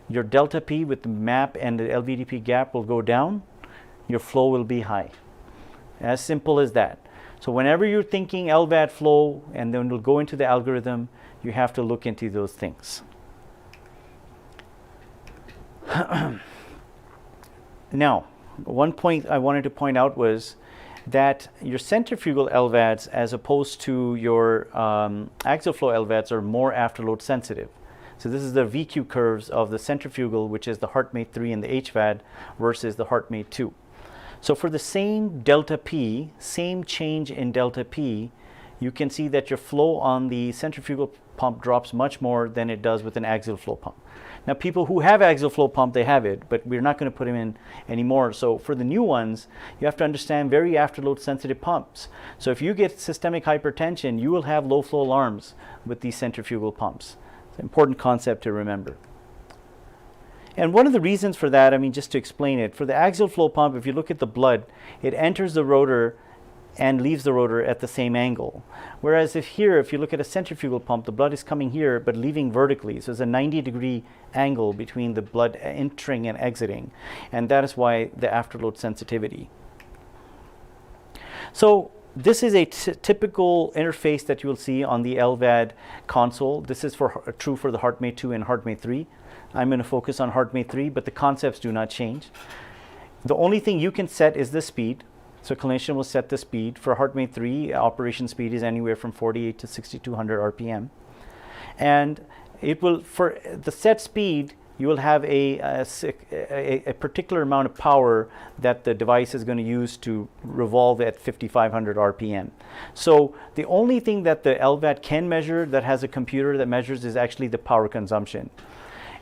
your delta P with the MAP and the LVEDP gap will go down, your flow will be high. As simple as that. So whenever you're thinking LVAD flow and then we'll go into the algorithm, you have to look into those things. Now, one point I wanted to point out was that your centrifugal LVADs as opposed to your axial flow LVADs are more afterload sensitive. So this is the VQ curves of the centrifugal, which is the HeartMate 3 and the HVAD versus the HeartMate 2. So for the same delta P, same change in delta P, you can see that your flow on the centrifugal pump drops much more than it does with an axial flow pump. Now people who have axial flow pump, they have it, but we're not going to put them in anymore. So for the new ones, you have to understand very afterload sensitive pumps. So if you get systemic hypertension, you will have low flow alarms with these centrifugal pumps. It's an important concept to remember. And one of the reasons for that, I mean, just to explain it, for the axial flow pump, if you look at the blood, it enters the rotor and leaves the rotor at the same angle. Whereas if you look at a centrifugal pump, the blood is coming here but leaving vertically. So there's a 90-degree angle between the blood entering and exiting. And that is why the afterload sensitivity. So this is a typical interface that you will see on the LVAD console. This is true for the HeartMate 2 and HeartMate 3. I'm going to focus on HeartMate 3, but the concepts do not change. The only thing you can set is the speed. So clinician will set the speed. For HeartMate 3, operation speed is anywhere from 48 to 6200 RPM. And it will, for the set speed, you will have a particular amount of power that the device is going to use to revolve at 5500 RPM. So the only thing that the LVAD can measure that has a computer that measures is actually the power consumption.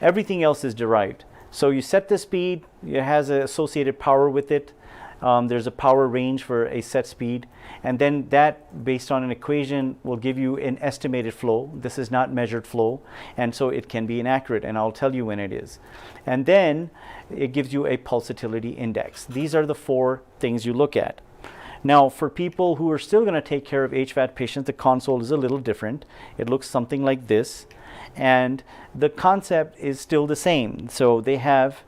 Everything else is derived. So you set the speed, it has an associated power with it. There's a power range for a set speed, and then that, based on an equation, will give you an estimated flow. This is not measured flow, and so it can be inaccurate, and I'll tell you when it is. And then it gives you a pulsatility index. These are the four things you look at. Now, for people who are still going to take care of HVAD patients, the console is a little different. It looks something like this, and the concept is still the same. So they have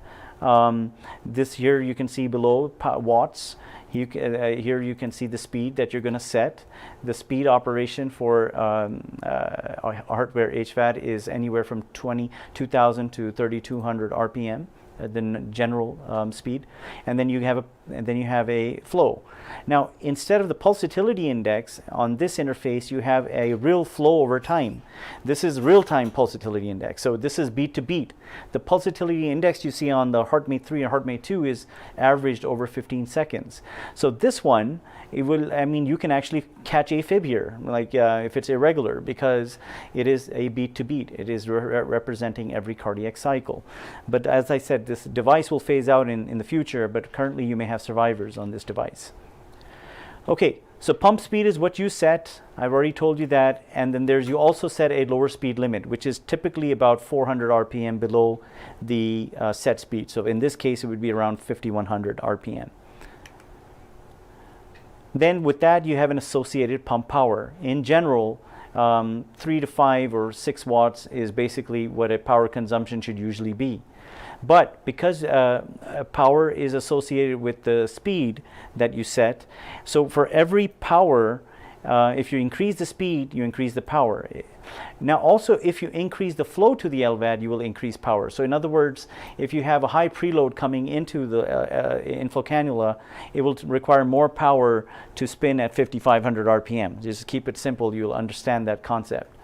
this here, you can see below watts. Here you can see the speed that you're going to set. The speed operation for hardware HVAD is anywhere from 22,000 to 3,200 RPM, the general speed, and then you have a flow. Now, instead of the pulsatility index on this interface, you have a real flow over time. This is real-time pulsatility index. So this is beat to beat. The pulsatility index you see on the HeartMate 3 and HeartMate 2 is averaged over 15 seconds. So this one, it will, I mean, you can actually catch AFib here, like if it's irregular, because it is a beat to beat. It is representing every cardiac cycle. But as I said, this device will phase out in the future, but currently you may have survivors on this device. Okay, so pump speed is what you set. I've already told you that. And then you also set a lower speed limit, which is typically about 400 RPM below the set speed. So in this case, it would be around 5100 RPM. Then with that, you have an associated pump power. In general, 3 to 5 or 6 watts is basically what a power consumption should usually be. But because power is associated with the speed that you set, so for every power, if you increase the speed, you increase the power. Now also, if you increase the flow to the LVAD, you will increase power. So in other words, if you have a high preload coming into the inflow cannula, it will require more power to spin at 5500 RPM. Just keep it simple, you'll understand that concept.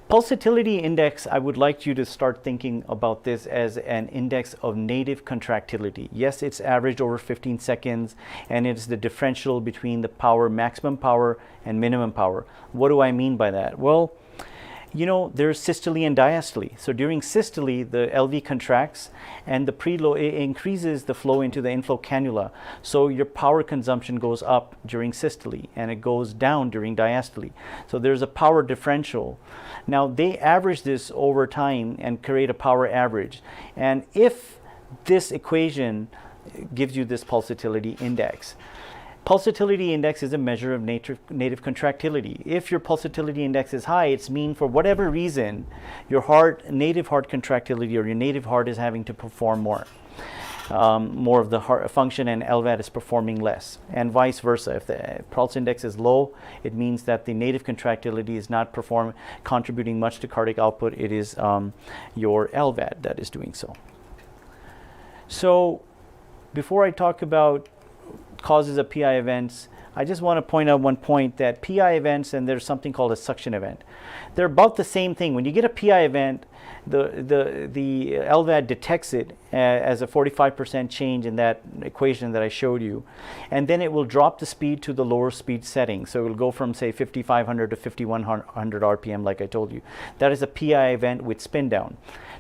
Pulsatility index, I would like you to start thinking about this as an index of native contractility. Yes, it's averaged over 15 seconds, and it's the differential between the power, maximum power, and minimum power. What do I mean by that? Well, you know, there's systole and diastole. So during systole, the LV contracts and the preload, it increases the flow into the inflow cannula. So your power consumption goes up during systole and it goes down during diastole. So there's a power differential. Now they average this over time and create a power average. And if this equation gives you this pulsatility index, pulsatility index is a measure of native contractility. If your pulsatility index is high, it's mean for whatever reason, your native heart contractility or your native heart is having to perform more. More of the heart function, and LVAD is performing less, and vice versa. If the pulse index is low, it means that the native contractility is not contributing much to cardiac output. It is your LVAD that is doing so. So before I talk about causes of PI events, I just want to point out one point, that PI events, and there's something called a suction event. They're about the same thing. When you get a PI event, the LVAD detects it as a 45% change in that equation that I showed you, and then it will drop the speed to the lower speed setting. So it will go from, say, 5500 to 5100 RPM, like I told you. That is a PI event with spin down.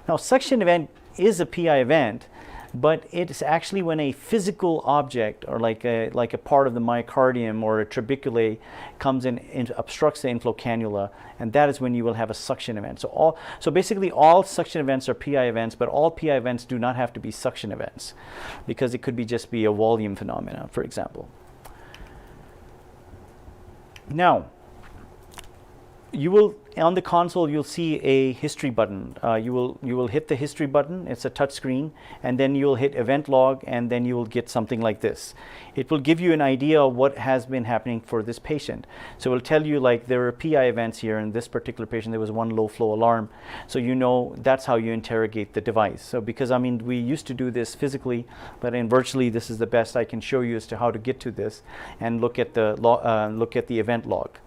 Now, suction event is a PI event, but it's actually when a physical object, or like a part of the myocardium or a trabeculae, comes in and obstructs the inflow cannula, and that is when you will have a suction event. So basically all suction events are PI events, but all PI events do not have to be suction events, because it could just be a volume phenomena, for example. Now, you will, on the console, you'll see a history button. You will hit the history button. It's a touch screen, and then you'll hit event log, and then you will get something like this. It will give you an idea of what has been happening for this patient. So it will tell you, like, there are PI events here. In this particular patient, there was one low flow alarm. So you know that's how you interrogate the device. So because, I mean, we used to do this physically, but in virtually this is the best I can show you as to how to get to this and look at the event log.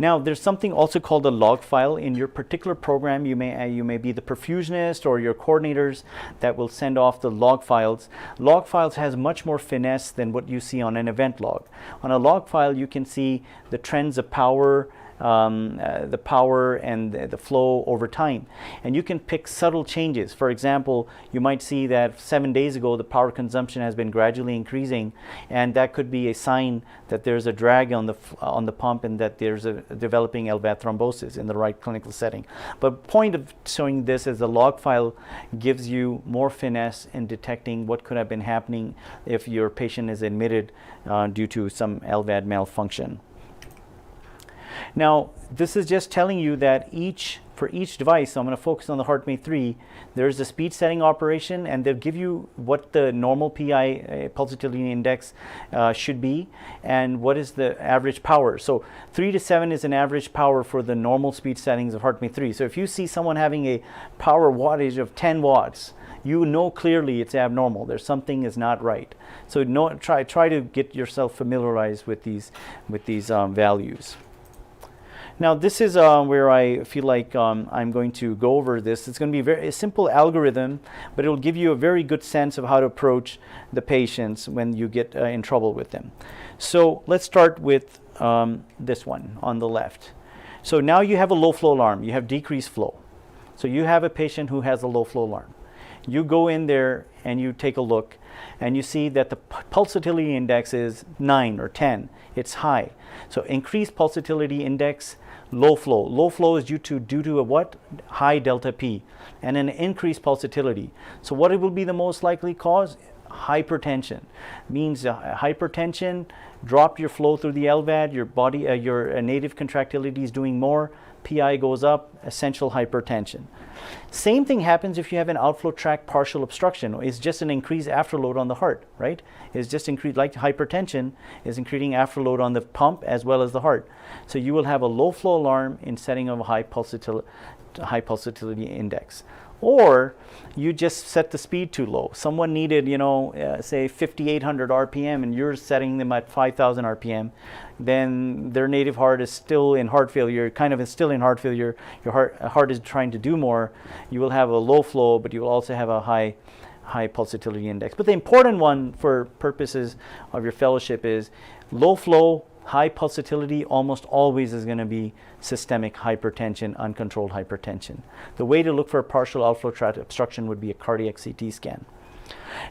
Now, there's something also called a log file. In your particular program, you may be the perfusionist or your coordinators that will send off the log files. Log files has much more finesse than what you see on an event log. On a log file, you can see the trends of power, the power and the flow over time, and you can pick subtle changes. For example, you might see that 7 days ago the power consumption has been gradually increasing, and that could be a sign that there's a drag on the pump and that there's a developing LVAD thrombosis in the right clinical setting. But point of showing this is the log file gives you more finesse in detecting what could have been happening if your patient is admitted due to some LVAD malfunction. Now, this is just telling you that for each device, so I'm going to focus on the HeartMate 3, there's a speed setting operation, and they'll give you what the normal PI pulsatility index should be, and what is the average power. So 3 to 7 is an average power for the normal speed settings of HeartMate 3. So if you see someone having a power wattage of 10 watts, you know clearly it's abnormal. There's something is not right. So try to get yourself familiarized with these values. Now, this is where I feel like I'm going to go over this. It's going to be a simple algorithm, but it will give you a very good sense of how to approach the patients when you get in trouble with them. So let's start with this one on the left. So now you have a low flow alarm. You have decreased flow. So you have a patient who has a low flow alarm. You go in there and you take a look and you see that the pulsatility index is 9 or 10. It's high. So increased pulsatility index, low flow. Low flow is due to a what? High delta P and an increased pulsatility. So what it will be the most likely cause? Hypertension. Means hypertension, drop your flow through the LVAD, your body, your native contractility is doing more, PI goes up, essential hypertension. Same thing happens if you have an outflow tract partial obstruction. It's just an increased afterload on the heart, right? It's just increased, like hypertension is increasing afterload on the pump as well as the heart. So you will have a low flow alarm in setting of a high pulsatility index. Or you just set the speed too low. Someone needed, say 5,800 RPM and you're setting them at 5,000 RPM. Then their native heart is still in heart failure, your heart is trying to do more. You will have a low flow, but you will also have a high pulsatility index. But the important one for purposes of your fellowship is low flow, high pulsatility almost always is going to be systemic hypertension, uncontrolled hypertension. The way to look for a partial outflow tract obstruction would be a cardiac CT scan.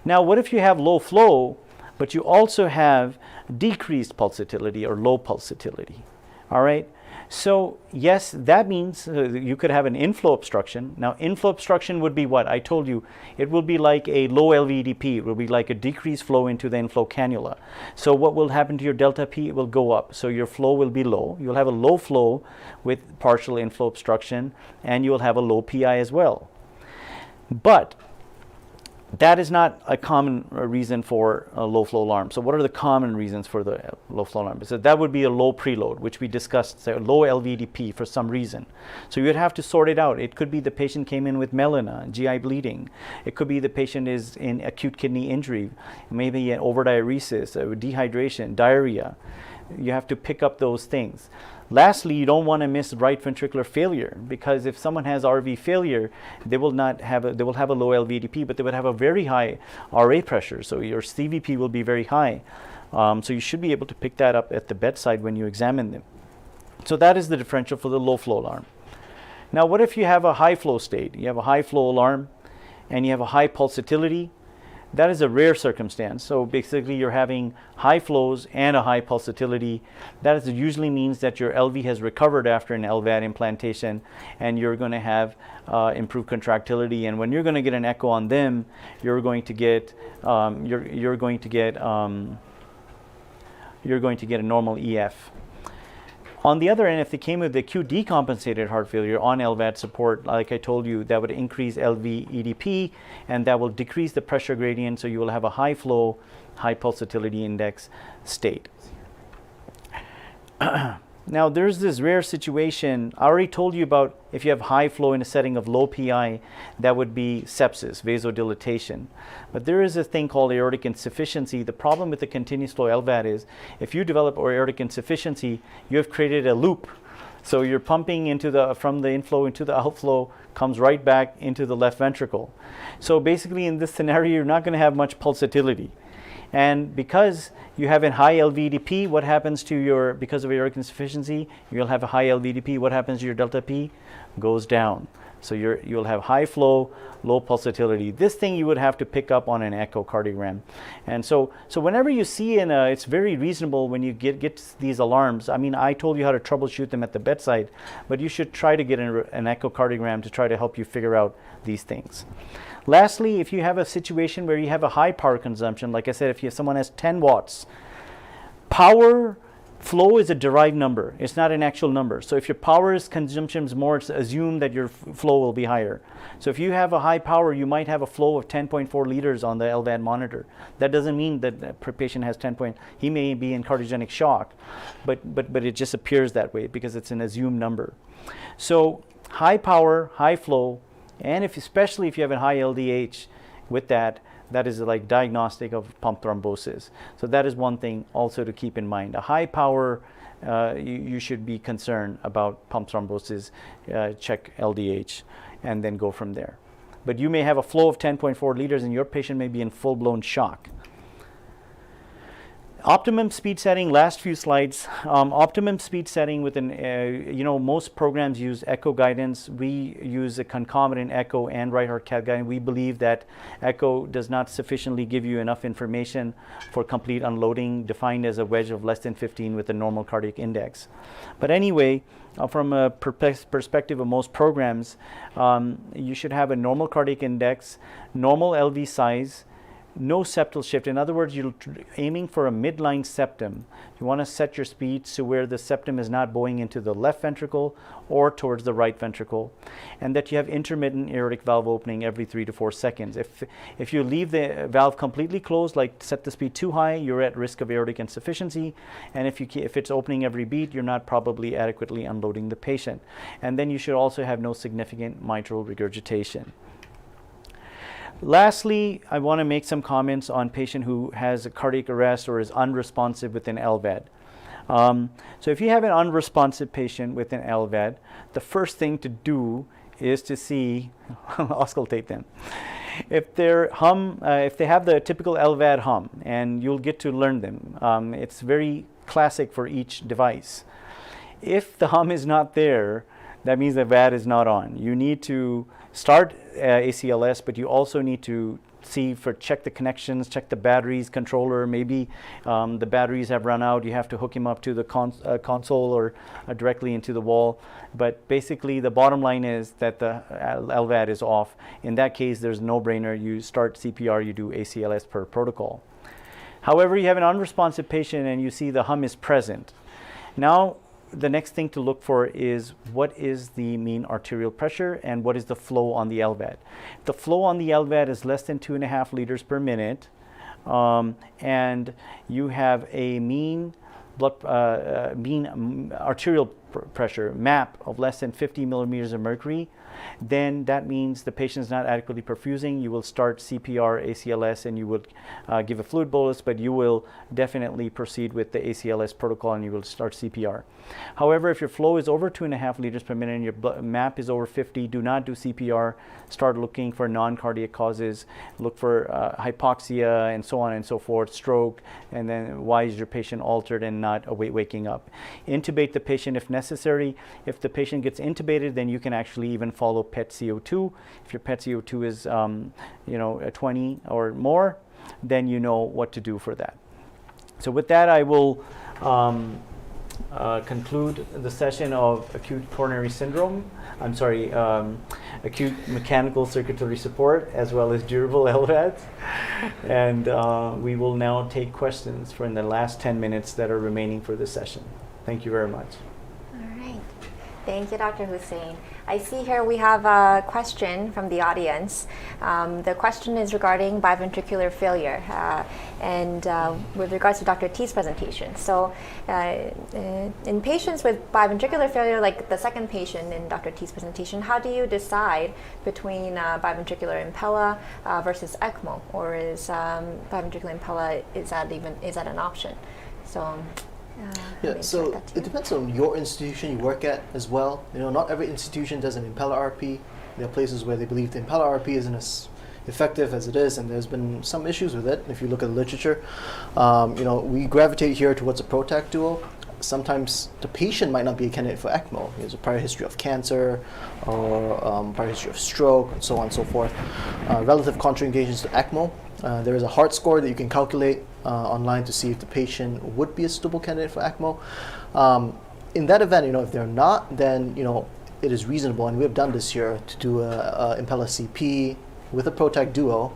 Now, what if you have low flow, but you also have decreased pulsatility or low pulsatility? All right. So yes, that means you could have an inflow obstruction. Now, inflow obstruction would be what? I told you, it will be like a low LVEDP. It will be like a decreased flow into the inflow cannula. So what will happen to your delta P? It will go up. So your flow will be low. You'll have a low flow with partial inflow obstruction, and you will have a low PI as well. But that is not a common reason for a low flow alarm. So what are the common reasons for the low flow alarm? So that would be a low preload, which we discussed, so low LVEDP for some reason. So you'd have to sort it out. It could be the patient came in with melena, GI bleeding. It could be the patient is in acute kidney injury, maybe an overdiuresis, dehydration, diarrhea. You have to pick up those things. Lastly, you don't want to miss right ventricular failure, because if someone has RV failure, they will have a low LVEDP, but they would have a very high RA pressure. So your CVP will be very high. So you should be able to pick that up at the bedside when you examine them. So that is the differential for the low flow alarm. Now, what if you have a high flow state? You have a high flow alarm and you have a high pulsatility. That is a rare circumstance. So basically you're having high flows and a high pulsatility. That usually means that your LV has recovered after an LVAD implantation, and you're going to have improved contractility. And when you're going to get an echo on them, you're going to get a normal EF. On the other end, if they came with acute decompensated heart failure on LVAD support, like I told you, that would increase LV-EDP, and that will decrease the pressure gradient, so you will have a high flow, high pulsatility index state. Now, there's this rare situation. I already told you about if you have high flow in a setting of low PI, that would be sepsis, vasodilatation. But there is a thing called aortic insufficiency. The problem with the continuous flow LVAD is if you develop aortic insufficiency, you have created a loop. So you're pumping from the inflow into the outflow, comes right back into the left ventricle. So basically in this scenario, you're not going to have much pulsatility. And because you have a high LVEDP, what happens to because of aortic insufficiency, you'll have a high LVEDP. What happens to your delta P? Goes down. So you'll have high flow, low pulsatility. This thing you would have to pick up on an echocardiogram. And so whenever you see it's very reasonable when you get these alarms. I mean, I told you how to troubleshoot them at the bedside, but you should try to get an echocardiogram to try to help you figure out these things. Lastly, if you have a situation where you have a high power consumption, like I said, if someone has 10 watts, power flow is a derived number. It's not an actual number. So if your power consumption is more, it's assumed that your flow will be higher. So if you have a high power, you might have a flow of 10.4 liters on the LVAD monitor. That doesn't mean that the patient has 10 point. He may be in cardiogenic shock, but it just appears that way because it's an assumed number. So high power, high flow, and especially if you have a high LDH with that is like diagnostic of pump thrombosis. So that is one thing also to keep in mind. A high power, you should be concerned about pump thrombosis, check LDH, and then go from there. But you may have a flow of 10.4 liters and your patient may be in full-blown shock. Optimum speed setting, last few slides. Optimum speed setting within, most programs use echo guidance. We use a concomitant echo and right heart cath guidance. We believe that echo does not sufficiently give you enough information for complete unloading, defined as a wedge of less than 15 with a normal cardiac index. But anyway, from a perspective of most programs, you should have a normal cardiac index, normal LV size, no septal shift. In other words, you're aiming for a midline septum. You want to set your speed to where the septum is not bowing into the left ventricle or towards the right ventricle, and that you have intermittent aortic valve opening every 3 to 4 seconds. If you leave the valve completely closed, like set the speed too high, you're at risk of aortic insufficiency, and if it's opening every beat, you're not probably adequately unloading the patient. And then you should also have no significant mitral regurgitation. Lastly, I want to make some comments on patient who has a cardiac arrest or is unresponsive with an LVAD. So if you have an unresponsive patient with an LVAD, the first thing to do is to see, auscultate them. If they have the typical LVAD hum, and you'll get to learn them, it's very classic for each device. If the hum is not there, that means the VAD is not on. You need to start ACLS, but you also need to check the connections, check the batteries, controller. Maybe the batteries have run out. You have to hook him up to the console or directly into the wall. But basically, the bottom line is that the LVAD is off. In that case, there's no brainer. You start CPR, you do ACLS per protocol. However, you have an unresponsive patient and you see the hum is present. Now, the next thing to look for is what is the mean arterial pressure and what is the flow on the LVAD. The flow on the LVAD is less than 2.5 liters per minute, and you have a mean arterial pressure, MAP, of less than 50 millimeters of mercury, then that means the patient is not adequately perfusing. You will start CPR, ACLS, and you would give a fluid bolus, but you will definitely proceed with the ACLS protocol and you will start CPR. However, if your flow is over 2.5 liters per minute and your MAP is over 50, do not do CPR. Start looking for non-cardiac causes. Look for hypoxia and so on and so forth, stroke, and then why is your patient altered and not waking up. Intubate the patient if necessary. If the patient gets intubated, then you can actually even follow PET CO2. If your PET CO2 is 20 or more, then you know what to do for that. So with that, I will conclude the session of acute coronary syndrome. Acute mechanical circulatory support, as well as durable LVADs. And we will now take questions for in the last 10 minutes that are remaining for this session. Thank you very much. All right. Thank you, Dr. Hussain. I see here we have a question from the audience. The question is regarding biventricular failure and with regards to Dr. T's presentation. So in patients with biventricular failure, like the second patient in Dr. T's presentation, how do you decide between biventricular impella versus ECMO, or is biventricular impella, is that an option? So. So it depends on your institution you work at as well. Not every institution does an impella RP. There are places where they believe the impella RP isn't as effective as it is, and there's been some issues with it. If you look at the literature, we gravitate here towards a PROTAC duo. Sometimes the patient might not be a candidate for ECMO. There's a prior history of cancer or prior history of stroke, and so on and so forth. Relative contraindications to ECMO. There is a heart score that you can calculate online to see if the patient would be a suitable candidate for ECMO. In that event, if they're not, then it is reasonable, and we have done this here, to do a impella CP with a PROTAC duo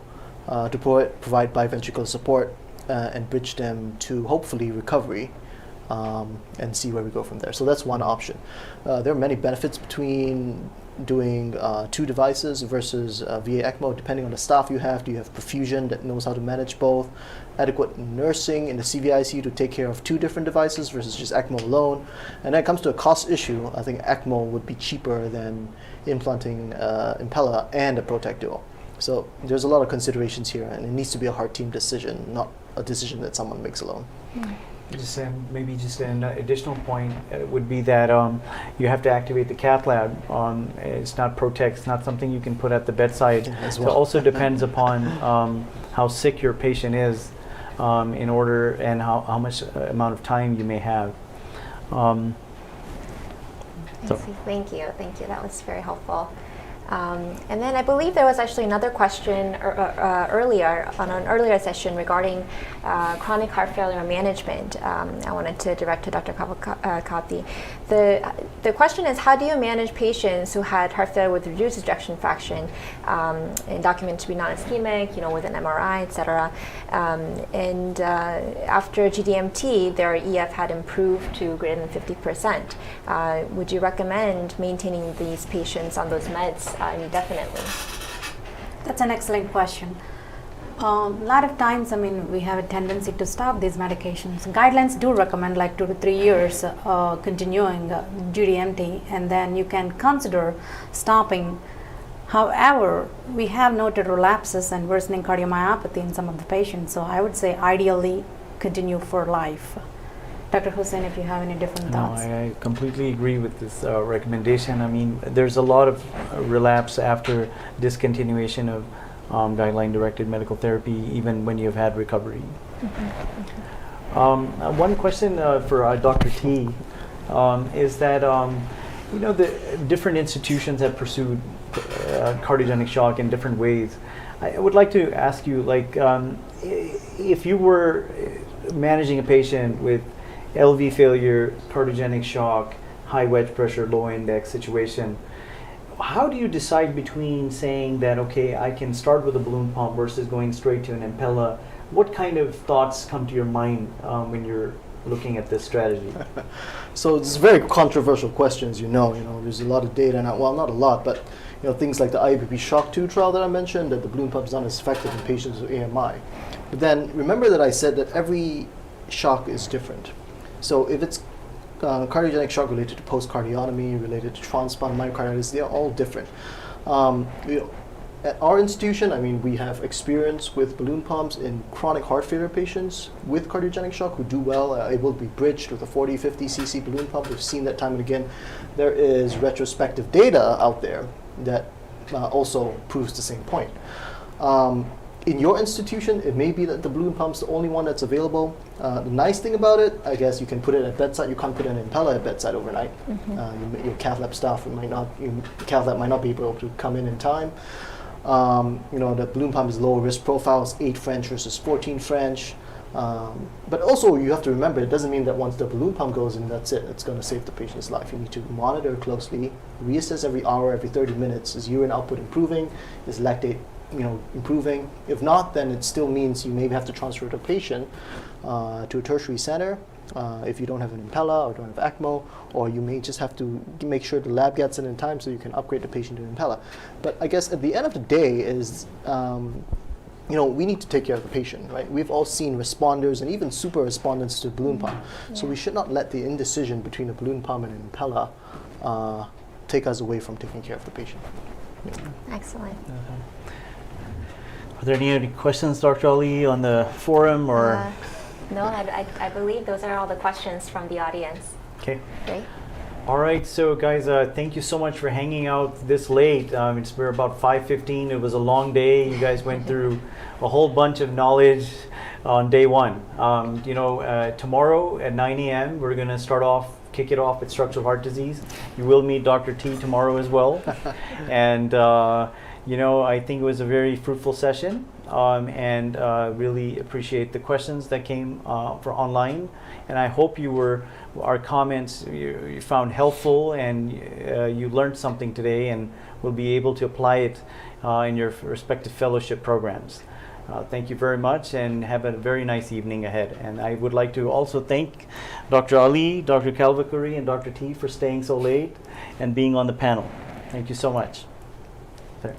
to provide biventricular support and bridge them to hopefully recovery. And see where we go from there. So that's one option. There are many benefits between doing 2 devices versus VA ECMO, depending on the staff you have. Do you have perfusion that knows how to manage both? Adequate nursing in the CVICU to take care of 2 different devices versus just ECMO alone? And when it comes to a cost issue, I think ECMO would be cheaper than implanting impella and a PROTAC duo. So there's a lot of considerations here, and it needs to be a heart team decision, not a decision that someone makes alone. Maybe just an additional point would be that you have to activate the cath lab. It's not PROTAC, it's not something you can put at the bedside. As well. It also depends upon how sick your patient is. in order, and how much amount of time you may have. I see. Thank you. That was very helpful. And then I believe there was actually another question earlier on an earlier session regarding chronic heart failure management. I wanted to direct to Dr. Kavati. The question is, how do you manage patients who had heart failure with reduced ejection fraction and documented to be non-ischemic, with an MRI, etc. And after GDMT, their EF had improved to greater than 50%. Would you recommend maintaining these patients on those meds indefinitely? That's an excellent question. A lot of times, we have a tendency to stop these medications. Guidelines do recommend like 2 to 3 years continuing GDMT, and then you can consider stopping. However, we have noted relapses and worsening cardiomyopathy in some of the patients, so I would say ideally continue for life. Dr. Hussain, if you have any different thoughts. No, I completely agree with this recommendation. There's a lot of relapse after discontinuation of guideline-directed medical therapy, even when you've had recovery. One question for Dr. T is that the different institutions have pursued cardiogenic shock in different ways. I would like to ask you, if you were managing a patient with LV failure, cardiogenic shock, high wedge pressure, low index situation, how do you decide between saying that, okay, I can start with a balloon pump versus going straight to an Impella? What kind of thoughts come to your mind when you're looking at this strategy? So it's very controversial questions, there's a lot of data, not a lot, but things like the IABP Shock 2 trial that I mentioned, that the balloon pump is not as effective in patients with AMI. But then remember that I said that every shock is different. So if it's cardiogenic shock related to post-cardiotomy, related to transplant myocarditis, they are all different. At our institution, we have experience with balloon pumps in chronic heart failure patients with cardiogenic shock who do well, are able to be bridged with a 40, 50 cc balloon pump. We've seen that time and again. There is retrospective data out there that also proves the same point. In your institution, it may be that the balloon pump's the only one that's available. The nice thing about it, I guess you can put it at bedside. You can't put an Impella at bedside overnight. Your cath lab staff cath lab might not be able to come in time. The balloon pump is lower risk profile. It's 8 French versus 14 French. But also you have to remember, it doesn't mean that once the balloon pump goes in, that's it. It's going to save the patient's life. You need to monitor closely, reassess every hour, every 30 minutes. Is urine output improving? Is lactate improving? If not, then it still means you may have to transfer the patient to a tertiary center if you don't have an Impella or don't have ECMO, or you may just have to make sure the lab gets in time so you can upgrade the patient to an Impella. But I guess at the end of the day is, we need to take care of the patient, right? We've all seen responders and even super respondents to balloon pump. So we should not let the indecision between a balloon pump and an Impella take us away from taking care of the patient. Excellent. Are there any questions, Dr. Ali, on the forum or? No, I believe those are all the questions from the audience. Okay. Great. All right, so guys, thank you so much for hanging out this late. We're about 5:15. It was a long day. You guys went through a whole bunch of knowledge on day one. Tomorrow at 9 a.m. we're going to kick it off with structural heart disease. You will meet Dr. T tomorrow as well. And I think it was a very fruitful session, and really appreciate the questions that came for online. And I hope our comments you found helpful, and you learned something today, and will be able to apply it in your respective fellowship programs. Thank you very much, and have a very nice evening ahead. And I would like to also thank Dr. Ali, Dr. Kalvakuri, and Dr. T for staying so late and being on the panel. Thank you so much. There.